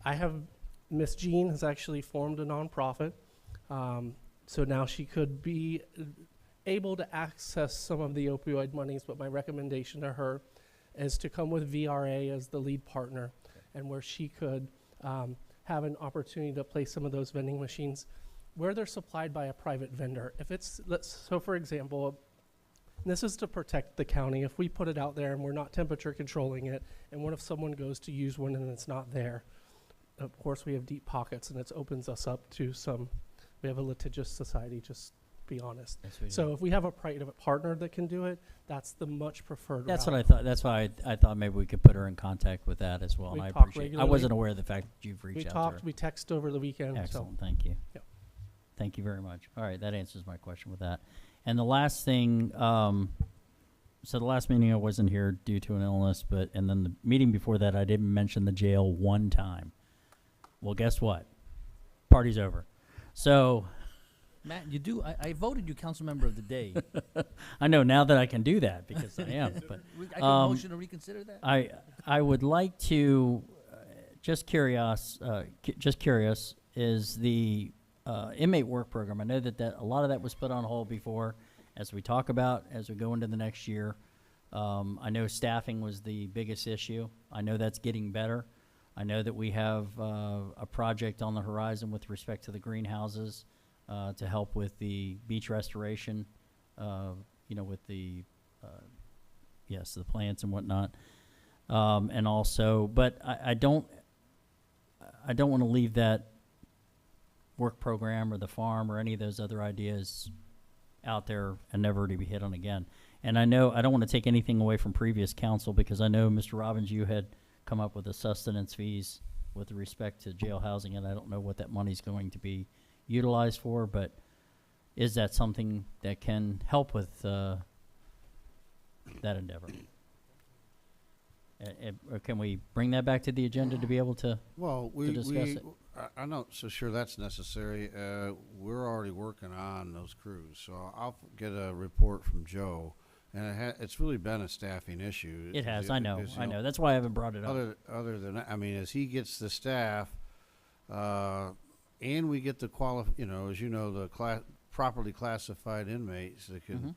I have, Miss Jean has actually formed a nonprofit. So now she could be able to access some of the opioid monies, but my recommendation to her is to come with VRA as the lead partner, and where she could have an opportunity to place some of those vending machines where they're supplied by a private vendor. If it's, so for example, this is to protect the county. If we put it out there and we're not temperature controlling it, and what if someone goes to use one and it's not there? Of course, we have deep pockets, and it opens us up to we have a litigious society, just be honest. So if we have a private partner that can do it, that's the much preferred That's route. what I thought. That's why I thought maybe we could put her in contact with that as well. We And I talk appreciate. I regularly. wasn't aware of the fact that you've reached We out talked, to her. we text over the weekend. Excellent. So. Thank you. Yep. Thank you very much. All right, that answers my question with that. And the last thing, so the last meeting I wasn't here due to an illness, and then the meeting before that I didn't mention the jail one time. Well, guess what? Party's over. So. Matt, you do. I voted you council member of the day. I know now that I can do that because I am. But I can motion to reconsider that. I would like to just curious is the inmate work program. I know that a lot of that was put on hold before, as we talk about as we go into the next year. I know staffing was the biggest issue. I know that's getting better. I know that we have a project on the horizon with respect to the greenhouses. To help with the beach restoration, with the, the plants and whatnot. And also, but I don't want to leave that work program or the farm or any of those other ideas out there and never to be hit on again. And I know I don't want to take anything away from previous council because I know, Mr. Robbins, you had come up with the sustenance fees with respect to jail housing, and I don't know what that money's going to be utilized for, but is that something that can help with that endeavor? Or can we bring that back to the agenda to be able to, to discuss it? I'm not so sure that's necessary. We're already working on those crews, so I'll get a report from Joe. And it's really been a staffing issue. It has, I know. That's why I haven't brought it up. Other than that, I mean, as he gets the staff, and we get the the properly classified inmates that can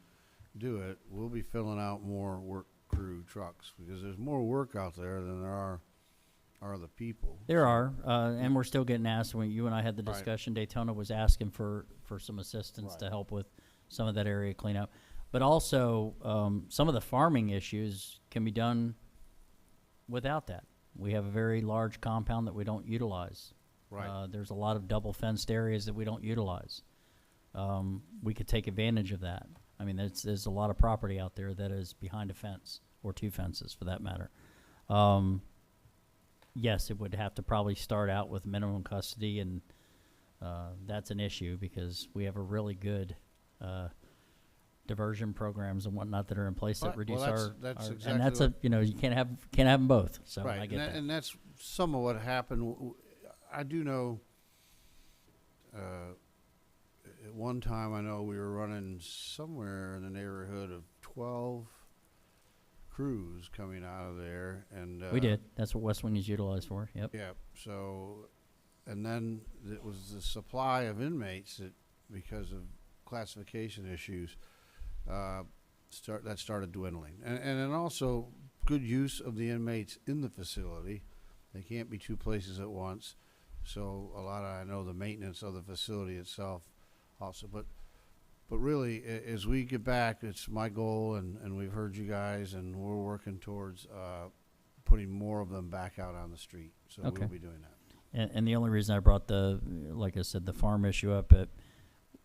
do it, we'll be filling out more work crew trucks because there's more work out there than there are the people. There are, and we're still getting asked. When you and I had the discussion, Daytona was asking for some assistance to help with some of that area cleanup. But also, some of the farming issues can be done without that. We have a very large compound that we don't utilize. Right. There's a lot of double fenced areas that we don't utilize. We could take advantage of that. I mean, there's a lot of property out there that is behind a fence or two fences for that matter. Yes, it would have to probably start out with minimum custody, and that's an issue because we have a really good diversion programs and whatnot that are in place that reduce that's exactly and that's you can't have them both. So right. I get that. And that's some of what happened. I do know at one time I know we were running somewhere in the neighborhood of 12 crews coming out of there, and we did. That's what West Wing is utilized for. Yep. Yeah. So, and then it was the supply of inmates that, because of classification issues, that started dwindling, and then also good use of the inmates in the facility. They can't be two places at once. So I know the maintenance of the facility itself also, but really as we get back, it's my goal, and we've heard you guys, and we're working towards putting more of them back out on the street. So we'll be doing that. And the only reason I brought like I said, the farm issue up,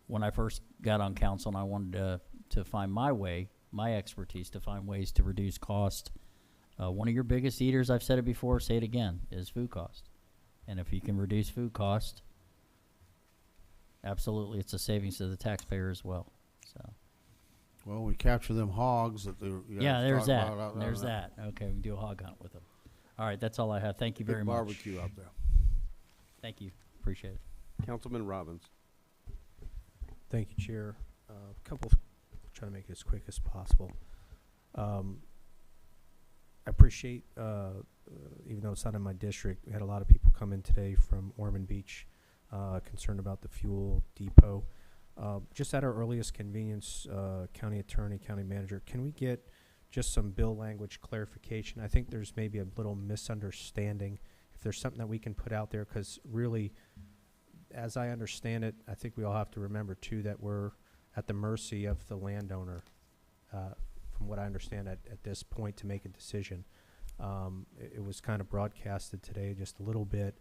when I first got on council and I wanted to find my expertise to find ways to reduce cost, one of your biggest eaters, I've said it before, say it again, is food cost. And if you can reduce food cost, absolutely, it's a savings to the taxpayer as well. So. Well, we capture them hogs that they. There's that. There's that. Okay, we can do a hog hunt with them. All right, that's all I have. Thank you very much. Barbecue out there. Thank you. Appreciate it. Councilman Robbins. Thank you, Chair. Trying to make it as quick as possible. I appreciate, even though it's not in my district, we had a lot of people come in today from Ormond Beach, concerned about the fuel depot. Just at our earliest convenience, county attorney, county manager, can we get just some bill language clarification? I think there's maybe a little misunderstanding. if there's something that we can put out there, because really, as I understand it, I think we all have to remember too that we're at the mercy of the landowner, from what I understand at this point, to make a decision. It was kind of broadcasted today just a little bit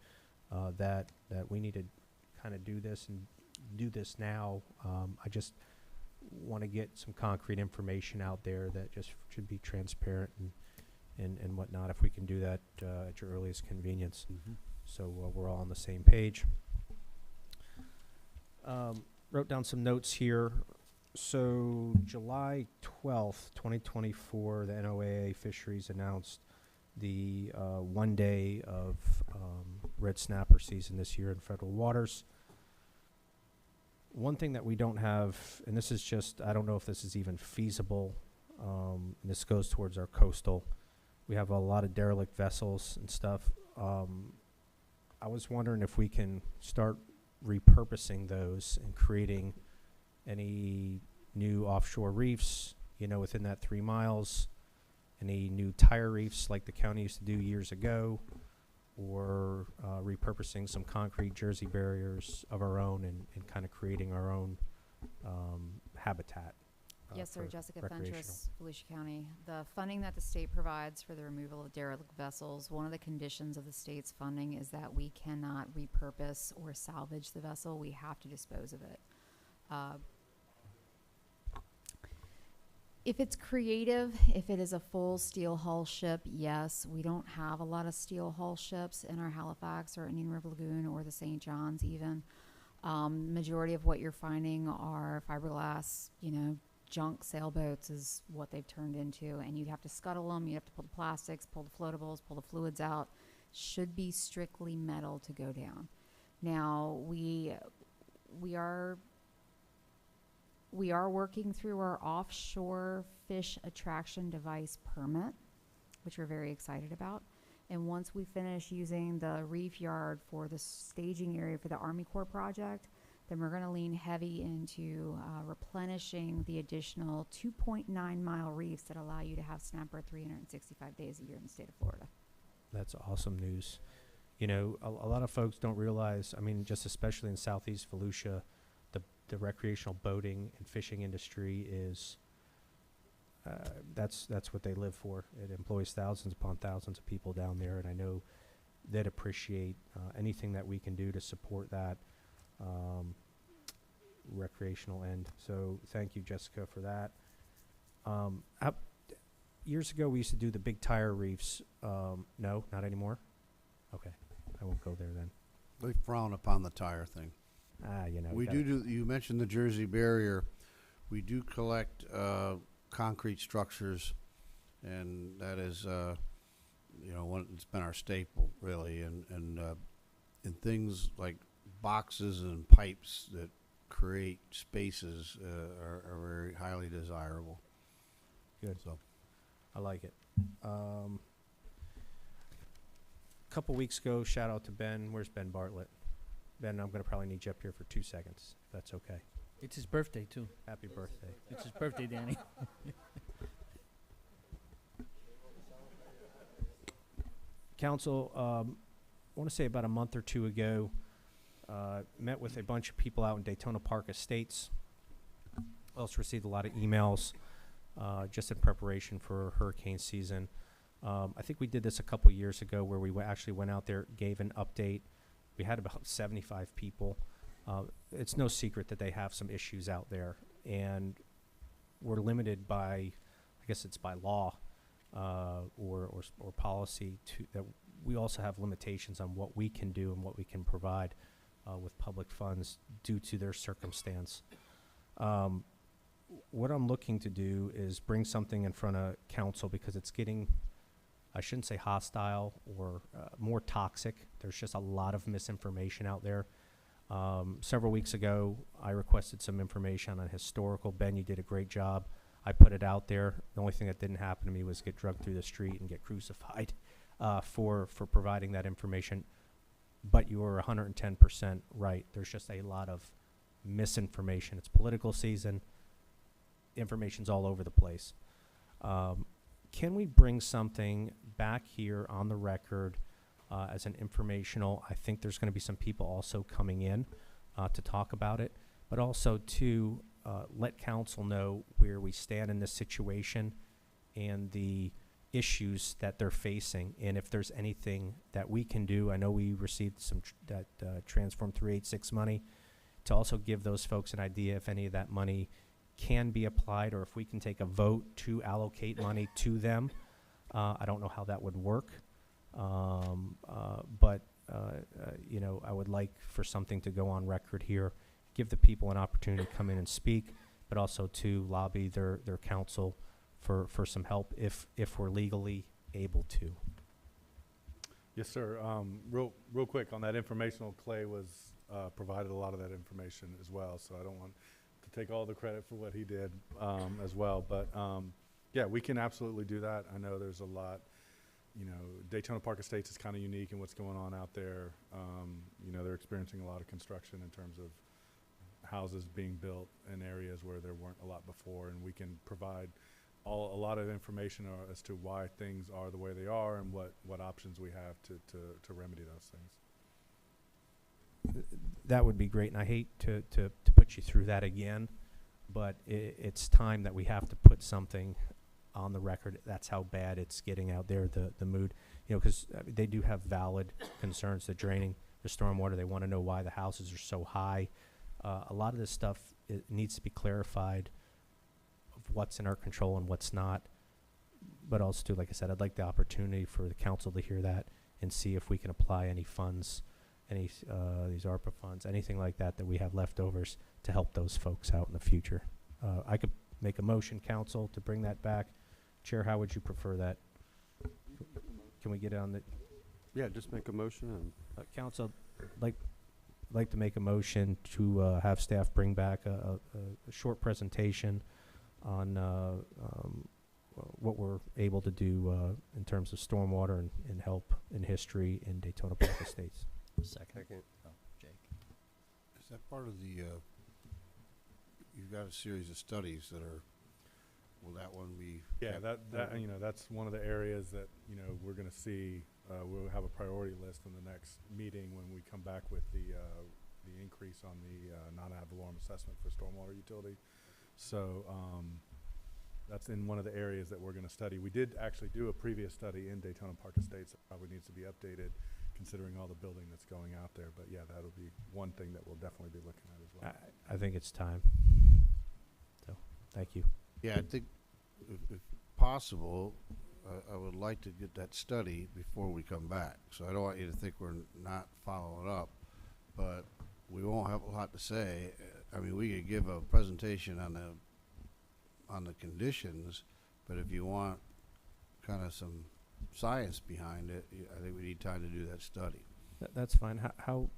that we need to kind of do this and do this now. I just want to get some concrete information out there that just should be transparent and whatnot, if we can do that at your earliest convenience. So we're all on the same page. Wrote down some notes here. So July 12th, 2024, the NOAA Fisheries announced the 1 day of red snapper season this year in federal waters. One thing that we don't have, and this is just, I don't know if this is even feasible, and this goes towards our coastal. We have a lot of derelict vessels and stuff. I was wondering if we can start repurposing those and creating any new offshore reefs, within that 3 miles, any new tire reefs like the county used to do years ago, or repurposing some concrete Jersey barriers of our own and kind of creating our own habitat. Yes, sir. for Jessica recreational. Fentress, Volusia County. The funding that the state provides for the removal of derelict vessels, one of the conditions of the state's funding is that we cannot repurpose or salvage the vessel. We have to dispose of it. If it's creative, if it is a full steel hull ship, yes. We don't have a lot of steel hull ships in our Halifax or Indian River Lagoon or the St. John's even. Majority of what you're finding are fiberglass, junk sailboats is what they've turned into, and you'd have to scuttle them. You have to pull the plastics, pull the floatables, pull the fluids out. Should be strictly metal to go down. Now we are working through our offshore fish attraction device permit, which we're very excited about. And once we finish using the reef yard for the staging area for the Army Corps project, then we're going to lean heavy into replenishing the additional 2.9-mile reefs that allow you to have snapper 365 days a year in the state of Florida. That's awesome news. A lot of folks don't realize, just especially in Southeast Volusia, the recreational boating and fishing industry is, that's what they live for. It employs thousands upon thousands of people down there, and I know they'd appreciate anything that we can do to support that recreational end. So thank you, Jessica, for that. Years ago, we used to do the big tire reefs. No, not anymore? Okay, I won't go there then. They frown upon the tire thing. We You mentioned the Jersey barrier. We do collect concrete structures, and that is, it's been our staple really, and things like boxes and pipes that create spaces are very highly desirable. Good. So, I like it. A couple weeks ago, shout out to Ben. Where's Ben Bartlett? Ben, I'm going to probably need you up here for 2 seconds, if that's okay. It's his birthday, too. Happy birthday. It's his birthday, Danny. Council, I want to say about a month or two ago, met with a bunch of people out in Daytona Park Estates. Also received a lot of emails just in preparation for hurricane season. I think we did this a couple years ago where we actually went out there, gave an update. We had about 75 people. It's no secret that they have some issues out there, and we're limited by, I guess it's by law or policy, that we also have limitations on what we can do and what we can provide with public funds due to their circumstance. What I'm looking to do is bring something in front of council because it's getting, I shouldn't say hostile or more toxic. There's just a lot of misinformation out there. Several weeks ago, I requested some information on historical. Ben, you did a great job. I put it out there. The only thing that didn't happen to me was get drugged through the street and get crucified for providing that information. But you were 110% right. There's just a lot of misinformation. It's political season. Information's all over the place. Can we bring something back here on the record as an informational. I think there's going to be some people also coming in to talk about it, but also to let council know where we stand in this situation and the issues that they're facing, and if there's anything that we can do. I know we received some Transform 386 money, to also give those folks an idea if any of that money can be applied, or if we can take a vote to allocate money to them. I don't know how that would work, but you know, I would like for something to go on record here, give the people an opportunity to come in and speak, but also to lobby their council for some help if we're legally able to. Yes, sir. Real quick on that informational, Clay was provided a lot of that information as well, so I don't want to take all the credit for what he did as well. But yeah, we can absolutely do that. I know there's a lot, you know, Daytona Park Estates is kind of unique in what's going on out there. You know, they're experiencing a lot of construction in terms of houses being built in areas where there weren't a lot before, and we can provide a lot of information as to why things are the way they are and what options we have to remedy those things. That would be great, and I hate to put you through that again, but it's time that we have to put something on the record. That's how bad it's getting out there, the mood. You know, because they do have valid concerns, the draining, the stormwater. They want to know why the houses are so high. A lot of this stuff, it needs to be clarified of what's in our control and what's not. But also, too, like I said, I'd like the opportunity for the council to hear that and see if we can apply any funds, any these ARPA funds, anything like that that we have leftovers to help those folks out in the future. I could make a motion, council, to bring that back. Chair, how would you prefer that? Can we get it on the? Yeah, just make a motion. And council, like to make a motion to have staff bring back a short presentation on what we're able to do in terms of stormwater and help in history in Daytona Park Estates. Second. Oh, Jake. Is that part of the, you've got a series of studies that are, will that one be? Yeah, that you know, that's one of the areas that, you know, we're going to see. We'll have a priority list in the next meeting when we come back with the increase on the non-ad valorem assessment for stormwater utility. So that's in one of the areas that we're going to study. We did actually do a previous study in Daytona Park Estates that probably needs to be updated considering all the building that's going out there. But yeah, that'll be one thing that we'll definitely be looking at as well. I think it's time. So, thank you. Yeah, I think if possible, I would like to get that study before we come back. So I don't want you to think we're not following up, but we won't have a lot to say. I mean, we could give a presentation on the conditions, but if you want kind of some science behind it, I think we need time to do that study. That's fine. How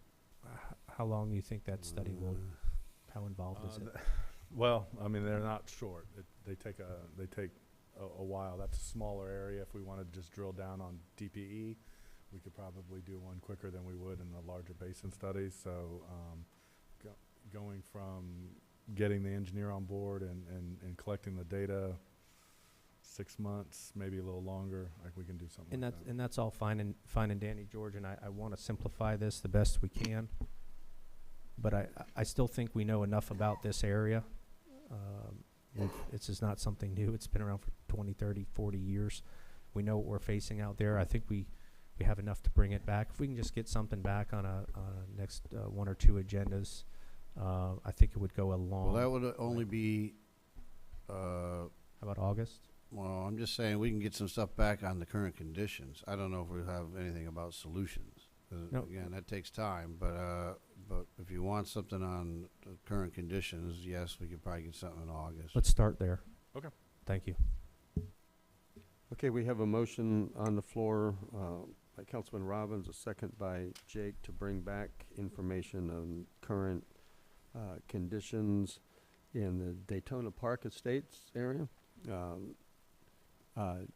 long do you think that study will? How involved is it? Well, I mean, they're not short. They take a while. That's a smaller area. If we wanted to just drill down on DPE, we could probably do one quicker than we would in the larger basin studies. So going from getting the engineer on board and collecting the data, 6 months, maybe a little longer, like we can do something And like that, and that's all fine and dandy, George, and I want to simplify this the best we can. But I still think we know enough about this area. This is not something new. It's been around for 20, 30, 40 years. We know what we're facing out there. I think we have enough to bring it back. If we can just get something back on a next one or two agendas, I think it would go a long. Well, that would only be. How about August? Well, I'm just saying we can get some stuff back on the current conditions. I don't know if we have anything about solutions. No. Again, that takes time, but if you want something on the current conditions, yes, we could probably get something in August. Let's start there. Okay. Thank you. okay, we have a motion on the floor by Councilman Robbins, a second by Jake, to bring back information on current conditions in the Daytona Park Estates area.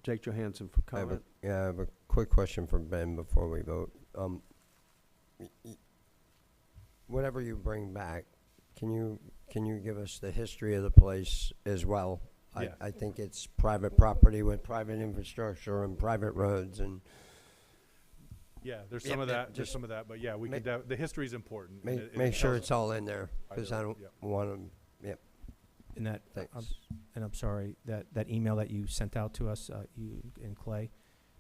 Jake Johansson for comment. I have a quick question for Ben before we vote. Whatever you bring back, can you give us the history of the place as well? Yeah. I think it's private property with private infrastructure and private roads, and Yeah, there's Yep, some of yep, that, there's just some of that, but yeah, we make- could, the history is important. and it Make sure tells it's all in there, either because I way, don't yep. want to, yep. And that, Thanks. and I'm sorry, that email that you sent out to us, you and Clay,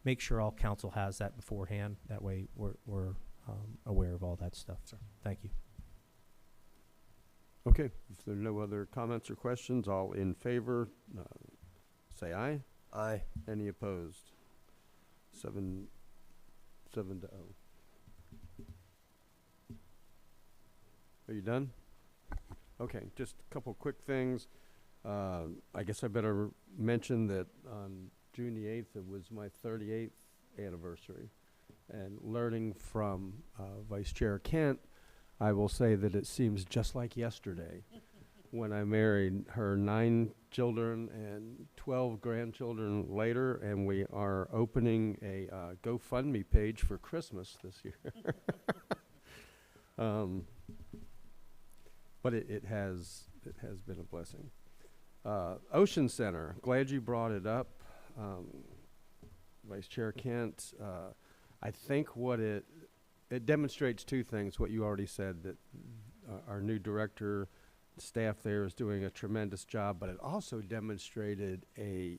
make sure all council has that beforehand. That way we're aware of all that stuff. Sure. Thank you. Okay, if there are no other comments or questions, all in favor, say aye. Aye. Any opposed? 7-0. Are you done? Okay, just a couple quick things. I guess I better mention that on June the 8th, it was my 38th anniversary. And learning from Vice Chair Kent, I will say that it seems just like yesterday when I married her. 9 children and 12 grandchildren later, and we are opening a GoFundMe page for Christmas this year. But it has been a blessing. Ocean Center, glad you brought it up, Vice Chair Kent. I think what it demonstrates 2 things. What you already said, that our new director, staff there is doing a tremendous job, but it also demonstrated a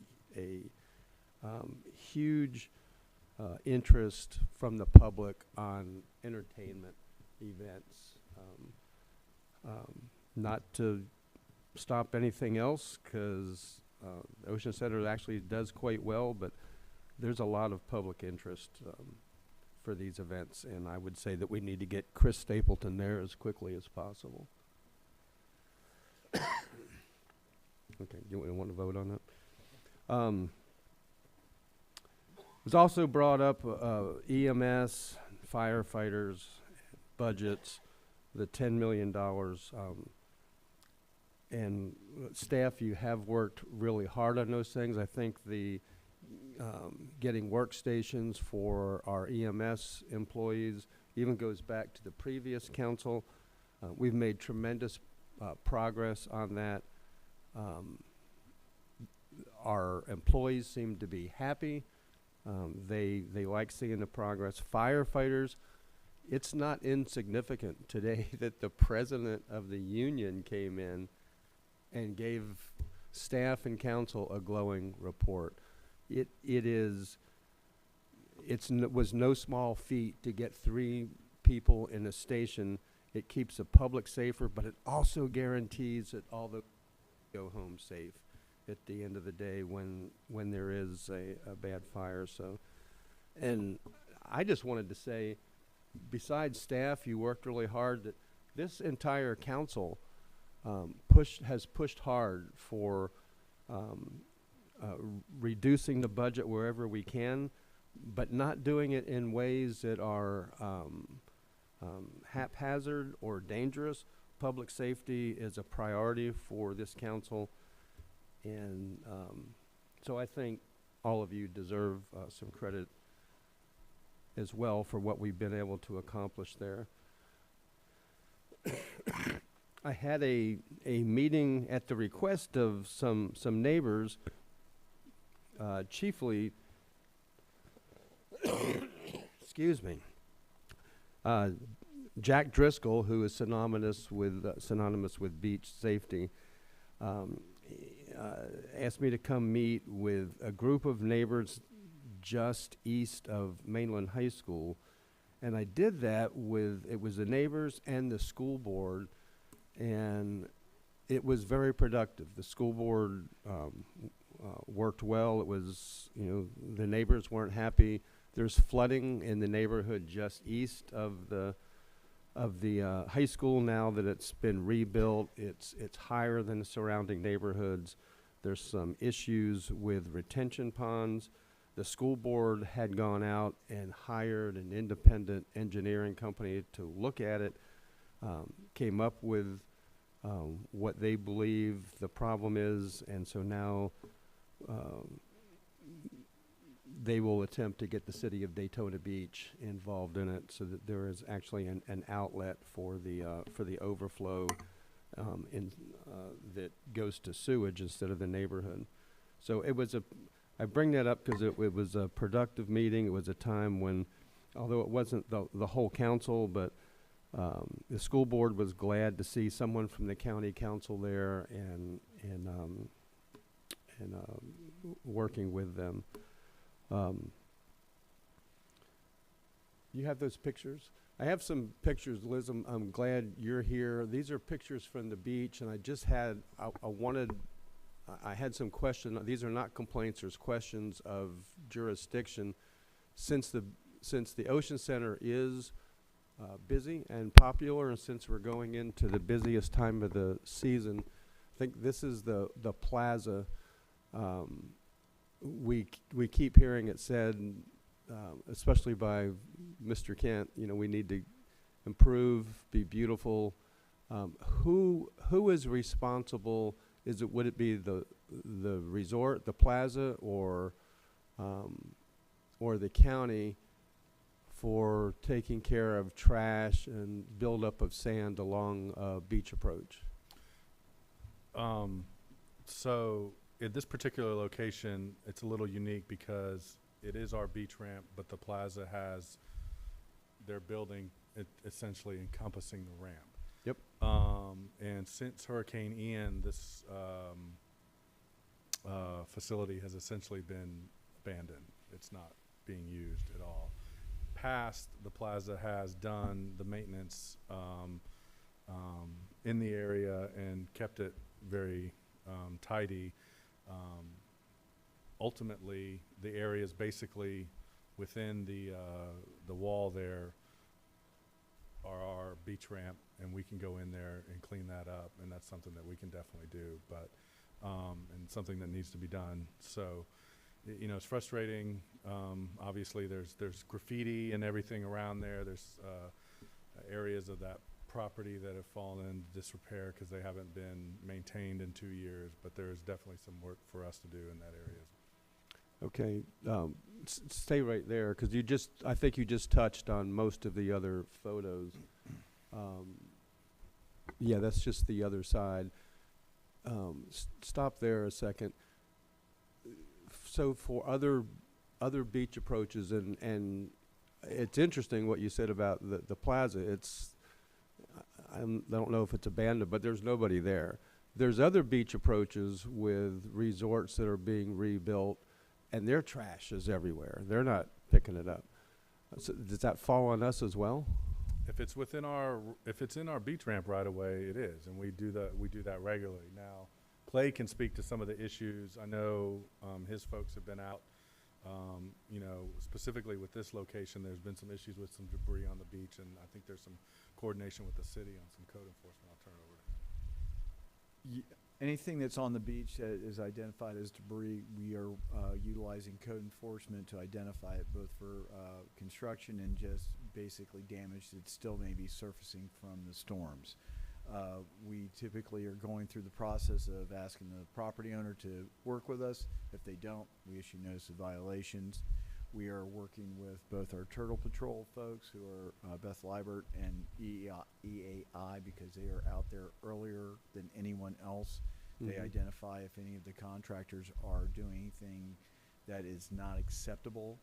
huge interest from the public on entertainment events. Not to stop anything else, because Ocean Center actually does quite well, but there's a lot of public interest for these events, and I would say that we need to get Chris Stapleton there as quickly as possible. Okay, you want to vote on that? It was also brought up EMS, firefighters, budgets, the $10 million. And staff, you have worked really hard on those things. I think the getting workstations for our EMS employees even goes back to the previous council. We've made tremendous progress on that. Our employees seem to be happy. They like seeing the progress. Firefighters, it's not insignificant today that the president of the union came in and gave staff and council a glowing report. It was no small feat to get 3 people in a station. It keeps the public safer, but it also guarantees that all the go home safe at the end of the day when there is a bad fire. So, and I just wanted to say, besides staff, you worked really hard. That this entire council has pushed hard for reducing the budget wherever we can, but not doing it in ways that are haphazard or dangerous. Public safety is a priority for this council, and so I think all of you deserve some credit as well for what we've been able to accomplish there. I had a meeting at the request of some neighbors, chiefly, excuse me, Jack Driscoll, who is synonymous with beach safety, asked me to come meet with a group of neighbors just east of Mainland High School, and I did that it was the neighbors and the school board, and it was very productive. The school board worked well. It was, the neighbors weren't happy. There's flooding in the neighborhood just east of the high school now that it's been rebuilt. It's higher than the surrounding neighborhoods. There's some issues with retention ponds. The school board had gone out and hired an independent engineering company to look at it, came up with what they believe the problem is, and so now they will attempt to get the city of Daytona Beach involved in it, so that there is actually an outlet for the overflow that goes to sewage instead of the neighborhood. So I bring that up because it was a productive meeting. It was a time when although it wasn't the whole council, but the school board was glad to see someone from the county council there and working with them. You have those pictures? I have some pictures, Liz. I'm glad you're here. These are pictures from the beach, and I just had, I had some questions. These are not complaints, there's questions of jurisdiction. Since the Ocean Center is busy and popular, and since we're going into the busiest time of the season, I think this is the plaza. We keep hearing it said, especially by Mr. Kent, you know, we need to improve, be beautiful. Who is responsible? Would it be the resort, the plaza, or the county for taking care of trash and buildup of sand along beach approach? So at this particular location, it's a little unique because it is our beach ramp, but the plaza has their building essentially encompassing the ramp. Yep. And since Hurricane Ian, this facility has essentially been abandoned. It's not being used at all. Past, the plaza has done the maintenance in the area and kept it very tidy. Ultimately, the areas basically within the wall there are our beach ramp, and we can go in there and clean that up, and that's something that we can definitely do, but and something that needs to be done. So, you know, it's frustrating. Obviously, there's graffiti and everything around there. There's areas of that property that have fallen into disrepair because they haven't been maintained in 2 years, but there's definitely some work for us to do in that area. Okay, stay right there, because I think you just touched on most of the other photos. Yeah, that's just the other side. Stop there a second. So for other beach approaches, and it's interesting what you said about the plaza. I don't know if it's abandoned, but there's nobody there. There's other beach approaches with resorts that are being rebuilt, and their trash is everywhere. They're not picking it up. So does that fall on us as well? If it's in our beach ramp right away, it is, and we do that regularly. Now, Clay can speak to some of the issues. I know his folks have been out. You know, specifically with this location, there's been some issues with some debris on the beach, and I think there's some coordination with the city on some code enforcement. I'll turn it over to him. Anything that's on the beach that is identified as debris, we are utilizing code enforcement to identify it, both for construction and just basically damage that still may be surfacing from the storms. We typically are going through the process of asking the property owner to work with us. If they don't, we issue notice of violations. We are working with both our Turtle Patrol folks, who are Beth Liebert and EAI, because they are out there earlier than anyone else. Mm-hmm. They identify if any of the contractors are doing anything that is not acceptable.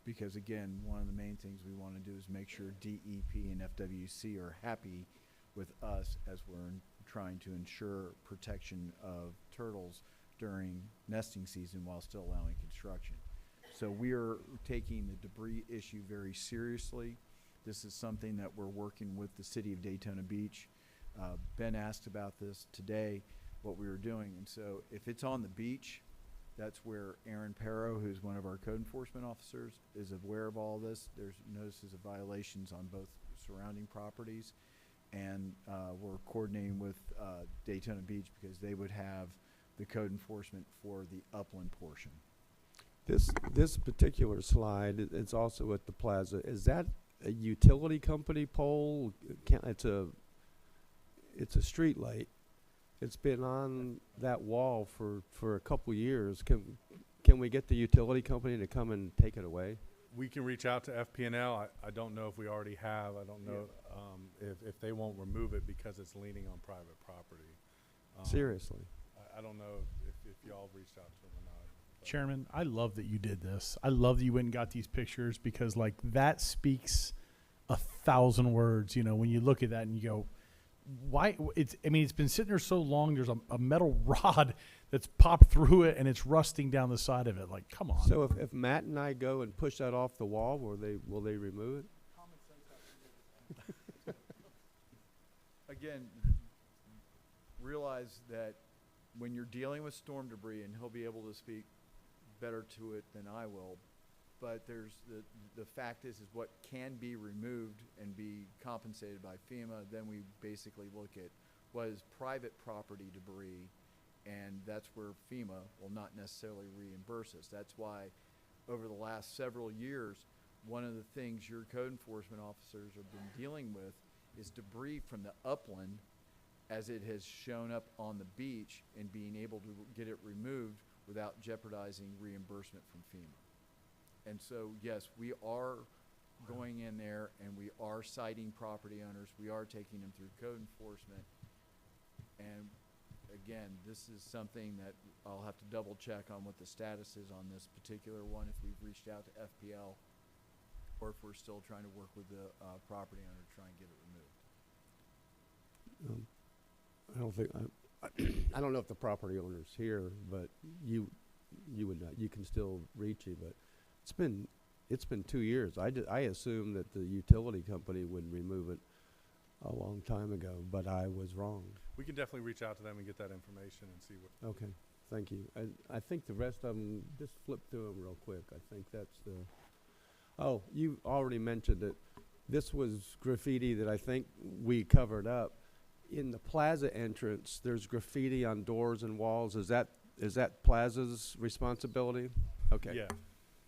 Because again, one of the main things we want to do is make sure DEP and FWC are happy with us as we're trying to ensure protection of turtles during nesting season while still allowing construction. So we are taking the debris issue very seriously. This is something that we're working with the city of Daytona Beach. Ben asked about this today, what we were doing. And so if it's on the beach, that's where Aaron Perro, who's one of our code enforcement officers, is aware of all this. There's notices of violations on both surrounding properties. And we're coordinating with Daytona Beach because they would have the code enforcement for the upland portion. This particular slide is also at the plaza. Is that a utility company pole? It's a street light. It's been on that wall for a couple years. Can we get the utility company to come and take it away? We can reach out to FP&L. I don't know if we already have. I don't know if they won't remove it because it's leaning on private property. Seriously? I don't know if y'all reached out to them or not. Chairman, I love that you did this. I love that you went and got these pictures because, like, that speaks 1,000 words. You know, when you look at that and you go, why? It's been sitting there so long. There's a metal rod that's popped through it and it's rusting down the side of it. Like, come on. So if Matt and I go and push that off the wall, will they remove it? Again, realize that when you're dealing with storm debris, and he'll be able to speak better to it than I will, but there's the fact is what can be removed and be compensated by FEMA. Then we basically look at what is private property debris, and that's where FEMA will not necessarily reimburse us. That's why over the last several years, one of the things your code enforcement officers have been dealing with is debris from the upland as it has shown up on the beach, and being able to get it removed without jeopardizing reimbursement from FEMA. And so, yes, we are going in there and we are citing property owners. We are taking them through code enforcement. And again, this is something that I'll have to double check on what the status is on this particular one, if we've reached out to FPL or if we're still trying to work with the property owner to try and get it removed. I don't think I don't know if the property owner's here, but you would not. You can still reach him, but it's been 2 years. I assumed that the utility company would remove it a long time ago, but I was wrong. We can definitely reach out to them and get that information and see what. Okay, thank you. I think the rest of them, just flip through them real quick. I think that's the. Oh, you already mentioned it. This was graffiti that I think we covered up. In the plaza entrance, there's graffiti on doors and walls. Is that Plaza's responsibility? Okay. Yeah.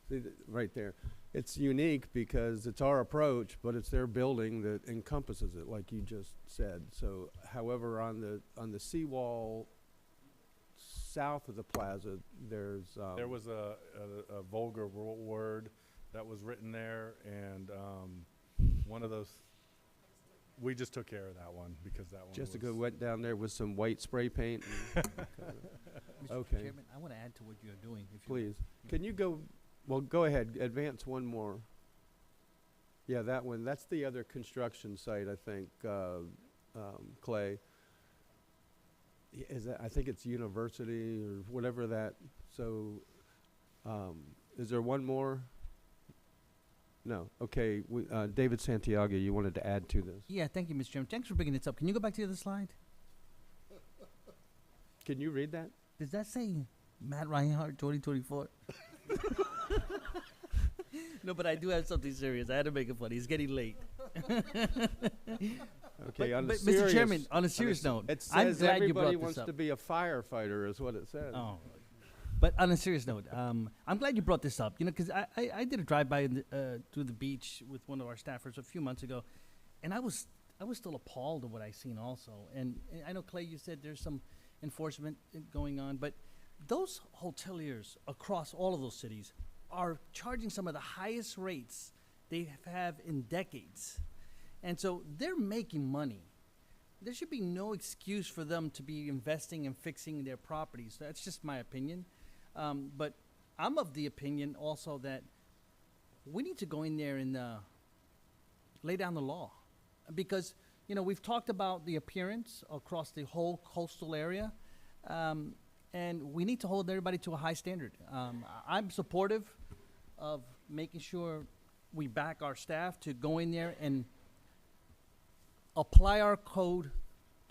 See, right there. It's unique because it's our approach, but it's their building that encompasses it, like you just said. So, however, on the seawall south of the plaza, there's There was a vulgar word that was written there, and one of those. We just took care of that one because that one. Jessica went down there with some white spray paint. Okay. Mr. Chairman, I want to add to what you're doing. If you Please. Can you go? Well, go ahead. Advance one more. Yeah, that one. That's the other construction site, I think, Clay. Is that? I think it's university or whatever that. So, is there one more? No. Okay. David Santiago, you wanted to add to this. Yeah, thank you, Mr. Chairman. Thanks for bringing this up. Can you go back to the other slide? Can you read that? Does that say Matt Reinhardt 2024? No, but I do have something serious. I had to make it funny. It's getting late. Okay, but Mr. Chairman, on a serious note, it says I'm glad you brought everybody this wants up. to be a firefighter, is what it says. Oh. But on a serious note, I'm glad you brought this up. You know, because I did a drive-by to the beach with one of our staffers a few months ago, and I was still appalled at what I seen also. And I know, Clay, you said there's some enforcement going on, but those hoteliers across all of those cities are charging some of the highest rates they have in decades. And so they're making money. There should be no excuse for them to be investing and fixing their properties. That's just my opinion. But I'm of the opinion also that we need to go in there and lay down the law. Because, you know, we've talked about the appearance across the whole coastal area. And we need to hold everybody to a high standard. I'm supportive of making sure we back our staff to go in there and apply our code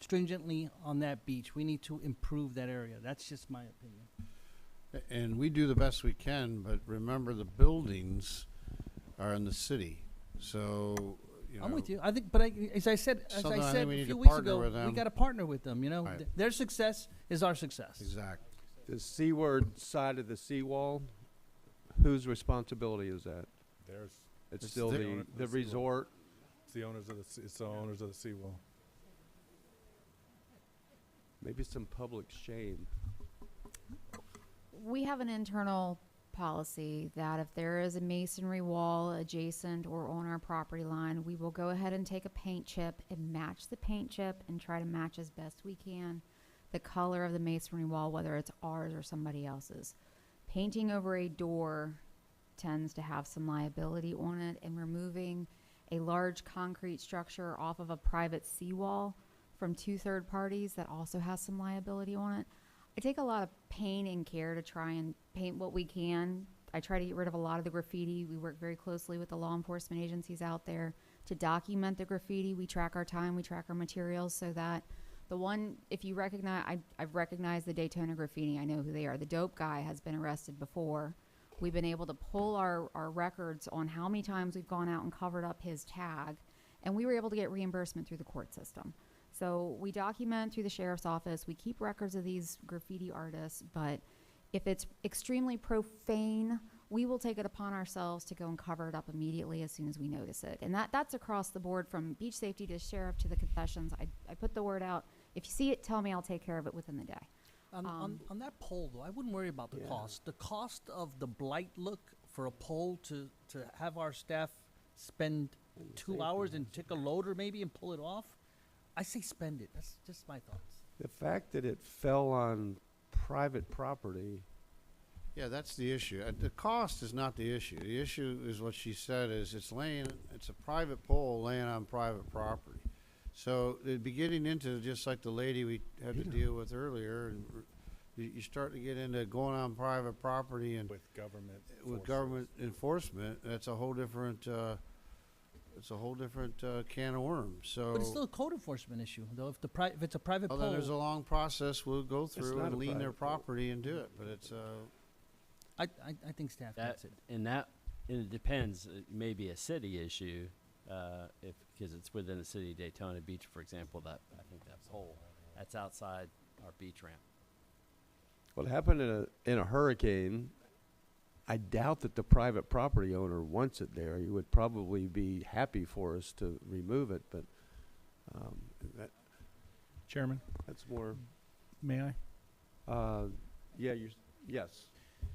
stringently on that beach. We need to improve that area. That's just my opinion. And we do the best we can, but remember the buildings are in the city. So, you know. I'm with you. I think, but as I said I think a we need few to weeks partner ago, with them. we got to partner with them. You know, Right. Their success is our success. Exactly. The seaward side of the seawall, whose responsibility is that? There's. It's still the resort. It's the owners of it's the owners of the seawall. Maybe some public shame. We have an internal policy that if there is a masonry wall adjacent or on our property line, we will go ahead and take a paint chip and match the paint chip and try to match as best we can the color of the masonry wall, whether it's ours or somebody else's. Painting over a door tends to have some liability on it, and removing a large concrete structure off of a private seawall from 2 third parties that also has some liability on it. I take a lot of pain and care to try and paint what we can. I try to get rid of a lot of the graffiti. We work very closely with the law enforcement agencies out there to document the graffiti. We track our time, we track our materials, so that the one, if you recognize, I've recognized the Daytona graffiti. I know who they are. The dope guy has been arrested before. We've been able to pull our records on how many times we've gone out and covered up his tag, and we were able to get reimbursement through the court system. So we document through the sheriff's office. We keep records of these graffiti artists, but if it's extremely profane, we will take it upon ourselves to go and cover it up immediately as soon as we notice it. And that's across the board, from beach safety to sheriff to the confessions. I put the word out. If you see it, tell me. I'll take care of it within the day. On that pole, though, I wouldn't worry about the cost. The cost of the blight look for a pole to have our staff spend 2 hours and take a loader maybe and pull it off, I say spend it. That's just my thoughts. The fact that it fell on private property. Yeah, that's the issue. The cost is not the issue. The issue is what she said is it's a private pole laying on private property. So it'd be getting into just like the lady we had to deal with earlier, and you start to get into going on private property and with government enforcement. That's a whole different can of worms. So, But it's still a code enforcement issue, though. If it's a private well, pole, then there's a long process we'll go through not and a lean their private pole. property and do it. But it's I think staff That, gets it. and it depends. It may be a city issue, because it's within the city of Daytona Beach, for example. That I think that pole that's outside our beach ramp. What happened in a hurricane, I doubt that the private property owner wants it there. He would probably be happy for us to remove it, but Chairman, that's more. may I? Yes.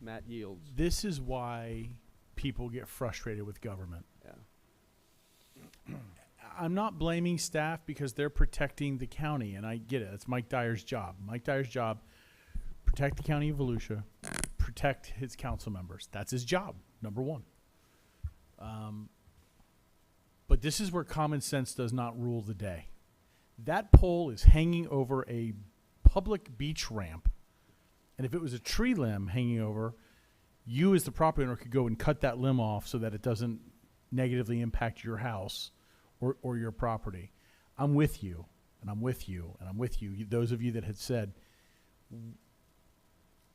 Matt yields. This is why people get frustrated with government. Yeah. I'm not blaming staff because they're protecting the county, and I get it. It's Mike Dyer's job. Mike Dyer's job, protect the county of Volusia, protect his council members. That's his job, number one. But this is where common sense does not rule the day. That pole is hanging over a public beach ramp. And if it was a tree limb hanging over, you as the property owner could go and cut that limb off so that it doesn't negatively impact your house or your property. I'm with you, and I'm with you, and I'm with you. Those of you that had said,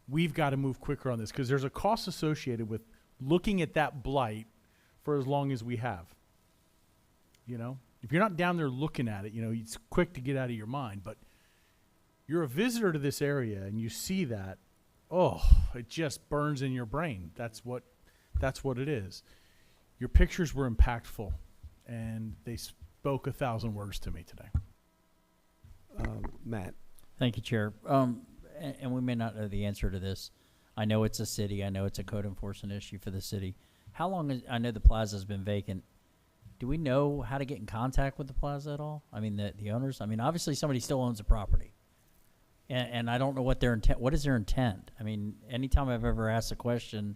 we've got to move quicker on this because there's a cost associated with looking at that blight for as long as we have. You know, if you're not down there looking at it, you know, it's quick to get out of your mind, but you're a visitor to this area and you see that, it just burns in your brain. That's what it is. Your pictures were impactful, and they spoke 1,000 words to me today. Matt. Thank you, Chair. And we may not know the answer to this. I know it's a city. I know it's a code enforcement issue for the city. How long I know the plaza's been vacant. Do we know how to get in contact with the plaza at all? I mean, the owners? I mean, obviously somebody still owns the property. And I don't know what their intent, what is their intent? I mean, anytime I've ever asked a question,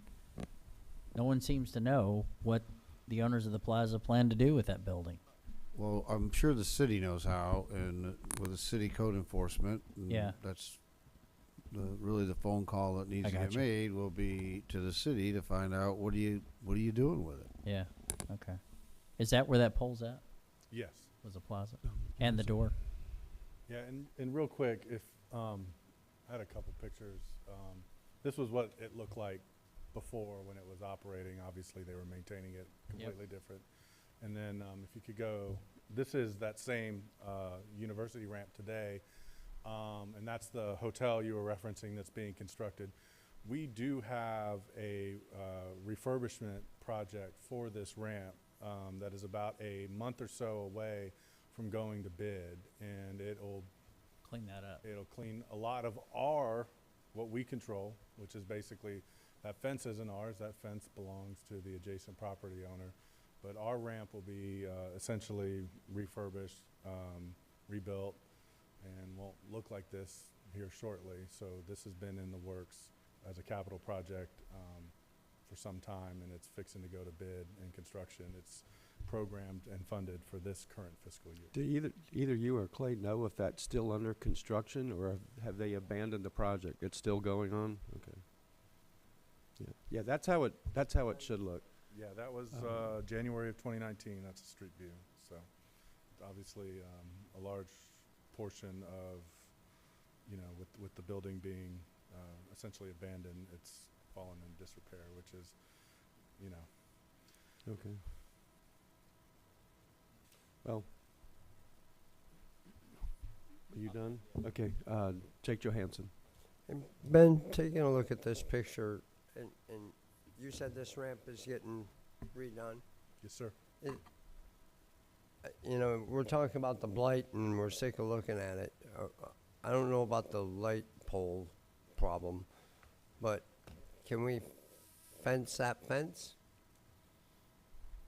no one seems to know what the owners of the plaza plan to do with that building. well, I'm sure the city knows how, and with the city code enforcement. Yeah. That's really the phone call that needs to get made will be to the city to find out what are you doing with it. Yeah. Okay. Is that where that pole's at? Yes. Was the plaza and the door? Yeah, and real quick, if I had a couple pictures. This was what it looked like before when it was operating. Obviously, they were maintaining it completely different. And then if you could go, this is that same university ramp today, and that's the hotel you were referencing that's being constructed. We do have a refurbishment project for this ramp that is about a month or so away from going to bid, and it'll clean that up. It'll clean a lot of what we control, which is basically that fence isn't ours. That fence belongs to the adjacent property owner. But our ramp will be essentially refurbished, rebuilt, and won't look like this here shortly. So this has been in the works as a capital project for some time, and it's fixing to go to bid and construction. It's programmed and funded for this current fiscal year. Do either you or Clay know if that's still under construction, or have they abandoned the project? It's still going on? Okay. Yeah, that's how it should look. Yeah, that was January of 2019. That's a street view. So obviously a large portion of, with the building being essentially abandoned, it's fallen in disrepair, which is, Okay. Well, are you done? Okay, Jake Johansson. And Ben, taking a look at this picture, and you said this ramp is getting redone. Yes, sir. We're talking about the blight, and we're sick of looking at it. I don't know about the light pole problem, but can we fence that fence?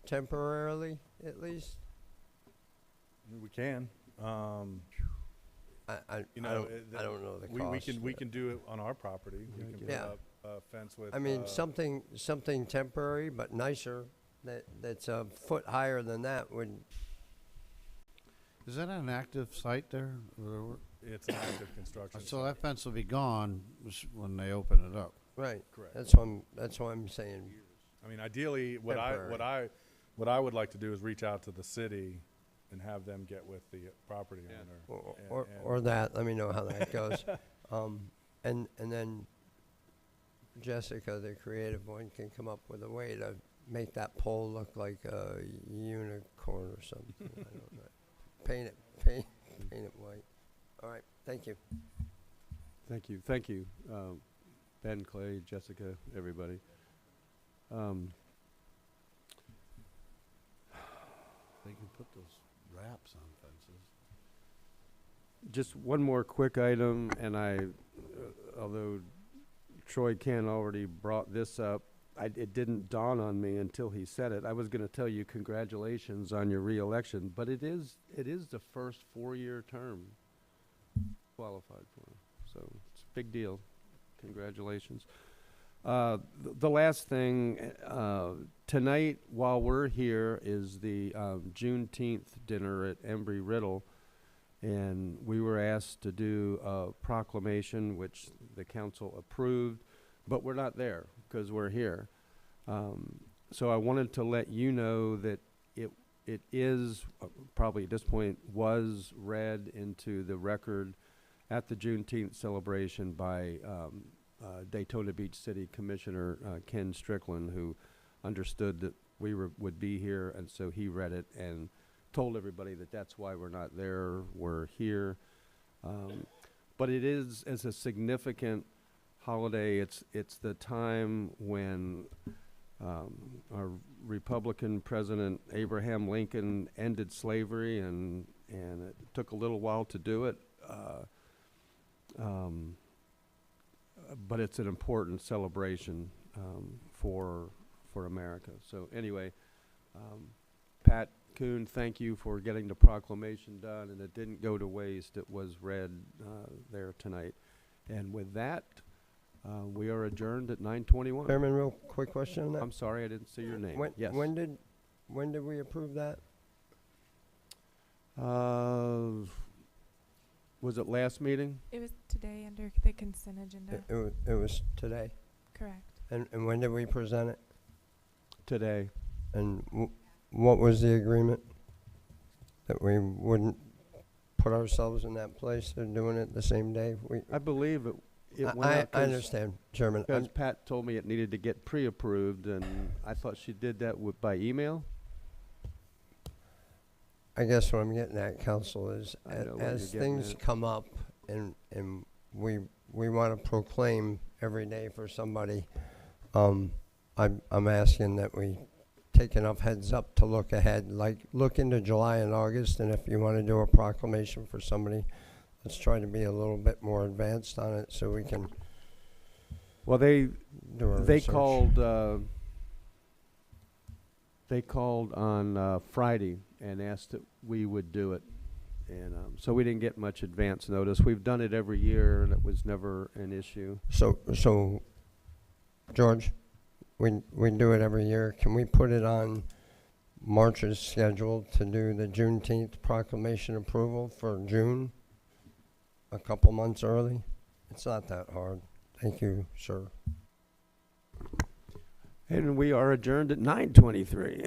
Temporarily, at least? We can. I don't know the cost. We can do it on our property. We can put up a fence with. I mean, something temporary but nicer that's a foot higher than that would. Is that an active site there? It's an active construction. So that fence will be gone when they open it up. Right. Correct. That's what I'm saying. I mean, ideally, what I would like to do is reach out to the city and have them get with the property owner. Or that. Let me know how that goes. And then Jessica, the creative one, can come up with a way to make that pole look like a unicorn or something. I don't know. Paint it white. All right. Thank you. Thank you. Ben, Clay, Jessica, everybody. They can put those wraps on fences. Just one more quick item, and although Troy Ken already brought this up, it didn't dawn on me until he said it. I was going to tell you congratulations on your reelection, but it is the first 4-year term qualified for, so it's a big deal. Congratulations. The last thing, tonight while we're here is the Juneteenth dinner at Embry-Riddle, and we were asked to do a proclamation which the council approved, but we're not there because we're here. So I wanted to let you know that it is, probably at this point, was read into the record at the Juneteenth celebration by Daytona Beach City Commissioner Ken Strickland, who understood that we would be here, and so he read it and told everybody that that's why we're not there, we're here. But it is as a significant holiday. It's the time when our Republican President Abraham Lincoln ended slavery, and it took a little while to do it. But it's an important celebration for America. So anyway, Pat Kuhn, thank you for getting the proclamation done, and it didn't go to waste. It was read there tonight. And with that, we are adjourned at 9:21. Chairman, real quick question on that. I'm sorry, I didn't see your name. Yes. When did we approve that? Was it last meeting? It was today under the consent agenda. It was today. Correct. And when did we present it? Today. And what was the agreement? That we wouldn't put ourselves in that place of doing it the same day? I believe it went I out understand, Chairman. Because Pat told me it needed to get pre-approved, and I thought she did that by email. I guess what I'm getting at, Council, is I know what as you're getting things at. come up and we want to proclaim every day for somebody, I'm asking that we take enough heads up to look ahead, like look into July and August, and if you want to do a proclamation for somebody, let's try to be a little bit more advanced on it so we can. Well, they research. called on Friday and asked that we would do it, and so we didn't get much advance notice. We've done it every year, and it was never an issue. So George, we do it every year. Can we put it on March's schedule to do the Juneteenth proclamation approval for June? A couple months early? It's not that hard. Thank you, sir. And we are adjourned at 9:23.